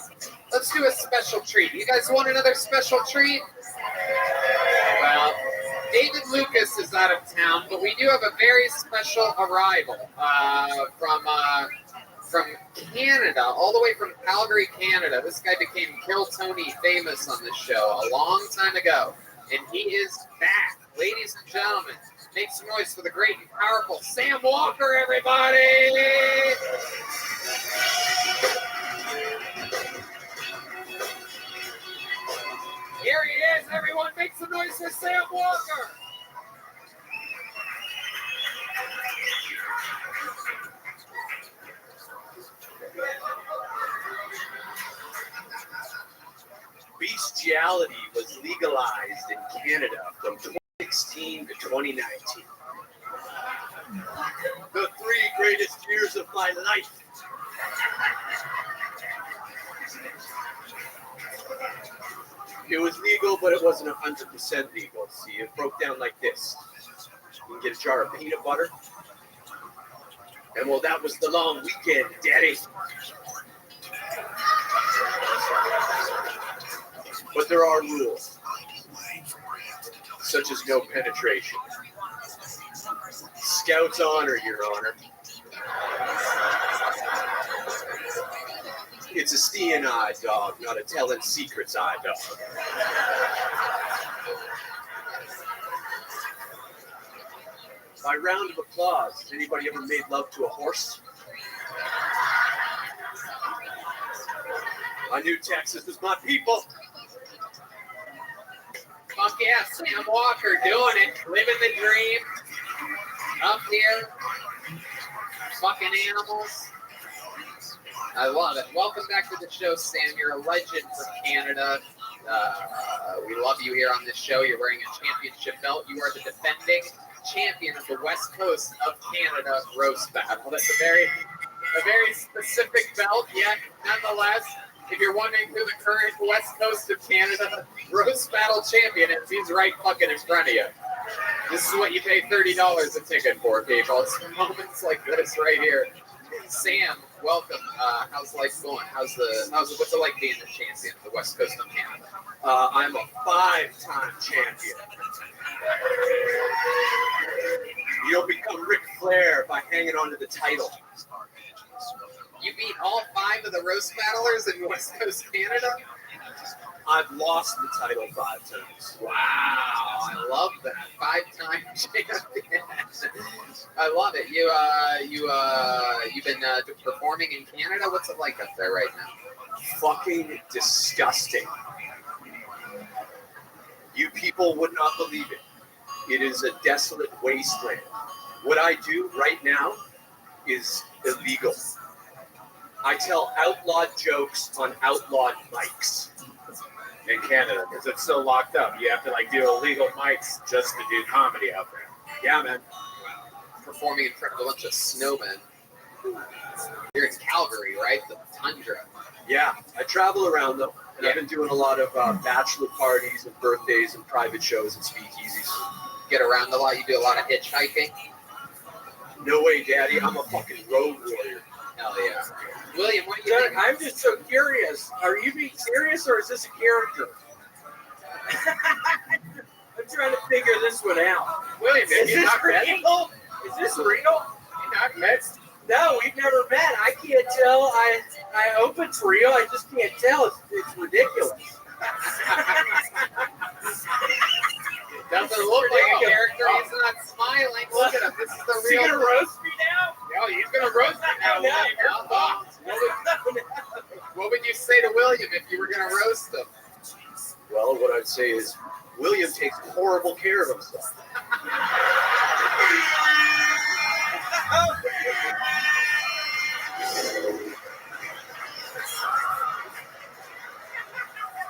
Let's do a special treat. You guys want another special treat? Well, David Lucas is out of town, but we do have a very special arrival from Canada, all the way from Calgary, Canada. This guy became Kill Tony famous on this show a long time ago, and he is back. Ladies and gentlemen, make some noise for the great and powerful Sam Walker, everybody! Here he is, everyone. Make some noise for Sam Walker. Bestiality was legalized in Canada from 2016 to 2019. The 3 greatest years of my life. It was legal, but it wasn't 100% legal. See, it broke down like this. You can get a jar of peanut butter. And well, that was the long weekend, Daddy. But there are rules, such as no penetration. Scouts honor, Your Honor. It's a seeing eye dog, not a telling secrets eye dog. By round of applause, has anybody ever made love to a horse? I knew Texas was my people. Fuck yeah, Sam Walker doing it, living the dream. Up here, fucking animals. I love it. Welcome back to the show, Sam. You're a legend from Canada. We love you here on this show. You're wearing a championship belt. You are the defending champion of the West Coast of Canada roast battle. That's a very specific belt, yet nonetheless, if you're wondering who the current West Coast of Canada roast battle champion is, he's right fucking in front of you. This is what you pay $30 a ticket for, people. It's moments like this right here. Sam, welcome. How's life going? What's it like being the champion of the West Coast of Canada? I'm a 5-time champion. You don't become Ric Flair by hanging on to the title. You beat all 5 of the roast battlers in West Coast Canada? I've lost the title 5 times. Wow, I love that. 5-time champion. I love it. You've been performing in Canada. What's it like up there right now? Fucking disgusting. You people would not believe it. It is a desolate wasteland. What I do right now is illegal. I tell outlawed jokes on outlawed mics. In Canada, because it's so locked up. You have to do illegal mics just to do comedy out there. Yeah, man. Performing in front of a bunch of snowmen. You're in Calgary, right? The tundra. Yeah, I travel around though. And I've been doing a lot of bachelor parties and birthdays and private shows and speakeasies. Get around a lot. You do a lot of hitchhiking. No way, Daddy. I'm a fucking road warrior. Hell yeah. William, what do you think? I'm just so curious. Are you being serious or is this a character? I'm trying to figure this one out. William, is this real? Is this real? You're not met? No, we've never met. I can't tell. I hope it's real. I just can't tell. It's ridiculous. Doesn't look like a character. He's not smiling. Look at him. This is the real. Is he gonna roast me now? No, he's gonna roast me now. What would you say to William if you were gonna roast him? Well, what I'd say is, William takes horrible care of himself.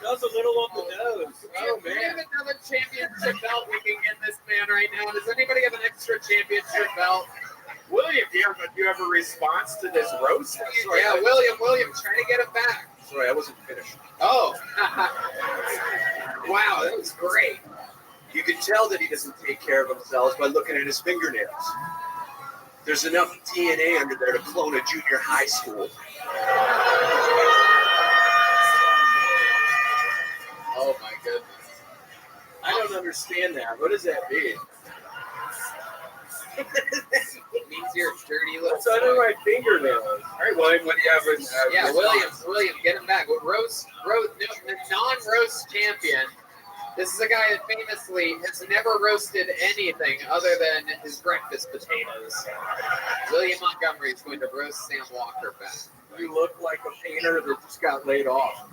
That's a little on the nose. Oh, man. We have another championship belt we can get this man right now. Does anybody have an extra championship belt? William, do you have a response to this roast? Yeah, William, trying to get him back. Sorry, I wasn't finished. Oh. Wow, that was great. You can tell that he doesn't take care of himself by looking at his fingernails. There's enough DNA under there to clone a junior high school. Oh my goodness. I don't understand that. What does that mean? It means you're a dirty little. What's under my fingernails? All right, William, what do you have? Yeah, William, get him back. Non-roast champion. This is a guy that famously has never roasted anything other than his breakfast potatoes. William Montgomery is going to roast Sam Walker back. You look like a painter that just got laid off.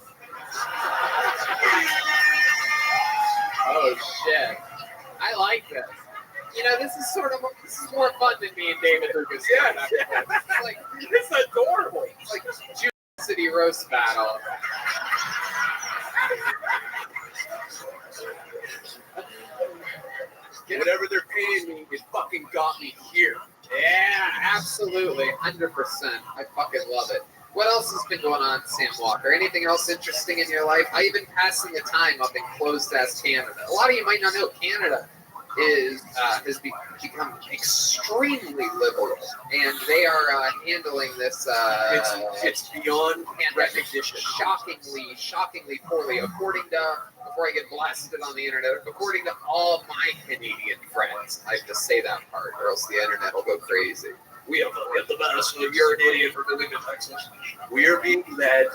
Oh shit! I like this. You know, this is more fun than me and David Lucas. Yeah, it's adorable. It's like Junior City roast battle. Whatever they're paying me, it fucking got me here. Yeah, absolutely, 100%. I fucking love it. What else has been going on, Sam Walker? Anything else interesting in your life? How you been passing the time up in closed-ass Canada? A lot of you might not know Canada has become extremely liberal, and they are handling this. It's beyond recognition. Shockingly poorly. According to, before I get blasted on the internet, according to all my Canadian friends, I have to say that part, or else the internet will go crazy. We have the best. You're an idiot for moving to Texas. We are being led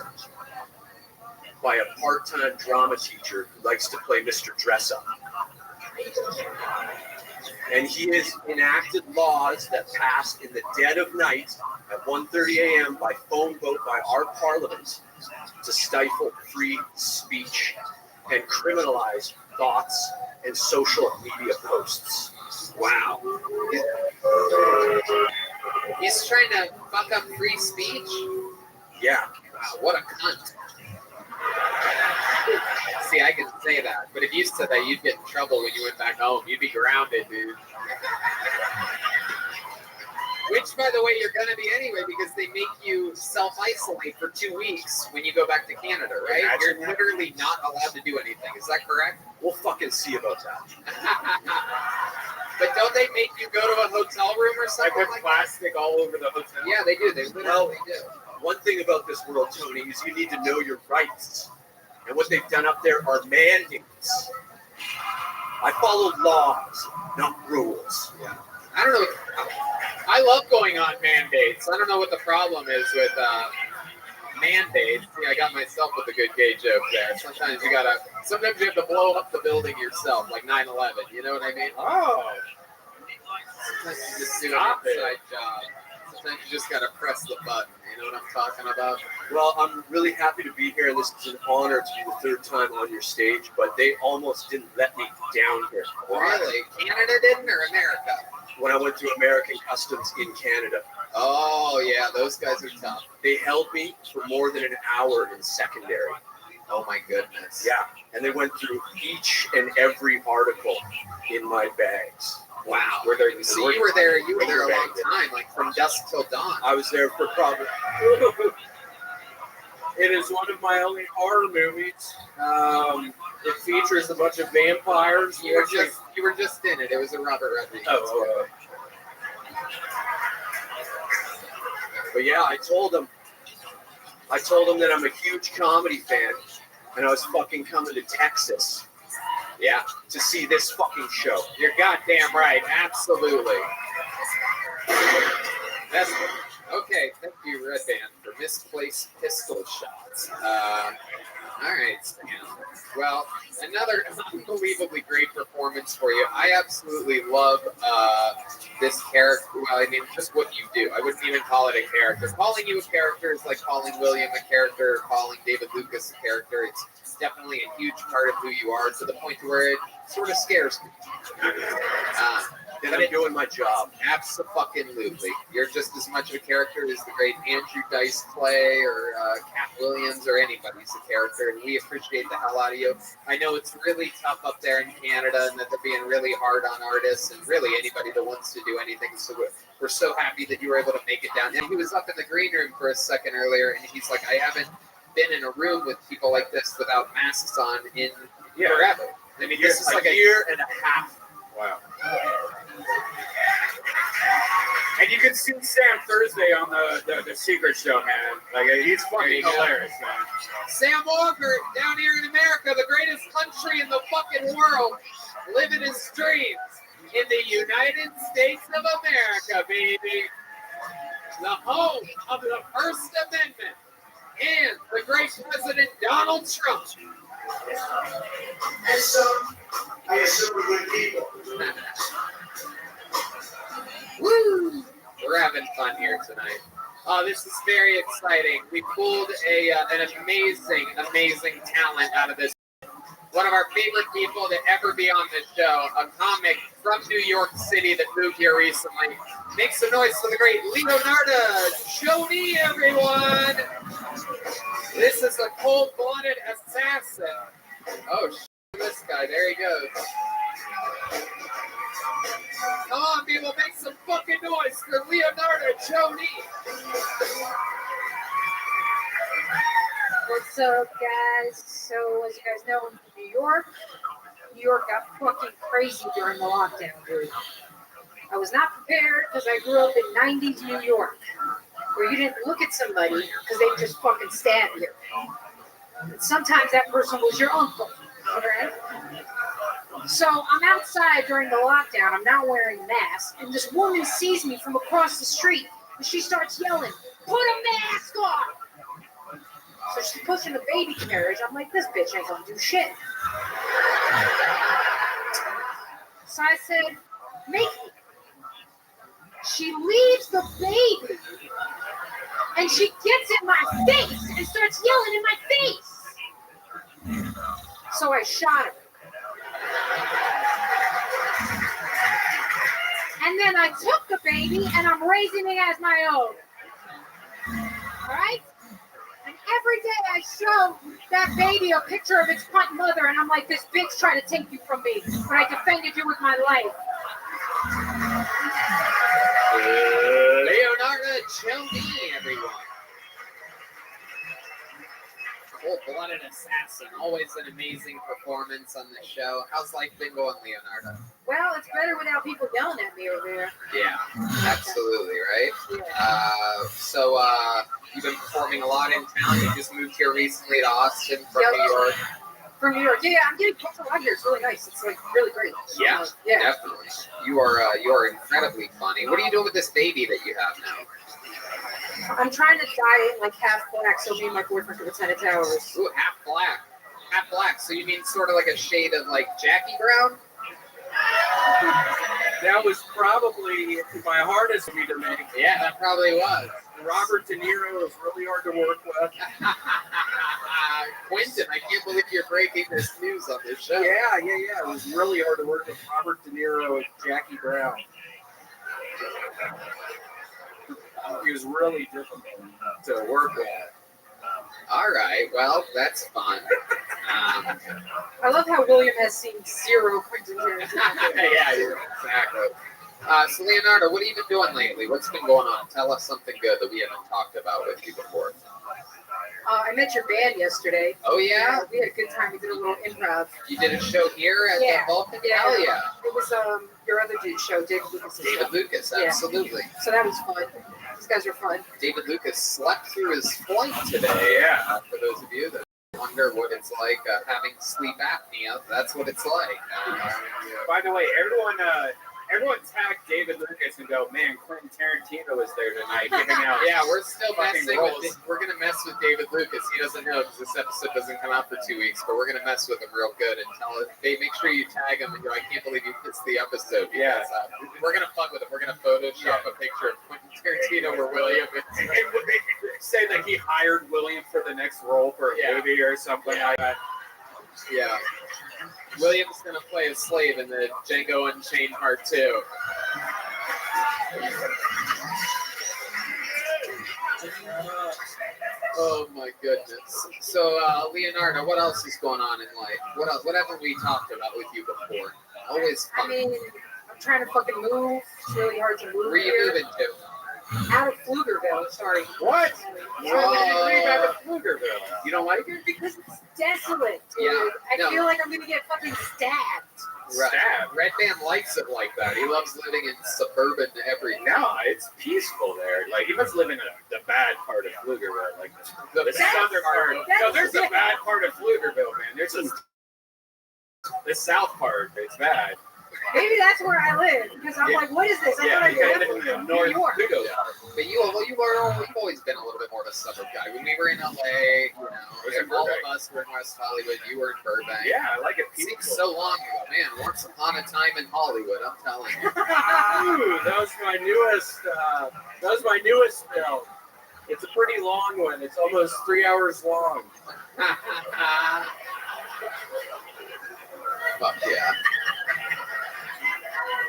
by a part-time drama teacher who likes to play Mr. Dress-Up. And he has enacted laws that passed in the dead of night at 1:30 a.m. by phone vote by our parliament to stifle free speech and criminalize thoughts and social media posts. Wow. He's trying to fuck up free speech? Yeah. Wow, what a cunt. See, I can say that, but if you said that, you'd get in trouble when you went back home. You'd be grounded, dude. Which, by the way, you're going to be anyway, because they make you self-isolate for 2 weeks when you go back to Canada, right? You're literally not allowed to do anything. Is that correct? We'll fucking see about that. But don't they make you go to a hotel room or something like plastic all over the hotel? Yeah, they do. They literally do. One thing about this world, Tony, is you need to know your rights. And what they've done up there are mandates. I follow laws, not rules. Yeah. I don't know. I love going on mandates. I don't know what the problem is with mandates. Yeah, I got myself with a good gay joke there. Sometimes you have to blow up the building yourself, like 9/11. You know what I mean? Oh. Sometimes you just do an inside job. Sometimes you just gotta press the button. You know what I'm talking about? Well, I'm really happy to be here. This is an honor to be the third time on your stage, but they almost didn't let me down here. Really? Canada didn't, or America? When I went through American Customs in Canada. Oh, yeah, those guys are tough. They held me for more than an hour in secondary. Oh, my goodness. Yeah, and they went through each and every article in my bags. Wow. So you were there a long time, like from dusk till dawn. I was there for probably... It is one of my only horror movies. It features a bunch of vampires. You were just in it. It was a Robert Rodriguez. Oh, okay. But yeah, I told them that I'm a huge comedy fan, and I was fucking coming to Texas. Yeah, to see this fucking show. You're goddamn right. Absolutely. That's okay. Thank you, Red Band, for misplaced pistol shots. All right, Sam. Well, another unbelievably great performance for you. I absolutely love this character. Well, I mean, just what you do. I wouldn't even call it a character. Calling you a character is like calling William a character, or calling David Lucas a character. It's definitely a huge part of who you are, to the point where it sort of scares me. Then I'm doing my job. Absolutely. You're just as much of a character as the great Andrew Dice Clay or Cat Williams or anybody's a character, and we appreciate the hell out of you. I know it's really tough up there in Canada, and that they're being really hard on artists and really anybody that wants to do anything. So we're so happy that you were able to make it down. And he was up in the green room for a second earlier, and he's like, I haven't been in a room with people like this without masks on in forever. I mean, this is like a year and a half. Wow. And you can see Sam Thursday on the Secret Show, man. Like, he's fucking hilarious, man. Sam Walker, down here in America, the greatest country in the fucking world, living his dreams in the United States of America, baby. The home of the First Amendment and the great President Donald Trump. And some, I assume, are good people. Woo! We're having fun here tonight. Oh, this is very exciting. We pulled an amazing talent out of this. One of our favorite people to ever be on this show, a comic from New York City that moved here recently. Make some noise for the great Leonardo Joni, everyone! This is a cold-blooded assassin. Oh, this guy, there he goes. Come on, people, make some fucking noise for Leonardo Joni. What's up, guys? So, as you guys know, I'm from New York. New York got fucking crazy during the lockdown, dude. I was not prepared because I grew up in 90s New York, where you didn't look at somebody because they just fucking stabbed you. And sometimes that person was your uncle, okay? So I'm outside during the lockdown. I'm not wearing a mask, and this woman sees me from across the street, and she starts yelling, "Put a mask on!" So she's pushing the baby carriage. I'm like, this bitch ain't gonna do shit. So I said, make me. She leaves the baby, and she gets in my face and starts yelling in my face. So I shot her. And then I took the baby and I'm raising it as my own. Alright? And every day I show that baby a picture of its cunt mother, and I'm like, this bitch tried to take you from me, but I defended you with my life. Leonardo Joni, everyone. Cold-blooded assassin. Always an amazing performance on the show. How's life been going, Leonardo? Well, it's better without people yelling at me over there. Yeah, absolutely, right? Yeah. So you've been performing a lot in town. You just moved here recently to Austin from New York. From New York. Yeah, I'm getting booked a lot here. It's really nice. It's like really great. Yeah, yeah. Definitely. You are incredibly funny. What are you doing with this baby that you have now? I'm trying to dye it like half black so me and my boyfriend can attend the towers. Ooh, half black. Half black. So you mean sort of like a shade of like Jackie Brown? That was probably my hardest movie to make. Yeah, that probably was. Robert De Niro was really hard to work with. Quentin, I can't believe you're breaking this news on this show. Yeah. It was really hard to work with Robert De Niro and Jackie Brown. He was really difficult to work with. All right, well, that's fun. I love how William has seen zero Quentin Tarantino. Yeah, exactly. So, Leonardo, what have you been doing lately? What's been going on? Tell us something good that we haven't talked about with you before. I met your band yesterday. Oh, yeah? We had a good time. We did a little improv. You did a show here at the Vulcan? Yeah. Hell yeah. It was your other dude's show, David Lucas' show. David Lucas, absolutely. Yeah. So that was fun. These guys are fun. David Lucas slept through his flight today. Yeah. For those of you that wonder what it's like having sleep apnea, that's what it's like. By the way, everyone Everyone tag David Lucas and go, man, Quentin Tarantino was there tonight giving out. Yeah, we're still fucking messing roles. with. We're gonna mess with David Lucas. He doesn't know because this episode doesn't come out for 2 weeks, but we're gonna mess with him real good and tell him. Hey, make sure you tag him and go. I can't believe you missed the episode. Yeah. Because, we're gonna fuck with him. We're gonna Photoshop a picture of Quentin Tarantino where William is. And say that he hired William for the next role for a movie or something like that. Yeah. William's gonna play a slave in the Django Unchained Part 2. Oh my goodness. So Leonardo, what else is going on in life? What else? What haven't we talked about with you before? Always fun. I mean, I'm trying to fucking move. It's really hard to move Where are you here. moving to? Out of Pflugerville, sorry. What? What? Pflugerville? You don't like it? Because it's desolate, dude. Yeah, I feel like I'm gonna get fucking stabbed. Right. Red Band likes it like that. He loves living in suburban everything. No, it's peaceful there. Like, he must live in the bad part of Pflugerville. Like, the southern part. No, there's the bad part of Pflugerville, man. There's the south part. It's bad. Maybe that's where I live because I'm like, what is this? I thought I lived in New York. But you've always been a little bit more of a suburb guy. When we were in LA, all of us were in West Hollywood. You were in Burbank. Yeah, I like it. Seems so long ago, man. Once upon a time in Hollywood, I'm telling you. Ooh, that was my newest film. It's a pretty long one. It's almost 3 hours long. Fuck yeah.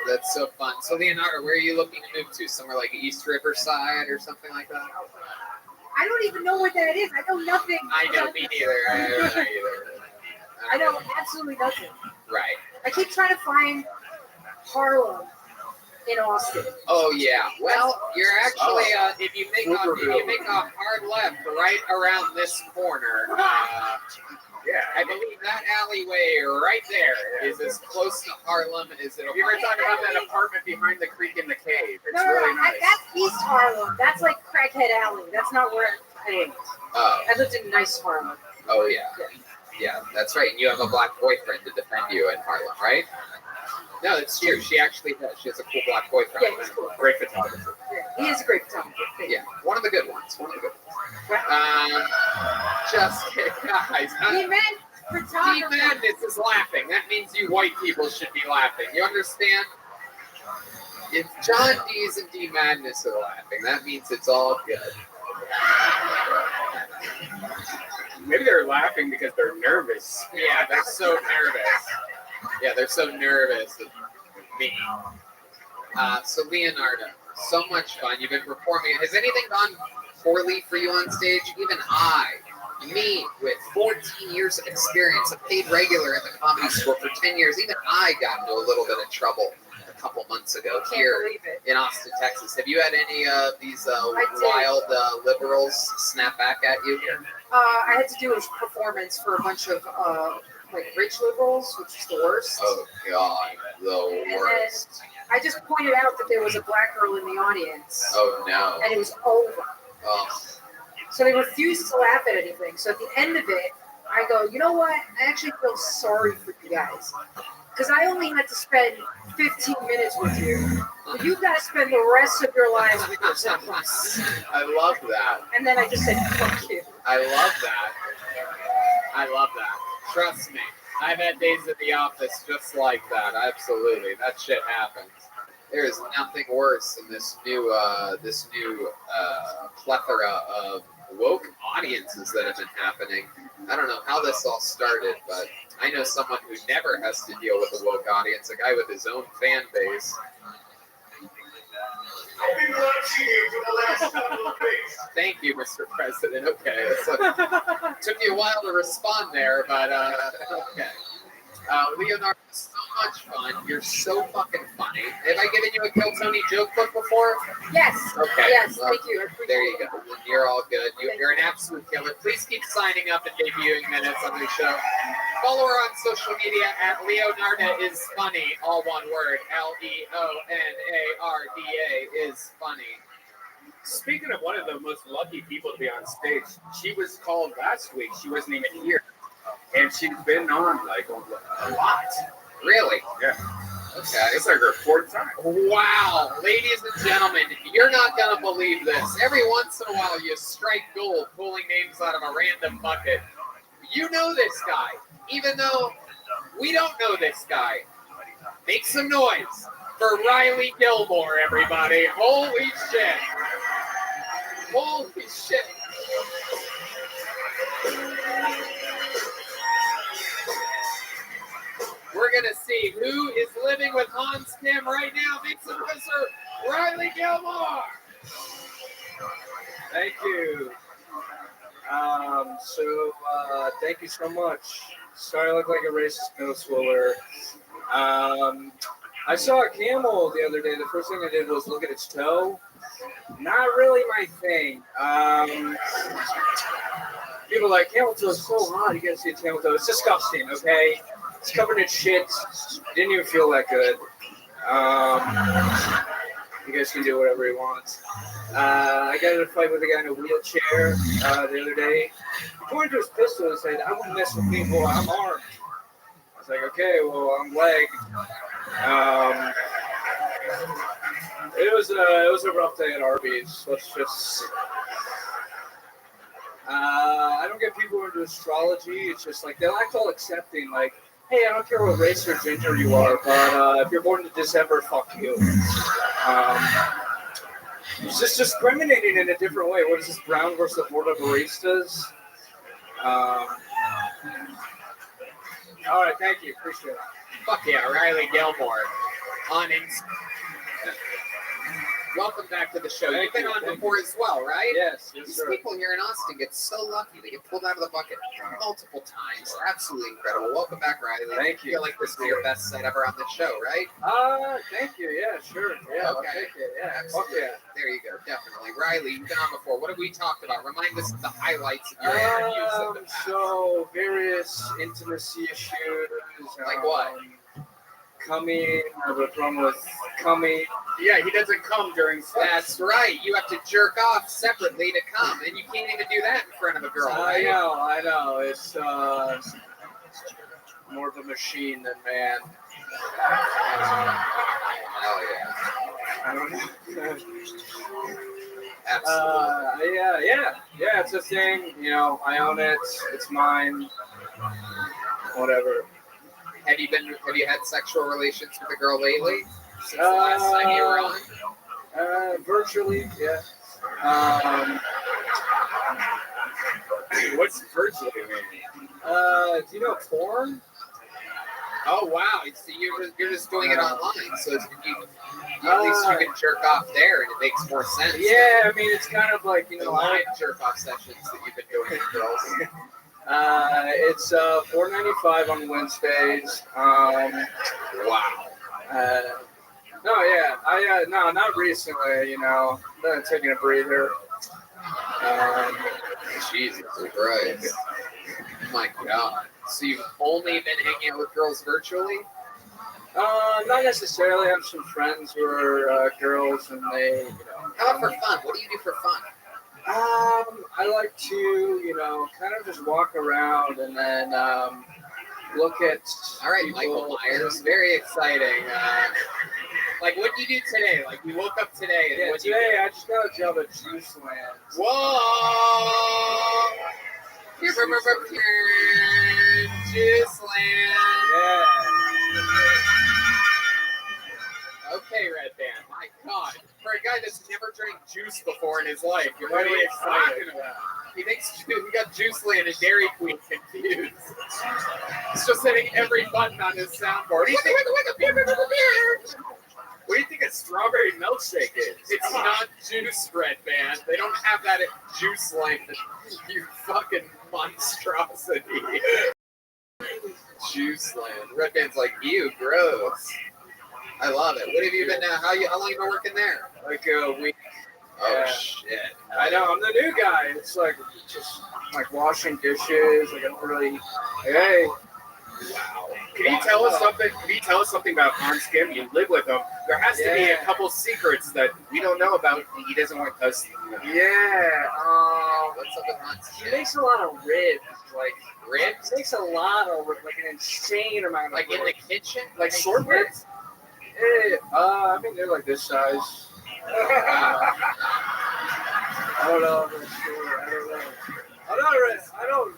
That's so fun. So Leonardo, where are you looking to move to? Somewhere like East Riverside or something like that? I don't even know what that is. I know nothing. I know, me neither. I don't know either. I know absolutely nothing. Right. I keep trying to find Harlem in Austin. Oh yeah. Well, you're actually if you make a hard left right around this corner. Yeah, I believe that alleyway right there is as close to Harlem as it'll. You ever talk about that apartment behind the creek in the cave? It's No, really nice. that's East Harlem. That's like Crackhead Alley. That's not where I lived. I lived in nice Harlem. Oh yeah. Yeah, that's right. And you have a black boyfriend to defend you in Harlem, right? No, it's true. She actually does. She has a cool black boyfriend. Yeah, he's cool. Great photographer. Yeah, he is a great photographer. Yeah, one of the good ones. Just kidding, guys. D-Madness is laughing. That means you white people should be laughing. You understand? If John D's and D-Madness are laughing, that means it's all good. Maybe they're laughing because they're nervous. Yeah, they're so nervous. Yeah, they're so nervous. Me. So Leonardo, so much fun. You've been performing. Has anything gone poorly for you on stage? Even me, with 14 years of experience, a paid regular in the Comedy Store for 10 years, even I got into a little bit of trouble a couple months ago here in Austin, Texas. Have you had any of these wild liberals snap back at you? I had to do a performance for a bunch of like rich liberals, which is the worst. Oh God, the worst. I just pointed out that there was a black girl in the audience. Oh no. And it was over. Oh. So they refused to laugh at anything. So at the end of it, I go, you know what? I actually feel sorry for you guys. Because I only had to spend 15 minutes with you. But you've got to spend the rest of your lives with yourselves. I love that. And then I just said, fuck you. I love that. I love that. Trust me. I've had days at the office just like that. Absolutely. That shit happens. There is nothing worse than this new plethora of woke audiences that have been happening. I don't know how this all started, but I know someone who never has to deal with a woke audience, a guy with his own fan base. I've been watching you for the last couple of days. Thank you, Mr. President. Okay. Took me a while to respond there, but okay. Leonardo, so much fun. You're so fucking funny. Have I given you a Kill Tony joke book before? Yes. Okay. Yes, thank you. There you go. You're all good. You're an absolute killer. Please keep signing up and debuting minutes on the show. Follow her on social media at Leonarda is funny. All one word. Leonarda is funny. Speaking of one of the most lucky people to be on stage, she was called last week. She wasn't even here. And she's been on like a lot. Really? Yeah. Okay. It's like our fourth time. Wow, ladies and gentlemen, you're not gonna believe this. Every once in a while, you strike gold pulling names out of a random bucket. You know this guy, even though we don't know this guy. Make some noise for Riley Gilmore, everybody. Holy shit. Holy shit. We're going to see who is living with Hans Kim right now. Make some noise for Riley Gilmore. Thank you. Thank you so much. Sorry I look like a racist middle schooler. I saw a camel the other day. The first thing I did was look at its toe. Not really my thing. People are like, camel toe is so hot. You gotta see a camel toe. It's disgusting, okay? It's covered in shit. It didn't even feel that good. You guys can do whatever you want. I got in a fight with a guy in a wheelchair the other day. He pointed to his pistol and said, I wouldn't mess with people, I'm armed. I was like, okay, well, I'm legged. It was a rough day at Arby's. Let's just... I don't get people who are into astrology. It's just like, they'll act all accepting, like, hey, I don't care what race or gender you are, but if you're born in December, fuck you. It's just discriminating in a different way. What is this, Brown versus the Board of Baristas? All right, thank you. Appreciate it. Fuck yeah, Riley Gilmore on Instagram. Welcome back to the show. You've been on before as well, right? Yes, These sir. people here in Austin get so lucky. They get pulled out of the bucket multiple times. Absolutely incredible. Welcome back, Riley. Thank you. I feel like this is your best set ever on the show, right? Thank you. Yeah, sure. Yeah, I'll take it. Yeah, Absolutely. fuck yeah. There you go. Definitely. Riley, you've been on before. What have we talked about? Remind us of the highlights of your interviews of the past. So various intimacy issues. Like what? Coming. I have a problem with coming. Yeah, he doesn't come during sex. That's right. You have to jerk off separately to come, and you can't even do that in front of a girl, right? I know. It's more of a machine than man. Hell yeah. I don't know. Absolutely. Yeah. It's a thing. You know, I own it. It's mine. Whatever. Have you had sexual relations with a girl lately? Since the last time you were on? Virtually, yeah. What's virtually mean? Do you know porn? Oh wow! So you're just doing it online, so at least you can jerk off there, and it makes more sense. Yeah, I mean it's kind of like the live jerk off sessions that you've been doing with girls. It's $4.95 on Wednesdays. Wow. No, not recently. You know, taking a breather. Jesus Christ. My God. So you've only been hanging out with girls virtually? Not necessarily. I have some friends who are girls, and they, you know. How about for fun? What do you do for fun? I like to, you know, kind of just walk around and then look at. All right, people. Michael Myers, very exciting. Like, what did you do today? Like, you woke up today. And Yeah, what today I just got a job at Juice Land. Whoa! Juice Land. Yeah. Okay, Red Band. My God. For a guy that's never drank juice before in his life, you're really excited. He thinks he got Juice Land and Dairy Queen confused. He's just hitting every button on his soundboard. What do you think a strawberry milkshake is? It's not juice, Red Band. They don't have that at Juice Land. You fucking monstrosity. Juice Land. Red Band's like, ew, gross. I love it. What have you been? How long you been working there? Like a week. Oh Yeah. shit! I know. I'm the new guy. It's like just like washing dishes. Like I'm really. Hey. Wow. Can you tell us something? Can you tell us something about Hans Kim? You live with him. There has to be a Yeah. couple secrets that we don't know about. He doesn't want us to know. Yeah. What's up with Hans He Kim? makes a lot of ribs. Like Ribs? he makes a lot of like an insane amount of Like in the ribs. kitchen? Like short ribs. I mean, they're like this size. I don't know. I'm not sure. I don't know.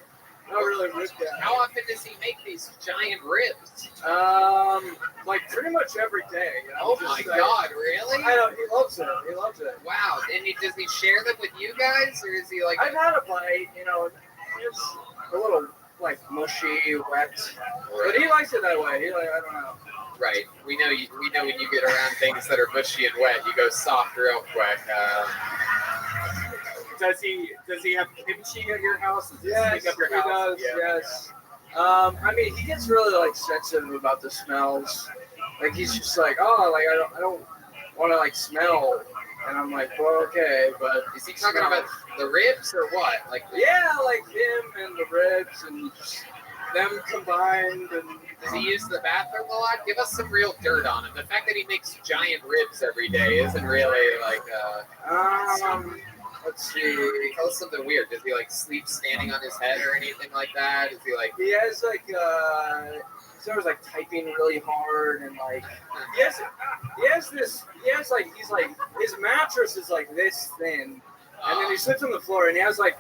I don't really rib that. How often does he make these giant ribs? Like pretty much every day. You know? Oh my God, really? I know, he loves it. He loves it. Wow. And does he share them with you guys, or is he like? I've had a bite, you know, it's a little like mushy, wet, but he likes it that way. He like, I don't know. Right. We know when you get around things that are mushy and wet, you go soft real quick. Does he have kimchi at your house? Does Yes, he pick up your he house? does. Yeah. Yes. I mean, he gets really like sensitive about the smells. Like he's just like, oh, like I don't want to like smell. And I'm like, well, okay, but is he talking about the ribs or what? Like, yeah, like him and the ribs and just them combined. And does he use the bathroom a lot? Give us some real dirt on him. The fact that he makes giant ribs every day isn't really like. Let's see. Tell us something weird. Does he like sleep standing on his head or anything like that? Is he like? He has like he's always like typing really hard and like he has his mattress is like this thin, and then he sits on the floor and he has like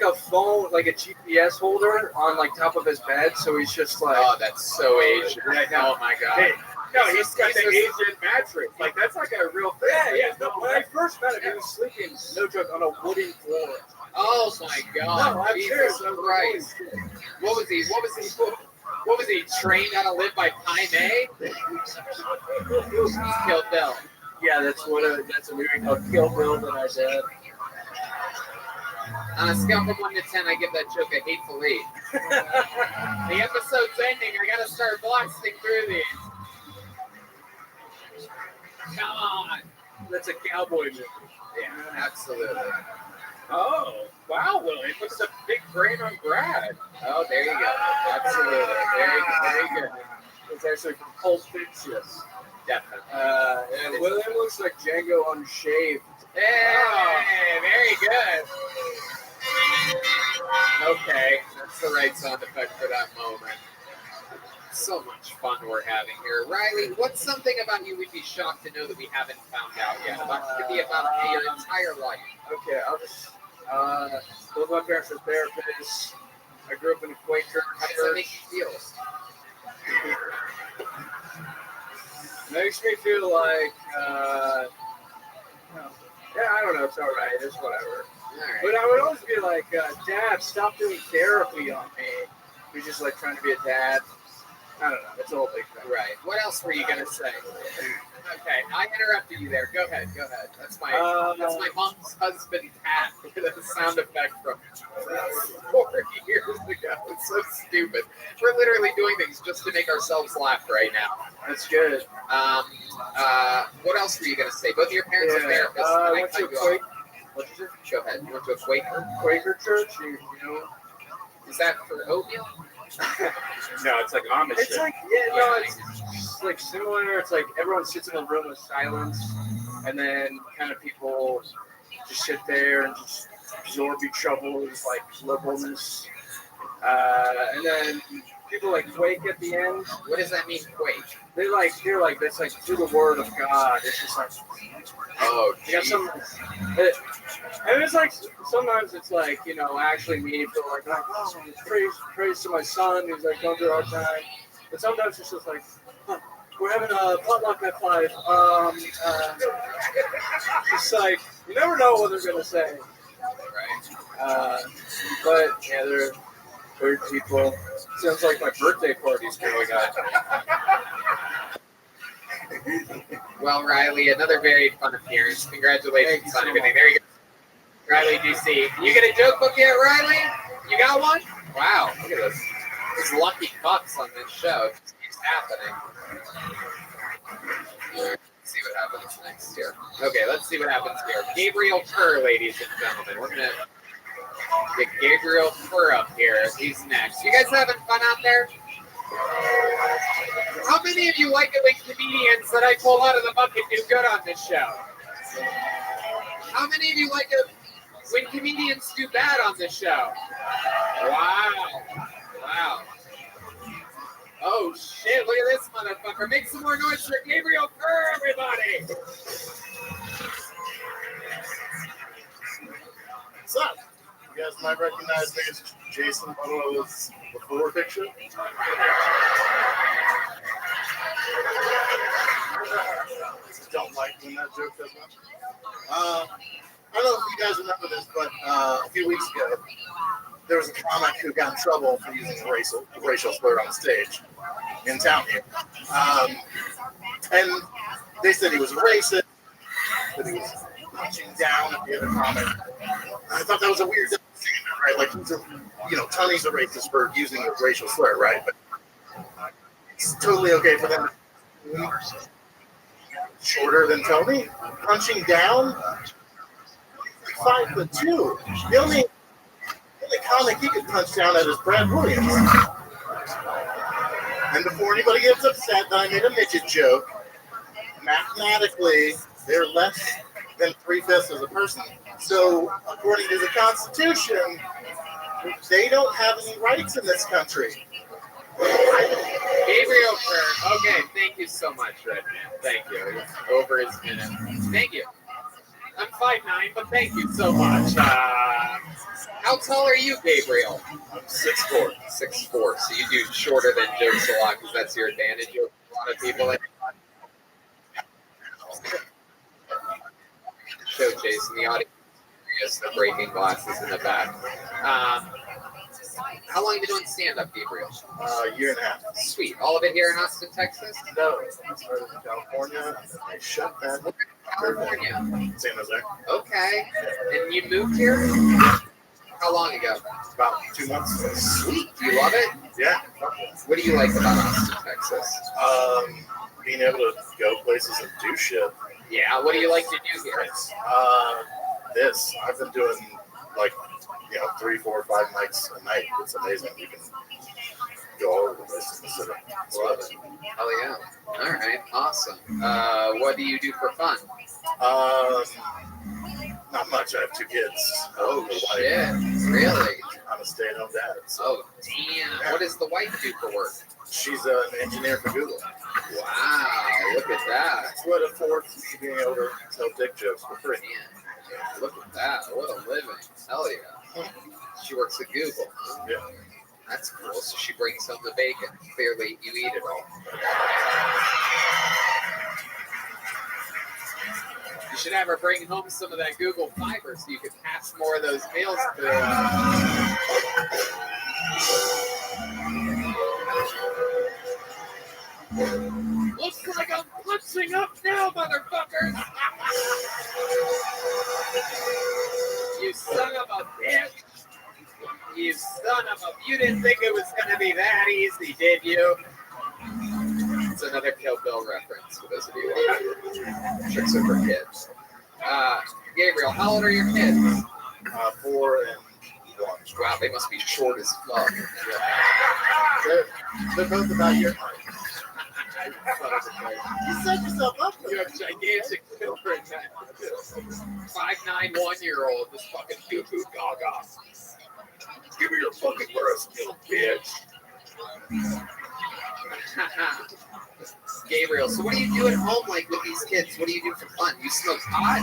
a phone, like a GPS holder on like top of his bed, so he's just like, oh, that's so Asian. Oh my God. Hey, no, he's got the Asian mattress. Like that's like a real thing. Yeah. No, when I first met him, he was sleeping, no joke, on a wooden floor. Oh my God. No, I'm Jesus serious. Christ. What was he? Trained how to live by Pai Mei? Kill Bill. Yeah, that's a movie called Kill Bill that I did. On a scale from 1 to 10, I give that joke a hateful 8. The episode's ending. I gotta start blasting through these. Come on. That's a cowboy movie. Yeah, absolutely. Oh, wow, William. Look at the big brain on Brad. Oh, there you go. Absolutely. Very good. It's actually from Pulp Fiction. Definitely. And William looks like Django unshaved. Hey, very good. Okay, that's the right sound effect for that moment. So much fun we're having here. Riley, what's something about you we'd be shocked to know that we haven't found out yet? It could be about your entire life. Okay, I'll just, both my parents are therapists. I grew up in a Quaker How does that make you feel? Makes me feel like, yeah, I don't know, it's all right, it's whatever. Right. But I would always be like, Dad, stop doing therapy on me. You're just like trying to be a dad. I don't know, it's a whole big thing. Right. What else were you going to say? Okay, I interrupted you there. Go ahead. That's my mom's husband, Pat. That's a sound effect from 4 years ago. It's so stupid. We're literally doing things just to make ourselves laugh right now. That's good. What else were you going to say? Both of your parents are therapists. I went to a Quaker. Go ahead. You went to a Quaker church, you know. Is that for oatmeal? No, it's like Amish. It's like, it's like similar. It's like everyone sits in a room with silence, and then kind of people just sit there and just absorb each other's like liberalness. And then people like quake at the end. What does that mean, quake? They're like that's like through the word of God. It's just like, oh, you got some. And it's like sometimes it's like, you know, actually meaningful, like oh, praise to my son who's like going through a hard time. But sometimes it's just like, we're having a potluck at 5. It's like you never know what they're gonna say. Right. But yeah, they're weird people. Sounds like my birthday party's going on. Well, Riley, another very fun appearance. Congratulations on everything. There you go. Riley DC. You get a joke book yet, Riley? You got one? Wow, look at this. These lucky cups on this show. It just keeps happening. Let's see what happens next here. Okay, let's see what happens here. Gabriel Kerr, ladies and gentlemen. We're going to get Gabriel Kerr up here. He's next. You guys having fun out there? How many of you like it when comedians that I pull out of the bucket do good on this show? How many of you like it when comedians do bad on this show? Wow. Oh shit, look at this motherfucker. Make some more noise for Gabriel Kerr, everybody. What's up? You guys might recognize me as Jason Momoa's Before picture. Don't like when that joke does that. I don't know if you guys remember this, but a few weeks ago, there was a comic who got in trouble for using a racial slur on stage in town here. And they said he was racist, that he was punching down at the other comic. I thought that was a weird thing, right? Like, Tony's a racist for using a racial slur, right? But it's totally okay for them to shorter than Tony, punching down, 5'2". The only comic he could punch down at is Brad Williams. And before anybody gets upset that I made a midget joke, mathematically, they're less than 3/5 of a person. So, according to the Constitution, they don't have any rights in this country. Gabriel Kerr. Okay, thank you so much, Redman. Thank you. It's over his minute. Thank you. I'm 5'9", but thank you so much. How tall are you, Gabriel? I'm 6'4". 6'4". So you do shorter than jokes a lot because that's your advantage over a lot of people. Show Jason, the audience. The breaking glasses in the back. How long have you been doing stand-up, Gabriel? A year and a half. Sweet. All of it here in Austin, Texas? No, I started in California. I shut that. California. San Jose. Okay. And you moved here? How long ago? About 2 months. Sweet. Do you love it? Yeah. What do you like about Austin, Texas? Being able to go places and do shit. Yeah. What do you like to do here? This. I've been doing 3, 4, 5 nights a night. It's amazing. You can go all over the place in the city. Love it. Hell yeah. All right. Awesome. What do you do for fun? Not much. I have 2 kids. Oh, shit. Really? I'm a stay-at-home dad. So. Oh, damn. What does the wife do for work? She's an engineer for Google. Wow. Look at that. That's what affords me being able to tell dick jokes for free. Man, look at that. What a living. Hell yeah. She works at Google. Huh? Yeah. That's cool. So she brings home the bacon. Clearly, you eat it all. You should have her bring home some of that Google fiber so you could pass more of those meals to Looks like I'm blitzing up now, motherfuckers! You son of a bitch! You son of a... You didn't think it was going to be that easy, did you? It's another Kill Bill reference for those of you who Tricks are for kids. Gabriel, how old are your kids? 4 and 1. Wow, they must be short as fuck. Yeah. They're both about your height. You set yourself up for You have gigantic children. 5'9", 1-year-old, this fucking goo-goo gaga. Give me your fucking breast, you little bitch. Gabriel, so what do you do at home, like, with these kids? What do you do for fun? You smoke pot?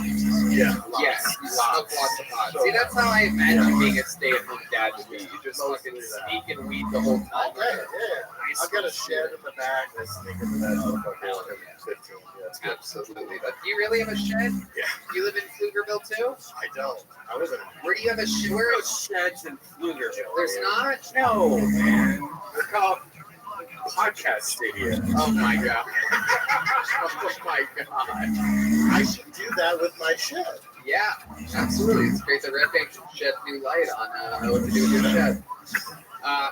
Yeah. Yes, you smoke lots of pot. See, that's how I imagine being a stay-at-home dad to be. You just fucking sneak and weed the whole time. Yeah. I've got a shed in the back. I sneak in the back. Every 15. Yeah, absolutely. But do you really have a shed? Yeah. Do you live in Pflugerville too? I don't. I live in. Where do you have a shed? Where are sheds in Pflugerville? There's not? No, man. They're called podcast studio. Oh my god. Oh my god. I should do that with my shed. Yeah, absolutely. It's great that Red Bank should shed new light on what to do with your shed.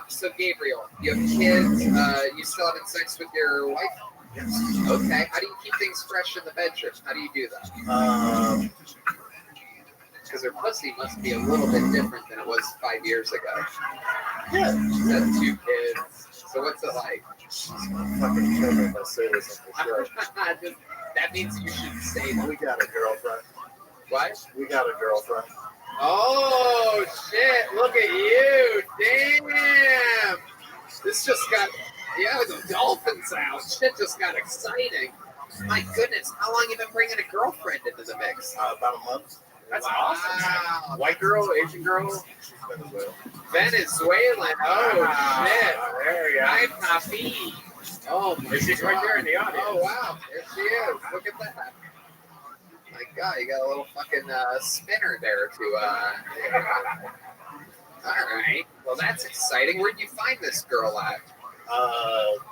So Gabriel, you have kids. You still having sex with your wife? Yes. Okay. How do you keep things fresh in the bedroom? How do you do that? Because her pussy must be a little bit different than it was 5 years ago. Yeah. She's had 2 kids. So what's it like? Fucking kill me if I say this on the show. That means you should say that. We got a girlfriend. What? We got a girlfriend. Oh, shit. Look at you. Damn. This just got Yeah, with the dolphins out. Shit just got exciting. My goodness, how long you been bringing a girlfriend into the mix? About a month. That's Wow. awesome. White girl, Asian girl. She's Venezuelan. Venezuelan. Oh, shit. There you Hi, go. Papi. Oh, my She's right there in the audience. Oh, wow. There she is. Look at that. My God, you got a little fucking spinner there to. All right. Well, that's exciting. Where'd you find this girl at?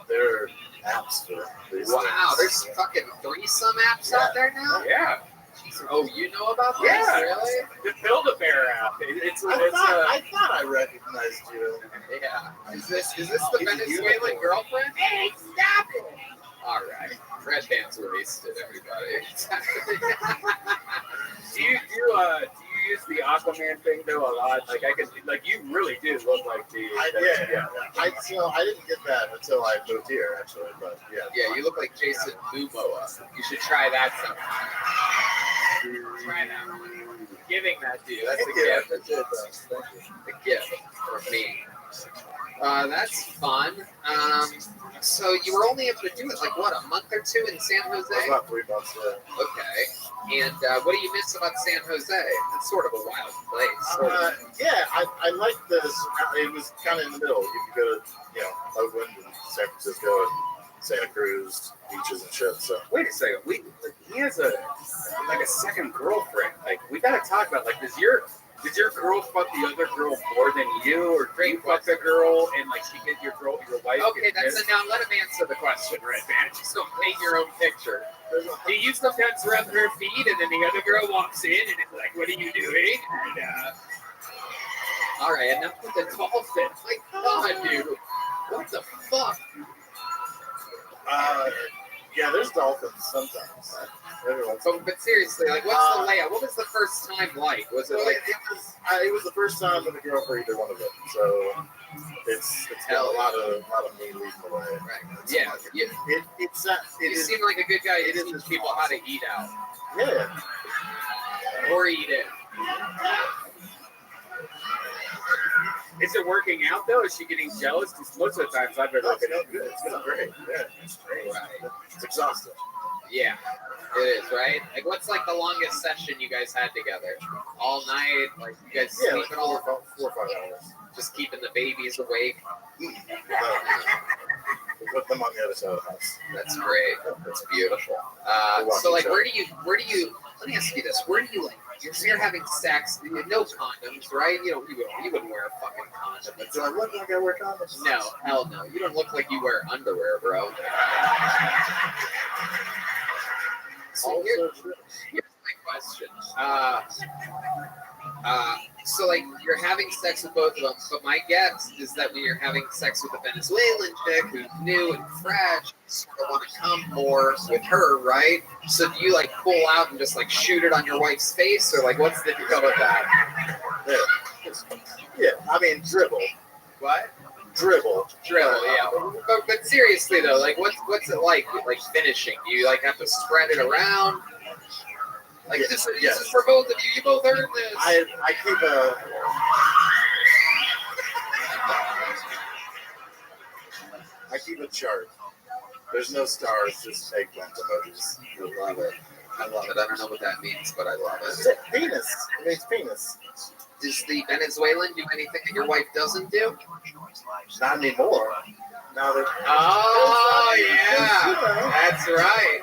There are apps for these Wow, things. there's fucking threesome apps out there now? Yeah. Jeez. Oh, you know about this? Yeah. Really? The Build-A-Bear app. I thought I recognized you. Yeah. Is this the Venezuelan girlfriend? Hey, stop it! All right. Red band's wasted, everybody. Do you use the Aquaman thing though a lot? Like you really do look like the. I didn't get that until I moved here, actually. But yeah. Yeah, you look like Jason Momoa. You should try that sometime. Try that one. Giving that to you. That's a gift. That's it, though. Thank you. A gift from me. That's fun. So you were only able to do it like what, a month or two in San Jose? About 3 months. Okay. And what do you miss about San Jose? It's sort of a wild place. Yeah, I like this. It was kind of in the middle. You could go to, Oakland and San Francisco and Santa Cruz, beaches and shit. So Wait a second. He has a second girlfriend. Like we gotta talk about does your girl fuck the other girl more than you, or do you fuck the girl and she get your wife? Okay, now let him answer the question, right, man? Just don't paint your own picture. Do you sometimes rub her feet and then the other girl walks in and it's like, what are you doing? And all right, enough with the dolphin. My God, dude, what the fuck? Yeah, there's dolphins sometimes. But seriously, what's the layout? What was the first time like? Was it like it was the first time with a girl for either one of them. So it's got a lot of me leading the way. Right. Yeah. You seem like a good guy. It teaches people how to eat out. Yeah. Or eat in. Is it working out though? Is she getting jealous? Because most of the times I've been good. It's been great. Yeah, it's great. Right. It's exhausting. Yeah, it is, right? What's the longest session you guys had together? All night? You guys sleeping all 4 or 5 hours. Just keeping the babies awake? We put them on the other side of the house. That's great. That's beautiful. So where do you? Let me ask you this: where do you you're having sex? No condoms, right? You wouldn't wear a fucking condom. Do I look like I wear condoms? No, hell no. You don't look like you wear underwear, bro. So here's my question. So you're having sex with both of them, but my guess is that when you're having sex with a Venezuelan chick who's new and fresh, you sort of want to come more with her, right? So do you pull out and just shoot it on your wife's face, or what's the deal with that? Yeah, I mean dribble. What? Dribble, yeah. But seriously though, what's it like finishing? Do you have to spread it around? This is for both of you. You both earned this. I keep a chart. There's no stars, just eggplant emojis. I love it. I don't know what that means, but I love it. Penis. It means penis. Does the Venezuelan do anything that your wife doesn't do? Not anymore. Now that that's right.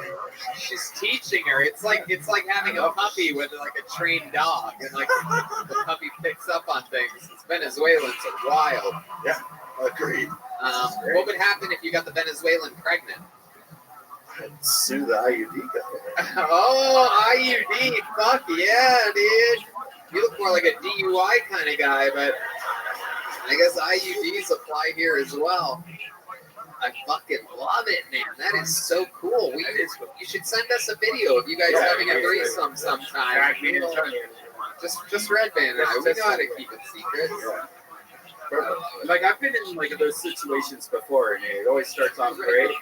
She's teaching her. It's like having a puppy with a trained dog, and the puppy picks up on things. It's Venezuelans are wild. Yeah, agreed. What would happen if you got the Venezuelan pregnant? I'd sue the IUD guy. Oh, IUD! Fuck yeah, dude. You look more like a DUI kind of guy, but I guess IUDs apply here as well. I fucking love it, man. That is so cool. You should send us a video of you guys having a threesome sometime. Just Red Band and I. We know how to keep it secret. I've been in those situations before, and it always starts off great.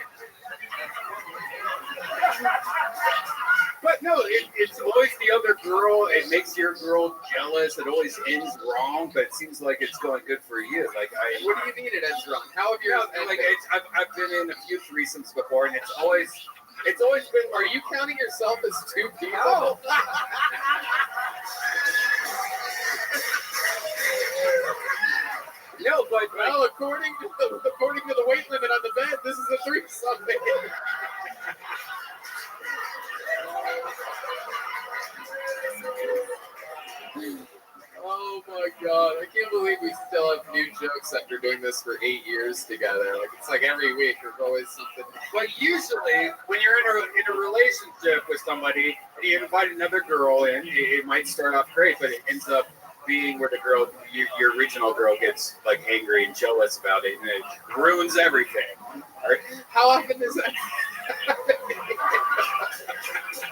But No, it's always the other girl. It makes your girl jealous. It always ends wrong, but it seems like it's going good for you. Like What do you mean it ends wrong? How have you? I've been in a few threesomes before, and it's always been. Are you counting yourself as two people? No. No, but well, according to the weight limit on the bed, this is a threesome. Oh my god, I can't believe we still have new jokes after doing this for 8 years together. Like it's like every week there's always something. But usually, when you're in a relationship with somebody and you invite another girl in, it might start off great, but it ends up being where the girl, your original girl, gets like angry and jealous about it, and it ruins everything. Right? How often does that?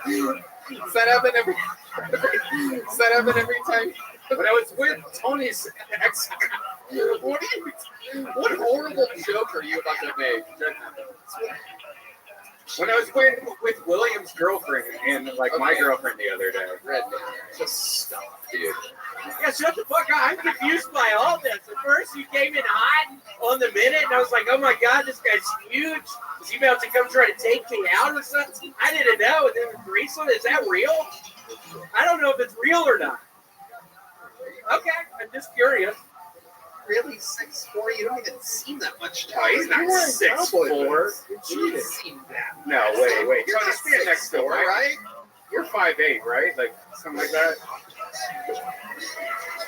Does that happen every time? When I was with Tony's ex, what horrible joke are you about to make? When I was with William's girlfriend and like my girlfriend the other day. Just stop, dude. Yeah, shut the fuck up. I'm confused by all this. At first, you came in hot on the minute, and I was like, oh my god, this guy's huge. Is he about to come try to take me out or something? I didn't know. And then the threesome, is that real? I don't know if it's real or not. Okay, I'm just curious. Really, 6'4"? You don't even seem that much taller. Oh, he's not 6'4". You seem that. No, wait. You're Tony, not stand next door, right? You're 5'8", right? Like something like that.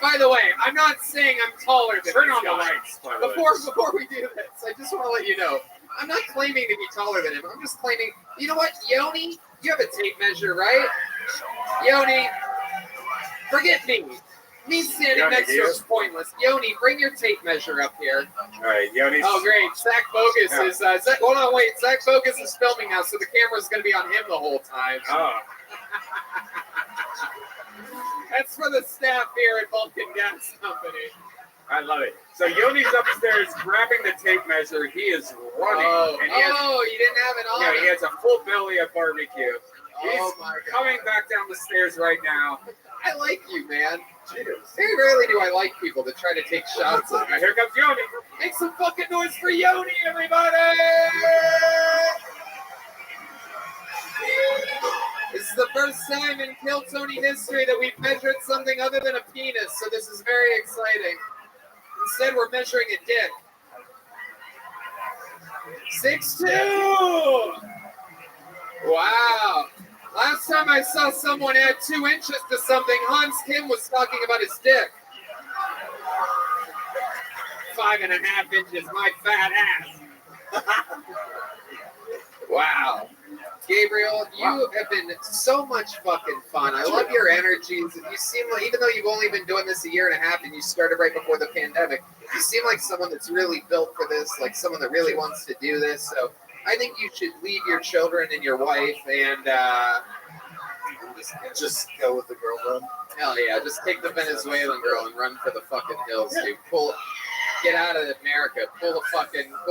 By the way, I'm not saying I'm taller than Turn this on the guy. lights. By the way. Before we do this, I just want to let you know, I'm not claiming to be taller than him. I'm just claiming, you know what, Yoni, you have a tape measure, right? Yoni, forget me. Me standing Yoni, next to him is pointless. Yoni, bring your tape measure up here. All right, Yoni. Oh, great. Zach Bogus is. Hold on, wait. Zach Bogus is filming now, so the camera's going to be on him the whole time. Oh. That's for the staff here at Vulcan Gas Company. I love it. So Yoni's upstairs grabbing the tape measure. He is running. Oh, and he has, you didn't have it on? Yeah, he has a full belly of barbecue. He's my God. coming back down the stairs right now. I like you, man. Very rarely do I like people that try to take shots at me. Here comes Yoni. Make some fucking noise for Yoni, everybody! This is the first time in Kill Tony history that we've measured something other than a penis, so this is very exciting. Instead, we're measuring a dick. 6'2". Wow. Last time I saw someone add 2 inches to something, Hans Kim was talking about his dick. 5.5 inches, my fat ass. Wow. Gabriel, you have been so much fucking fun. I love your energies. You seem like, even though you've only been doing this a year and a half and you started right before the pandemic, you seem like someone that's really built for this, like someone that really wants to do this. So I think you should leave your children and your wife and just go with the girlfriend. Hell yeah, just take the Venezuelan girl and run for the fucking hills, dude. Get out of America, pull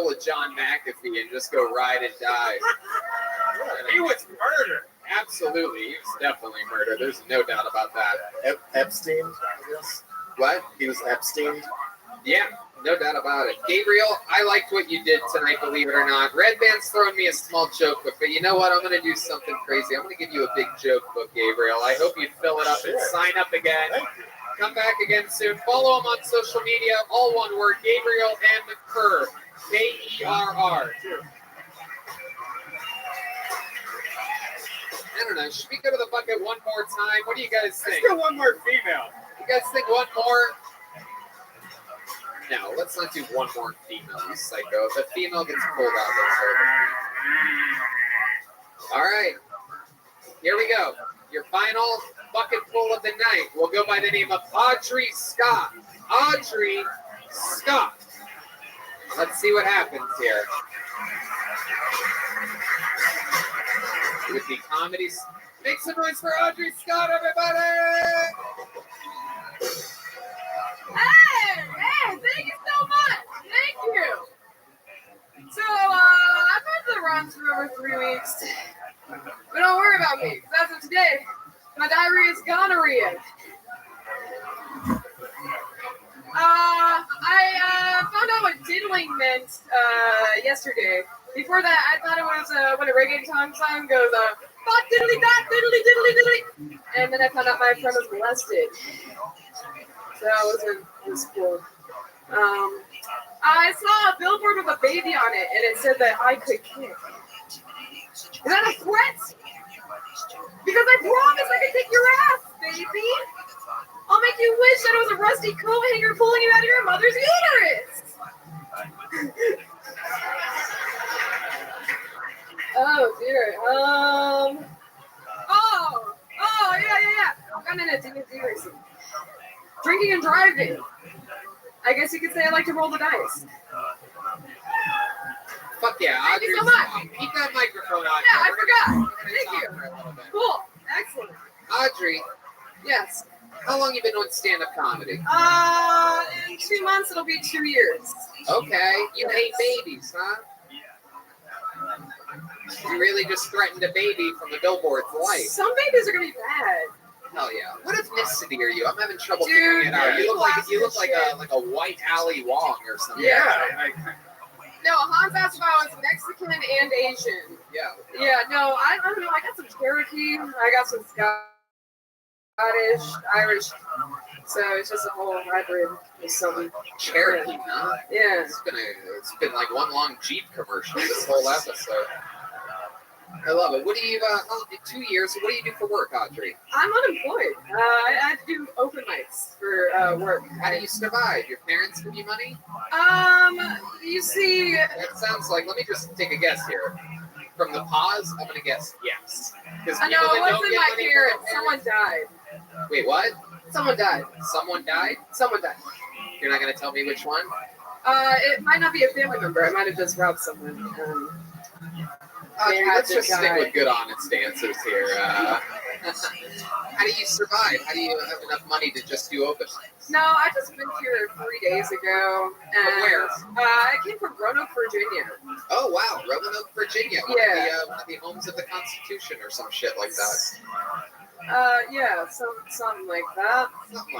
a John McAfee and just go ride and die. He was murdered. Absolutely, he was definitely murdered. There's no doubt about that. Epstein, I guess. What? He was Epstein. Yeah, no doubt about it. Gabriel, I liked what you did tonight, believe it or not. Red Band's throwing me a small joke book, but you know what? I'm going to do something crazy. I'm going to give you a big joke book, Gabriel. I hope you fill it up and sign up again. Come back again soon. Follow him on social media, all one word, Gabriel M. Kerr, Kerr. I don't know. Should we go to the bucket one more time? What do you guys think? Let's go one more female. You guys think one more? No, let's not do one more female, you psycho. If a female gets pulled out, that's all right. Here we go. Your final bucket full of the night will go by the name of Audrey Scott. Audrey Scott. Let's see what happens here. It would be comedies. Make some noise for Audrey Scott, everybody! Hey, thank you so much. Thank you. So, I've had the runs for over 3 weeks. But don't worry about me, because as of today, my diarrhea is gonorrhea. I found out what diddling meant yesterday. Before that, I thought it was when a reggaeton song goes, "Bop diddly dot diddly diddly diddly," and then I found out my friend was molested. So that was cool. I saw a billboard with a baby on it, and it said that I could kick. Is that a threat? Because I promise I could kick your ass, baby. I'll make you wish that it was a rusty coat hanger pulling you out of your mother's uterus. Oh dear. Yeah. I've gotten in a D&D recently. Drinking and driving. I guess you could say I like to roll the dice. Fuck yeah, Thank you so Audrey's much. mom. Keep that microphone on. Yeah, I We're forgot. gonna Thank talk you. for a little bit. Cool. Excellent. Audrey, Yes. how long you been doing stand-up comedy? In 2 months it'll be 2 years. Okay, you hate babies, huh? You really just threatened a baby from the billboard's life. Some babies are gonna be bad. Hell yeah. What ethnicity are you? I'm having trouble Dude, figuring it out. You people look like ask you me look like shit. a white Ali Wong or something. Yeah. No, Hans asked if I was Mexican and Asian. Yeah. Yeah, no, I don't know. I got some Cherokee. I got some Scottish, Irish. So it's just a whole hybrid of something. Cherokee, huh? Yeah. It's been like one long Jeep commercial this whole episode. I love it. What do you, 2 years, what do you do for work, Audrey? I'm unemployed. I do open mics for work. How do you survive? Your parents give you money? You see... That sounds like, let me just take a guess here. From the pause, I'm going to guess yes. Because I know, it wasn't my parents. Someone died. Wait, what? Someone died. Someone died? Someone died. You're not going to tell me which one? It might not be a family member. I might have just robbed someone. Audrey, let's just stick with good, honest answers here. How do you survive? How do you have enough money to just do open mics? No, I just moved here 3 days ago. And, From where? I came from Roanoke, Virginia. Oh, wow. Roanoke, Virginia. Yeah. One of the homes of the Constitution or some shit like that. Yeah, something like that.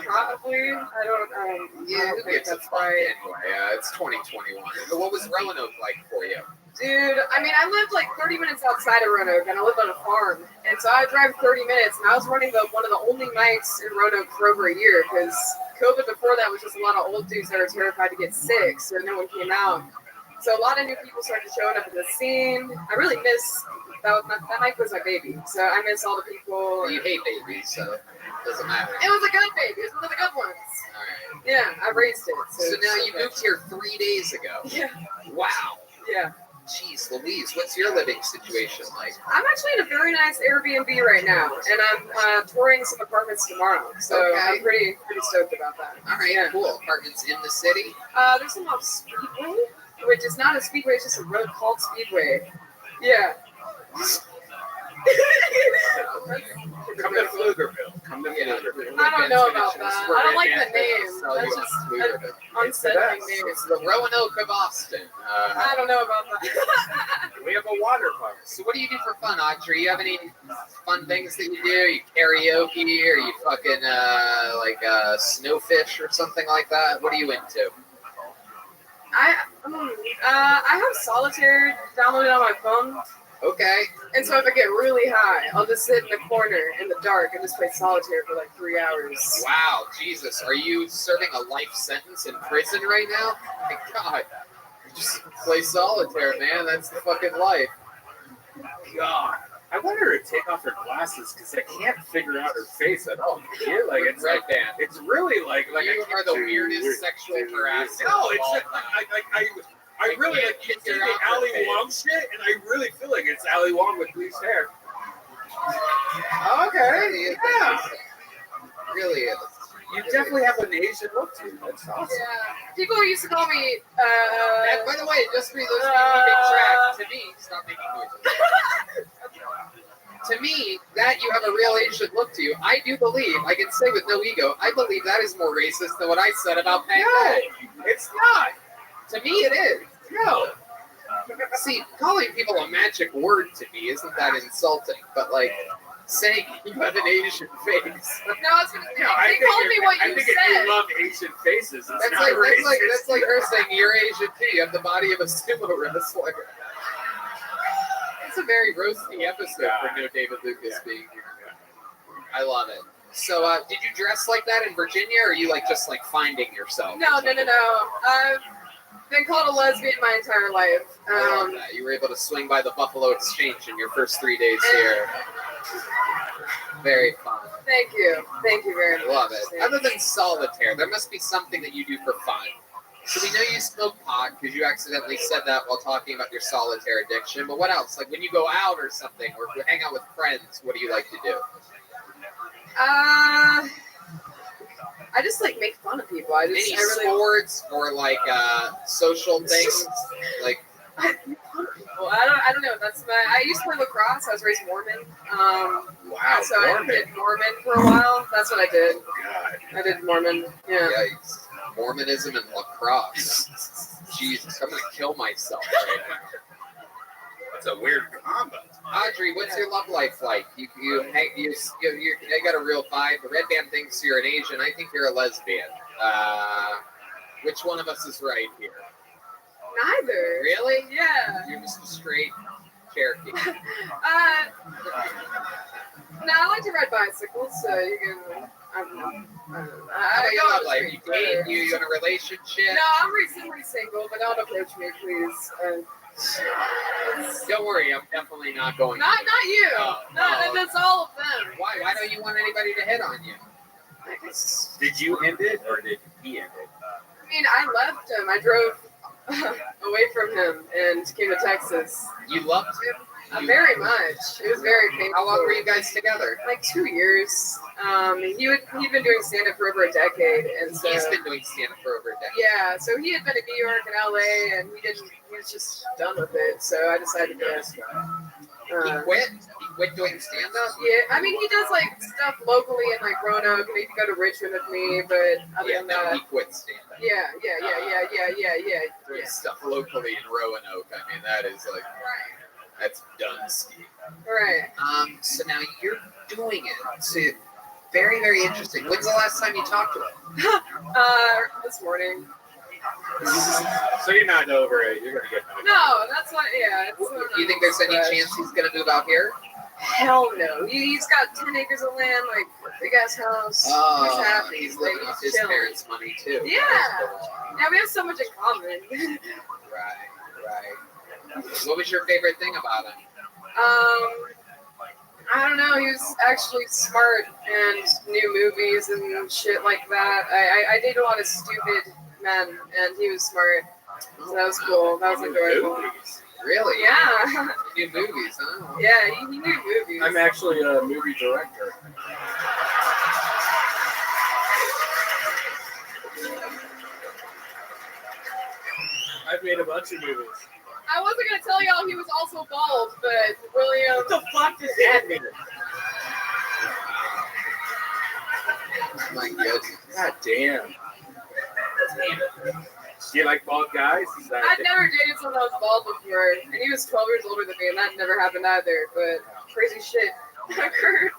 Probably. I don't Yeah, who think gets a that's fuck right. anyway? It's 2021. But what was Roanoke like for you? Dude, I mean, I lived like 30 minutes outside of Roanoke, and I lived on a farm. And so I would drive 30 minutes, and I was running one of the only mics in Roanoke for over a year, because COVID before that was just a lot of old dudes that were terrified to get sick, so no one came out. So a lot of new people started showing up in the scene. I really miss, that mic was my baby, so I miss all the people. You hate babies, so it doesn't matter. It was a good baby. It was one of the good ones. All right. Yeah, I raised it. So now it's you okay. moved here 3 days ago. Yeah. Wow. Yeah. Jeez Louise, what's your living situation like? I'm actually in a very nice Airbnb right now, and I'm touring some apartments tomorrow. So Okay. I'm pretty stoked about that. All right, Yeah. cool. Apartments in the city? There's some off Speedway, which is not a speedway, it's just a road called Speedway. Yeah. Come to Pflugerville. Come to Pflugerville. I don't know about that. I don't like the name. That's just an unsettling name. It's the Roanoke of Austin. I don't know about that. We have a water park. So what do you do for fun, Audrey? You have any fun things that you do? You karaoke or you fucking snowfish or something like that? What are you into? I have Solitaire downloaded on my phone. Okay. And so if I get really high, I'll just sit in the corner in the dark and just play Solitaire for like 3 hours. Wow, Jesus. Are you serving a life sentence in prison right now? My God. Just play solitaire, man. That's the fucking life. God. I want her to take off her glasses because I can't figure out her face at all. Yeah, like it's Red like, band. it's really like You are the weirdest sexual harasser. No, it's just, I really like you see the Ali Wong shit, and I really feel like it's Ali Wong with bleached hair. Okay, yeah. Really is. You definitely have an Asian look to you. That's awesome. Yeah. People used to call me, And by the way, just for those people keeping track, to me, stop making noises. To me, that you have a real Asian look to you, I do believe, I can say with no ego, I believe that is more racist than what I said about Pang. No, it's not. To me, it is. No. See, calling people a magic word to me isn't that insulting, but like saying you have an Asian face. No, I was gonna say, they called me what I you think said. if you love Asian faces, it's That's not like, racist. that's like her saying you're Asian too. You have the body of a sumo wrestler. It's a very roasty episode for no David Lucas being here. I love it. So, did you dress like that in Virginia, or are you like just like finding yourself? No. I've been called a lesbian my entire life. I love that. You were able to swing by the Buffalo Exchange in your first 3 days here. Very fun. Thank you very much. Love it. Other than solitaire, there must be something that you do for fun. So we know you smoke pot because you accidentally said that while talking about your solitaire addiction. But what else? Like when you go out or something, or you hang out with friends, what do you like to do? I just like make fun of people. Any sports or like social things? Like well, I don't know. I used to play lacrosse. I was raised Mormon. Wow, so I Mormon. did Mormon for a while. That's what I did. God. I did Mormon. Yeah. Yikes. Mormonism and lacrosse. Jesus, I'm gonna kill myself right now. That's a weird combo. Audrey, what's your love life like? You got a real vibe. The red band thinks you're an Asian. I think you're a lesbian. Which one of us is right here? Neither. Really? Yeah. You're just a straight Cherokee. No, I like to ride bicycles, so you can. I don't know. How about your love life? You better. date? You in a relationship? No, I'm recently single, but don't approach me, please. Don't worry, I'm definitely not going. Not you. Oh, No, that's all of them. Why? Why don't you want anybody to hit on you? Did you end it or did he end it? I mean, I left him. I drove away from him and came to Texas. You loved him? Very much. It was very painful. How long were you guys together? Like 2 years. He'd been doing stand-up for over a decade, and so He's been doing stand-up for over a decade. yeah. So he had been in New York and LA, and he was just done with it. So I decided to. He quit? He quit doing stand-up? Yeah, I mean he does like stuff locally in like Roanoke. Maybe go to Richmond with me, but other than that, he quit stand-up. yeah. Doing stuff locally in Roanoke. I mean, that is like. That's Dunsky. Right. So now you're doing it. So very, very interesting. When's the last time you talked to him? This morning. So you're not over it. You're gonna get. No, that's what. Yeah. Do you think there's any chance he's gonna move out here? Hell no. He's got 10 acres of land, like big ass house. Oh, he's happy. he's living like, off his chilling. parents' money too. Yeah. Yeah, we have so much in common. Right. What was your favorite thing about him? I don't know. He was actually smart and knew movies and shit like that. I dated a lot of stupid men, and he was smart. So that was cool. That was enjoyable. Really? Yeah. He knew movies, huh? Yeah, he knew movies. I'm actually a movie director. I've made a bunch of movies. I wasn't gonna tell y'all he was also bald, but William. What the fuck does that mean? My goodness. God damn. Do you like bald guys? I'd never dated someone that was bald before, and he was 12 years older than me, and that never happened either. But crazy shit occurred.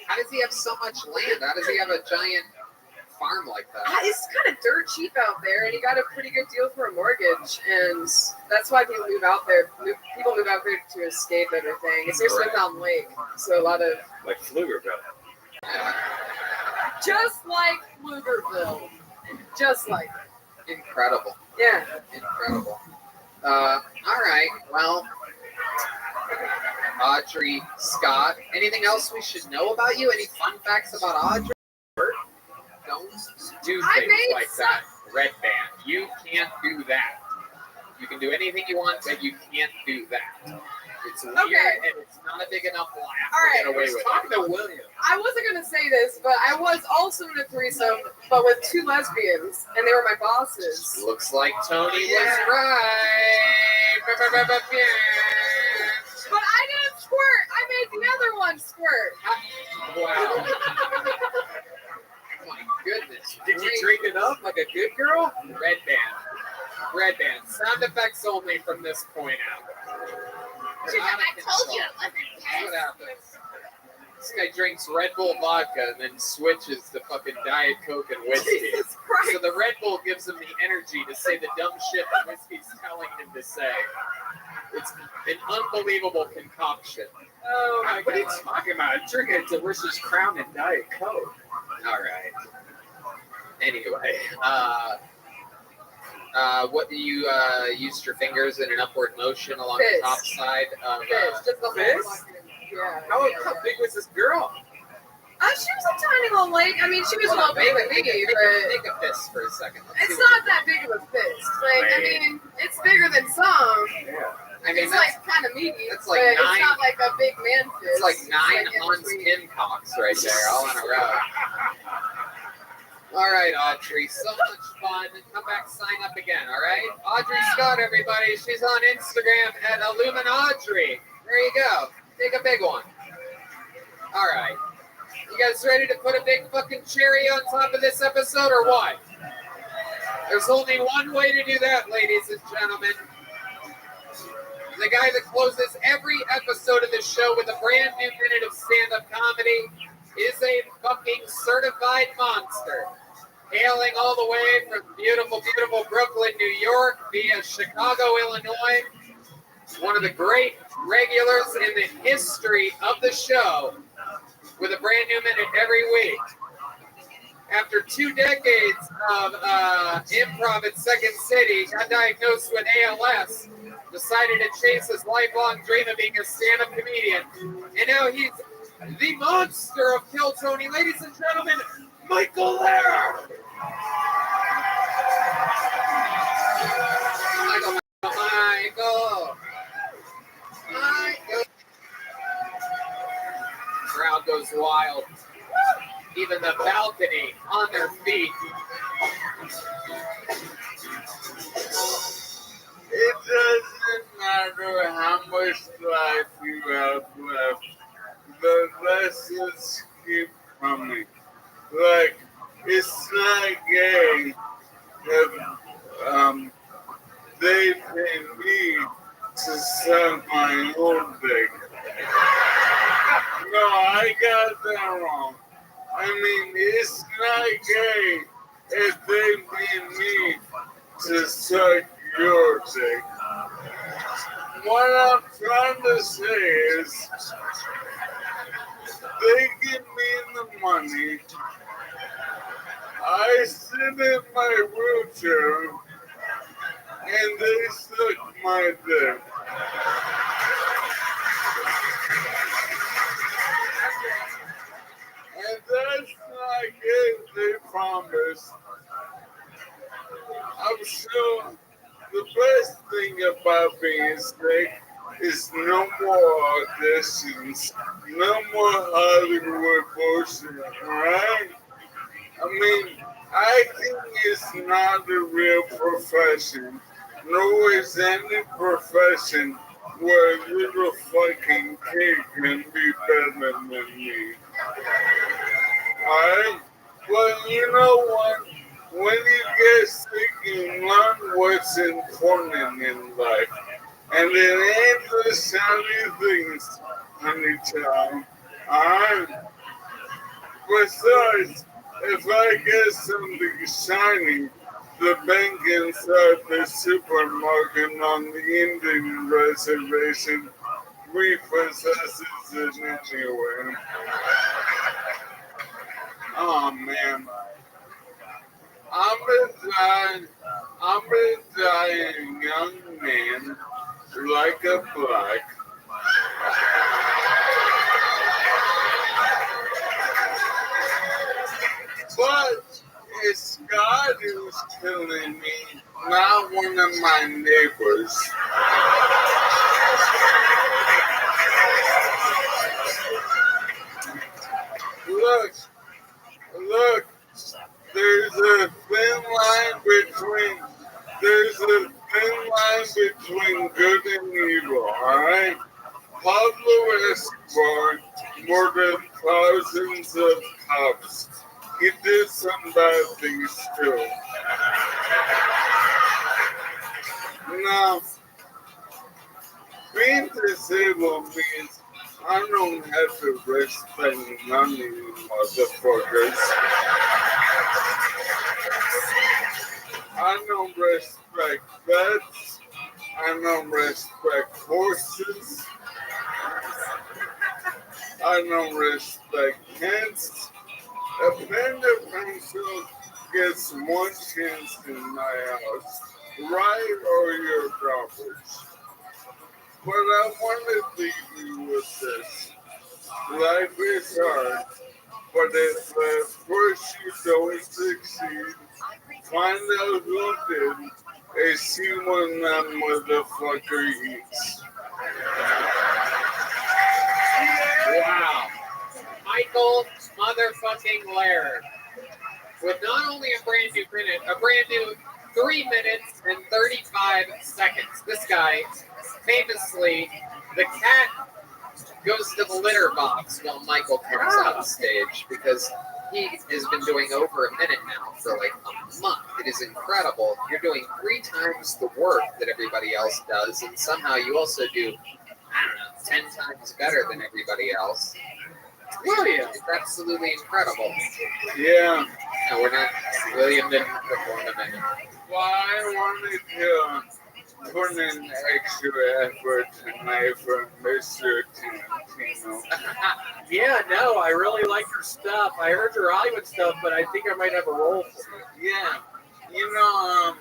How does he have so much land? How does he have a giant farm like that? It's kind of dirt cheap out there, and he got a pretty good deal for a mortgage, and that's why people move out there. People move out there to escape everything. It's near Smith Mountain Lake, so a lot of like Pflugerville. Just like Pflugerville, just like it. Incredible. Yeah. Incredible. All right. Well, Audrey Scott. Anything else we should know about you? Any fun facts about Audrey? Don't do things like that. Red band. You can't do that. You can do anything you want, but you can't do that. It's weird, and it's not a big enough laugh to get away with it. Talking to William. I wasn't gonna say this, but I was also in a threesome, but with 2 lesbians, and they were my bosses. Looks like Tony was right. But I didn't squirt. I made the other one squirt. Wow. My goodness. Did you drink it up like a good girl? Red band. Red band. Sound effects only from this point out. She's like, I told you it wasn't That's what happens. This guy drinks Red Bull vodka and then switches to fucking Diet Coke and whiskey. Jesus Christ. So the Red Bull gives him the energy to say the dumb shit that whiskey's telling him to say. It's an unbelievable concoction. Oh my What are you God. talking about? I'm drinking a delicious Crown and Diet Coke. All right. Anyway, what do you used your fingers in an upward motion along Fist. the top side of Fist, just the whole fist? fucking, yeah. How big was this girl? She was a tiny little lady. I mean, she was a little big with me, but Make a fist for a second. it's not that big of a fist. Like, I mean, it's bigger than some. Yeah. I mean, It's that's like kind of meaty, that's but like it's nine- not like a big man fist. it's like 9 in Hans between. Kimcocks right there, all in a row. All right, Audrey, so much fun. Come back, sign up again, all right? Audrey Scott, everybody. She's on Instagram at IlluminAudrey. There you go. Take a big one. All right. You guys ready to put a big fucking cherry on top of this episode or what? There's only one way to do that, ladies and gentlemen. The guy that closes every episode of the show with a brand new minute of stand-up comedy is a fucking certified monster. Hailing all the way from beautiful, beautiful Brooklyn, New York, via Chicago, Illinois. One of the great regulars in the history of the show with a brand new minute every week. After 2 decades of improv at Second City, got diagnosed with ALS, decided to chase his lifelong dream of being a stand-up comedian. And now he's the monster of Kill Tony. Ladies and gentlemen, Michael Lehrer! Michael! Crowd goes wild. Even the balcony on their feet. It doesn't matter how much life you have left. The lessons keep coming. Like, it's not gay if they pay me to suck my own dick. No, I got that wrong. I mean, it's not gay if they pay me to suck your dick. What I'm trying to say is, they give me the money, I sit in my wheelchair, and they suck my dick. And that's not gay, they promise. I'm sure the best thing about being sick is no more auditions, no more Hollywood bullshit, right? I mean, acting is not a real profession, nor is any profession where a little fucking kid can be better than me. Alright? Well, you know what? When you get sick, you learn what's important in life. And it ain't the shiny things, honey child. Alright? Besides, if I get something shiny, the bank inside the supermarket on the Indian reservation repossesses it anyway. Oh man. I'm a dying young man, like a black. But it's God who's killing me, not one of my neighbors. Look, there's a thin line between good and evil, alright? Pablo Escobar murdered thousands of cops. He did some bad things too. Now, being disabled means I don't have to respect none of you motherfuckers. I don't respect vets. I don't respect horses. I don't respect kids. A panda pencil gets one chance in my house, right or your garbage. But I want to leave you with this. Life is hard, but if at first you don't succeed, find out who did and see when that motherfucker eats. Wow. Michael motherfucking Laird. With not only a brand new 3 minutes and 35 seconds. This guy, famously, the cat goes to the litter box while Michael comes on stage because he has been doing over a minute now for like a month. It is incredible. You're doing 3 times the work that everybody else does, and somehow you also do, I don't know, 10 times better than everybody else. William, it's absolutely incredible. Yeah. No, we're not. William didn't perform a minute. Well, I wanted to put in extra effort tonight for Mr. Tarantino. Yeah, no, I really like your stuff. I heard your Hollywood stuff, but I think I might have a role for you. Yeah. You know,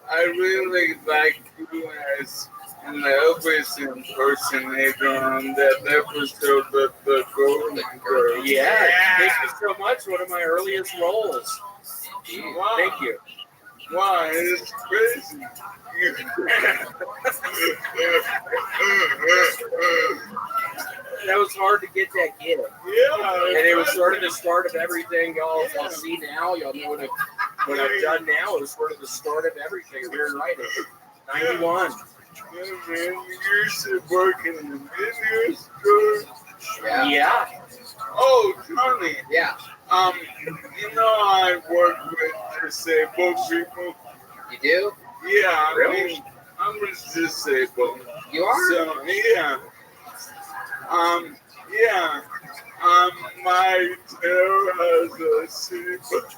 I really like you as an Elvis impersonator on that episode of The Golden Girls. Yeah, thank you so much. One of my earliest roles. Wow. Thank you. Wow, it's crazy. That was hard to get that gig. Yeah. And it was sort of the start of everything y'all see now. Y'all know what I've done now. It was sort of the start of everything here in writing. 91. Yeah, man, you should work in the video store. Yeah. Oh, Tony. Yeah. You know I work with disabled people. You do? Yeah, Really? I mean, I'm disabled. You are? So, yeah. Yeah. My tail has a seatbelt.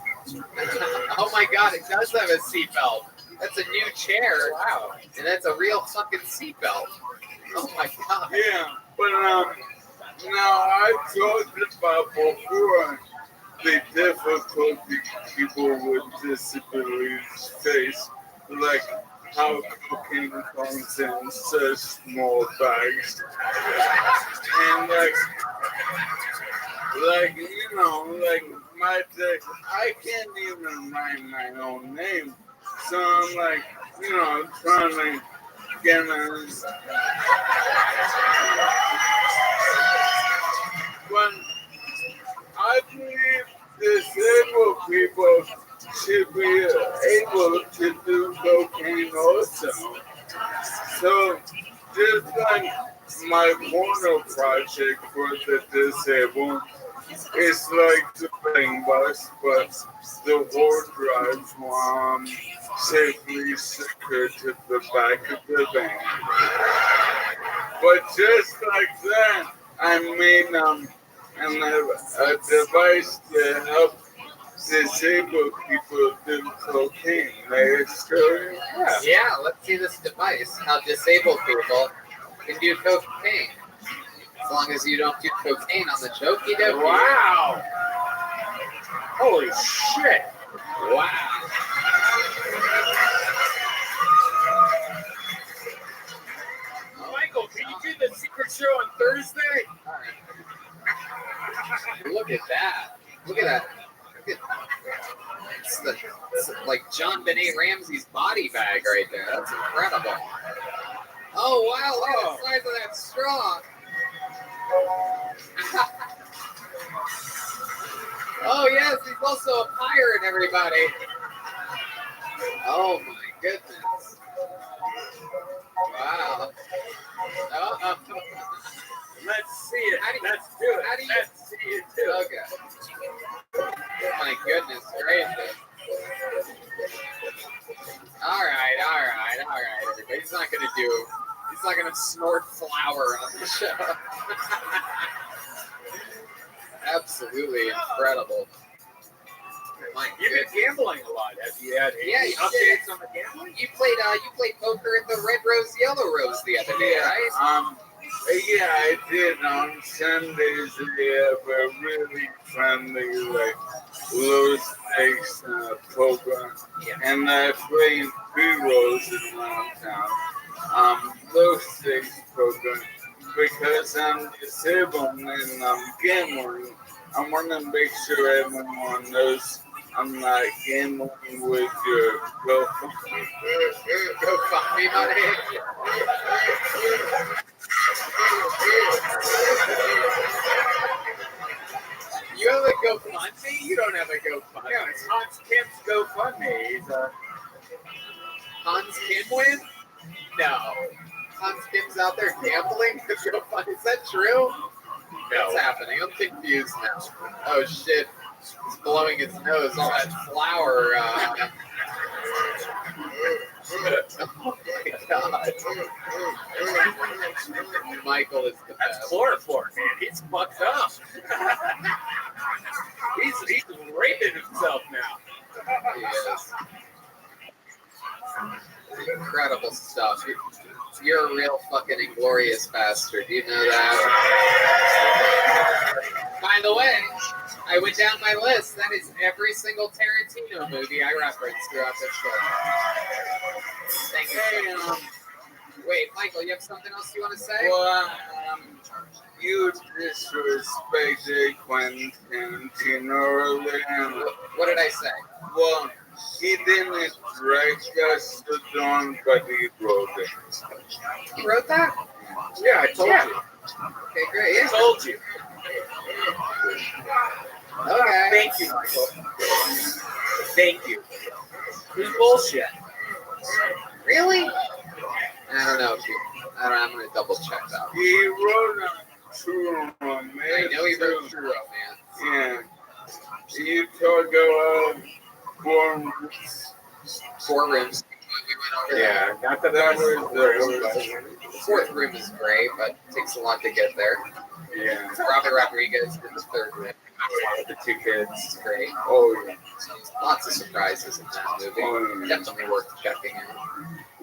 Oh my God, it does have a seatbelt. That's a new chair. Wow. And that's a real fucking seatbelt. Oh my God. Yeah, but now I talked about before the difficulty people with disabilities face, like how cocaine comes in such small bags, and like you know, like my I can't even write my own name, so I'm like, you know, trying to get a. But I believe disabled people should be able to do cocaine also. So just like my porno project for the disabled, it's like the plane bus, but the hard drive safely secured to the back of the van. But just like that, I made a device to help disabled people do cocaine. May I show you? Yeah, let's see this device. How disabled people can do cocaine. As long as you don't do cocaine on the jokey dokie. Wow. Holy shit. Wow. Michael, can you do the secret show on Thursday? Look at that. Look at that. It's like John Benet Ramsey's body bag right there. That's incredible. Oh, wow. Look at the size of that straw. Oh, yes. He's also a pirate, everybody. Oh, my goodness. Wow. Oh. Let's see it. Let's do it. How do you Let's see it too. Okay. My goodness gracious. All right, everybody. Scott's not gonna snort flour on the show. Absolutely incredible. You've been gambling a lot. Have you had any updates on the gambling? You played poker at the Red Rose Yellow Rose the other day, right? Yeah, I did on Sundays. They have a really friendly, like, low stakes poker. And I play in 3 roses around town. Low stakes poker. Because I'm disabled and I'm gambling, I want to make sure everyone knows I'm not gambling with your GoFundMe. GoFundMe money. You have a GoFundMe? You don't have a GoFundMe. Yeah, it's Hans Kim's GoFundMe. He's Hans Kim win? No. Hans Kim's out there gambling? Is that true? What's happening? I'm confused now. Oh shit. He's blowing his nose. All that flour. Oh my god. Michael is the best. That's chloroform, man. He's fucked up. he's raping himself now. He is. Incredible stuff. You're a real fucking inglorious bastard. You know that? By the way, I went down my list. That is every single Tarantino movie I referenced throughout this show. Thank you. Hey, wait, Michael, you have something else you want to say? Well, you disrespected Quentin Tarantino. What did I say? Well, he didn't write us the song, but he wrote it. He wrote that? Yeah, I told you. Okay, great. I told you. Okay. Thank you, Michael. Thank you. It was bullshit. Really? I don't know. I'm going to double check that. He wrote a true romance. I know he wrote True Romance. Yeah. You talk about 4 rooms. 4 rooms. We went over Yeah, not that was the 4th room is great, but it takes a lot to get there. Yeah. Robert Rodriguez in the 3rd room. The 2 kids. It's great. Oh, yeah. Lots of surprises in that movie. Oh, yeah. Definitely worth checking out.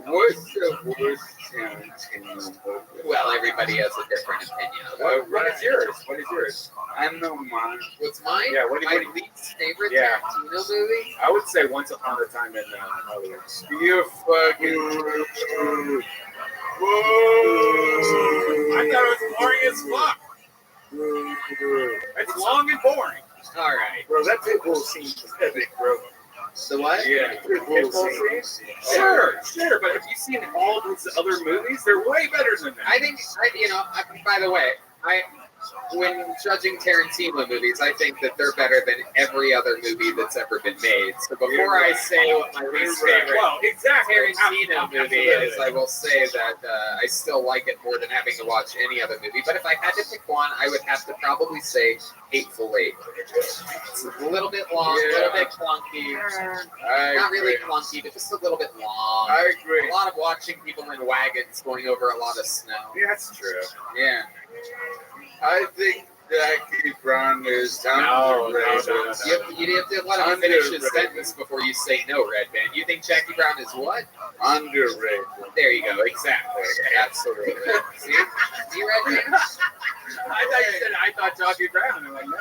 What's the worst Tarantino movie? Well, everybody has a different opinion. What is yours? What is yours? I know mine. What's mine? Yeah, my least favorite Tarantino movie? I would say Once Upon a Time in Hollywood. You fucking. Whoa! I thought it was boring as fuck. It's long and boring. All right. Bro, that pitbull scene is epic, bro. The what? Yeah. Pitbull scene. Sure, but have you seen all those other movies? They're way better than that. I think, by the way, when judging Tarantino movies, I think that they're better than every other movie that's ever been made. So before I say what my least favorite Tarantino movie is, I will say that I still like it more than having to watch any other movie. But if I had to pick one, I would have to probably say Hateful Eight. It's a little bit long, a little bit clunky. Not really clunky, but just a little bit long. I agree. A lot of watching people in wagons going over a lot of snow. Yeah, that's true. Yeah. I think Jackie Brown is You have to let him finish his sentence before you say no, Red Band. You think Jackie Brown is what? Underrated. There you go. Exactly. Absolutely. See, Red Band? I thought Jackie Brown. I'm like, no.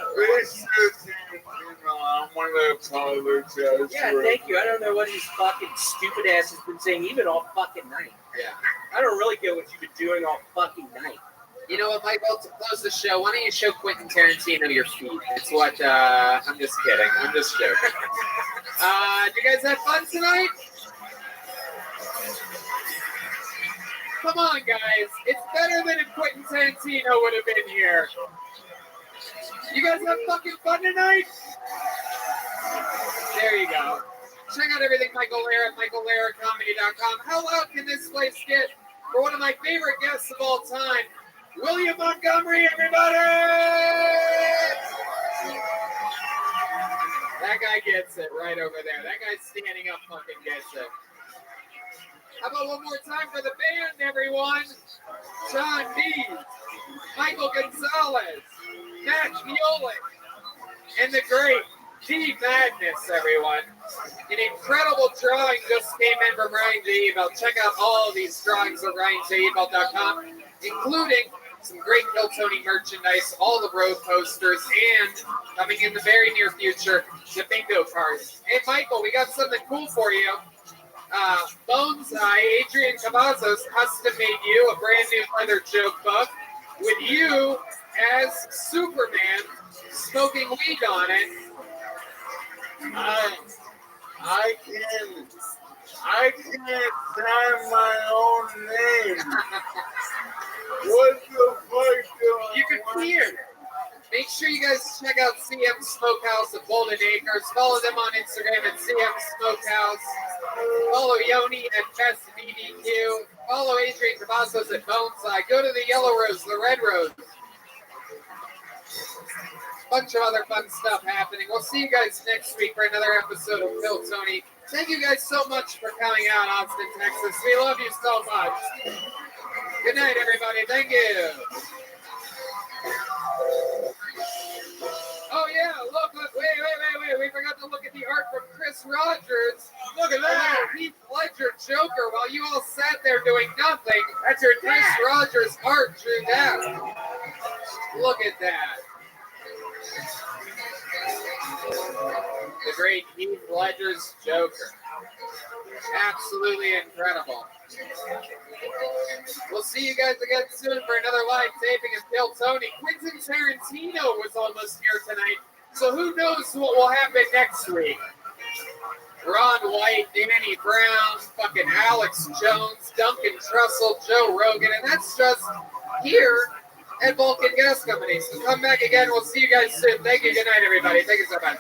I want to apologize. Yeah, thank you. I don't know what these fucking stupid ass has been saying even all fucking night. Yeah. I don't really get what you've been doing all fucking night. You know what, Michael, to close the show, why don't you show Quentin Tarantino your feet? It's what, I'm just kidding. I'm just joking. Did you guys have fun tonight? Come on, guys. It's better than if Quentin Tarantino would have been here. You guys have fucking fun tonight? There you go. Check out everything Michael Lair at michaellairecomedy.com. How loud can this place get for one of my favorite guests of all time, William Montgomery, everybody! That guy gets it right over there. That guy standing up fucking gets it. How about one more time for the band, everyone? John D, Michael Gonzalez, Matt Miolik, and the great D Magnus, everyone. An incredible drawing just came in from Ryan J. Ebel. Check out all of these drawings at RyanJebel.com, including some great Kill Tony merchandise, all the road posters, and coming in the very near future, the bingo cards. Hey, Michael, we got something cool for you. Bones Eye, Adrian Cavazos custom made you a brand new leather joke book with you as Superman smoking weed on it. I can't sign my own name. What the fuck do You can hear. Make sure you guys check out CM Smokehouse at Golden Acres. Follow them on Instagram at CM Smokehouse. Follow Yoni at Best BBQ. Follow Adrian Cavazos at Boneside. Go to the Yellow Rose, the Red Rose. Bunch of other fun stuff happening. We'll see you guys next week for another episode of Kill Tony. Thank you guys so much for coming out, Austin, Texas. We love you so much. Good night, everybody. Thank you. Oh, yeah. Look. Wait. We forgot to look at the art from Chris Rogers. Look at that. Heath Ledger Joker while you all sat there doing nothing. That's your Chris Rogers art drew that. Look at that. The great Heath Ledger's Joker. Absolutely incredible. We'll see you guys again soon for another live taping of Kill Tony. Quentin Tarantino was almost here tonight, so who knows what will happen next week. Ron White, Danny Brown, fucking Alex Jones, Duncan Trussell, Joe Rogan, and that's just here at Vulcan Gas Company. So come back again. We'll see you guys soon. Thank you. Good night, everybody. Thank you so much.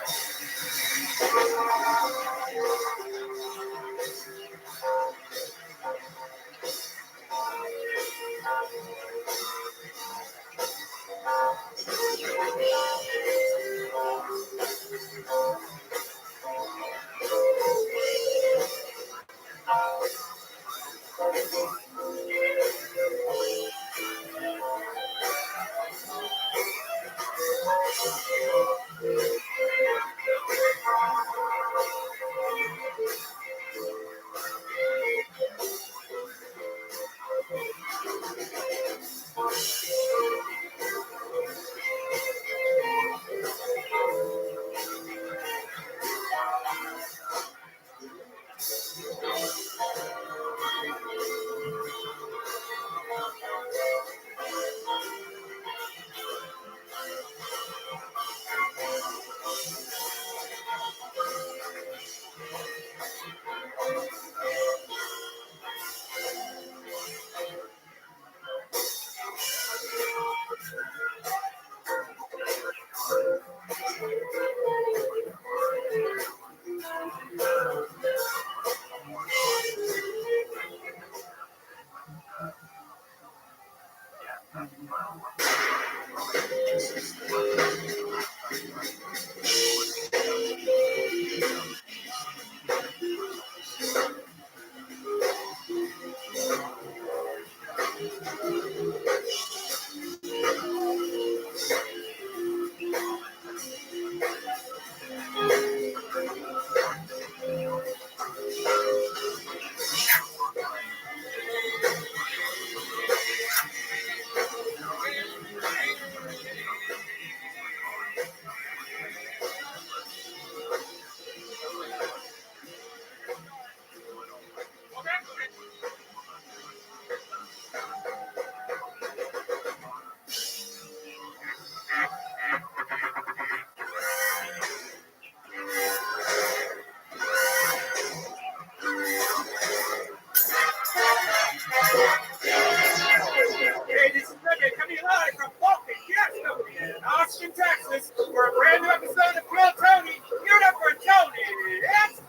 Hey, this is Rabbi coming live from Vulcan Gas Company in Austin, Texas, for a brand new episode of Kill Tony. Give it up for Tony. It's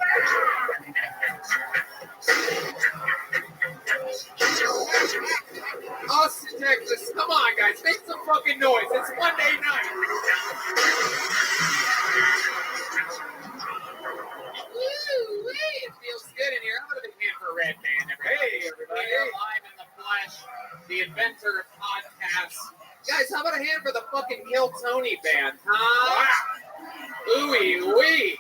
Austin, Texas. Come on, guys. Make some fucking noise. It's Monday night. Woo-wee. It feels good in here. I'm going to be paying for a red band every day. the inventor of podcasts. Guys, how about a hand for the fucking Kill Tony band, huh? Ooey wee.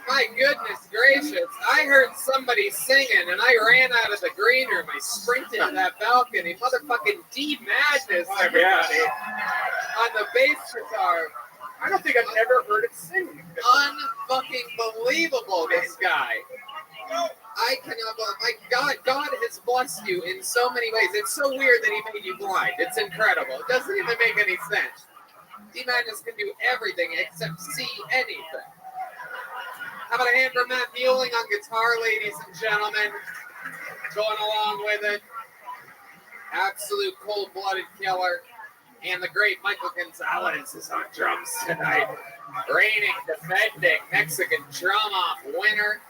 My goodness gracious. I heard somebody singing and I ran out of the green room. I sprinted to that balcony. Motherfucking D Madness, everybody. On the bass guitar. I don't think I've ever heard it sing. Unfucking believable, this guy. I cannot believe, my God, God has blessed you in so many ways. It's so weird that he made you blind. It's incredible. It doesn't even make any sense. D Madness can do everything except see anything. How about a hand for Matt Mueling on guitar, ladies and gentlemen? Going along with it. Absolute cold-blooded killer. And the great Michael Gonzalez is on drums tonight. Reigning, defending, Mexican drum-off winner.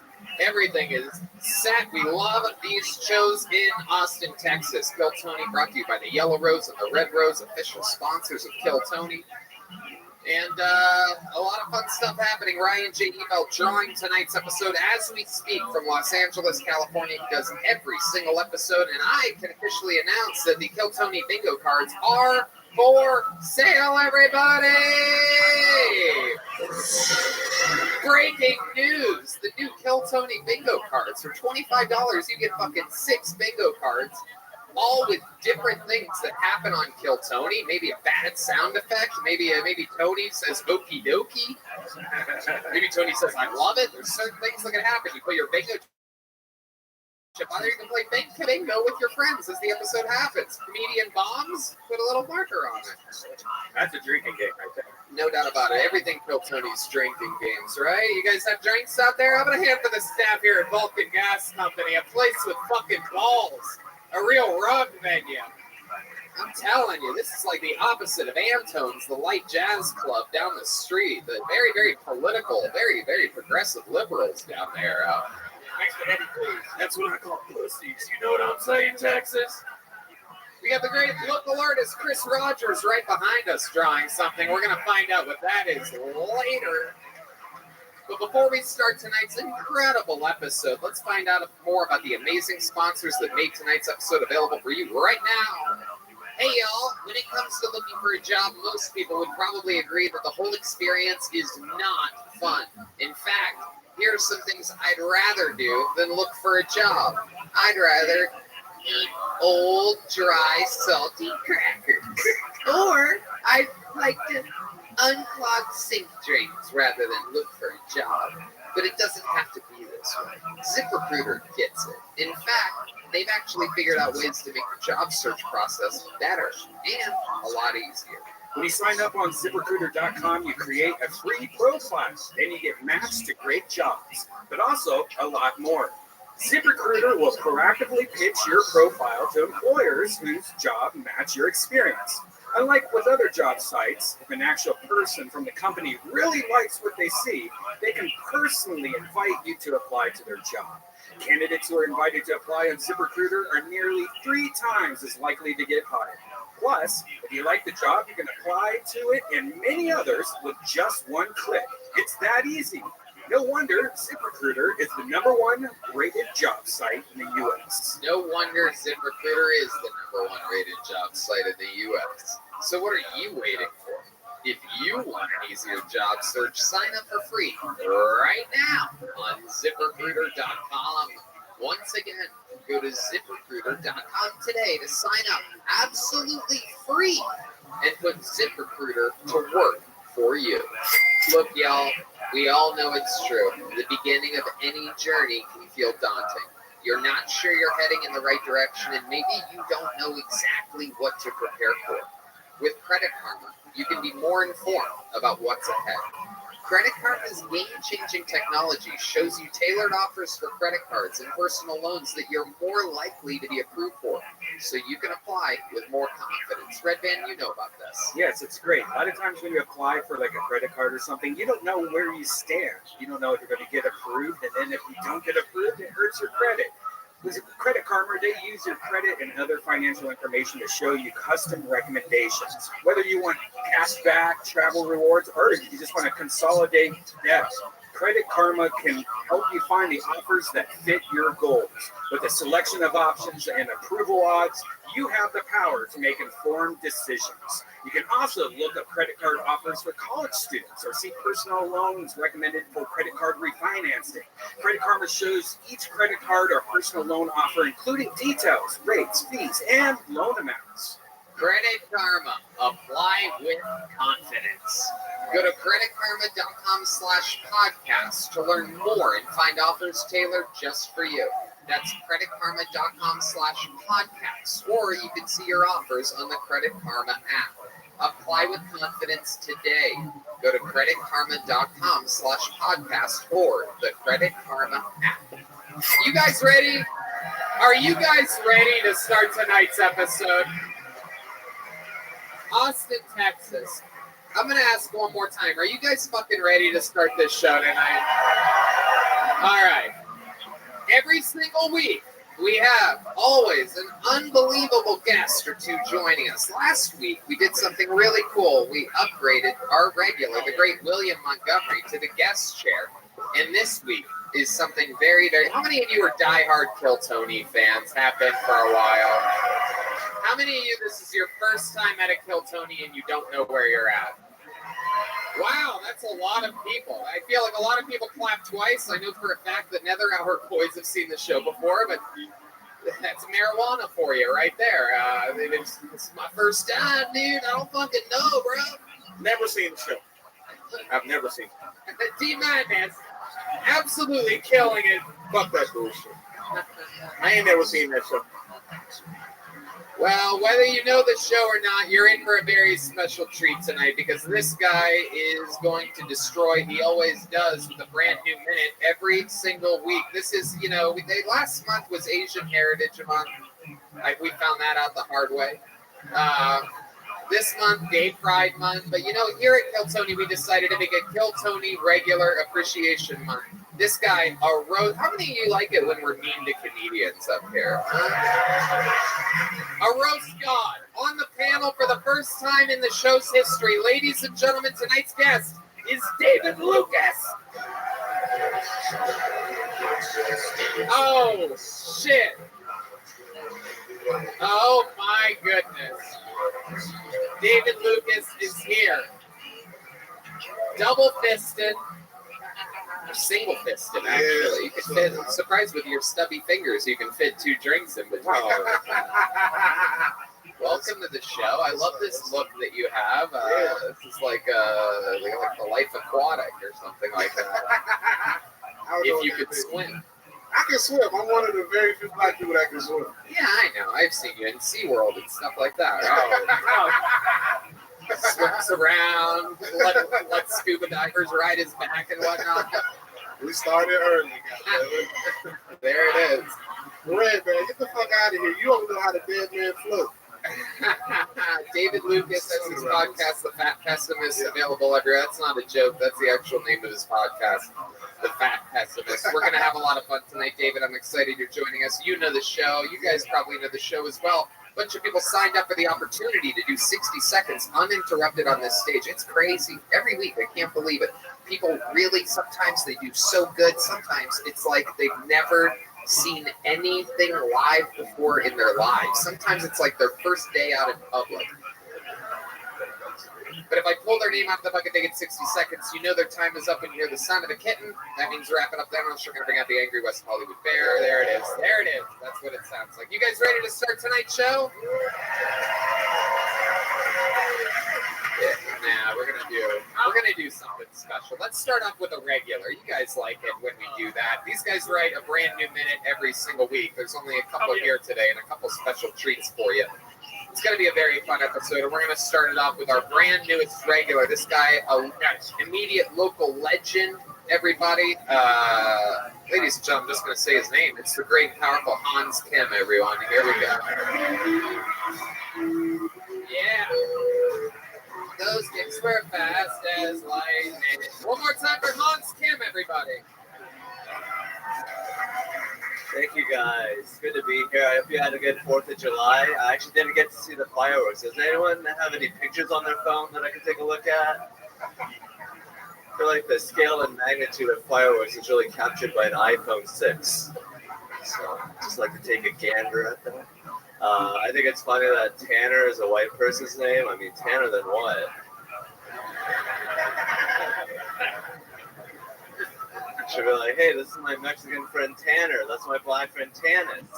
Everything is set. We love these shows in Austin, Texas. Kill Tony brought to you by the Yellow Rose and the Red Rose, official sponsors of Kill Tony. And a lot of fun stuff happening. Ryan J. Ebel drawing tonight's episode as we speak from Los Angeles, California. He does every single episode. And I can officially announce that the Kill Tony bingo cards are for sale, everybody! Breaking news! The new Kill Tony bingo cards. For $25, you get fucking 6 bingo cards, all with different things that happen on Kill Tony. Maybe a bad sound effect. Maybe Tony says okie dokie. Maybe Tony says I love it. There's certain things that can happen. You put your bingo chip on there, you can play bingo with your friends as the episode happens. Comedian bombs, put a little marker on it. That's a drinking game right there. No doubt about it. Everything Kill Tony's drinking games, right? You guys have drinks out there? How about a hand for the staff here at Vulcan Gas Company? A place with fucking balls. A real rug venue. I'm telling you, this is like the opposite of Antone's, the light jazz club down the street. The very, very political, very, very progressive liberals down there. Thanks for Eddie, please. That's what I call pussies. You know what I'm saying, Texas? We got the great local artist Chris Rogers right behind us drawing something. We're going to find out what that is later. But before we start tonight's incredible episode, let's find out more about the amazing sponsors that made tonight's episode available for you right now. Hey y'all, when it comes to looking for a job, most people would probably agree that the whole experience is not fun. In fact, here are some things I'd rather do than look for a job. I'd rather eat old, dry, salty crackers. Or I'd like to unclog sink drains rather than look for a job. But it doesn't have to be this way. ZipRecruiter gets it. In fact, they've actually figured out ways to make the job search process better and a lot easier. When you sign up on ZipRecruiter.com, you create a free profile. Then you get matched to great jobs, but also a lot more. ZipRecruiter will proactively pitch your profile to employers whose job match your experience. Unlike with other job sites, if an actual person from the company really likes what they see, they can personally invite you to apply to their job. Candidates who are invited to apply on ZipRecruiter are nearly 3 times as likely to get hired. Plus, if you like the job, you can apply to it and many others with just one click. It's that easy. No wonder ZipRecruiter is the #1 rated job site in the U.S. No wonder ZipRecruiter is the #1 rated job site in the U.S. So what are you waiting for? If you want an easier job search, sign up for free right now on ZipRecruiter.com. Once again, go to ZipRecruiter.com today to sign up absolutely free and put ZipRecruiter to work for you. Look, y'all, we all know it's true. The beginning of any journey can feel daunting. You're not sure you're heading in the right direction, and maybe you don't know exactly what to prepare for. With Credit Karma, you can be more informed about what's ahead. Credit Karma's game-changing technology shows you tailored offers for credit cards and personal loans that you're more likely to be approved for, so you can apply with more confidence. Red Van, you know about this. Yes, it's great. A lot of times when you apply for like a credit card or something, you don't know where you stand. You don't know if you're going to get approved, and then if you don't get approved, it hurts your credit. With Credit Karma, they use your credit and other financial information to show you custom recommendations. Whether you want cash back, travel rewards, or you just want to consolidate debt, Credit Karma can help you find the offers that fit your goals. With a selection of options and approval odds, you have the power to make informed decisions. You can also look up credit card offers for college students or see personal loans recommended for credit card refinancing. Credit Karma shows each credit card or personal loan offer, including details, rates, fees, and loan amounts. Credit Karma. Apply with confidence. Go to creditkarma.com/podcast to learn more and find offers tailored just for you. That's creditkarma.com/podcast, or you can see your offers on the Credit Karma app. Apply with confidence today. Go to creditkarma.com/podcast or the Credit Karma app. You guys ready? Are you guys ready to start tonight's episode? Austin, Texas. I'm going to ask one more time. Are you guys fucking ready to start this show tonight? All right. Every single week, we have always an unbelievable guest or two joining us. Last week, we did something really cool. We upgraded our regular, the great William Montgomery, to the guest chair. And this week is something very, very... How many of you are diehard Kill Tony fans? Have been for a while. How many of you, this is your first time at a Kill Tony and you don't know where you're at? Wow, that's a lot of people. I feel like a lot of people clap twice. I know for a fact that neither of our boys have seen the show before, but that's marijuana for you right there. It's my first time, dude. I don't fucking know, bro. Never seen the show. I've never seen it. D-Man, man, absolutely killing it. Fuck that bullshit. I ain't never seen that show. Well, whether you know the show or not, you're in for a very special treat tonight because this guy is going to destroy, he always does, with a brand new minute every single week. This is, last month was Asian Heritage Month. We found that out the hard way. This month, Gay Pride Month. But, here at Kill Tony, we decided to make a Kill Tony Regular Appreciation Month. This guy, how many of you like it when we're mean to comedians up here? A roast god on the panel for the first time in the show's history. Ladies and gentlemen, tonight's guest is David Lucas. Oh, shit. Oh, my goodness. David Lucas is here. Double-fisted. Single-fisted, actually. You can fit, I'm surprised with your stubby fingers, you can fit 2 drinks in between. Welcome to the show. I love this look that you have. This is like the Life Aquatic or something like that. If you could swim. I can swim. I'm one of the very few black people that can swim. Yeah, I know. I've seen you in SeaWorld and stuff like that. Swims around, let scuba divers ride his back and whatnot. We started early. There it is. Red, man, get the fuck out of here. You don't know how the dead man float. David Lucas, that's his podcast, The Fat Pessimist, available everywhere. That's not a joke. That's the actual name of his podcast, The Fat Pessimist. We're going to have a lot of fun tonight, David. I'm excited you're joining us. You know the show. You guys probably know the show as well. A bunch of people signed up for the opportunity to do 60 seconds uninterrupted on this stage. It's crazy. Every week, I can't believe it. People really, sometimes they do so good. Sometimes it's like they've never seen anything live before in their lives. Sometimes it's like their first day out in public. But if I pull their name out of the bucket, they get 60 seconds. You know their time is up when you hear the sound of a kitten. That means wrap it up there. I'm sure going to bring out the angry West Hollywood bear. There it is. There it is. That's what it sounds like. You guys ready to start tonight's show? Yeah, nah, we're gonna do something special. Let's start off with a regular. You guys like it when we do that. These guys write a brand new minute every single week. There's only a couple here today and a couple special treats for you. It's going to be a very fun episode, and we're going to start it off with our brand newest regular. This guy, an immediate local legend, everybody. Ladies and gentlemen, I'm just going to say his name. It's the great, powerful Hans Kim, everyone. Here we go. Yeah. Those kicks were fast as lightning. One more time for Hans Kim, everybody. Thank you, guys. Good to be here. I hope you had a good 4th of July. I actually didn't get to see the fireworks. Does anyone have any pictures on their phone that I can take a look at? I feel like the scale and magnitude of fireworks is really captured by an iPhone 6. So just like to take a gander at that. I think it's funny that Tanner is a white person's name. I mean, Tanner than what? Should be like, hey, this is my Mexican friend Tanner. That's my black friend Tannis.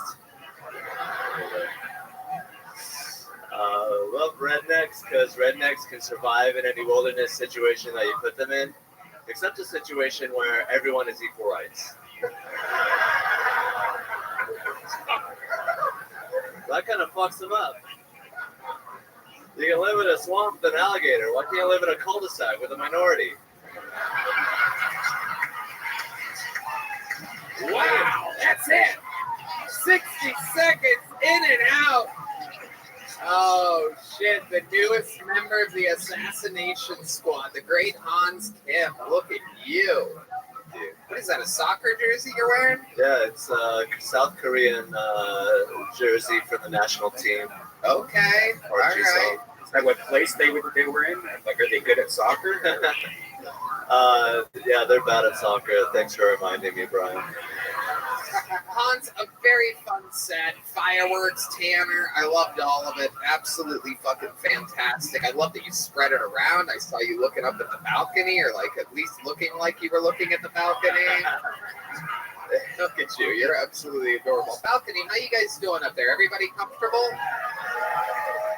Love rednecks because rednecks can survive in any wilderness situation that you put them in, except a situation where everyone is equal rights. That kind of fucks them up. You can live in a swamp with an alligator. Why can't you live in a cul-de-sac with a minority? Wow, that's it. 60 seconds in and out. Oh shit, the newest member of the assassination squad, the great Hans Kim. Look at you. Dude, what is that, a soccer jersey you're wearing? Yeah, it's a South Korean jersey for the national team. Okay, all right. Is that what place they were in? Like, are they good at soccer? Yeah, they're bad at soccer. Thanks for reminding me, Brian. Hans, a very fun set. Fireworks, Tanner. I loved all of it. Absolutely fucking fantastic. I love that you spread it around. I saw you looking up at the balcony, or like at least looking like you were looking at the balcony. Look at you. You're absolutely adorable. Balcony, how you guys doing up there? Everybody comfortable?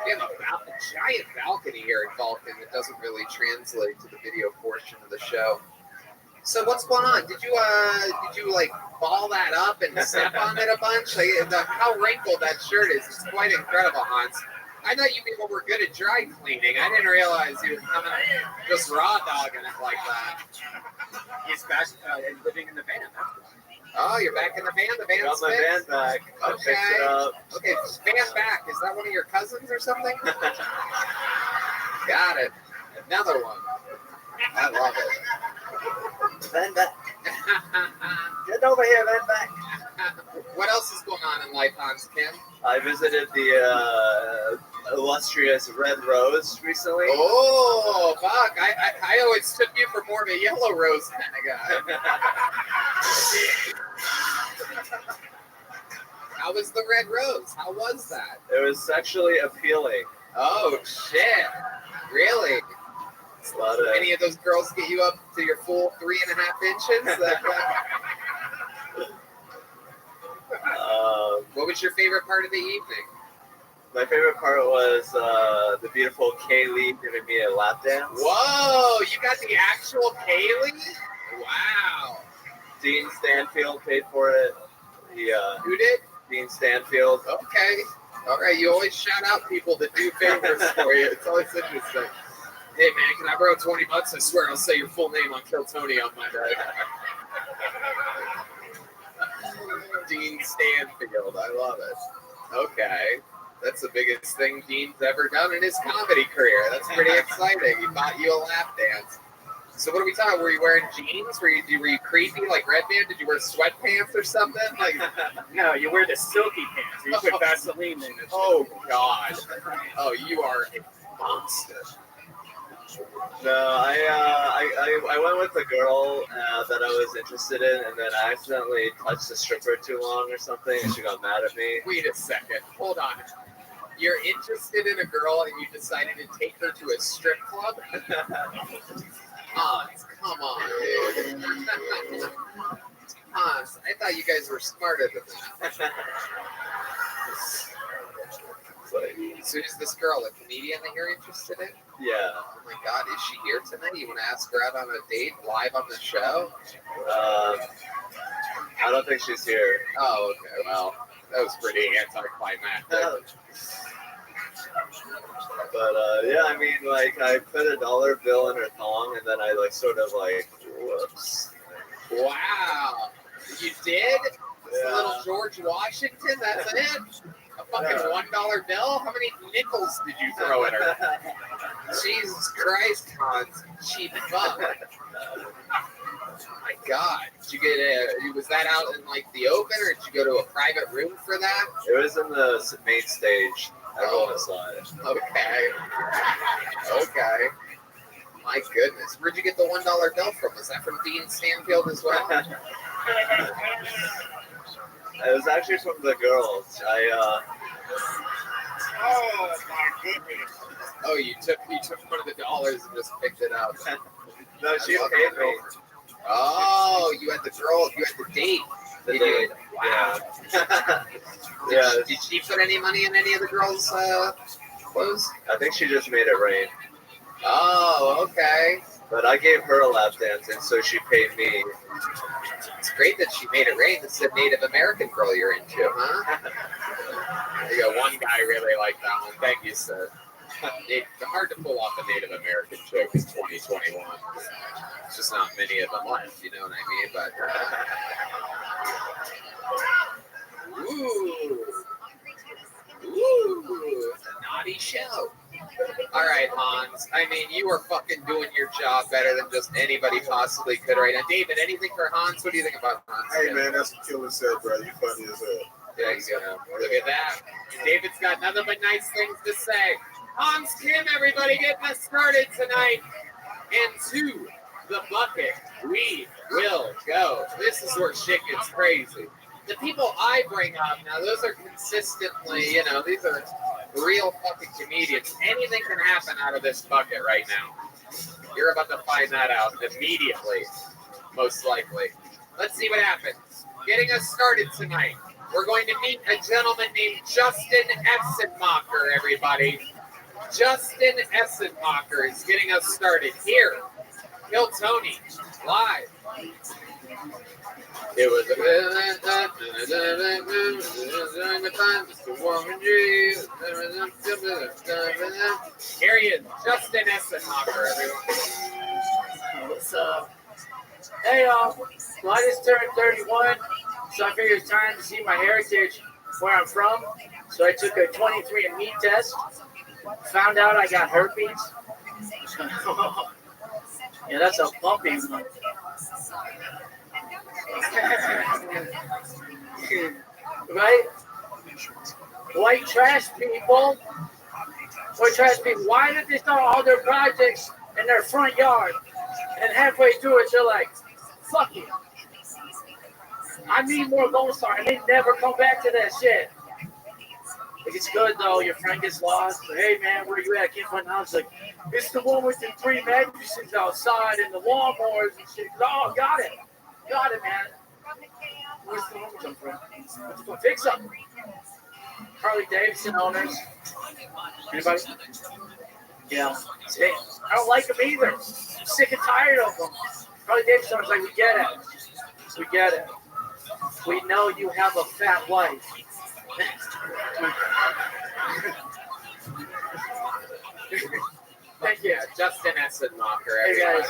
We have a giant balcony here in Vulcan that doesn't really translate to the video portion of the show. So what's going on? Did you like ball that up and step on it a bunch? Like, how wrinkled that shirt is. It's quite incredible, Hans. I thought you people were good at dry cleaning. I didn't realize you were coming just raw dogging it like that. He's back living in the van. Oh, you're back in the van? The van's Got my fixed? van back. I Okay. fixed it up. Okay, van back. Is that one of your cousins or something? Got it. Another one. I love it. Van back. Get over here, van back. What else is going on in life, Hans Kim? I visited the illustrious Red Rose recently. Oh, fuck. I always took you for more of a Yellow Rose kind of guy. How was the Red Rose? How was that? It was sexually appealing. Oh, shit. Really? Any of those girls get you up to your full 3.5 inches? What was your favorite part of the evening? My favorite part was the beautiful Kaylee giving me a lap dance. Whoa, you got the actual Kaylee? Wow. Dean Stanfield paid for it. Who did? Dean Stanfield. Okay. All right, you always shout out people that do favors for you. It's always interesting. Hey, man, can I borrow $20? I swear I'll say your full name on Kill Tony on my bed. Dean Stanfield. I love it. Okay. That's the biggest thing Dean's ever done in his comedy career. That's pretty exciting. He bought you a lap dance. So what are we talking? Were you wearing jeans? Were you creepy like Redman? Did you wear sweatpants or something? Like, no, you wear the silky pants. You put Vaseline in it. Oh, God. Oh, you are a monster. No, I went with a girl that I was interested in, and then I accidentally touched the stripper too long or something, and she got mad at me. Wait a second. Hold on. You're interested in a girl, and you decided to take her to a strip club? Hans, come on, dude. Hans, I thought you guys were smarter than that. So is this girl a comedian that you're interested in? Yeah. Oh my God, is she here tonight? You want to ask her out on a date live on the show? I don't think she's here. Oh, okay. Well, that was pretty anticlimactic. But yeah, I mean, like, I put a $1 bill in her thong, and then I sort of whoops. Wow. You did? It's Yeah. a little George Washington, that's it? A fucking $1 bill? How many nickels did you throw at her? Jesus Christ, Hans, cheap fuck. My God, did you get was that out in the open, or did you go to a private room for that? It was in the main stage. Everyone saw it. Okay. My goodness. Where'd you get the $1 bill from? Was that from Dean Stanfield as well? It was actually from the girls. Oh my goodness. Oh, you took one of the dollars and just picked it up. No, she paid me. Oh, you had the date. The date. Wow. Yeah. Did she put any money in any of the girls' clothes? I think she just made it rain. Oh, okay. But I gave her a lap dance, and so she paid me. It's great that she made it rain. This is a Native American girl you're into, huh? You got one guy really like that one. Thank you, sir. It's hard to pull off a Native American joke in 2021. It's just not many of them left, you know what I mean? But ooh, it's a naughty show. All right, Hans. I mean, you are fucking doing your job better than just anybody possibly could right now. David, anything for Hans? What do you think about Hans? Hey man, that's a killer set, bro. You funny as hell. Yeah, you go. Look at that. David's got nothing but nice things to say. Hans Kim, everybody, getting us started tonight. And to the bucket we will go. This is where shit gets crazy. The people I bring up now, those are consistently, these are real fucking comedians. Anything can happen out of this bucket right now. You're about to find that out immediately, most likely. Let's see what happens. Getting us started tonight, we're going to meet a gentleman named Justin Essenmacher, everybody. Justin Essenmacher is getting us started here. Kill Tony, live. It was here he is, Justin Essenmacher, everyone. What's up? Hey, y'all. Well, I just turned 31, so I figured it's time to see my heritage, where I'm from. So I took a 23andMe test, found out I got herpes. Yeah, that's a bumpy one. Right? White trash people. Why did they start all their projects in their front yard? And halfway through it, they're like, fuck it. I need more Gold Star. And they never come back to that shit. Like, it's good, though. Your friend gets lost. But, hey, man, where you at? I can't find the house. Like, it's the one with the 3 mattresses outside and the lawnmowers and shit. Oh, got it. Got it, man. Where's the home come from? Let's go fix them. Harley Davidson owners. Anybody? Yeah. See, I don't like them either. I'm sick and tired of them. Harley Davidson owners like, we get it. We get it. We know you have a fat wife. Thank you, Justin Essenmacher, Hey, everybody. guys.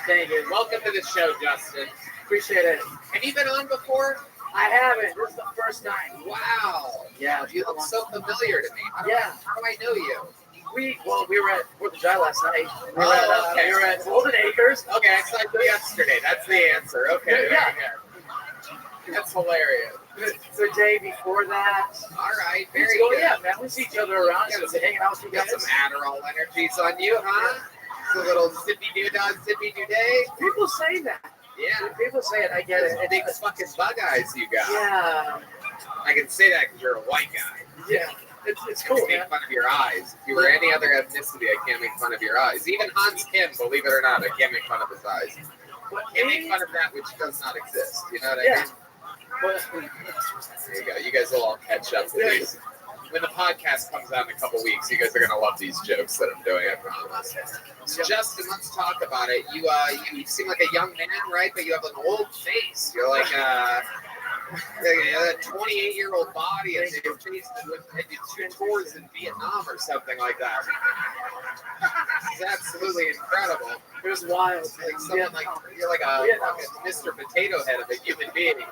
Thank you. Welcome to the show, Justin. Appreciate it. Have you been on before? I haven't. This is the first time. Wow. Yeah. You look so familiar to me. How do I know you? We were at 4th of July last night. We were at Golden Acres. Okay, I saw you yesterday. That's the answer. Okay. Yeah. Very good. That's hilarious. The day before that. All right. Very good. Yeah, man. We see each other around. Just hanging out with you Got guys. some Adderall energies on you, huh? It's a little zippy doo dah, zippy doo day. People say that. Yeah. People say it. I get it. Big fucking bug eyes you got. Yeah. I can say that because you're a white guy. Yeah. It's cool, I make man. fun of your eyes. If you were any other ethnicity, I can't make fun of your eyes. Even Hans Kim, believe it or not, I can't make fun of his eyes. I can't make fun of that which does not exist. You know what I mean? There you go. You guys will all catch up with these. When the podcast comes out in a couple weeks, you guys are gonna love these jokes that I'm doing. I promise. So Justin, let's talk about it. You seem like a young man, right? But you have an old face. You're like a 28-year-old body, and your face with 2 tours in Vietnam or something like that. It's absolutely incredible. It was wild. Like someone like you're like a fucking Mr. Potato Head of a human being.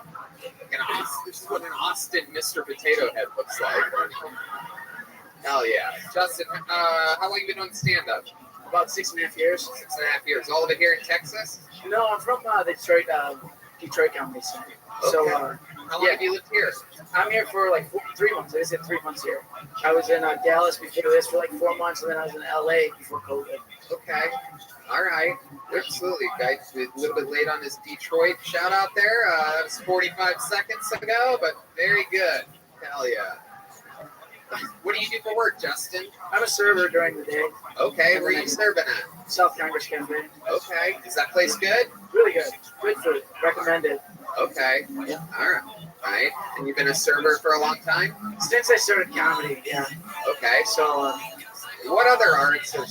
This is what an Austin Mr. Potato Head looks like. Hell yeah. Justin, how long have you been on stand-up? About 6.5 years. 6.5 years. All of it here in Texas? No, I'm from the Detroit comedy scene. Okay. So, How long have you lived here? I'm here for like 3 months. I just did 3 months here. I was in Dallas before this for like 4 months, and then I was in LA before COVID. Okay. All right. Absolutely. Guys, a little bit late on his Detroit shout out there. That was 45 seconds ago, but very good. Hell yeah. What do you do for work, Justin? I'm a server during the day. Okay. Where are you serving at? South Congress campaign. Okay. Is that place good? Really good. Good food. Recommended. Okay. Yeah. All right. Right. And you've been a server for a long time? Since I started comedy, yeah. Okay. So, what other arts or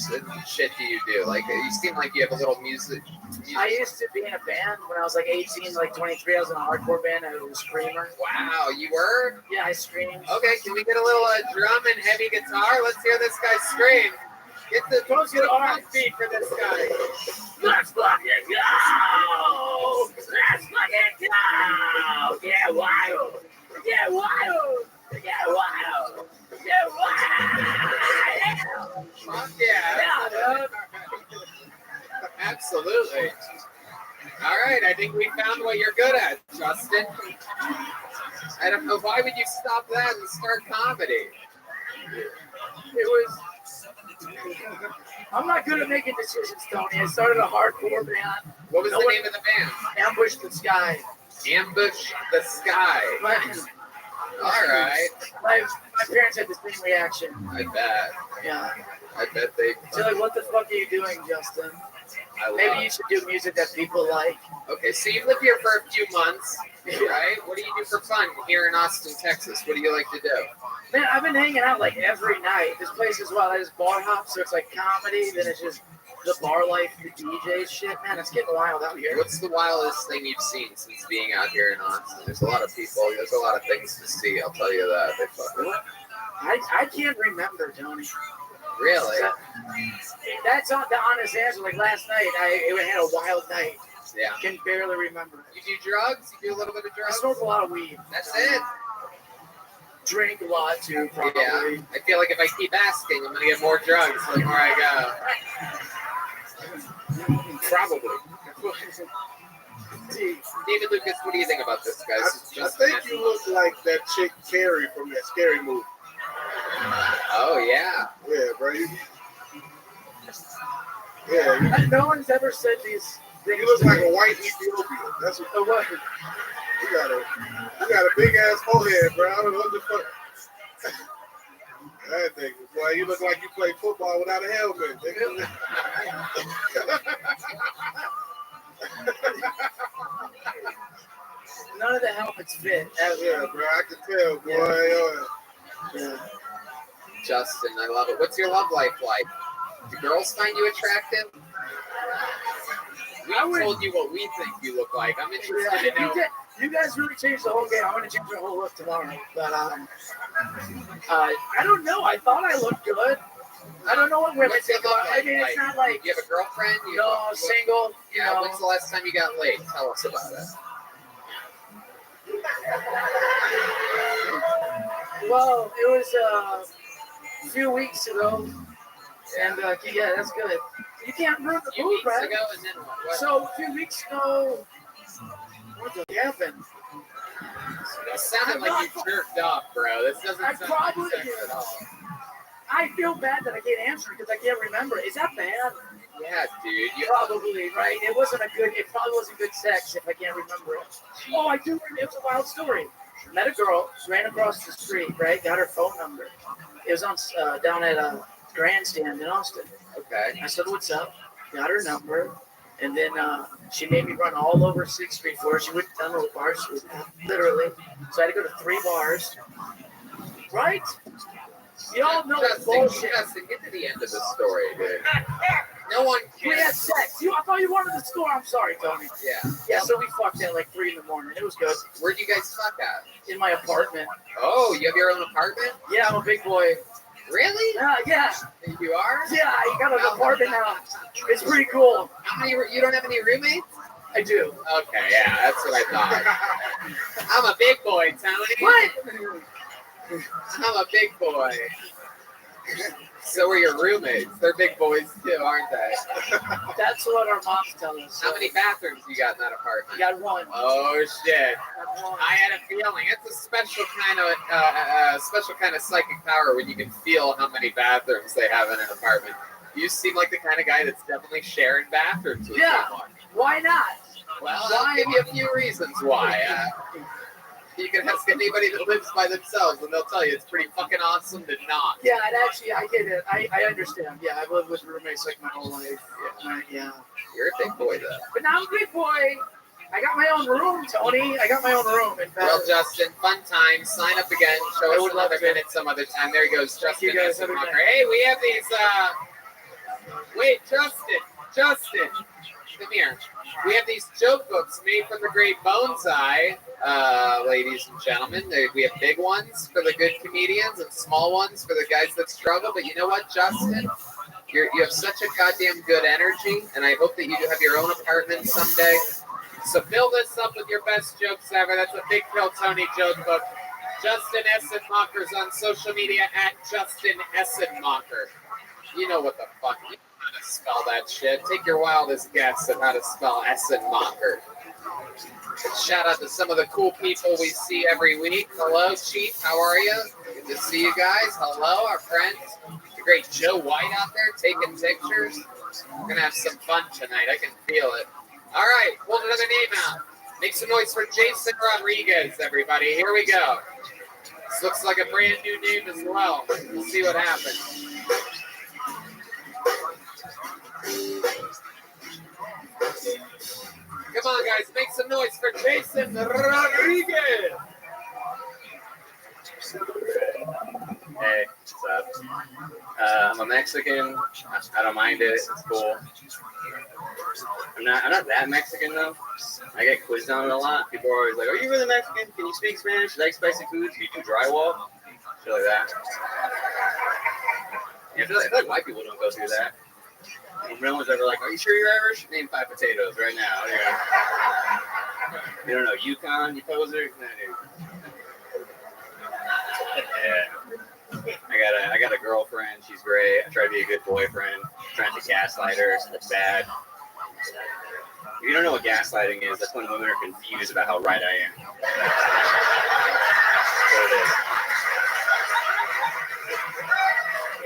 shit do you do? Like, you seem like you have a little music. I used to be in a band when I was like 18, like 23. I was in a hardcore band. I was a screamer. Wow, you were? Yeah, I screamed. Okay, can we get a little drum and heavy guitar? Let's hear this guy scream. Get the punk beat for this guy. Let's fucking go! Let's fucking go! Get wild! Get wild! Get wild! Get wild! Fuck yeah! Yeah, absolutely. All right, I think we found what you're good at, Justin. I don't know, why would you stop that and start comedy? It was... I'm not good at making decisions, Tony. I started a hardcore band. What was the name of the band? Ambush the Sky. Ambush the Sky. All right. My parents had the same reaction. I bet. Yeah. I bet they. They're like, what the fuck are you doing, Justin? Maybe you should do music that people like. Okay, so you live here for a few months, right? What do you do for fun here in Austin, Texas? What do you like to do? Man, I've been hanging out like every night. This place is wild. I just bar hop, so it's like comedy, then it's just the bar life, the DJ shit. Man, it's getting wild out here. What's the wildest thing you've seen since being out here in Austin? There's a lot of people. There's a lot of things to see. I'll tell you that. They fucking... I can't remember, Tony. Really? That's not the honest answer. Like last night, I had a wild night. Yeah. Can barely remember. You do drugs? You do a little bit of drugs? I smoke a lot of weed. That's it. Drink a lot too, probably. Yeah. I feel like if I keep asking, I'm gonna get more drugs the more I go. Probably. David Lucas, what do you think about this, guys? I think you look like that chick Carrie from that Scary Movie. Oh yeah. Yeah, bro. Yeah. No one's ever said these things. You look like a white Ethiopian. That's what. What? You got a big ass forehead, bro. I don't know what the fuck. That thing, boy, you look like you play football without a helmet. None of the helmets fit. Yeah, bro, I can tell, boy. Yeah. Justin, I love it. What's your love life like? Do girls find you attractive? We told you what we think you look like. I'm interested to know. You guys really changed the whole game. I'm going to change my whole look tomorrow. But I don't know. I thought I looked good. I don't know what women think about it. I mean, it's not like... You have a girlfriend? Single. Yeah, when's the last time you got laid? Tell us about it. Well, it was a few weeks ago. And, yeah, that's good. You can't ruin the mood, right? Ago, and then what? So, a few weeks ago... What happened? It sounded like you jerked off, bro. This doesn't sound like sex at all. I feel bad that I can't answer because I can't remember. Is that bad? Yeah, dude. Probably, right? It probably wasn't good sex if I can't remember it. Oh, I do remember. It was a wild story. Met a girl, ran across the street, right? Got her phone number. It was on down at a grandstand in Austin. Okay. I said, what's up? Got her number. And then she made me run all over 6th Street for her. She wouldn't tell me what bars she was at, literally. So I had to go to 3 bars. Right? You all know the bullshit. Justin, get to the end of the story, dude. No one cares. We had sex. I thought you wanted the score. I'm sorry, Tony. Yeah. Yeah, so we fucked at like 3 in the morning. It was good. Where'd you guys fuck at? In my apartment. Oh, you have your own apartment? Yeah, I'm a big boy. Really? Yeah. You are? Yeah, I got an apartment now. It's pretty cool. How many? You don't have any roommates? I do. Okay, yeah, that's what I thought. I'm a big boy, Tony. What? I'm a big boy. So are your roommates. They're big boys too, aren't they? That's what our moms tell us. How many bathrooms you got in that apartment? We got one. Oh shit! Got one. I had a feeling. It's a special kind of psychic power when you can feel how many bathrooms they have in an apartment. You seem like the kind of guy that's definitely sharing bathrooms with someone. Why not? Well, I'll give you a few reasons why. You can ask anybody that lives by themselves, and they'll tell you it's pretty fucking awesome to not. Yeah, and actually, I get it. I understand. Yeah, I've lived with roommates like my whole life. Yeah. You're a big boy, though. But now I'm a big boy. I got my own room, Tony. I got my own room. In fact, Well, Justin, fun time. Sign up again. Show us another minute some other time. There he goes, Justin. you guys. Hey, we have these. Wait, Justin, come here. We have these joke books made from the great Bonsai, ladies and gentlemen. We have big ones for the good comedians and small ones for the guys that struggle. But you know what, Justin? You have such a goddamn good energy, and I hope that you do have your own apartment someday. So fill this up with your best jokes ever. That's a Big Pill Tony joke book. Justin Essenmacher's on social media at Justin Essenmacher. You know what the fuck. You know how to spell that shit. Take your wildest guess at how to spell Essenmacher. Shout out to some of the cool people we see every week. Hello, Chief. How are you? Good to see you guys. Hello, our friends. The great Joe White out there taking pictures. We're going to have some fun tonight. I can feel it. All right, pull another name out. Make some noise for Jason Rodriguez, everybody. Here we go. This looks like a brand new name as well. We'll see what happens. Come on, guys, make some noise for Jason Rodriguez. Hey, what's up? I'm a Mexican. I don't mind it. It's cool. I'm not that Mexican though. I get quizzed on it a lot. People are always like, "Are you really Mexican? Can you speak Spanish? Do you like spicy food? Do you do drywall?" Shit like that. Yeah, I feel like white people don't go through that. No one's ever like, "Are you sure you're Irish? Name 5 potatoes right now." Yeah. You don't know Yukon, you poser? Nah, dude. Yeah. I got a girlfriend. She's great. I try to be a good boyfriend. I'm trying to gaslight her. So that's bad. If you don't know what gaslighting is, that's when women are confused about how right I am. That's what it is.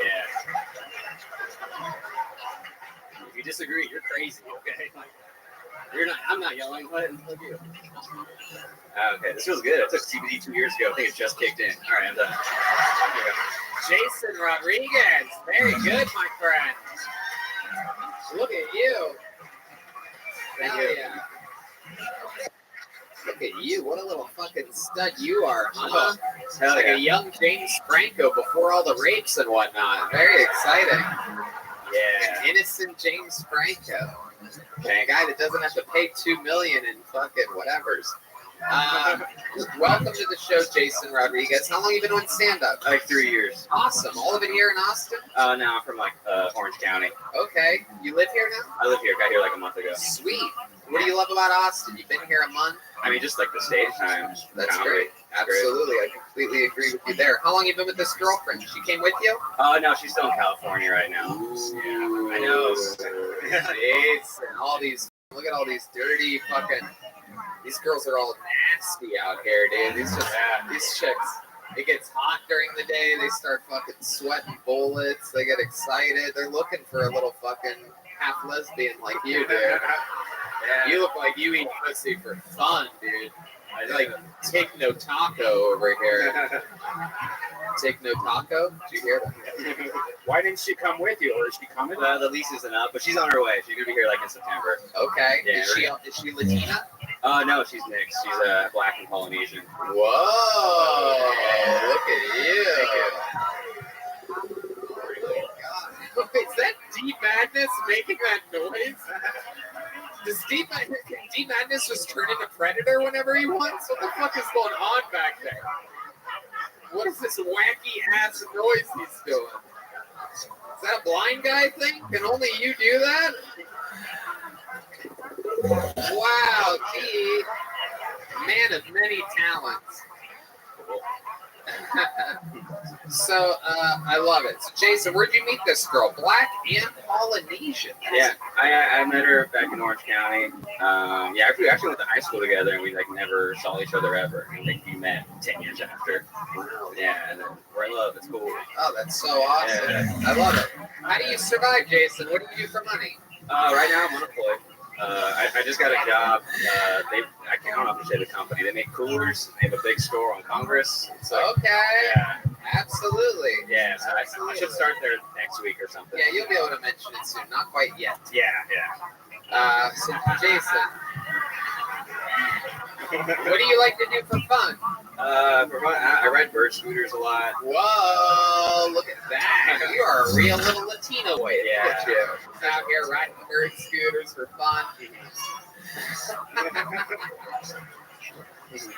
Yeah. If you disagree, you're crazy. Okay. I'm not yelling. What? Look you. Okay, this feels good. I took CBD 2 years ago. I think it just kicked in. All right, I'm done. Jason Rodriguez. Very good, my friend. Look at you. Thank Hell you. yeah. Look at you. What a little fucking stud you are, huh? It's like a young James Franco before all the rapes and whatnot. Very exciting. Yeah. An innocent James Franco. Okay, a guy that doesn't have to pay $2 million in fucking whatevers. Welcome to the show, Jason Rodriguez. How long have you been doing stand-up? Like 3 years. Awesome. All of it here in Austin? No, I'm from Orange County. Okay. You live here now? I live here. Got here like a month ago. Sweet. What do you love about Austin? You've been here a month? I mean, just like the stage time. That's comedy. great. Absolutely. I completely agree with you there. How long have you been with this girlfriend? She came with you? No, she's still in California right now. Ooh. Yeah, I know. It's and all these, look at all these dirty fucking, these girls are all nasty out here, dude. These chicks, it gets hot during the day. They start fucking sweating bullets. They get excited. They're looking for a little fucking half lesbian like you, dude. Yeah. You look like you eat pussy for fun, dude. I like take no taco over here. Take no taco? Did you hear that? Why didn't she come with you, or is she coming? The lease isn't up, but she's on her way. She's gonna be here like in September. Okay. Yeah, Is she Latina? No, she's mixed. She's Black and Polynesian. Whoa! Look at you. God. Is that Deep Madness making that noise? Does Deep Madness just turn into Predator whenever he wants? What the fuck is going on back there? What is this wacky ass noise he's doing? Is that a blind guy thing? Can only you do that? Wow, gee. Man of many talents. So I love it. So Jason, where'd you meet this girl? Black and Polynesian. Yeah, I met her back in Orange County. Yeah, we actually went to high school together, and we like never saw each other ever. I think we met 10 years after. Yeah, and then we're in love. It's cool. Oh, that's so awesome. Yeah. I love it. How do you survive, Jason? What do you do for money? Right now I'm unemployed. I just got a job. I don't know if I say the company. They make coolers. They have a big store on Congress. It's like, Okay. Yeah. Absolutely. Yeah, so I should start there next week or something. Yeah, you'll be able to mention it soon. Not quite yet. Yeah. So Jason, what do you like to do for fun? For fun, I ride bird scooters a lot. Whoa, look at that. You are a real little Latino way. Yeah. Look at you. Out here riding bird scooters for fun.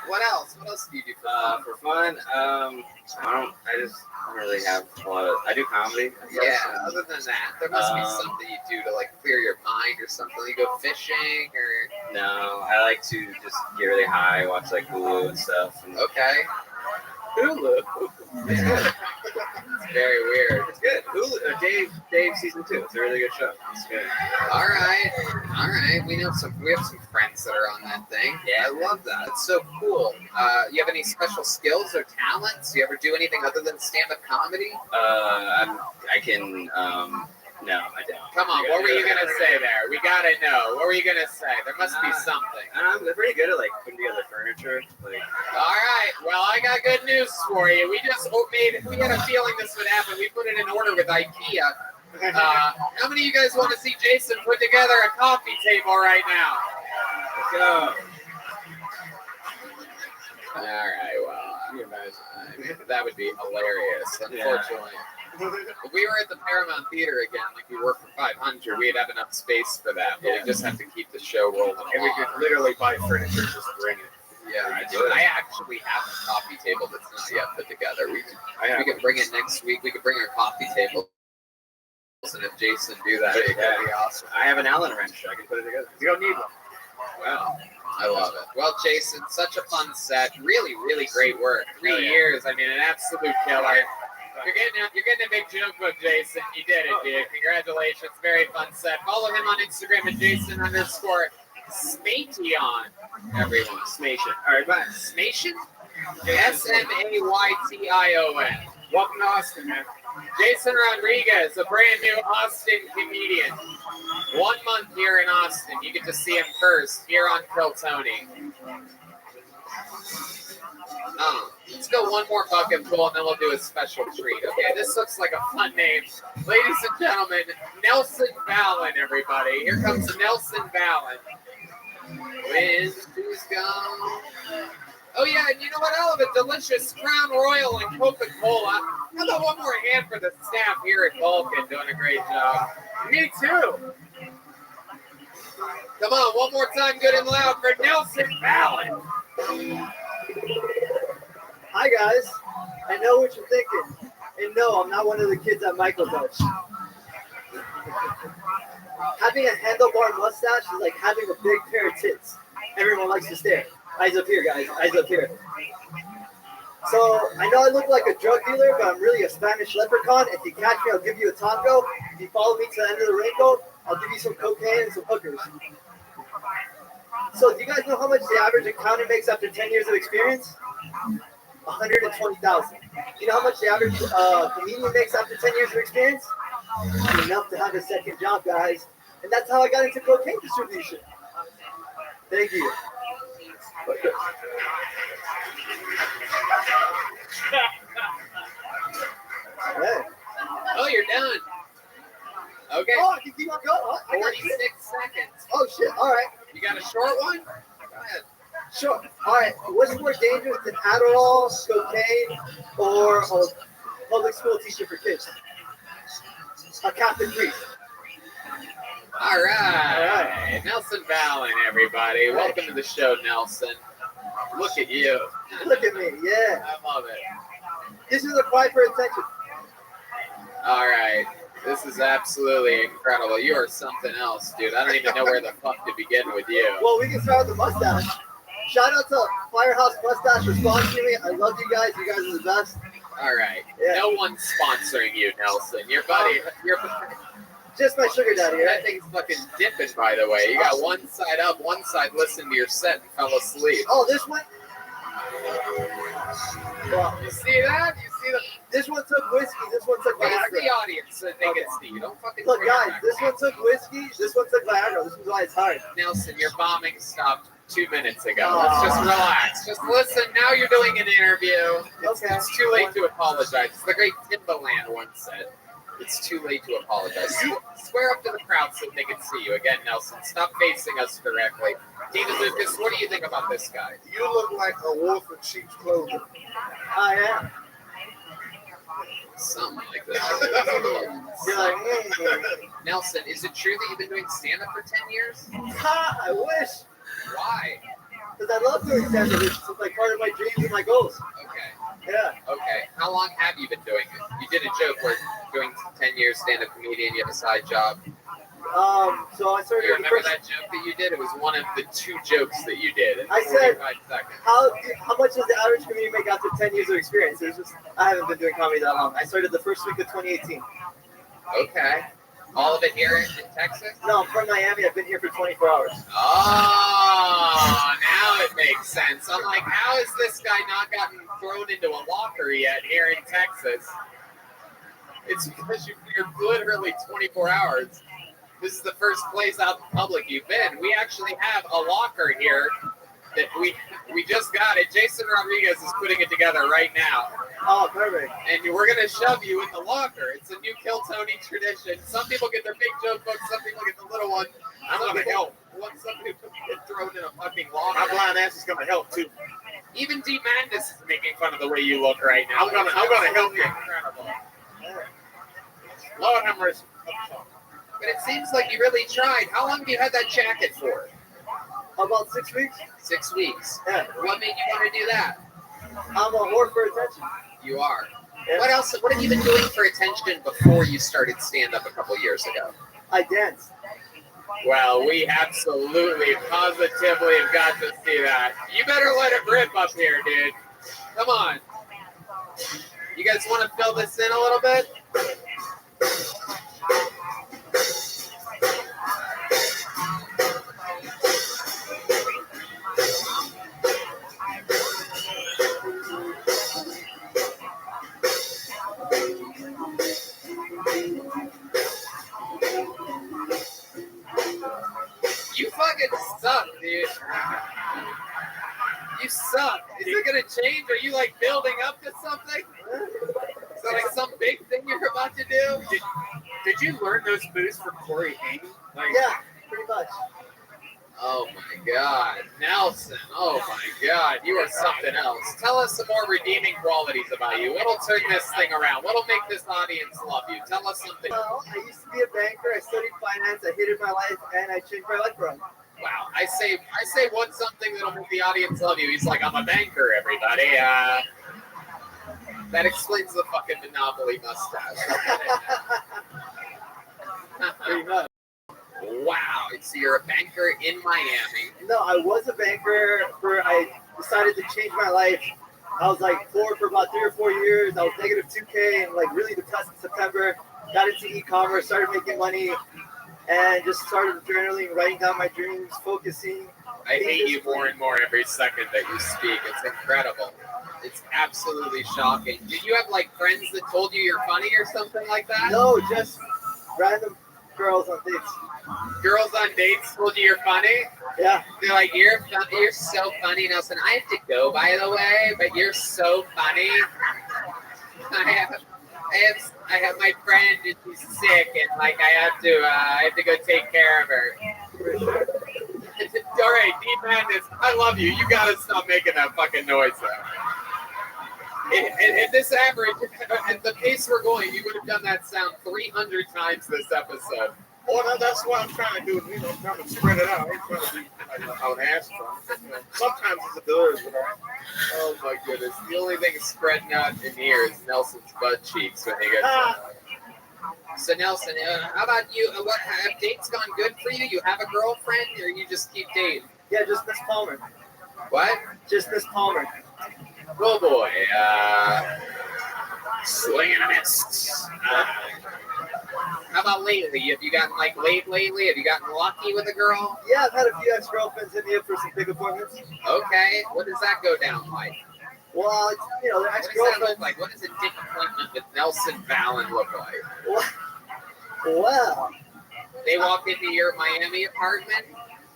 What else? What else do you do for fun? I don't really have a lot of. I do comedy. Yeah. Other than that, there must be something you do to like clear your mind or something. You go fishing or? No, I like to just get really high, watch like Hulu and stuff. And okay. Hulu. It's very weird. It's good. Hulu. Dave season 2. It's a really good show. It's good. All right. We have some friends that are on that thing. Yeah, I love that. It's so cool. You have any special skills or talents? Do you ever do anything other than stand-up comedy? I can. No, I don't. Come on, what were you gonna say there? We gotta know. What were you gonna say? There must be something. I'm pretty good at like putting together furniture. Like. All right. Well, I got good news for you. We had a feeling this would happen. We put it in order with IKEA. How many of you guys want to see Jason put together a coffee table right now? Let's go. All right. Well, that would be hilarious. Unfortunately. If we were at the Paramount Theater again, like we were for 500, we'd have enough space for that. But we just have to keep the show rolling. And we could literally buy furniture, just bring it. Yeah, I actually have a coffee table that's not yet put together. We could bring it next week. We could bring our coffee table. And if Jason do that, it'd be awesome. I have an Allen wrench. I can put it together. You don't need one. Wow. I love it. Well, Jason, such a fun set. Really, really great work. 3 years. I mean, an absolute killer. You're getting a big jump with Jason. You did it, dude. Congratulations. Very fun set. Follow him on Instagram at Jason_Smaytion. Everyone. Smaytion. All right, bye. Smaytion? Smaytion. Welcome to Austin, man. Jason Rodriguez, a brand new Austin comedian. 1 month here in Austin. You get to see him first here on Kill Tony. Let's go one more bucket full and then we'll do a special treat. Okay, this looks like a fun name. Ladies and gentlemen, Nelson Fallon, everybody. Here comes Nelson Fallon. When she's gone. Oh yeah, and you know what? I'll have a delicious Crown Royal and Coca-Cola. How about one more hand for the staff here at Vulcan doing a great job? Me too. Come on, one more time, good and loud for Nelson Fallon. Hi guys, I know what you're thinking, and no, I'm not one of the kids at Michael Dutch. Having a handlebar mustache is like having a big pair of tits. Everyone likes to stare. Eyes up here, guys, eyes up here. So, I know I look like a drug dealer, but I'm really a Spanish leprechaun. If you catch me, I'll give you a tango. If you follow me to the end of the rainbow, I'll give you some cocaine and some hookers. So, do you guys know how much the average accountant makes after 10 years of experience? $120,000. You know how much the average comedian makes after 10 years of experience? Enough to have a second job, guys. And that's how I got into cocaine distribution. Thank you. Hey. Oh, you're done. Okay. Oh, I can keep on going. 46 seconds. Oh, shit. All right. You got a short one? Go ahead. Sure. All right. What's more dangerous than Adderall, cocaine, or a public school teacher for kids? A Catholic priest. All right. Nelson Fallon, everybody. Welcome to the show, Nelson. Look at you. Look at me. Yeah. I love it. This is a cry for attention. All right. This is absolutely incredible. You are something else, dude. I don't even know where the fuck to begin with you. Well, we can start with the mustache. Shout out to Firehouse Mustache for sponsoring me. I love you guys. You guys are the best. All right. Yeah. No one's sponsoring you, Nelson. Your buddy, just my sugar daddy, right? That thing's fucking dipping, by the way. You got one side up, one side listening to your set and fell asleep. Oh, this one? Well, you see that? You see the? This one took whiskey. This one took Face Viagra. the audience so they can see. You don't fucking. Look, guys, this one took whiskey. This one took Viagra. This is why it's hard. Nelson, your bombing stopped 2 minutes ago. Let's just relax. Just listen. Now you're doing an interview. It's too late to apologize. It's the great Timbaland once said. It's too late to apologize. Square up to the crowd so they can see you. Again, Nelson, stop facing us directly. Dina Lucas, what do you think about this guy? You look like a wolf in sheep's clothing. I am. Something like that. You're like, Nelson, is it true that you've been doing stand-up for 10 years? Ha! I wish. Why? Because I love doing stand-up. It's like part of my dreams and my goals. Okay. Yeah. Okay. How long have you been doing it? You did a joke where doing 10 years stand-up comedian, you have a side job. So I started. You remember that joke that you did? It was one of the 2 jokes that you did. I said, 45 seconds. how much does the average comedian make after 10 years of experience? I haven't been doing comedy that long. I started the first week of 2018. Okay. All of it here in Texas? No, I'm from Miami. I've been here for 24 hours. Oh, now it makes sense. I'm like, how has this guy not gotten thrown into a locker yet here in Texas? It's because you're literally 24 hours. This is the first place out in public you've been. We actually have a locker here that we just got it. Jason Rodriguez is putting it together right now. Oh, perfect. And we're going to shove you in the locker. It's a new Kill Tony tradition. Some people get their big joke books. Some people get the little one. I'm going to help. Some people get thrown in a fucking locker. My blind ass is going to help too. Even D. Madness is making fun of the way you look right now. I'm gonna help you. Incredible. Lord have mercy. But it seems like you really tried. How long have you had that jacket for? About 6 weeks. 6 weeks. Yeah. What made you want to do that? I'm a whore for attention. You are. Yeah. What else? What have you been doing for attention before you started stand-up a couple years ago? I dance. Well, we absolutely, positively have got to see that. You better let it rip up here, dude. Come on. You guys want to fill this in a little bit? You fucking suck, dude. You suck. Is it gonna change? Are you like building up to something? Is that like some big thing you're about to do? Did you learn those moves from Corey Haim? Yeah, pretty much. Oh my God, Nelson. Oh my God, you are something else. Tell us some more redeeming qualities about you. What'll turn this thing around? What'll make this audience love you? Tell us something. Well, I used to be a banker. I studied finance. I hated my life, and I changed my life around. Wow, I say what's something that'll make the audience love you. He's like, I'm a banker, everybody. That explains the fucking Monopoly mustache. Pretty much. Wow, so you're a banker in Miami. No, I was a banker. I decided to change my life. I was like poor for about 3 or 4 years. I was negative 2K and like really depressed in September. Got into e-commerce, started making money, and just started journaling, writing down my dreams, focusing. I hate you more and more every second that you speak. It's incredible. It's absolutely shocking. Did you have like friends that told you you're funny or something like that? No, just random girls on dates. Girls on dates told you you're funny? Yeah. They're like, you're so funny, Nelson. I have to go, by the way, but you're so funny. I have my friend and she's sick, and like I have to go take care of her. All right, Deep Madness, I love you. You gotta stop making that fucking noise though. And this average, at the pace we're going, you would have done that sound 300 times this episode. Well, no, that's what I'm trying to do. You know, trying to spread it out. I'm trying to do like how an ass from. You know, sometimes it's a does, but oh my goodness. The only thing spreading out in here is Nelson's butt cheeks when he gets So Nelson, how about you? What have dates gone good for you? You have a girlfriend, or you just keep dating? Yeah, just Miss Palmer. What? Just Miss Palmer. Oh boy. Swing and a miss. How about lately? Have you gotten like laid lately? Have you gotten lucky with a girl? Yeah, I've had a few ex-girlfriends hit me up for some big appointments. Okay. What does that go down like? Well, you know, the What does that ex-girlfriend. look like? What does a dick appointment with Nelson Fallon look like? Well, They walk into your Miami apartment.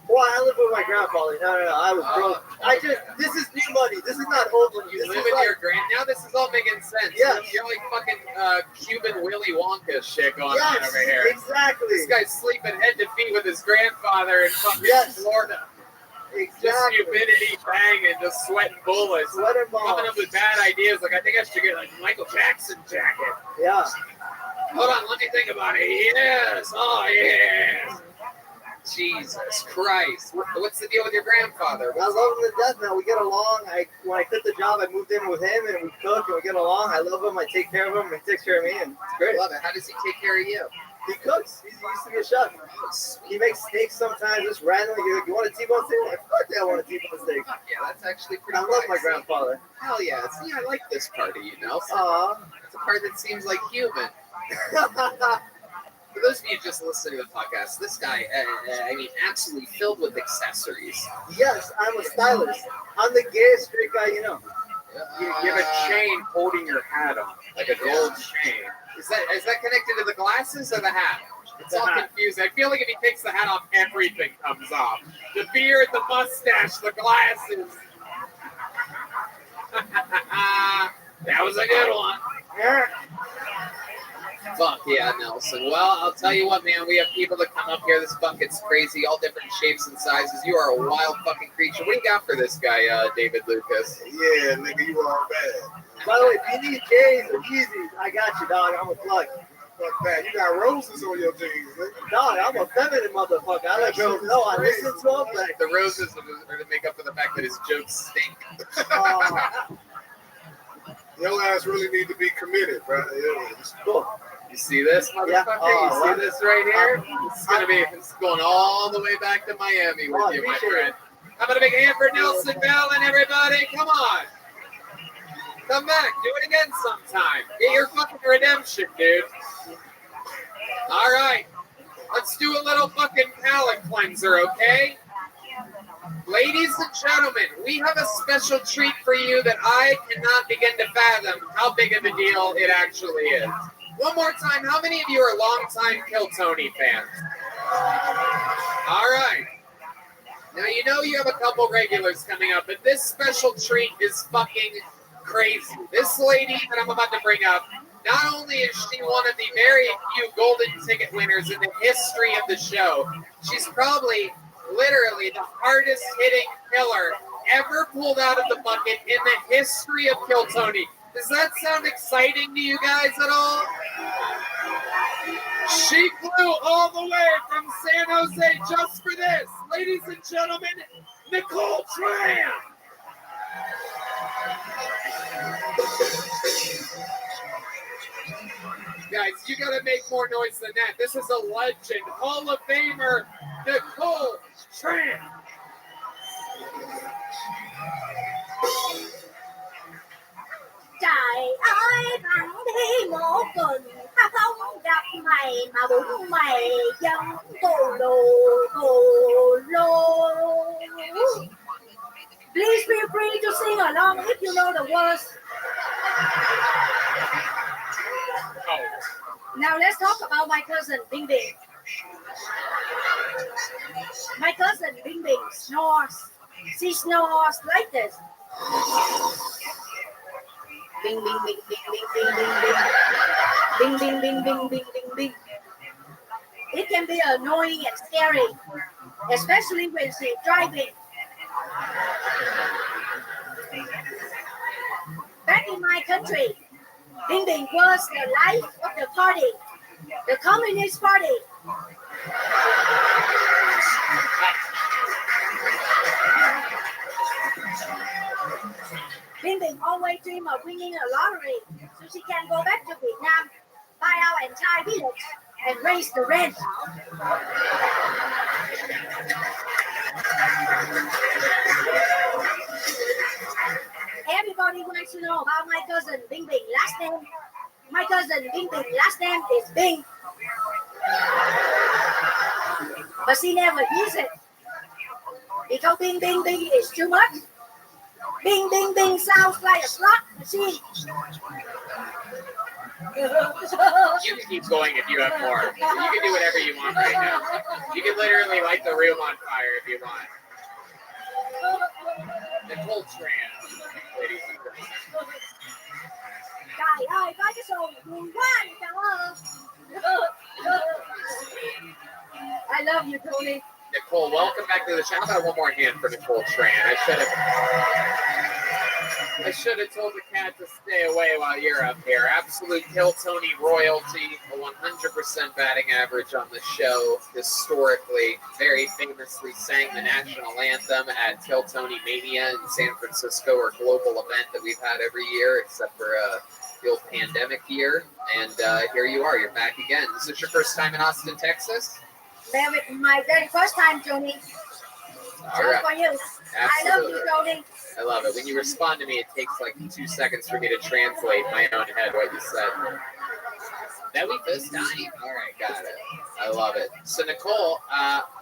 well, I live with my grandfather. No, I was broke. This is new money. This is not old money. You This live is with like, your now this is all making sense. Yeah. You're like fucking Cuban Willy Wonka shit going on yes, over here. exactly. This guy's sleeping head to feet with his grandfather in fucking Yes. Florida. Just Exactly. humidity banging, just sweating bullets. Sweater balls. Coming up with bad ideas. Like, I think I should get like a Michael Jackson jacket. Yeah. Hold on, let me think about it. Yes. Oh, yes. Jesus Christ. What's the deal with your grandfather? I love him to death, man. We get along. When I quit the job, I moved in with him, and we cook, and we get along. I love him. I take care of him, and he takes care of me, and it's great. Love it. How does he take care of you? He cooks. He used to be a chef. He makes steaks sometimes, just randomly. You want a T-bone steak? I'm like, fuck yeah, I want a T-bone steak. Yeah, that's actually pretty I love my wise. grandfather. Hell yeah. See, I like this part of you, Nelson. Aw. It's a part that seems like human. For those of you just listening to the podcast, this guy, absolutely filled with accessories. Yes, I'm a stylist. I'm the gayest straight guy you know. You have a chain holding your hat on, like a gold chain. Is that connected to the glasses or the hat? It's The all hat. confusing. I feel like if he takes the hat off, everything comes off. The beard, the mustache, the glasses. That was a good one. Fuck yeah, Nelson. Well, I'll tell you what, man. We have people that come up here. This bucket's crazy, all different shapes and sizes. You are a wild fucking creature. What do you got for this guy, David Lucas? Yeah, nigga, you all bad. By the way, if you need J's or Yeezys, I got you, dog. I'm a plug. Fuck that. You got roses on your jeans, nigga. Dog, I'm a feminine motherfucker. I let girls know. I listen to them. Like, The roses are to make up for the fact that his jokes stink. Your ass really need to be committed, bro. Cool. You see this, motherfucker? Yeah. You see this right here? It's going all the way back to Miami with you, my friend. How about a big hand for Nelson Fallon, everybody? Come on. Come back. Do it again sometime. Get your fucking redemption, dude. All right. Let's do a little fucking palate cleanser, okay? Ladies and gentlemen, we have a special treat for you that I cannot begin to fathom how big of a deal it actually is. One more time, how many of you are longtime Kill Tony fans? All right. Now, you know you have a couple regulars coming up, but this special treat is fucking crazy. This lady that I'm about to bring up, not only is she one of the very few golden ticket winners in the history of the show, she's probably literally the hardest hitting killer ever pulled out of the bucket in the history of Kill Tony. Does that sound exciting to you guys at all? She flew all the way from San Jose just for this. Ladies and gentlemen, Nicole Tran. Guys, you gotta make more noise than that. This is a legend. Hall of Famer, Nicole Tran. Trời ơi thằng thi một tuần ta không gặp mày mà bụng mày vẫn tù lù. Please feel free to sing along if you know the words. Now let's talk about my cousin Bing Bing. My cousin Bing Bing snores. She snores like this. Bing bing bing bing bing bing bing bing bing bing bing bing bing bing. It can be annoying and scary, especially when she's driving. Back in my country, Bing Bing was the life of the party, the Communist Party. Bing Bing always dream of winning a lottery so she can go back to Vietnam, buy our entire village, and raise the rent. Everybody wants to know about my cousin Bing Bing. Last name, my cousin Bing Bing. Last name is Bing, but she never uses it because Bing Bing Bing is too much. Bing Bing Bing sounds like a slot machine. You can keep going if you have more. You can do whatever you want right now. You can literally light the room on fire if you want. Nicole Tran, ladies and gentlemen. I love you, Tony. Nicole, welcome back to the channel. How about one more hand for Nicole Tran? I should have told the cat to stay away while you're up here. Absolute Kill Tony royalty, a 100% batting average on the show. Historically, very famously sang the national anthem at Kill Tony Mania in San Francisco, our global event that we've had every year, except for the old pandemic year. And here you are. You're back again. Is this your first time in Austin, Texas? My very first time, Tony. All right. Just for you. Absolutely. I love you, Tony. I love it. When you respond to me, it takes like 2 seconds for me to translate in my own head what you said. That we first time. All right, got it. I love it. So Nicole,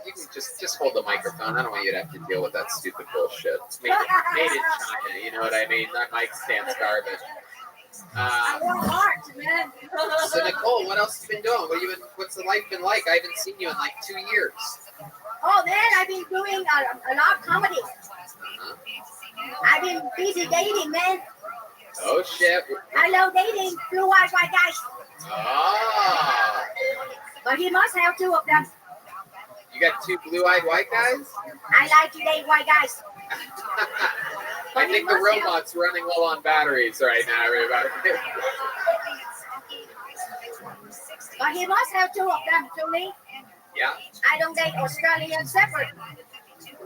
you can just hold the microphone. I don't want you to have to deal with that stupid bullshit. It's made in China. You know what I mean? That mic stands garbage. I want art, man. So Nicole, what else have you been doing? What's the life been like? I haven't seen you in like 2 years. Oh man, I've been doing a lot of comedy. I've been busy dating, man. Oh shit. I love dating blue-eyed white guys. Oh. But he must have 2 of them. You got 2 blue-eyed white guys? I like to date white guys. I think the robot's running low on batteries right now, everybody. But he must have 2 of them, Tony. Yeah. I don't date Australian separate.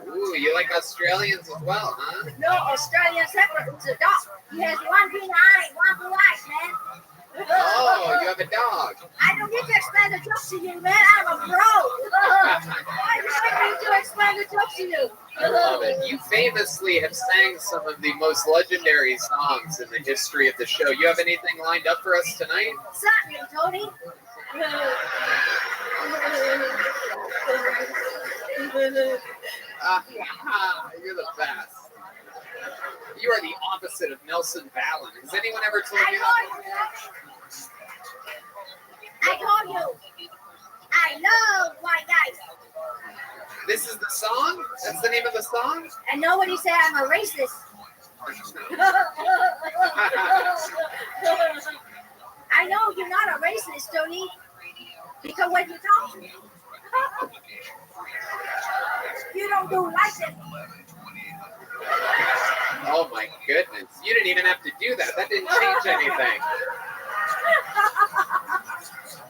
Ooh, you like Australians as well, huh? No, Australian separate. It's a dog. He has 1 green eye, 1 blue eye, man. Oh, you have a dog. I don't need to explain the jokes to you, man. I'm a pro. I don't need to explain the jokes to you. I love it. You famously have sang some of the most legendary songs in the history of the show. You have anything lined up for us tonight? Certainly, Tony. You're the best. You are the opposite of Nelson Ballin. Has anyone ever told you that? I told you. I love white guys. This is the song? That's the name of the song? And nobody said I'm a racist. I know you're not a racist, Tony. Because when you talk to me, you don't do like it. Oh my goodness. You didn't even have to do that. That didn't change anything.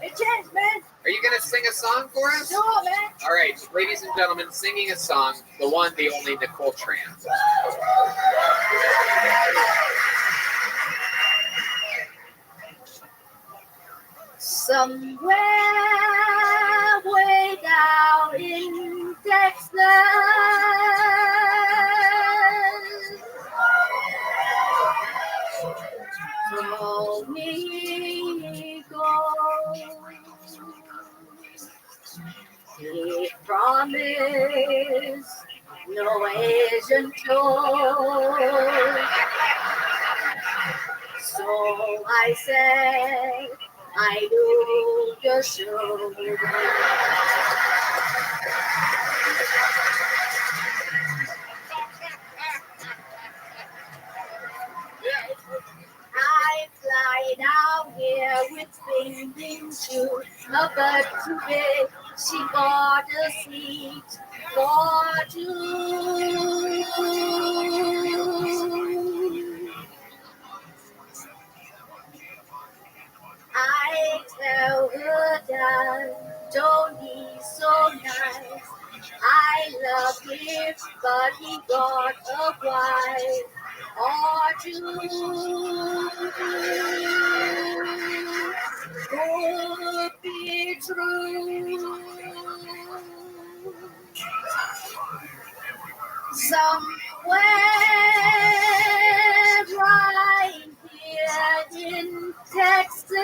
It changed, man. Are you going to sing a song for us? Sure, man. All right, ladies and gentlemen, singing a song, the one, the only Nicole Tran. Somewhere way down in Texas, from me goes. He promised no Asian tour. So I said, I do the show. I fly down here with Bing Bing to a bird too big. She bought a seat for 2. I tell her that don't be so nice. I love him, but he got a wife or 2. Could be true. Well, right here in Texas,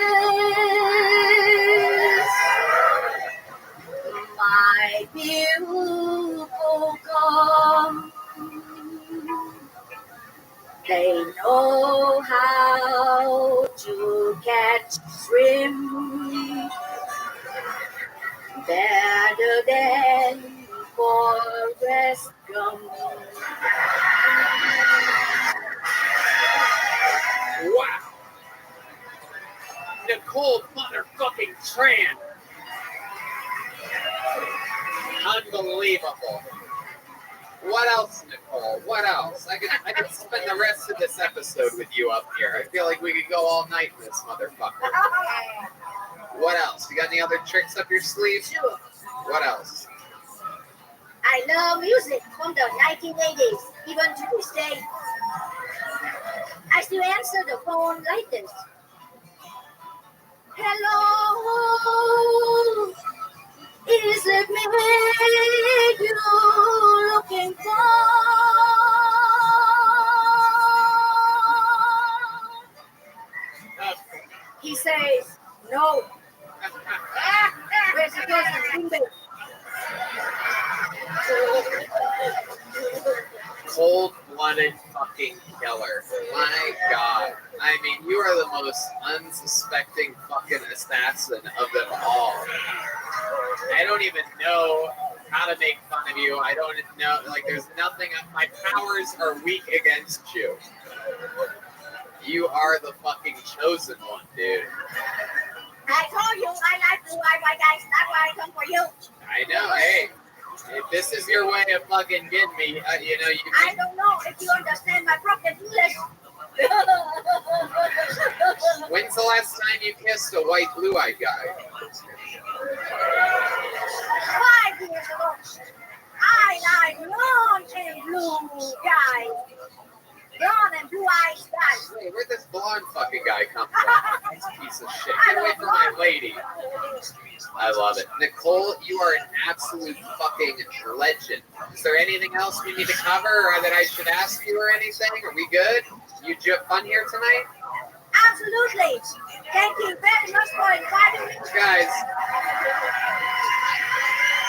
my beautiful come. They know how to catch shrimp better than Forrest Gump. Wow. Nicole motherfucking Tran. Unbelievable. What else, Nicole? What else? I could spend the rest of this episode with you up here. I feel like we could go all night with this motherfucker. What else? You got any other tricks up your sleeve? Sure. What else? I love music from the 1980s, even to this day. I still answer the phone like this. Hello, is it me you're looking for? He says, no. Where's the person? Cold-blooded fucking killer. My God. I mean, you are the most unsuspecting fucking assassin of them all. I don't even know how to make fun of you. I don't know. Like, there's nothing. My powers are weak against you. You are the fucking chosen one, dude. I told you I like the white guys. That's why I come for you. I know. Hey, if this is your way of fucking getting me, you know, you I don't know if you understand my broken English. When's the last time you kissed a white blue-eyed guy? 5 years ago. I like blonde and blue guys. Blonde and blue eyes guys. Wait, where'd this blonde fucking guy come from? This piece of shit. Get away from my lady. I love it. Nicole, you are an absolute fucking legend. Is there anything else we need to cover or that I should ask you or anything? Are we good? You fun here tonight? Absolutely. Thank you very much for inviting me. Guys,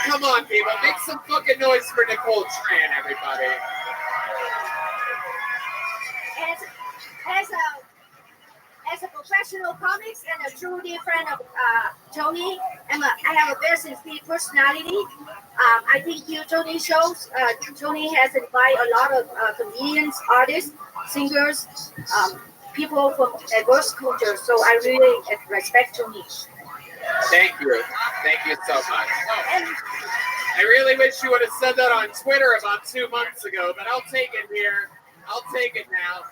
come on, people. Make some fucking noise for Nicole Tran, everybody. As a professional comics and a true dear friend of Tony, I have a very sincere personality. I think Tony shows. Tony has invited a lot of comedians, artists, singers, people from diverse cultures. So I really respect Tony. Thank you. Thank you so much. I really wish you would have said that on Twitter about 2 months ago, but I'll take it here. I'll take it now.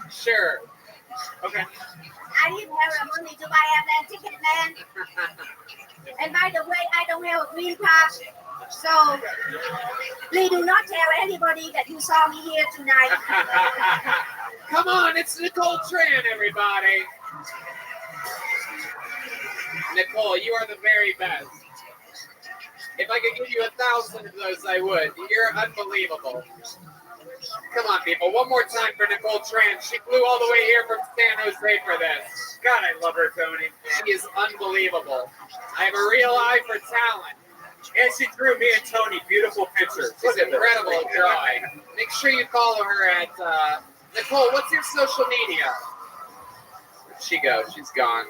Sure. Okay. I didn't have the money to buy airplane ticket, man. And by the way, I don't have a green pass. So please do not tell anybody that you saw me here tonight. Come on, it's Nicole Tran, everybody. Nicole, you are the very best. If I could give you 1,000 of those, I would. You're unbelievable. Come on, people. One more time for Nicole Tran. She flew all the way here from San Jose for this. God, I love her, Tony. She is unbelievable. I have a real eye for talent. And she drew me and Tony beautiful pictures. She's incredible at drawing. Make sure you follow her at Nicole. What's your social media? Where'd she go? She's gone.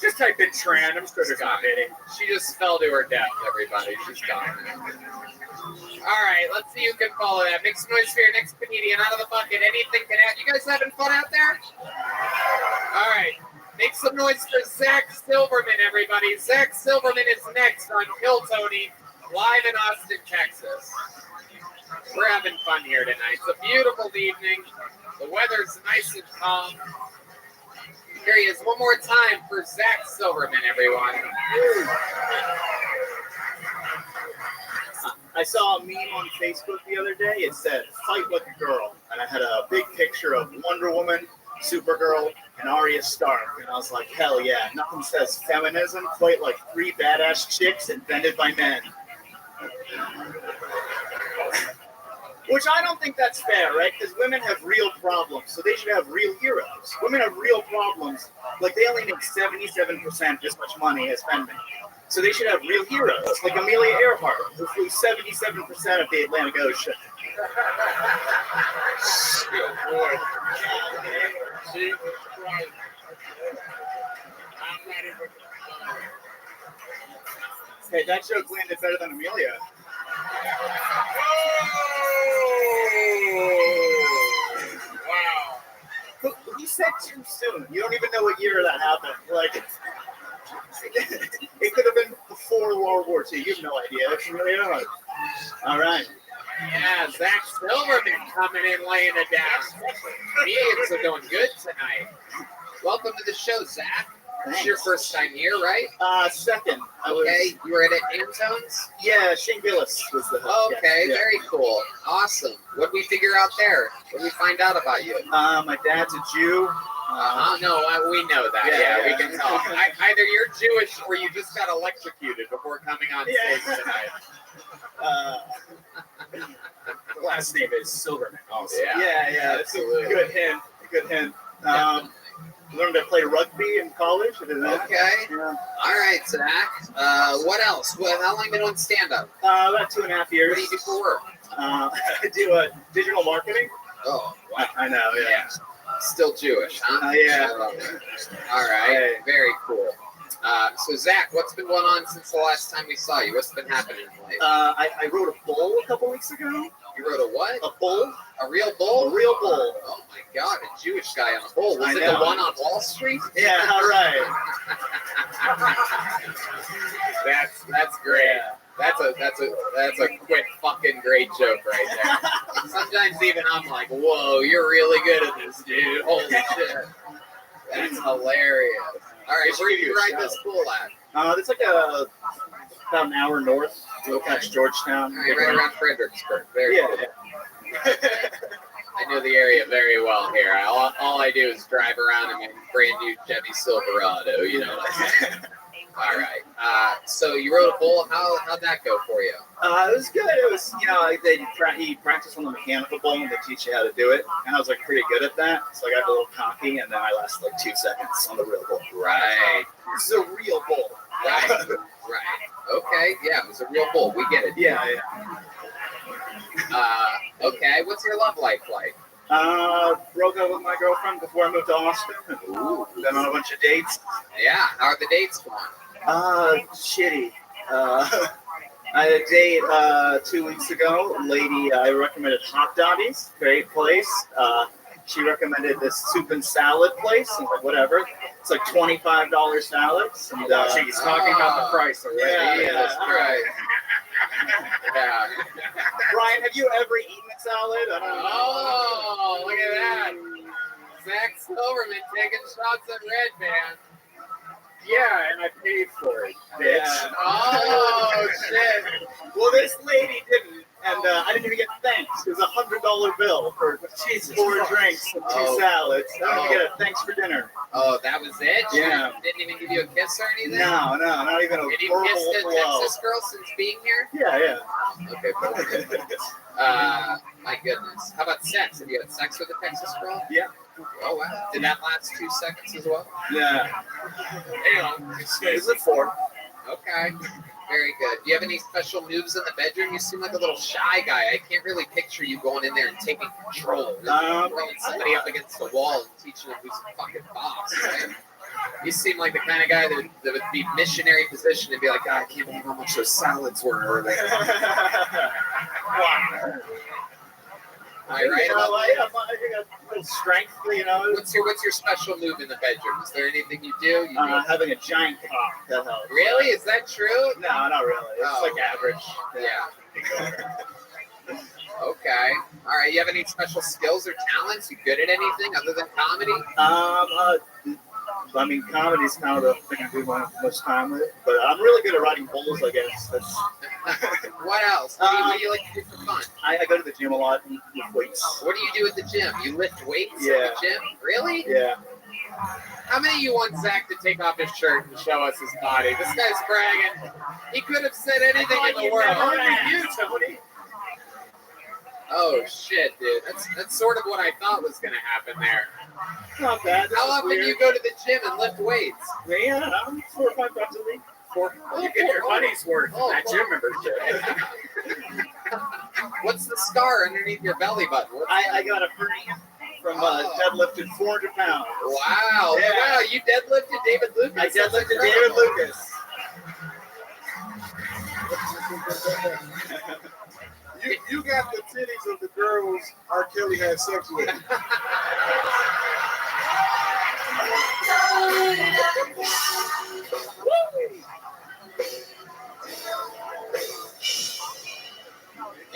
Just type in Tran. I'm sure there's not hitting. She just fell to her death, everybody. She's gone. All right, let's see who can follow that. Make some noise for your next comedian out of the bucket. Anything can happen. You guys having fun out there? All right. Make some noise for Zach Silverman, everybody. Zach Silverman is next on Kill Tony, live in Austin, Texas. We're having fun here tonight. It's a beautiful evening. The weather's nice and calm. Here he is one more time for Zach Silverman, everyone. I saw a meme on Facebook the other day. It said, "Fight like a girl." And I had a big picture of Wonder Woman, Supergirl, and Arya Stark. And I was like, hell yeah, nothing says feminism quite like 3 badass chicks invented by men. Which I don't think that's fair, right? Because women have real problems, so they should have real heroes. Women have real problems, like they only make 77% as much money as men make. So they should have real heroes, like Amelia Earhart, who flew 77% of the Atlantic Ocean. Good boy. See? Hey, that joke landed better than Amelia. Wow. He said too soon. You don't even know what year that happened. Like, it could have been before World War II. You have no idea. It's really hard. All right. Yeah, Zach Silverman coming in, laying it down. Meetings are doing good tonight. Welcome to the show, Zach. It's your first time here, right? Second. Okay, you were at Antone's? Yeah, Shane Gillis was the host. Okay, yeah. very cool. Awesome. What did we figure out there? What did we find out about you? My dad's a Jew. No, we know that. Yeah, we can tell. Either you're Jewish or you just got electrocuted before coming on stage tonight. The last name is Silverman. Also. Yeah, That's a good hint. Good hint. Learned to play rugby in college. Okay. Yeah. All right, Zach. What else? How long have you been doing stand-up? About 2.5 years. What do you do for work? I do digital marketing. Oh, wow. I know, yeah. Still Jewish, huh? Yeah. All right. Very cool. So, Zach, what's been going on since the last time we saw you? What's been happening in life? I wrote a bull a couple weeks ago. You wrote a what? A bull. A real bull? A real bull. Oh, my God. A Jewish guy on a bull. Was I it know. the one on Wall Street? Yeah, all right. That's great. Yeah. That's a quick fucking great joke right there. Sometimes even I'm like, whoa, you're really good at this, dude. Holy shit. That's hilarious. All right, where do you ride this bull at? It's like about an hour north. We'll catch Georgetown. All right, right around Fredericksburg. Very cool. Yeah. I know the area very well here. All I do is drive around in my brand new Chevy Silverado, you know. All right. So you rode a bull. How'd that go for you? It was good. It was, he practiced on the mechanical bull and they teach you how to do it. And I was like pretty good at that. So I got a little cocky and then I lasted like 2 seconds on the real bull. Right. This is a real bull. Right. Right. Okay. Yeah, it was a real bull. We get it. Yeah. Okay. What's your love life like? Broke up with my girlfriend before I moved to Austin. Ooh. Been on a bunch of dates. Yeah. How are the dates going? Shitty. I had a date 2 weeks ago. Lady, I recommended Hot Dotties. Great place. She recommended this soup and salad place. I'm like, whatever. It's like $25 salads. And, She's talking about the price already. Yeah. Right. Yeah. Brian, have you ever eaten a salad? I don't know. Oh, look at that. Zach Silverman taking shots at Red Man. Yeah, and I paid for it, bitch. Yeah. Oh, shit. Well, this lady didn't, and I didn't even get thanks. It was $100 bill for 4 drinks and 2 salads. I didn't get a thanks for dinner. Oh, that was it? Yeah. She didn't even give you a kiss or anything? No, not even a Have you verbal kissed a hello. Texas girl since being here? Yeah. Okay, perfect. My goodness. How about sex? Have you had sex with a Texas girl? Yeah. Oh, wow. Did that last 2 seconds as well? Yeah. Is it 4? Okay. Very good. Do you have any special moves in the bedroom? You seem like a little shy guy. I can't really picture you going in there and taking control. Throwing somebody up against the wall and teaching them who's the fucking boss, right? You seem like the kind of guy that would be missionary position and be like, God, I can't believe how much those salads were. Am I right about that? Yeah, I got a little strength, What's your special move in the bedroom? Is there anything you do? Having a giant cock, that helps. Really? Is that true? No, not really. It's like average. Yeah. Okay. All right. You have any special skills or talents? You good at anything other than comedy? I mean, comedy's kind of the thing I do most time with. But I'm really good at riding bulls, I guess. That's What else? What do you like to do for fun? I go to the gym a lot and lift weights. What do you do at the gym? You lift weights Yeah. at the gym? Really? Yeah. How many of you want Zach to take off his shirt and show us his body? This guy's bragging. He could have said anything in the world. You, Tony. Oh shit, dude. That's sort of what I thought was gonna happen there. Not bad. How often do you go to the gym and lift weights? Yeah, 4 or 5 times a week. You get your money's worth in that gym membership. What's the scar underneath your belly button? I got a hernia from deadlifting 400 pounds. Wow. Yeah. Wow, you deadlifted David Lucas? I That's deadlifted incredible. David Lucas. You got the titties of the girls R. Kelly had sex with. Do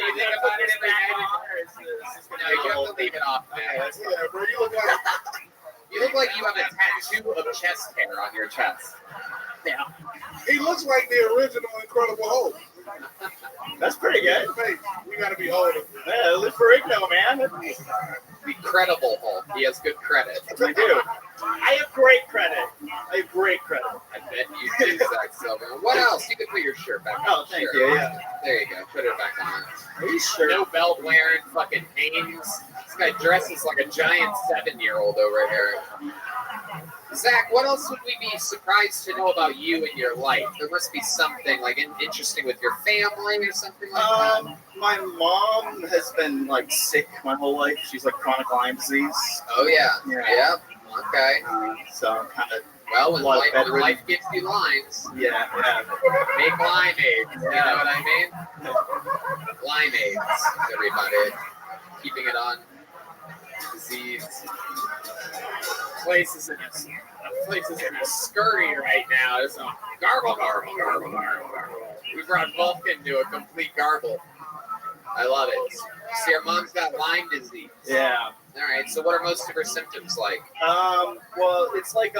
you think about it every night? No, you have to leave it off, man. Yeah, bro, You look like you have a tattoo of chest hair on your chest. Yeah. he looks like the original Incredible Hulk. That's pretty good. Hey, we gotta be older. Yeah, Lou Ferrigno, man. The credible Hulk. He has good credit. I do. I have great credit. I bet you do, Zach Silver. What else? You can put your shirt back on. Oh, thank Sure. you. Yeah. There you go. Put it back on. Are you sure? No belt wearing, fucking names. This guy dresses like a giant 7-year-old over here. Zach, what else would we be surprised to know about you and your life? There must be something like interesting with your family or something like that. My mom has been like sick my whole life. She's like chronic Lyme disease. Oh yeah. Yeah. Yep. Okay. So I'm kind of when life gives you lines. Yeah. Make limeade. You know what I mean? Limeades, everybody. Keeping it on disease. Places in a scurry right now. There's some gargle. We brought Vulcan to a complete garble. I love it. See, your mom's got Lyme disease. Yeah. All right. So, what are most of her symptoms like? Well, it's like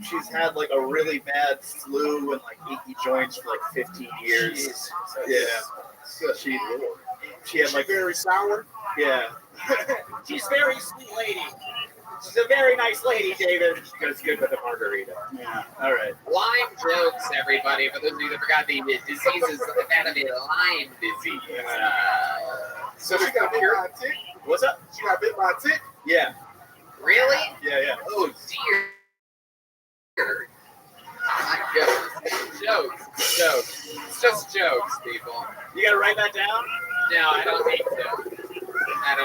she's had like a really bad flu and like achy joints for like 15 years. Jeez. Yeah. So she had like very sour. Yeah. She's a very sweet lady. She's a very nice lady, David. She goes good with a margarita. Yeah. All right. Lyme jokes, everybody. For those of you that forgot, the disease is anatomy Lyme disease. So she got bit by a tick? What's up? She got bit by a tick? Yeah. Really? Yeah. Oh dear. My goodness. Jokes. It's just jokes, people. You gotta write that down? No, I don't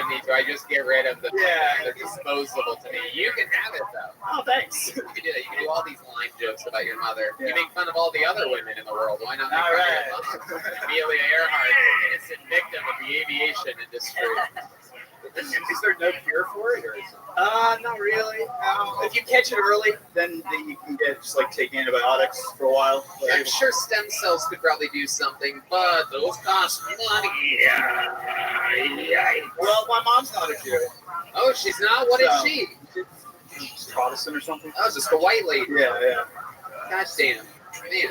need to. I just get rid of them. Yeah. They're disposable to me. You can have it, though. Oh, thanks. You can do that. You can do all these Lyme jokes about your mother. Yeah. You make fun of all the other women in the world. Why not make All fun right. of your mother? Amelia Earhart, innocent victim of the aviation industry. Is there no cure for it? Or is it? Not really. If you catch it early, then you can get just like take antibiotics for a while. I'm sure stem cells could probably do something, but those cost money. Well, my mom's not a Jew. Oh, she's not? What is she? She's Protestant or something. Oh, just a white lady. Yeah. God damn. Man.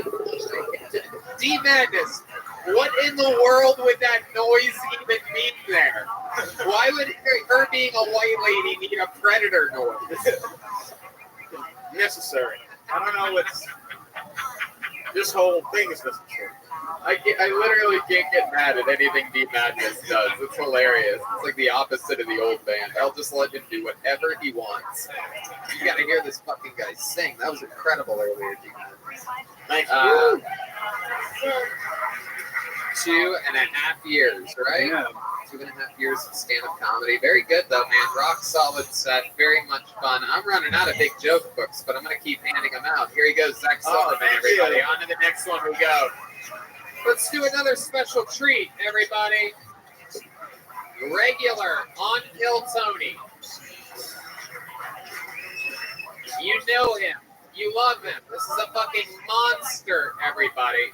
D Madness, what in the world would that noise even mean there? Why would her being a white lady need a predator noise? Necessary. I don't know what's. This whole thing is necessary. I literally can't get mad at anything D Madness does. It's hilarious. It's like the opposite of the old band. I'll just let him do whatever he wants. You gotta hear this fucking guy sing. That was incredible earlier, D Madness. Thank you. 2.5 years, right? Yeah. 2.5 years of stand-up comedy. Very good, though, man. Rock solid set. Very much fun. I'm running out of big joke books, but I'm going to keep handing them out. Here he goes, Zach Silverman, thank everybody. you. On to the next one we go. Let's do another special treat, everybody. Regular on-kill Tony. You know him. You love him. This is a fucking monster, everybody.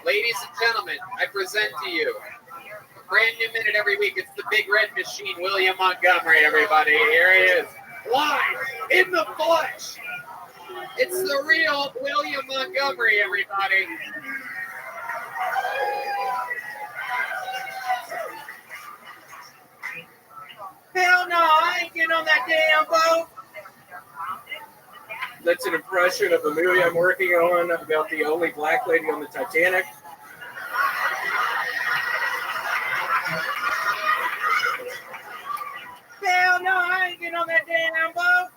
Ladies and gentlemen, I present to you a brand new minute every week. It's the Big Red Machine, William Montgomery, everybody. Here he is, live in the flesh. It's the real William Montgomery, everybody. Hell no, I ain't getting on that damn boat. That's an impression of a movie I'm working on about the only black lady on the Titanic. Hell no, I ain't getting on that damn boat.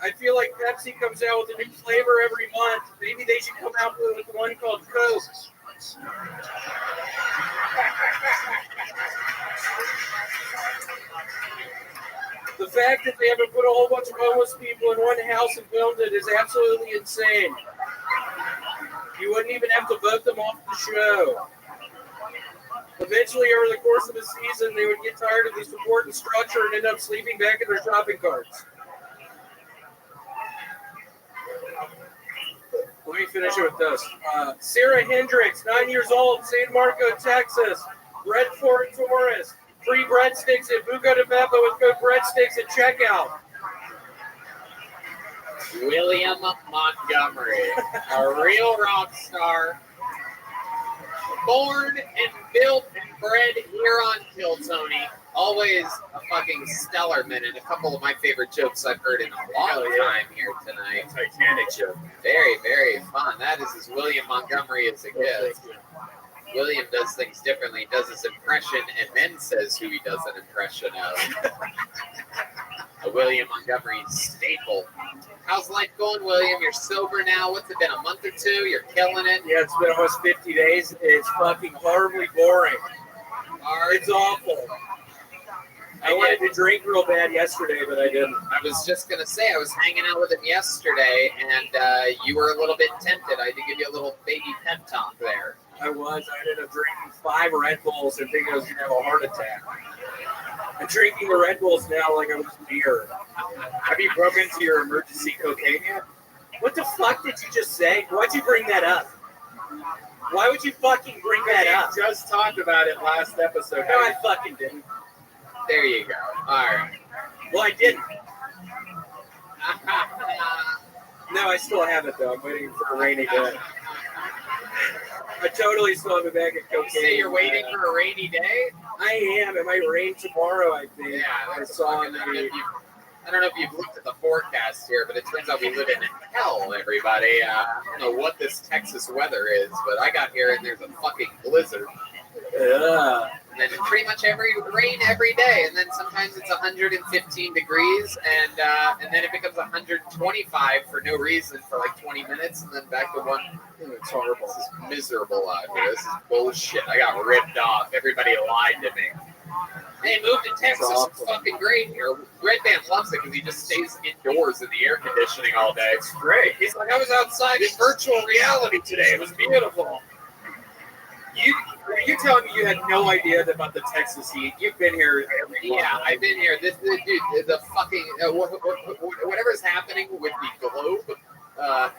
I feel like Pepsi comes out with a new flavor every month. Maybe they should come out with one called Coke. The fact that they haven't put a whole bunch of homeless people in one house and filmed it is absolutely insane. You wouldn't even have to vote them off the show. Eventually, over the course of the season, they would get tired of the support and structure and end up sleeping back in their shopping carts. Let me finish it with this. Sarah Hendricks, 9 years old, San Marco, Texas. Red Ford Taurus. Free breadsticks at Buco de Beppo with code breadsticks at checkout. William Montgomery, a real rock star. Born and built and bred here on Tiltony. Always a fucking stellar minute. A couple of my favorite jokes I've heard in a long time here tonight. Titanic joke. Very, very fun. That is as William Montgomery as it gets. William does things differently. He does his impression and then says who he does an impression of. A William Montgomery staple. How's life going, William? You're sober now. What's it been, a month or two? You're killing it. Yeah, it's been almost 50 days. It's fucking horribly boring. It's awful. I wanted to drink real bad yesterday, but I didn't. I was just going to say, I was hanging out with him yesterday, and you were a little bit tempted. I had to give you a little baby pep talk there. I was. I ended up drinking 5 Red Bulls and thinking I was going to have a heart attack. I'm drinking the Red Bulls now like I'm beer. Have you broken into your emergency cocaine yet? What the fuck did you just say? Why'd you bring that up? Why would you fucking bring that up? We just talked about it last episode. No, I fucking didn't. There you go. All right. Well, I didn't. No, I still have it, though. I'm waiting for a rainy day. I totally still have a bag of cocaine. You say you're waiting for a rainy day? I am. It might rain tomorrow, I think. Yeah, I saw on the... I don't know if you've looked at the forecast here, but it turns out we live in hell, everybody. I don't know what this Texas weather is, but I got here and there's a fucking blizzard. Yeah. And then pretty much rain every day, and then sometimes it's 115 degrees, and then it becomes 125 for no reason for like 20 minutes, and then back to one. It's horrible. This is miserable out here. This is bullshit. I got ripped off. Everybody lied to me. Hey, moved to Texas. It's fucking great here. Red Band loves it because he just stays indoors in the air conditioning all day. It's great. He's like, I was outside in virtual reality today. It was beautiful. You telling me you had no idea about the Texas heat? You've been here every month. Yeah, I've been here. Dude, the fucking whatever's happening with the globe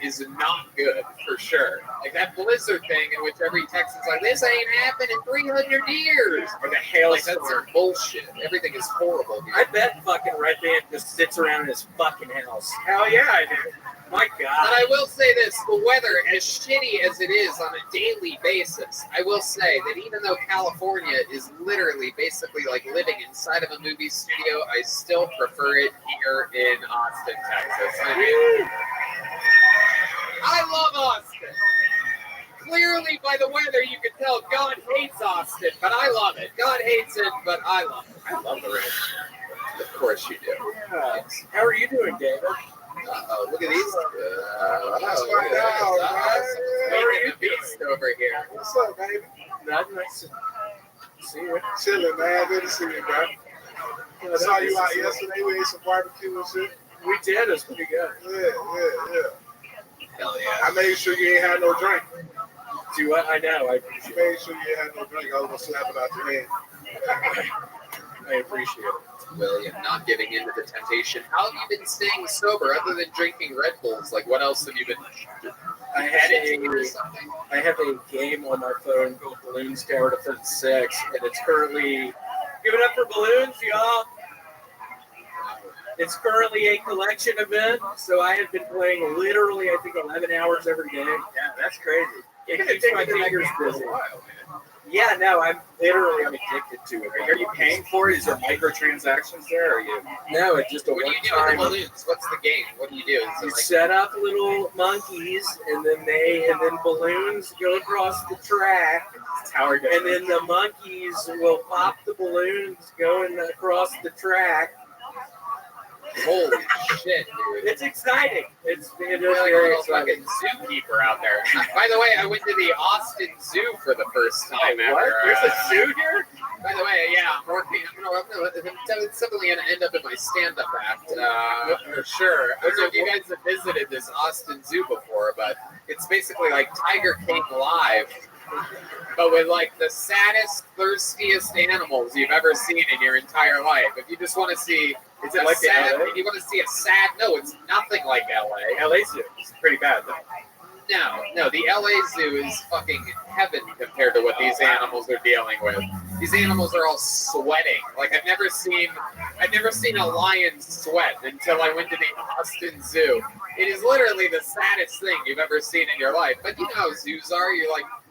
is not good for sure. Like that blizzard thing in which every Texan's like, this ain't happened in 300 years. Or the hailstorm. Like, that's bullshit. Everything is horrible here. I bet fucking Red Band just sits around in his fucking house. Hell yeah, I do. My God. But I will say this, the weather, as shitty as it is on a daily basis, I will say that even though California is literally basically like living inside of a movie studio, I still prefer it here in Austin, Texas. I love Austin. Clearly by the weather you can tell God hates Austin, but I love it. God hates it, but I love it. I love the rain. Of course you do. Yeah. How are you doing, David? Uh-oh, look at these. Let's find out. Making a beast over here. What's up, baby? Not nice to see you. Chilling, man. Good to see you, bro. I saw you out yesterday. We ate some barbecue and shit. We did. It was pretty good. Yeah. Hell yeah. I made sure you ain't had no drink. Do what? I know. I made sure you ain't had no drink. I was going to slap it out your hand. I appreciate it. William, not giving in to the temptation. How have you been staying sober other than drinking Red Bulls? Like, what else have you been doing? I have a game on my phone called Balloons Tower Defense 6, and it's currently give it up for balloons, y'all. It's currently a collection event, so I have been playing literally, I think, 11 hours every day. Yeah, that's crazy. It keeps my fingers busy. Yeah, no, I'm addicted to it. Are you paying for it? Is there microtransactions there? Or are you? No, it's just a one time. What do you do with the balloons? What's the game? What do you do? Is it You like set up little monkeys, and then balloons go across the track, and then the monkeys will pop the balloons going across the track. Holy shit, dude! It's exciting. It is like very a fucking zookeeper out there. By the way, I went to the Austin Zoo for the first time ever. What? There's a zoo here? By the way, yeah, I'm working. It's definitely going to end up in my stand-up act for sure. I don't know if you guys have visited this Austin Zoo before, but it's basically like Tiger King live, but with like the saddest, thirstiest animals you've ever seen in your entire life. If you just want to see, is it like sad, LA? if you want to see a sad, no, it's nothing like LA. LA Zoo is pretty bad though. No, the LA Zoo is fucking heaven compared to what these animals are dealing with. These animals are all sweating. Like I've never seen a lion sweat until I went to the Austin Zoo. It is literally the saddest thing you've ever seen in your life. But you know how zoos are.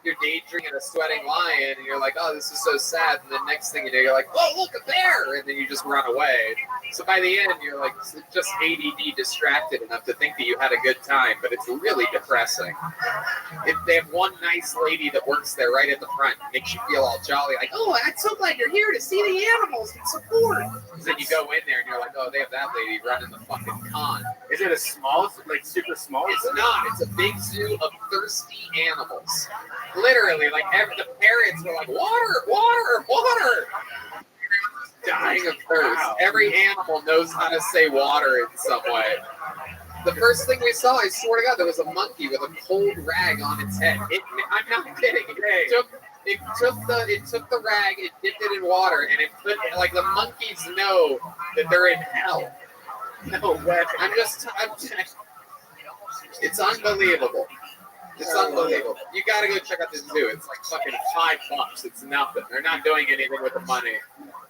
You're daydreaming a sweating lion, and you're like, oh, this is so sad. And the next thing you know, you're like, oh, look, a bear, and then you just run away. So by the end, you're like just ADD distracted enough to think that you had a good time, but it's really depressing. They have one nice lady that works there right at the front, makes you feel all jolly, like, oh, I'm so glad you're here to see the animals and support. And then you go in there and you're like, oh, they have that lady running the fucking con. Is it a small, like super small? It's not. It's a big zoo of thirsty animals. Literally, like the parrots were like, water, water, water. Dying of thirst. Wow. Every animal knows how to say water in some way. The first thing we saw, I swear to God, there was a monkey with a cold rag on its head. I'm not kidding. It took the rag, it dipped it in water, and it put, like, the monkeys know that they're in hell. No way. It's unbelievable. It's unbelievable. You gotta go check out this zoo. It's like fucking $5. It's nothing. They're not doing anything with the money.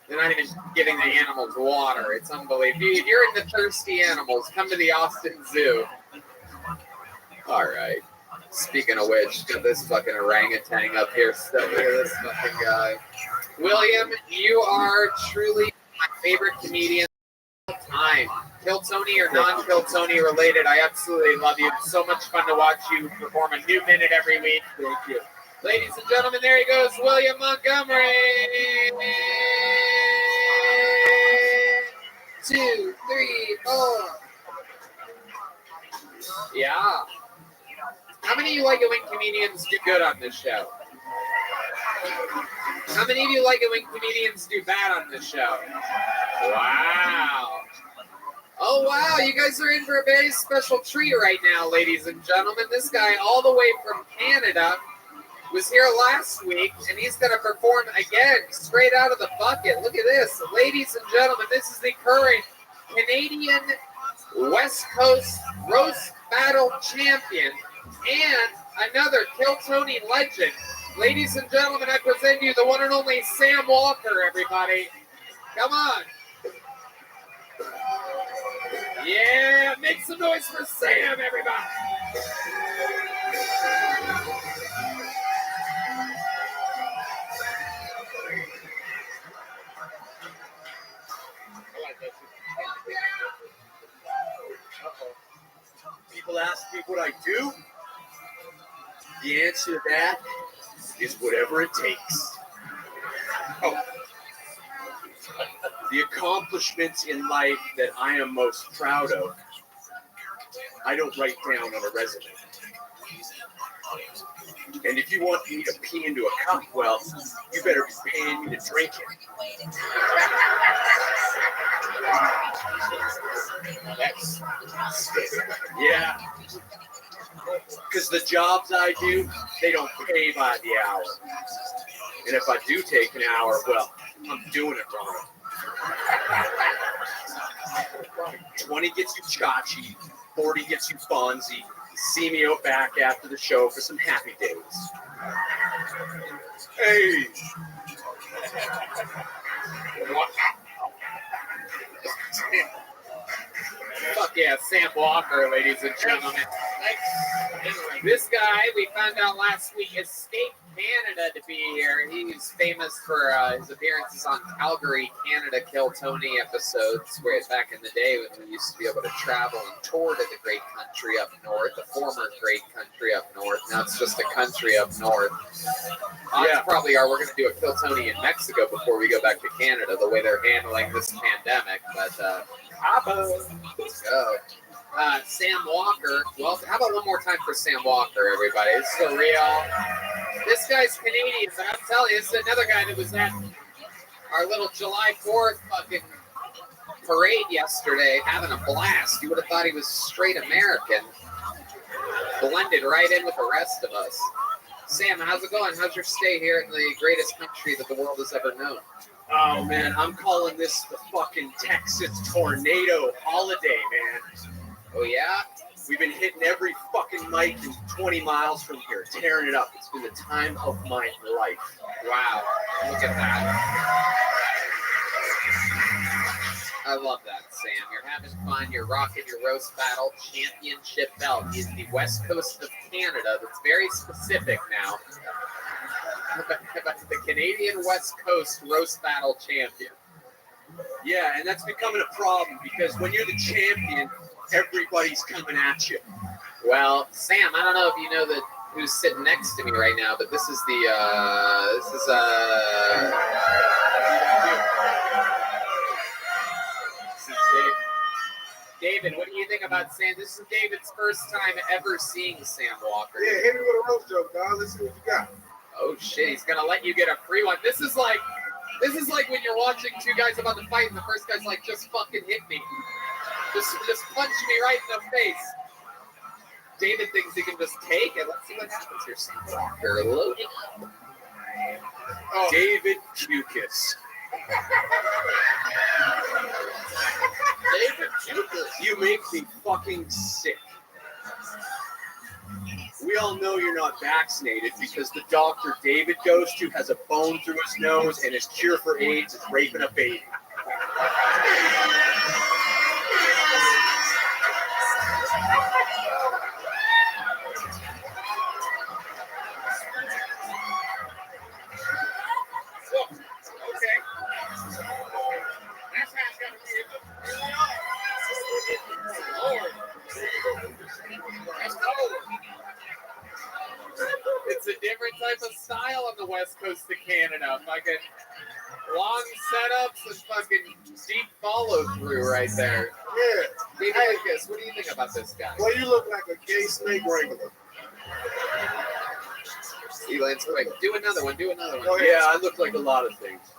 They're not even giving the animals water. It's unbelievable. If you're into thirsty animals, come to the Austin Zoo. All right. Speaking of which, got this fucking orangutan up here. So look at this fucking guy. William, you are truly my favorite comedian of all time. Kill Tony or non-Kill Tony related, I absolutely love you. It's so much fun to watch you perform a new minute every week. Thank you. Ladies and gentlemen, there he goes, William Montgomery. 2, 3, 4. Yeah. How many of you like it when comedians do good on this show? How many of you like it when comedians do bad on this show? Wow. Oh, wow. You guys are in for a very special treat right now, ladies and gentlemen. This guy all the way from Canada was here last week, and he's going to perform again straight out of the bucket. Look at this. Ladies and gentlemen, this is the current Canadian West Coast Roast Battle Champion and another Kill Tony legend. Ladies and gentlemen, I present you the one and only Sam Walker, everybody. Come on. Yeah, make some noise for Sam, everybody. People ask me what I do. The answer to that is whatever it takes. Oh. The accomplishments in life that I am most proud of, I don't write down on a resume. And if you want me to pee into a cup, well, you better be paying me to drink it. That's, yeah. Because the jobs I do, they don't pay by the hour. And if I do take an hour, well, I'm doing it wrong. 20 gets you chachi, 40 gets you Fonzie. See me out back after the show for some happy days. Hey! What? Fuck yeah, Sam Walker, ladies and gentlemen. This guy, we found out last week, escaped Canada to be here. He's famous for his appearances on Calgary, Canada Kill Tony episodes, where back in the day when we used to be able to travel and tour to the great country up north, the former great country up north. Now it's just a country up north. Odds probably are we're going to do a Kill Tony in Mexico before we go back to Canada, the way they're handling this pandemic. But let's go. Sam Walker. Well, how about one more time for Sam Walker, everybody? It's surreal. This guy's Canadian, but I'm telling you, this is another guy that was at our little July 4th fucking parade yesterday, having a blast. You would have thought he was straight American. Blended right in with the rest of us. Sam, how's it going? How's your stay here in the greatest country that the world has ever known? Oh, man, I'm calling this the fucking Texas tornado holiday, man. Oh, yeah? We've been hitting every fucking mic in 20 miles from here, tearing it up. It's been the time of my life. Wow. Look at that. I love that, Sam. You're having fun. You're rocking your roast battle championship belt. He's the west coast of Canada. That's very specific now. The Canadian West Coast roast battle champion. Yeah, and that's becoming a problem because when you're the champion, everybody's coming at you. Well, Sam, I don't know if you know that who's sitting next to me right now, but this is David. What do you think about Sam? This is David's first time ever seeing Sam Walker. Yeah, hit me with a roast joke, dog. Let's see what you got. Oh shit, he's gonna let you get a free one. This is like when you're watching two guys about to fight, and the first guy's like, "Just fucking hit me, just punch me right in the face." David thinks he can just take it. Let's see what happens here. Sam Walker loading up. Oh. David Dukas. David Dukas. You make me fucking sick. We all know you're not vaccinated because the doctor David goes to has a bone through his nose and his cure for AIDS is raping a baby. It's a different type of style on the west coast of Canada. Fucking long setups and fucking deep follow through right there. Yeah. David Lucas, what do you think about this guy? Well, you look like a gay snake wrangler. Elaine's quick. Do another one. Yeah, I look like a lot of things.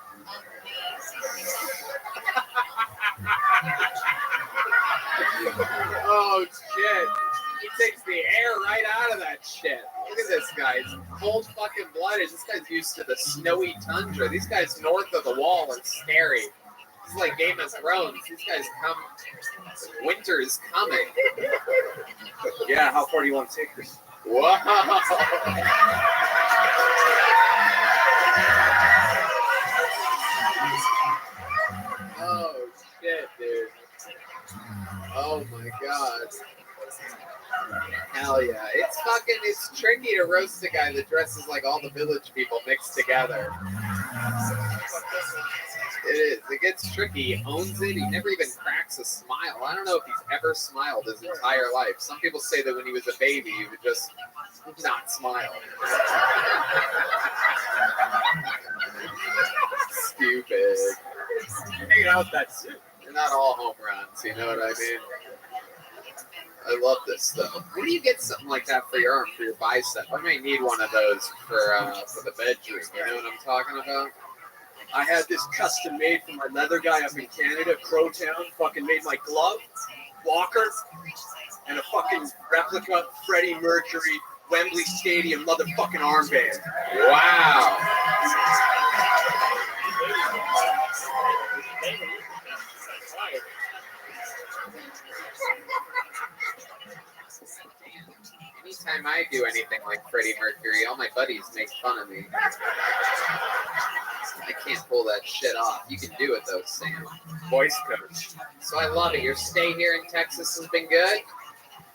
Oh shit. He takes the air right out of that shit. Look at this guy. It's cold fucking blooded. This guy's used to the snowy tundra. These guys north of the wall are scary. This is like Game of Thrones. These guys come. Winter is coming. Yeah, how far do you want to take this? Whoa. Oh shit, dude. Oh my god. Hell yeah. It's tricky to roast a guy that dresses like all the village people mixed together. It is. It gets tricky. He owns it. He never even cracks a smile. I don't know if he's ever smiled his entire life. Some people say that when he was a baby, he would just not smile. Stupid. Hanging out with that suit. They're not all home runs, you know what I mean? I love this stuff. Where do you get something like that for your arm, for your bicep? I may need one of those for the bedroom. You know what I'm talking about? I had this custom made for my leather guy up in Canada, Crowtown. Fucking made my glove, walker, and a fucking replica Freddie Mercury Wembley Stadium motherfucking armband. Wow. Anytime I do anything like Freddie Mercury, all my buddies make fun of me. I can't pull that shit off. You can do it though, Sam. Voice coach. So I love it. Your stay here in Texas has been good?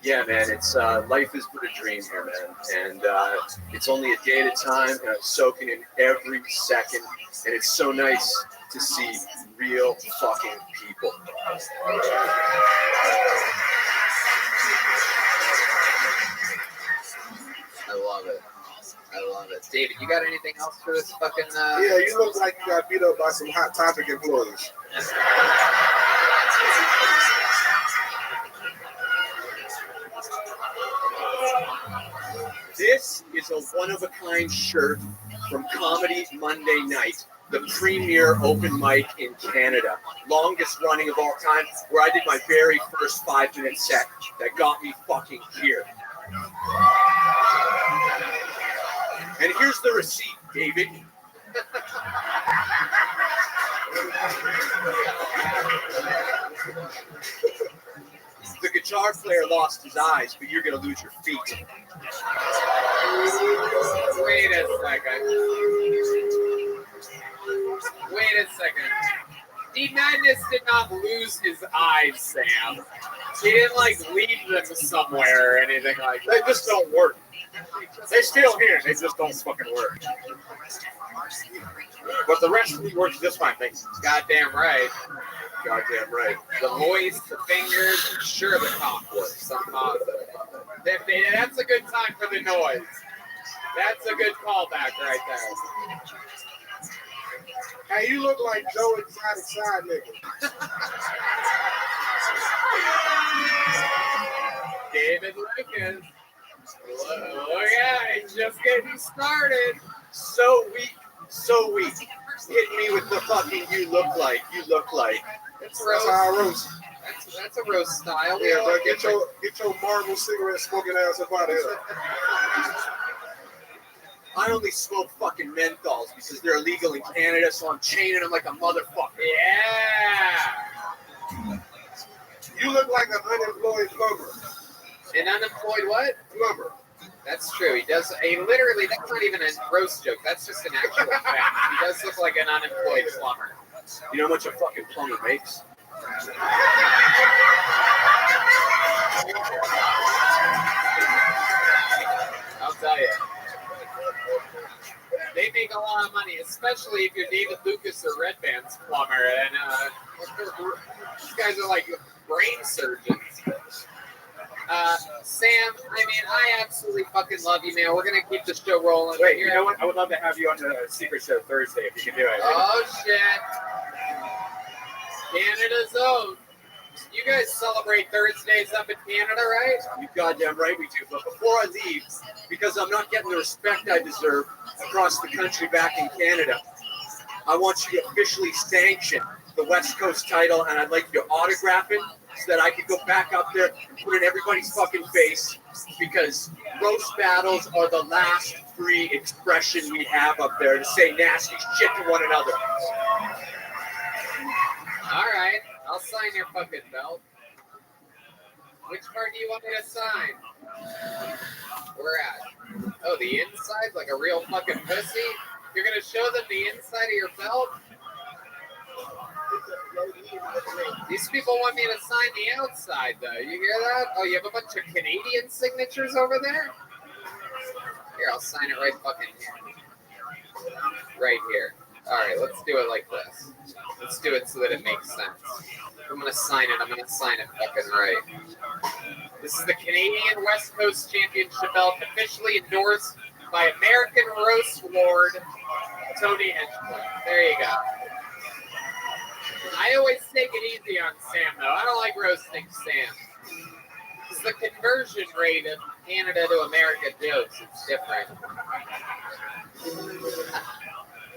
Yeah, man, it's life is but a dream here, man, and it's only a day at a time, and I'm soaking in every second, and it's so nice to see real fucking people. I love it. I love it. David, you got anything else for this fucking? Yeah, you look like you got beat up by some Hot Topic employees. This is a one-of-a-kind shirt from Comedy Monday Night, the premier open mic in Canada. Longest running of all time, where I did my very first 5-minute set that got me fucking here. And here's the receipt, David. The guitar player lost his eyes, but you're going to lose your feet. Wait a second. Wait a second. D Madness did not lose his eyes, Sam. He didn't like leave them somewhere or anything like that. They just don't work. They're still here. They just don't fucking work. But the rest of me works just fine. Thanks. Goddamn right. Goddamn right. The voice, the fingers, sure the cock works. I'm positive. That's a good time for the noise. That's a good callback right there. Hey, you look like Joe Exotic Side Nigga. David Lucas. Look at it, just getting started. So weak, so weak. Hit me with the fucking you look like. It's That's roast. how I roast. That's a roast style. Yeah, but get your Marvel cigarette smoking ass up out of here. I only smoke fucking menthols because they're illegal in Canada, so I'm chaining them like a motherfucker. Yeah. You look like an unemployed plumber. An unemployed what? Plumber. That's true. He does. He literally. That's not even a roast joke. That's just an actual fact. He does look like an unemployed plumber. You know how much a fucking plumber makes? I'll tell you. They make a lot of money, especially if you're David Lucas or Red Band's plumber. And these guys are like brain surgeons. Sam, I mean, I absolutely fucking love you, man. We're going to keep the show rolling. Wait, you know what? I would love to have you on the Secret Show Thursday if you can do it. Oh, shit. Canada's own. You guys celebrate Thursdays up in Canada, right? You goddamn right we do. But before I leave, because I'm not getting the respect I deserve across the country back in Canada, I want you to officially sanction the West Coast title, and I'd like you to autograph it so that I could go back up there and put it in everybody's fucking face, because roast battles are the last free expression we have up there to say nasty shit to one another. All right. I'll sign your fucking belt. Which part do you want me to sign? Where at? Oh, the inside? Like a real fucking pussy? You're going to show them the inside of your belt? These people want me to sign the outside, though. You hear that? Oh, you have a bunch of Canadian signatures over there? Here, I'll sign it right fucking here. Right here. All right, let's do it like this. Let's do it so that it makes sense. I'm going to sign it. I'm going to sign it fucking right. This is the Canadian West Coast Championship belt, officially endorsed by American Roast Lord Tony Henchman. There you go. I always take it easy on Sam, though. I don't like roasting Sam. It's the conversion rate of Canada to America jokes. It's different.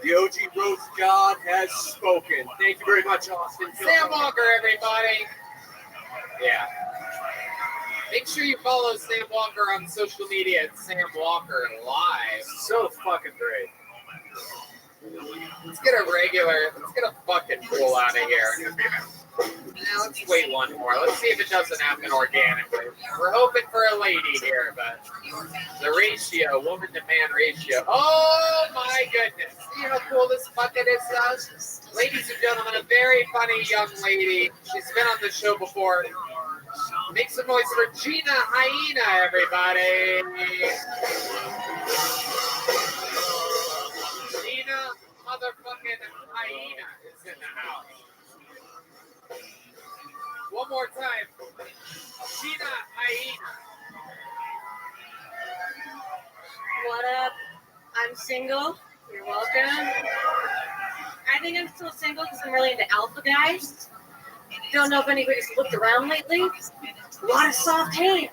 The OG roast god has spoken. Thank you very much, Austin. Sam Walker, everybody. Yeah. Make sure you follow Sam Walker on social media at Sam Walker Live. So fucking great. Let's get a fucking pool out of here. Now let's wait one more. Let's see if it doesn't happen organically. We're hoping for a lady here, but the ratio, woman to man ratio. Oh my goodness. See how cool this bucket is? Ladies and gentlemen, a very funny young lady. She's been on the show before. Make some noise for Gina Hyena, everybody. Gina motherfucking Hyena is in the house. One more time. Gina Hyena. What up? I'm single. You're welcome. I think I'm still single because I'm really into alpha guys. Don't know if anybody's looked around lately. A lot of soft hands.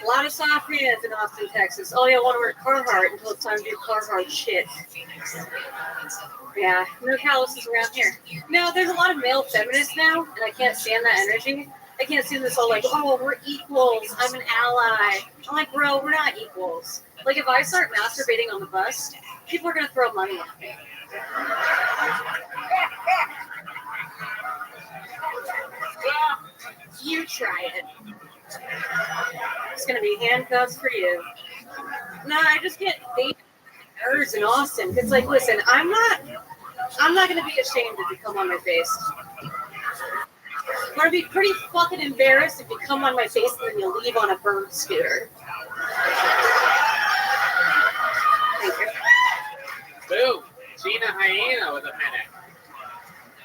A lot of soft hands in Austin, Texas. Oh, yeah, I want to wear Carhartt until it's time to do Carhartt shit. Yeah, no calluses around here. No, there's a lot of male feminists now, and I can't stand that energy. I can't see this all like, oh, we're equals. I'm an ally. I'm like, bro, we're not equals. Like, if I start masturbating on the bus, people are going to throw money at me. You try it. It's going to be handcuffs for you. No, I just can't date nerds in Austin. It's like, listen, I'm not going to be ashamed if you come on my face. I'm going to be pretty fucking embarrassed if you come on my face and then you leave on a bird scooter. Thank you. Boom. Gina Hyena with a minute.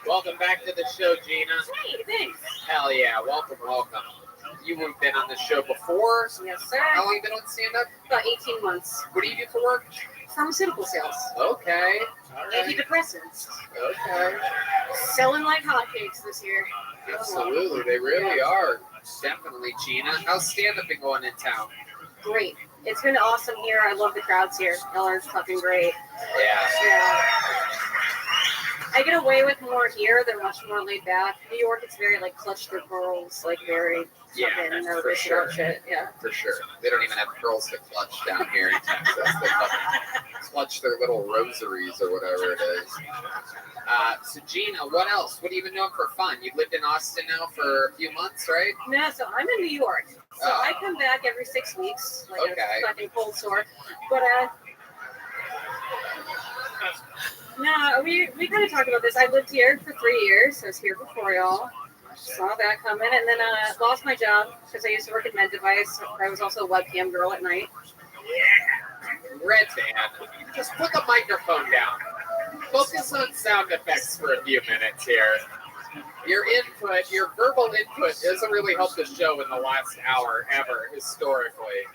Welcome back to the show, Gina. Hey, thanks. Hell yeah. Welcome. You have been on the show before. Yes, sir. How long have you been on stand-up? About 18 months. What do you do for work? Pharmaceutical sales. Okay. All right. Antidepressants. Okay. Selling like hotcakes this year. Absolutely. They really are. Definitely, Gina. How's stand-up been going in town? Great. It's been awesome here. I love the crowds here. Y'all are fucking great. Yeah. I get away with more here. They're much more laid back. New York, it's very like clutch their pearls, like very fucking nervous about shit. Yeah. For sure. They don't even have girls to clutch down here in Texas. They fucking clutch their little rosaries or whatever it is. So Gina, what else? What have you been doing for fun? You've lived in Austin now for a few months, right? No, so I'm in New York. So I come back every 6 weeks, like a fucking cold sore. But no, we kind of talked about this. I lived here for 3 years. I was here before y'all. Saw that coming, and then lost my job because I used to work at Med Device. I was also a webcam girl at night. Yeah. Red Band. Just put the microphone down. Focus on sound effects for a few minutes here. Your input, your verbal input doesn't really help the show in the last hour ever, historically.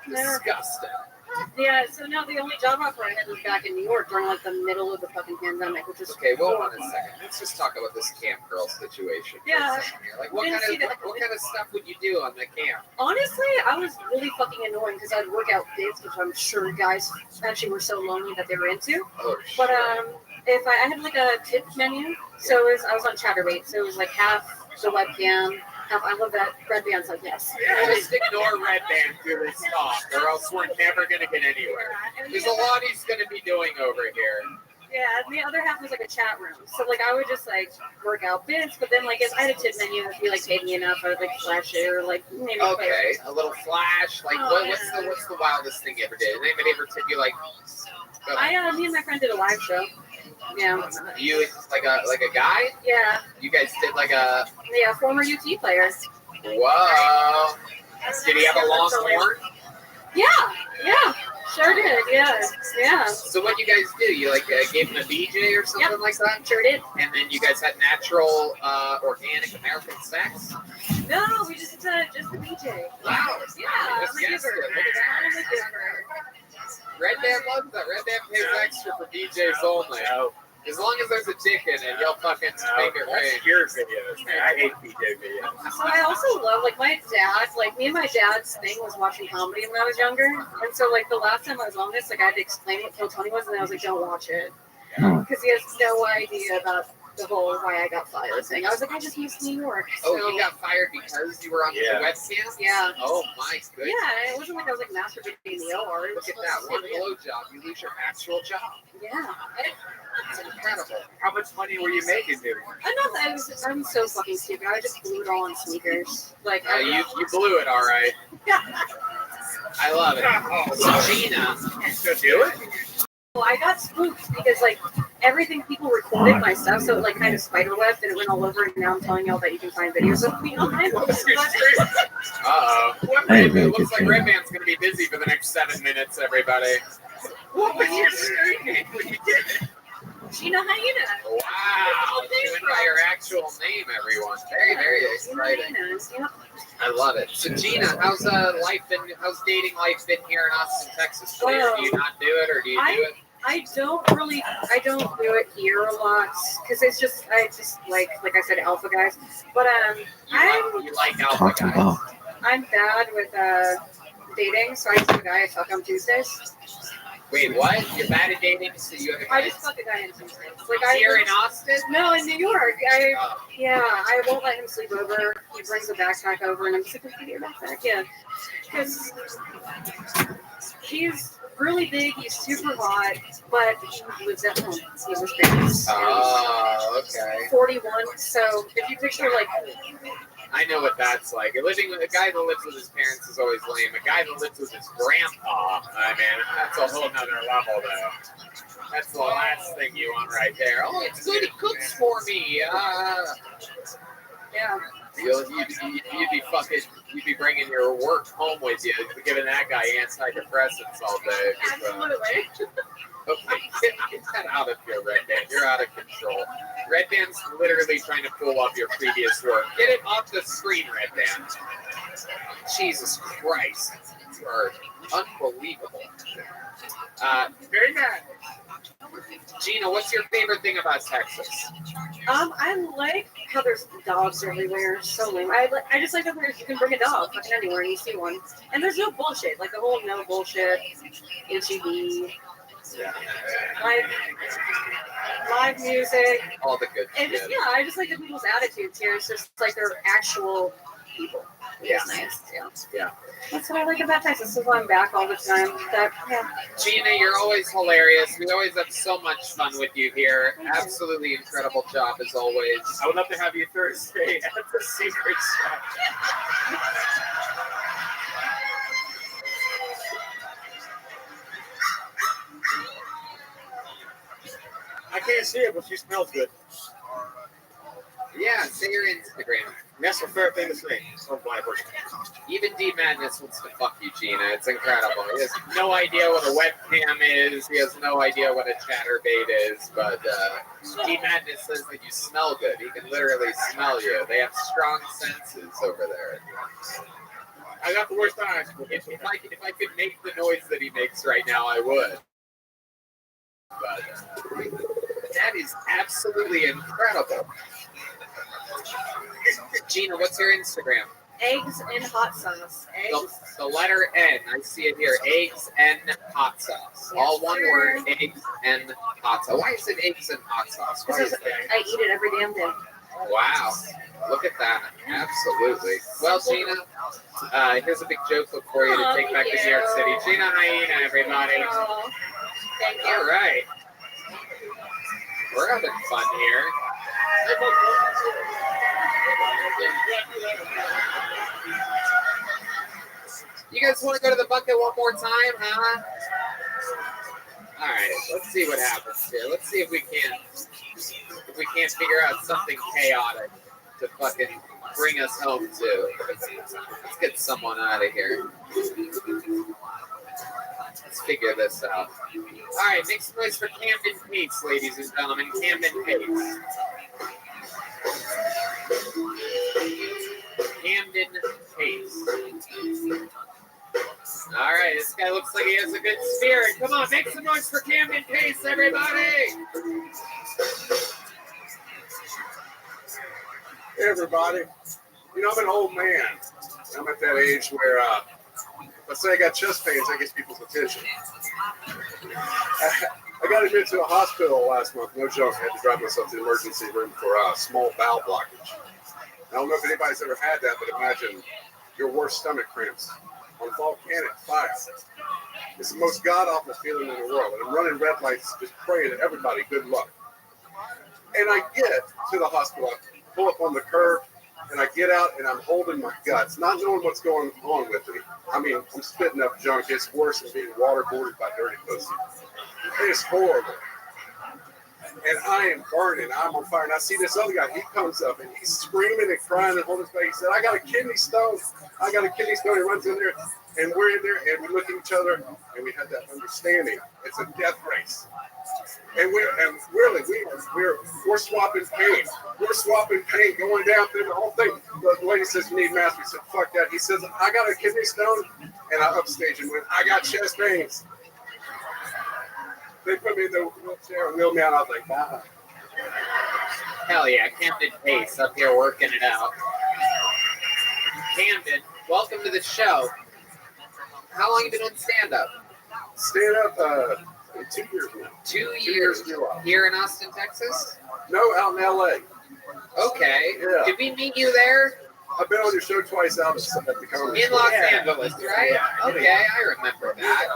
Disgusting. Yeah, so no, the only job offer I had was back in New York during like the middle of the fucking pandemic, which is okay. Well, hold on a second. Let's just talk about this camp girl situation. Yeah. Like, what kind of stuff would you do on the camp? Honestly, I was really fucking annoying because I'd work out gigs, which I'm sure guys actually were so lonely that they were into. Oh, but if I had like a tip menu, so I was on Chatterbait, so it was like half the webcam. I love that Red Band's like, yes. Just ignore Red Band through this talk, or else we're never going to get anywhere. There's a lot he's going to be doing over here. Yeah, and the other half was like a chat room. So like I would just like work out bits, but then like if I had a tip menu, if you like paid me enough, I would like flash it or like maybe. Okay, a little flash. Like what's the wildest thing you ever did? Anybody ever tip you like? Me and my friend did a live show. Yeah. You like a guy? Yeah. You guys did like a former UT player. Whoa. Did he have a long horn? Yeah. Sure did. Yeah. So what you guys do? You like gave him a BJ or something like that? Sure did. And then you guys had natural, organic American sex? No, we just the BJ. Wow. Yeah. Just guessed it. Red Band loves that. Red Band pays extra for DJs only. As long as there's a dick in it, you'll fucking make it rain. Your videos, man. I hate DJ videos. So I also love, like, my dad, like, me and my dad's thing was watching comedy when I was younger. And so, like, the last time I was on this, like, I had to explain what Kill Tony was, and I was like, don't watch it. Because he has no idea about the whole why I got fired thing. I was like, I just moved to New York. So. Oh, you got fired because you were on the webcam? Yeah. Oh, my goodness. Yeah, it wasn't like I was, like, masturbating in the OR. Look at that. One blowjob, you lose your actual job. Yeah. It's incredible. How much money were you making doing it? I'm so fucking stupid. I just blew it all on sneakers. Like, you blew it all right. I love it. So Gina, do it? Well, I got spooked because like everything people recorded my stuff, so it like kind of spiderwebbed and it went all over. And now I'm telling y'all that you can find videos of me on it. Uh-oh. Hey, It very looks good like show. Red Band's going to be busy for the next 7 minutes, everybody. What was your surname when you did it? Gina Hyena. Wow. Doing by your actual name, everyone. Very, very exciting. I love it. So, Gina, how's how's dating life been here in Austin, Texas? For you? Do you not do it, or do you do it? I don't do it here a lot because I just like I said, alpha guys. But You like alpha Talk guys. about. I'm bad with dating, so I just have a guy I fuck on Tuesdays. Wait, what? You're bad at dating, so you have a I guy? just fuck a guy on Tuesdays. Here in Austin? No, in New York. I won't let him sleep over. He brings a backpack over, and I'm just like, "Can you get your backpack?" Yeah, because he's really big. He's super hot, but he lives at home. He lives with his parents. Oh, okay. 41. So if you picture like. I know what that's like. A guy that lives with his parents is always lame. A guy that lives with his grandpa, I mean, that's a whole nother level, though. That's the last thing you want right there. Oh, it's good. He cooks for me. Yeah. You'd be bringing your work home with you, giving that guy antidepressants all day. Absolutely. Okay, get that out of here, Red Band. You're out of control. Red Band's literally trying to pull up your previous work. Get it off the screen, Red Band. Jesus Christ. You are unbelievable. Very bad. Gina, what's your favorite thing about Texas? I like how there's dogs everywhere. So lame. I just like that you can bring a dog fucking anywhere and you see one. And there's no bullshit. Like the whole no bullshit, HEB. Yeah. Like live music. All the good And just, shit. yeah, I just like the people's attitudes here. It's just like they're actual people. Yeah. It's nice. Yeah. Yeah. That's what I like about Texas. Is why I'm back all the time. Gina, you're always hilarious. We always have so much fun with you here. Absolutely incredible job as always. I would love to have you Thursday at the Secret Shop. I can't see it, but she smells good. Yeah, say your Instagram. That's her favorite thing to say. Some blind person. Even D Madness wants to fuck you, Gina. It's incredible. He has no idea what a webcam is. He has no idea what a chatterbait is. But D Madness says that you smell good. He can literally smell you. They have strong senses over there. I got the worst eyes. If I could make the noise that he makes right now, I would. But that is absolutely incredible. Gina, what's your Instagram? Eggs and hot sauce. Eggs. The letter N. I see it here. Eggs and hot sauce. All one word. Eggs and hot sauce. Why is it eggs and hot sauce? Why is that? I eat it every damn day. Wow. Look at that. Absolutely. Well, Gina, here's a big joke book for you to take back to New York City. Gina Hyena, everybody. Thank you. All right. We're having fun here. You guys want to go to the bucket one more time, huh? All right, let's see what happens here. Let's see if we can't figure out something chaotic to fucking bring us home to. Let's get someone out of here. Let's figure this out. All right, make some noise for Camden Pace, ladies and gentlemen. Camden Pace. Camden Pace. All right, this guy looks like he has a good spirit. Come on, make some noise for Camden Pace, everybody. Hey, everybody. You know, I'm an old man. I'm at that age where, let's say I got chest pains, that gets people's attention. I got admitted to a hospital last month. No joke. I had to drive myself to the emergency room for a small bowel blockage. I don't know if anybody's ever had that, but imagine your worst stomach cramps on volcanic fire. It's the most god-awful feeling in the world. And I'm running red lights, just praying to everybody good luck. And I get to the hospital, I pull up on the curb, and I get out, and I'm holding my guts, not knowing what's going on with me. I mean, I'm spitting up junk. It's worse than being waterboarded by dirty pussy. It's horrible. And I am burning. I'm on fire. And I see this other guy. He comes up and he's screaming and crying and holding his back. He said, I got a kidney stone. I got a kidney stone. He runs in there and we're in there and we look at each other and we had that understanding. It's a death race. And we're swapping pain. We're swapping pain going down through the whole thing. The lady says, you need mask. We said, fuck that. He says, I got a kidney stone. And I upstage and went, I got chest pains. They put me in the wheelchair and wheeled me out. I was like, nah. Hell yeah, Camden Pace up here working it out. Camden, welcome to the show. How long have you been doing stand-up? Stand-up, 2 years now. 2 years. Here in Austin, Texas? No, out in LA. Okay. Yeah. Did we meet you there? I've been on your show twice out at the comedy In Los Angeles, right? Okay, I remember that.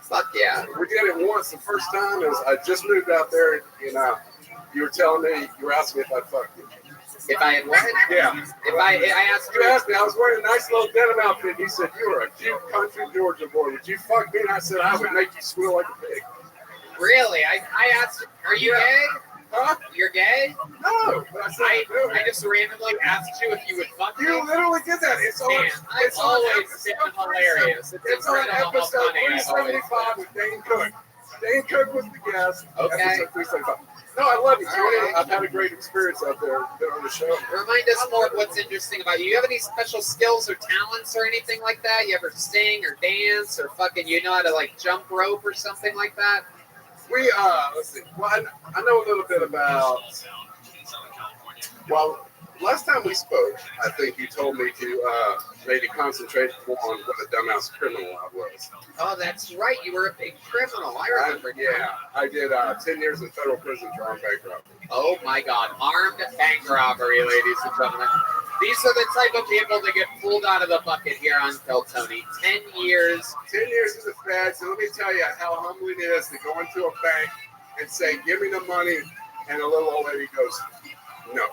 Fuck yeah. We did it once. The first time is I just moved out there, and you were telling me, you were asking me if I'd fuck you. If I had what? Yeah. If I asked you asked me, I was wearing a nice little denim outfit. And you said, you were a cute country Georgia boy. Would you fuck me? And I said, I would make you squeal like a pig. Really? I asked, are you gay? Huh? You're gay? No. But I just randomly asked you if you would fuck me. You literally did that. It's on. Man, It's always been hilarious. It's on episode 375 with Dane Cook. Dane Cook was the guest. Okay. Episode 375. No, I love you, Tony. I've had a great experience out there on the show. Remind us more of what's interesting about you. You have any special skills or talents or anything like that? You ever sing or dance or fucking, you know how to like jump rope or something like that? We, let's see. Well, I know a little bit about, well, last time we spoke, I think you told me to maybe concentrate on what a dumbass criminal I was. Oh, that's right. You were a big criminal. I remember. I did 10 years in federal prison for armed bank robbery. Oh my God. Armed bank robbery, ladies and gentlemen. These are the type of people that get pulled out of the bucket here on Tell Tony. 10 years. 10 years in the feds. And let me tell you how humbling it is to go into a bank and say, give me the money. And a little old lady goes, no.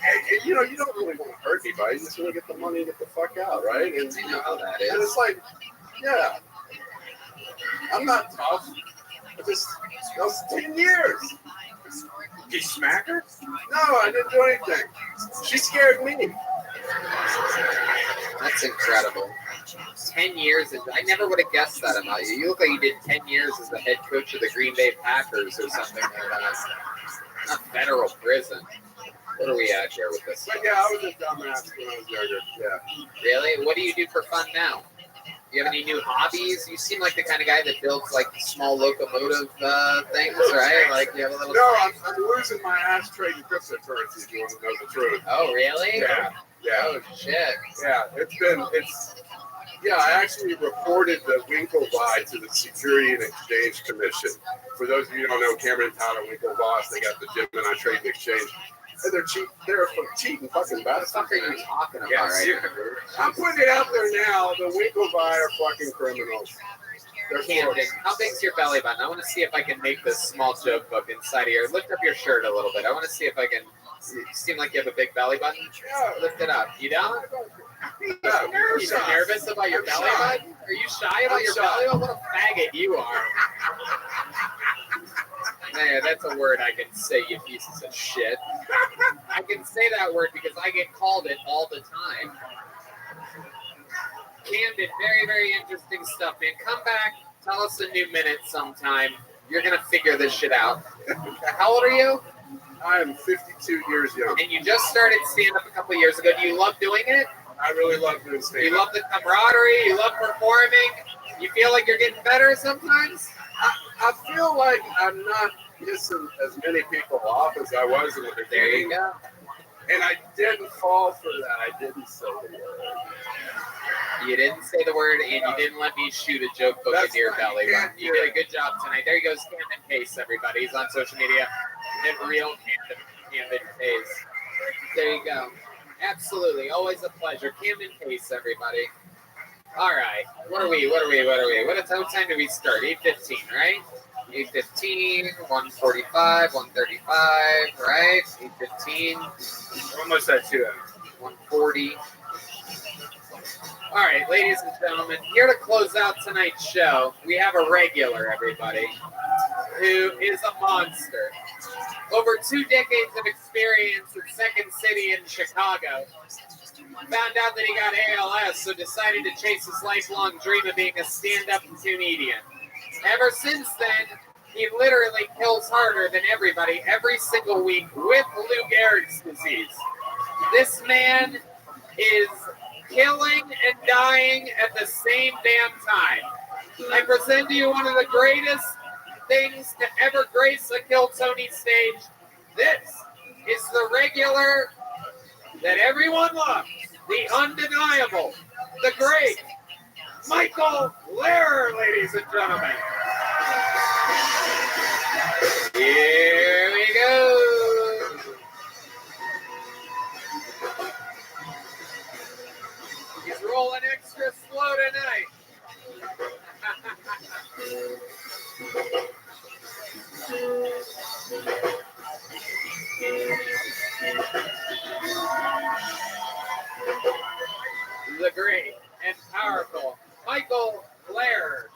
And, you don't really want to hurt anybody. You just want to get the money and get the fuck out, right? And you know how that is. And it's like, yeah. I'm not tough. That was 10 years. Did you smack her? No, I didn't do anything. She scared me. That's incredible. 10 years. I never would have guessed that about you. You look like you did 10 years as the head coach of the Green Bay Packers or something like that. Not federal prison. What are we at here with this? But yeah, I was a dumbass when I was younger. Yeah. Really? What do you do for fun now? Do you have any new hobbies? You seem like the kind of guy that builds like small locomotive things, right? Like you have a little. No, I'm losing my ass trading cryptocurrency. If you want to know the truth. Oh, really? Yeah. Oh shit. Yeah, I actually reported the Winklevi to the Security and Exchange Commission. For those of you who don't know, Cameron Tyler Winklevoss, they got the Gemini Trade and Exchange. And they're cheap. They're cheating fucking bastards. What the fuck are you talking about right now? I'm putting it out there now. The Winklevi are fucking criminals. They're Camden, how big's your belly button? I want to see if I can make this small joke book inside of here. Lift up your shirt a little bit. I want to see if I can. You seem like you have a big belly button. Yeah. Lift it up. You don't? Yeah, Are you nervous about your belly button? Are you shy about your belly button? What a faggot you are. Man, that's a word I can say, you pieces of shit. I can say that word because I get called it all the time. Camden, very, very interesting stuff, man. Come back, tell us a new minute sometime. You're going to figure this shit out. How old are you? I am 52 years young. And you just started stand-up a couple years ago. Do you love doing it? I really love doing stand-up. You love the camaraderie? You love performing? You feel like you're getting better sometimes? I feel like I'm not pissing as many people off as I was in the beginning. There you go. And I didn't fall for that. I didn't say the word. You didn't say the word, and you didn't let me shoot a joke book into your belly button. You did a good job tonight. There he goes, Camden Pace, everybody. He's on social media. And real Camden Pace. There you go. Absolutely. Always a pleasure. Camden Pace, everybody. All right. What are we? What time do we start? 8:15, right? 8:15, 1:45, 1:35, right? 8:15. Almost at 2 hours. 1:40. All right, ladies and gentlemen, here to close out tonight's show, we have a regular, everybody, who is a monster. Over 2 decades of experience in Second City in Chicago. Found out that he got ALS, so decided to chase his lifelong dream of being a stand-up comedian. Ever since then, he literally kills harder than everybody every single week with Lou Gehrig's disease. This man is killing and dying at the same damn time. I present to you one of the greatest things to ever grace a Kill Tony stage. This is the regular that everyone loves, the undeniable, the great Michael Lehrer, ladies and gentlemen. Here we go. He's rolling extra slow tonight. The great and powerful Michael Lehrer.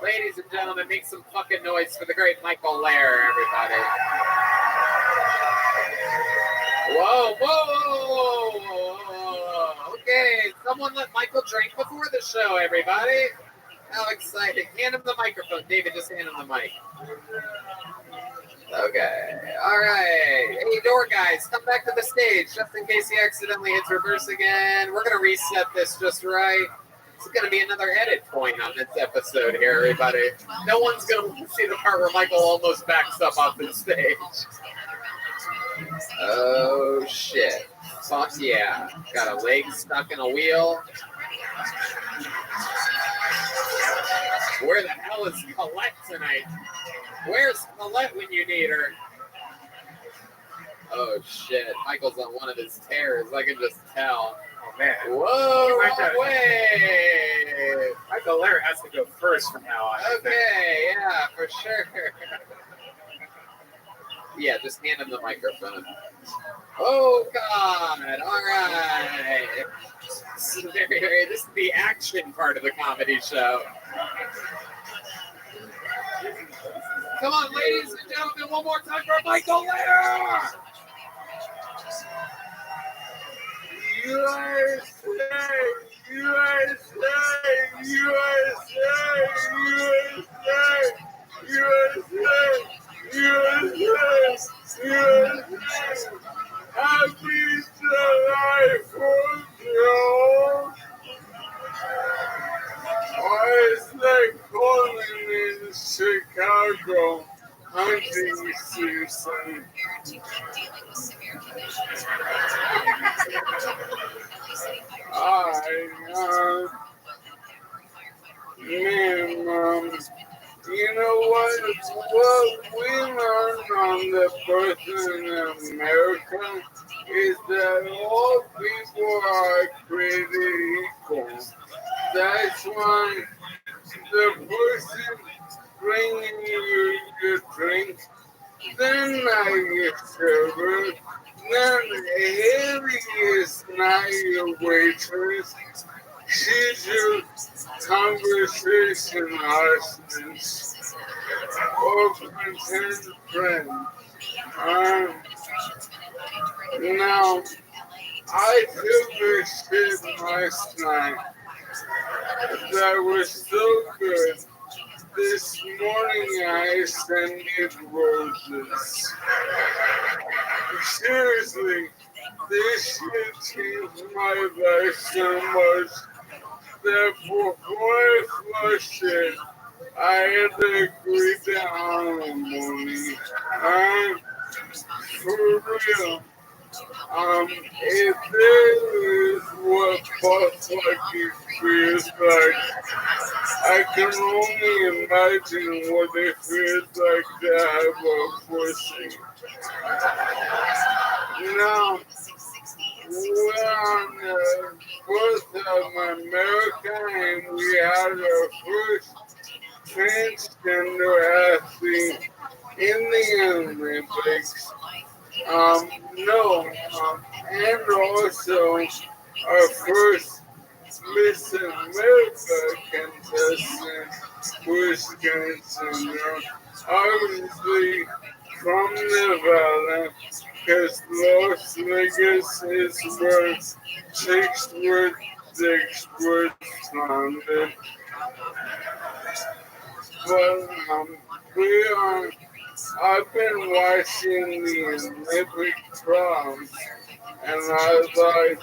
Ladies and gentlemen, make some fucking noise for the great Michael Lehrer, everybody. Whoa, whoa, whoa. Okay, someone let Michael drink before the show, everybody. How exciting. Hand him the microphone. David, just hand him the mic. Okay, all right. Hey, door guys, come back to the stage just in case he accidentally hits reverse again. We're going to reset this just right. It's going to be another edit point on this episode here, everybody. No one's going to see the part where Michael almost backs up off the stage. Oh, shit. Fuck yeah. Got a leg stuck in a wheel. Where the hell is Colette tonight? Where's Colette when you need her? Oh, shit. Michael's on one of his tears. I can just tell. Oh, man. Whoa, wrong way. Michael Lehrer has to go first from now on. Okay, yeah, for sure. Yeah, just hand him the microphone. Oh, God. All right. This is this is the action part of the comedy show. Come on, ladies and gentlemen, one more time for Michael Lehrer. USA, USA, USA, USA, USA, USA. Happy July 4th, y'all. It's like calling in Chicago hunting season. You know what we learned on the birth in America is that all people are created equal. That's why the person bringing you your drink, they're not your server. Haley is not your waitress. She's your conversation arsonist or pretend friend. Now, I took this shit last night that was so good. This morning I scented roses. Seriously, this shit changed my life so much that before I flushed it, I had to agree to alimony. For real. If there is what butt fucking feels like, I can only imagine what it feels like to have a pussy. Now, on the 4th of America, and we had our first transgender athlete in the Olympics. And also our first Miss America contestant was transgender, obviously from Nevada, because Las Vegas is where Chicks with Dicks was founded. But I've been watching the Olympic trials, and I like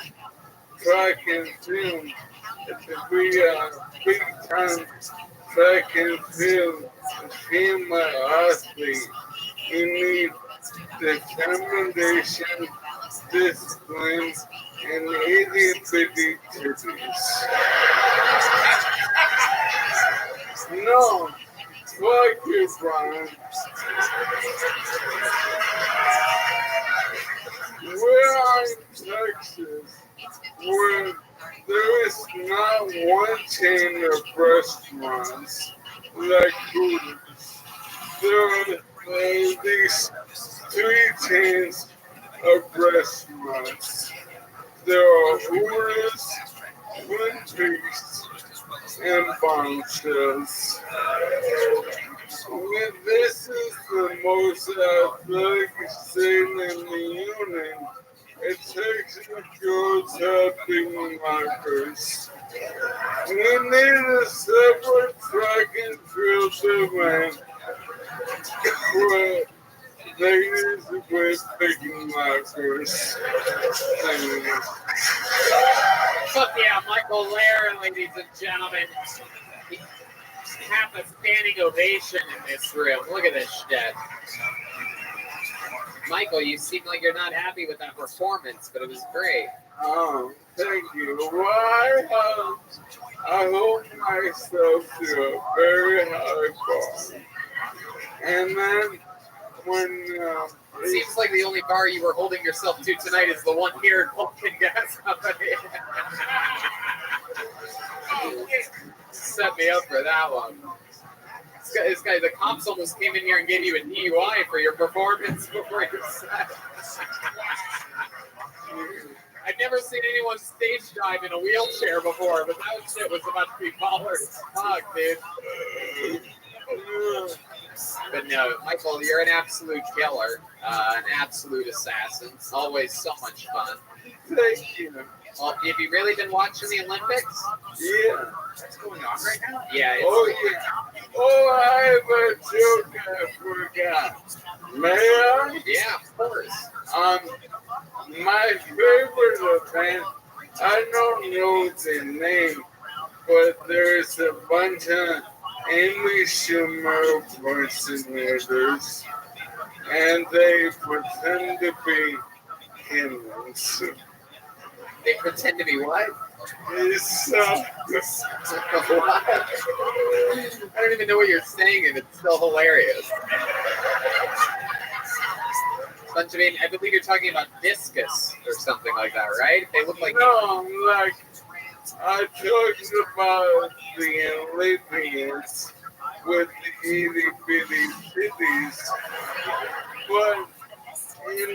track and field. To be a big-time track and field female athlete, you need determination, discipline, and itty-bitty titties. No, fuck you, Brian. We're in Texas, where there is not one chain of restaurants like Hooters. There are at least 3 chains of restaurants. There are Hooters, Twin Peaks, and Bombshells. This is the most athletic state in the Union. It takes girls helping markers. We need a separate track and field event for ladies with picking markers. Fuck yeah, Michael Lair, ladies and gentlemen. Half a standing ovation in this room. Look at this shit. Michael, you seem like you're not happy with that performance, but it was great. Oh, thank you. Well, I hold myself to a very high bar. And then when... it seems like the only bar you were holding yourself to tonight is the one here in Pumpkin Gas Company. Set me up for that one. This guy, the cops almost came in here and gave you a DUI for your performance before your set. I've never seen anyone stage dive in a wheelchair before, but that shit was about to be baller as fuck, dude. But no, Michael, you're an absolute killer, an absolute assassin. It's always so much fun. Thank you. Well, have you really been watching the Olympics? Yeah. What's going on right now? Yeah. Oh, I have a joke I forgot. May I? Yeah, of course. My favorite event, I don't know the name, but there's a bunch of Amy Schumer impersonators, and they pretend to be humans. They pretend to be what? It's what? I don't even know what you're saying, and it's still hilarious. I believe you're talking about discus or something like that, right? They look like... No, like, I talked about the Olympians with the itty-bitty titties, but in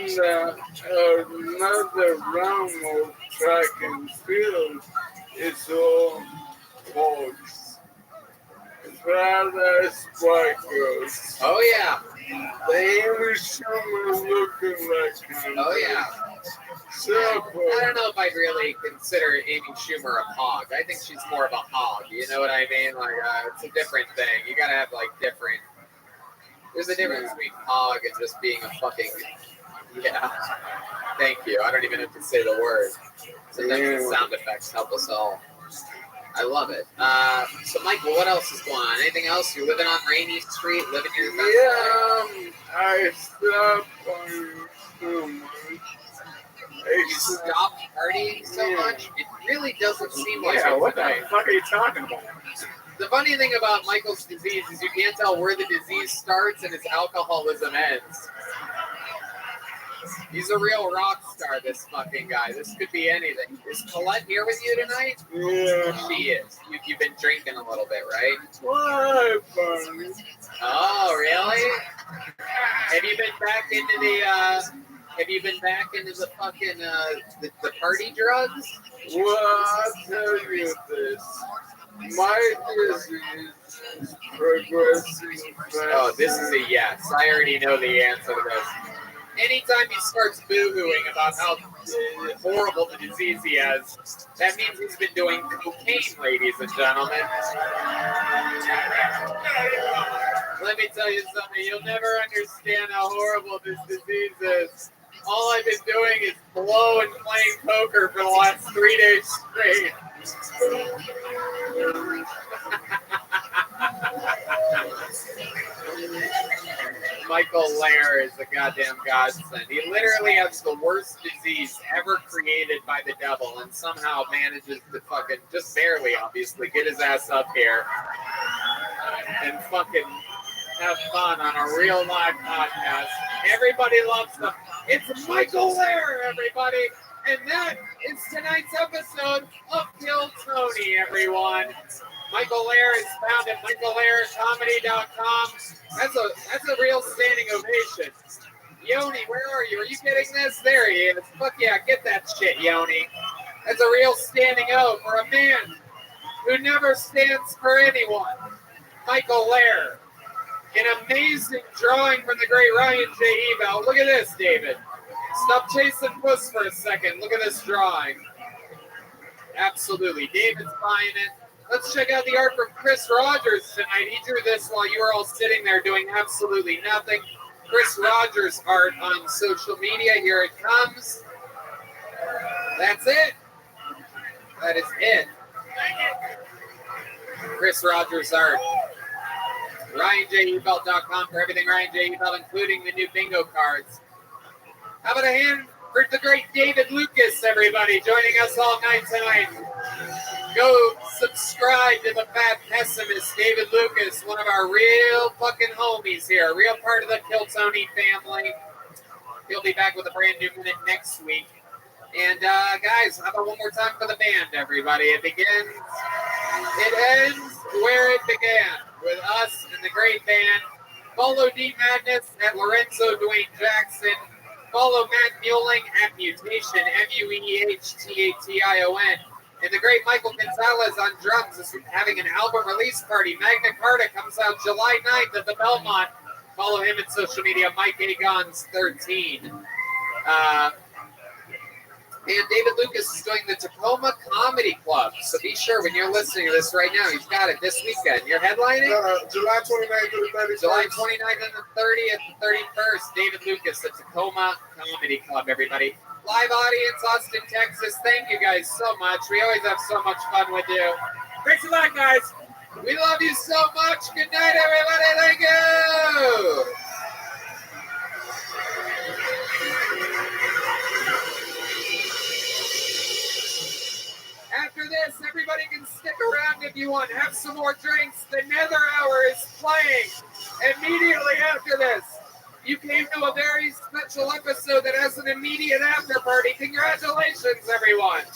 another realm of track and field, it's all boys. Badass white girls. Oh, yeah. The Amy Schumer looking like him. Oh, yeah. So, I don't know if I'd really consider Amy Schumer a hog. I think she's more of a hog. You know what I mean? Like, it's a different thing. You gotta have, like, different... There's a difference between hog and just being a fucking... Yeah. Thank you. I don't even have to say the word. Sometimes the sound effects help us all. I love it. So, Michael, what else is going on? Anything else? You're living on Rainy Street, living your best life? I stopped partying so much. You stopped partying so much? It really doesn't seem like it what tonight. the fuck are you talking about? The funny thing about Michael's disease is you can't tell where the disease starts and his alcoholism ends. He's a real rock star, this fucking guy. This could be anything. Is Colette here with you tonight? Yeah. She is. You've been drinking a little bit, right? Why, buddy? Oh, really? Have you been back into the fucking the party drugs? Well, I'll tell you this. My disease is progressing fast. Oh, this is a yes. I already know the answer to this. Anytime he starts boo-hooing about how horrible the disease he has, that means he's been doing cocaine, ladies and gentlemen. Let me tell you something. You'll never understand how horrible this disease is. All I've been doing is blow and playing poker for the last 3 days straight. Michael Lair is a goddamn godsend. He literally has the worst disease ever created by the devil and somehow manages to fucking, just barely obviously, get his ass up here and fucking have fun on a real live podcast. Everybody loves them. It's Michael Lair, everybody. And that is tonight's episode of Kill Tony, everyone. Michael Lair is found at michaellaircomedy.com. That's a real standing ovation. Yoni, where are you? Are you getting this? There he is. Fuck yeah, get that shit, Yoni. That's a real standing O for a man who never stands for anyone. Michael Lair. An amazing drawing from the great Ryan J. Ebel. Look at this, David. Stop chasing puss for a second. Look at this drawing. Absolutely. David's buying it. Let's check out the art from Chris Rogers tonight. He drew this while you were all sitting there doing absolutely nothing. Chris Rogers art on social media. Here it comes. That's it. That is it. Chris Rogers art. RyanJEbelt.com for everything Ryan J. Ebelt, including the new bingo cards. How about a hand for the great David Lucas, everybody, joining us all night tonight. Go subscribe to the Fat Pessimist, David Lucas, one of our real fucking homies here, a real part of the Kill Tony family. He'll be back with a brand new minute next week. And guys, how about one more time for the band, everybody? It ends where it began, with us and the great band. Follow D Madness at Lorenzo Dwayne Jackson. Follow Matt Muehling at Mutation, Muehtation. And the great Michael Gonzalez on drums is having an album release party. Magna Carta comes out July 9th at the Belmont. Follow him at social media, Mike Agons 13. And David Lucas is doing the Tacoma Comedy Club. So be sure when you're listening to this right now, he's got it this weekend. You're headlining? July 29th to the 31st. July 29th and the 30th and 31st. David Lucas, the Tacoma Comedy Club, everybody. Live audience, Austin, Texas. Thank you guys so much. We always have so much fun with you. Thanks a lot, guys. We love you so much. Good night, everybody. Thank you. After this, everybody can stick around if you want. Have some more drinks. The Nether Hour is playing immediately after this. You came to a very special episode that has an immediate after party. Congratulations, everyone.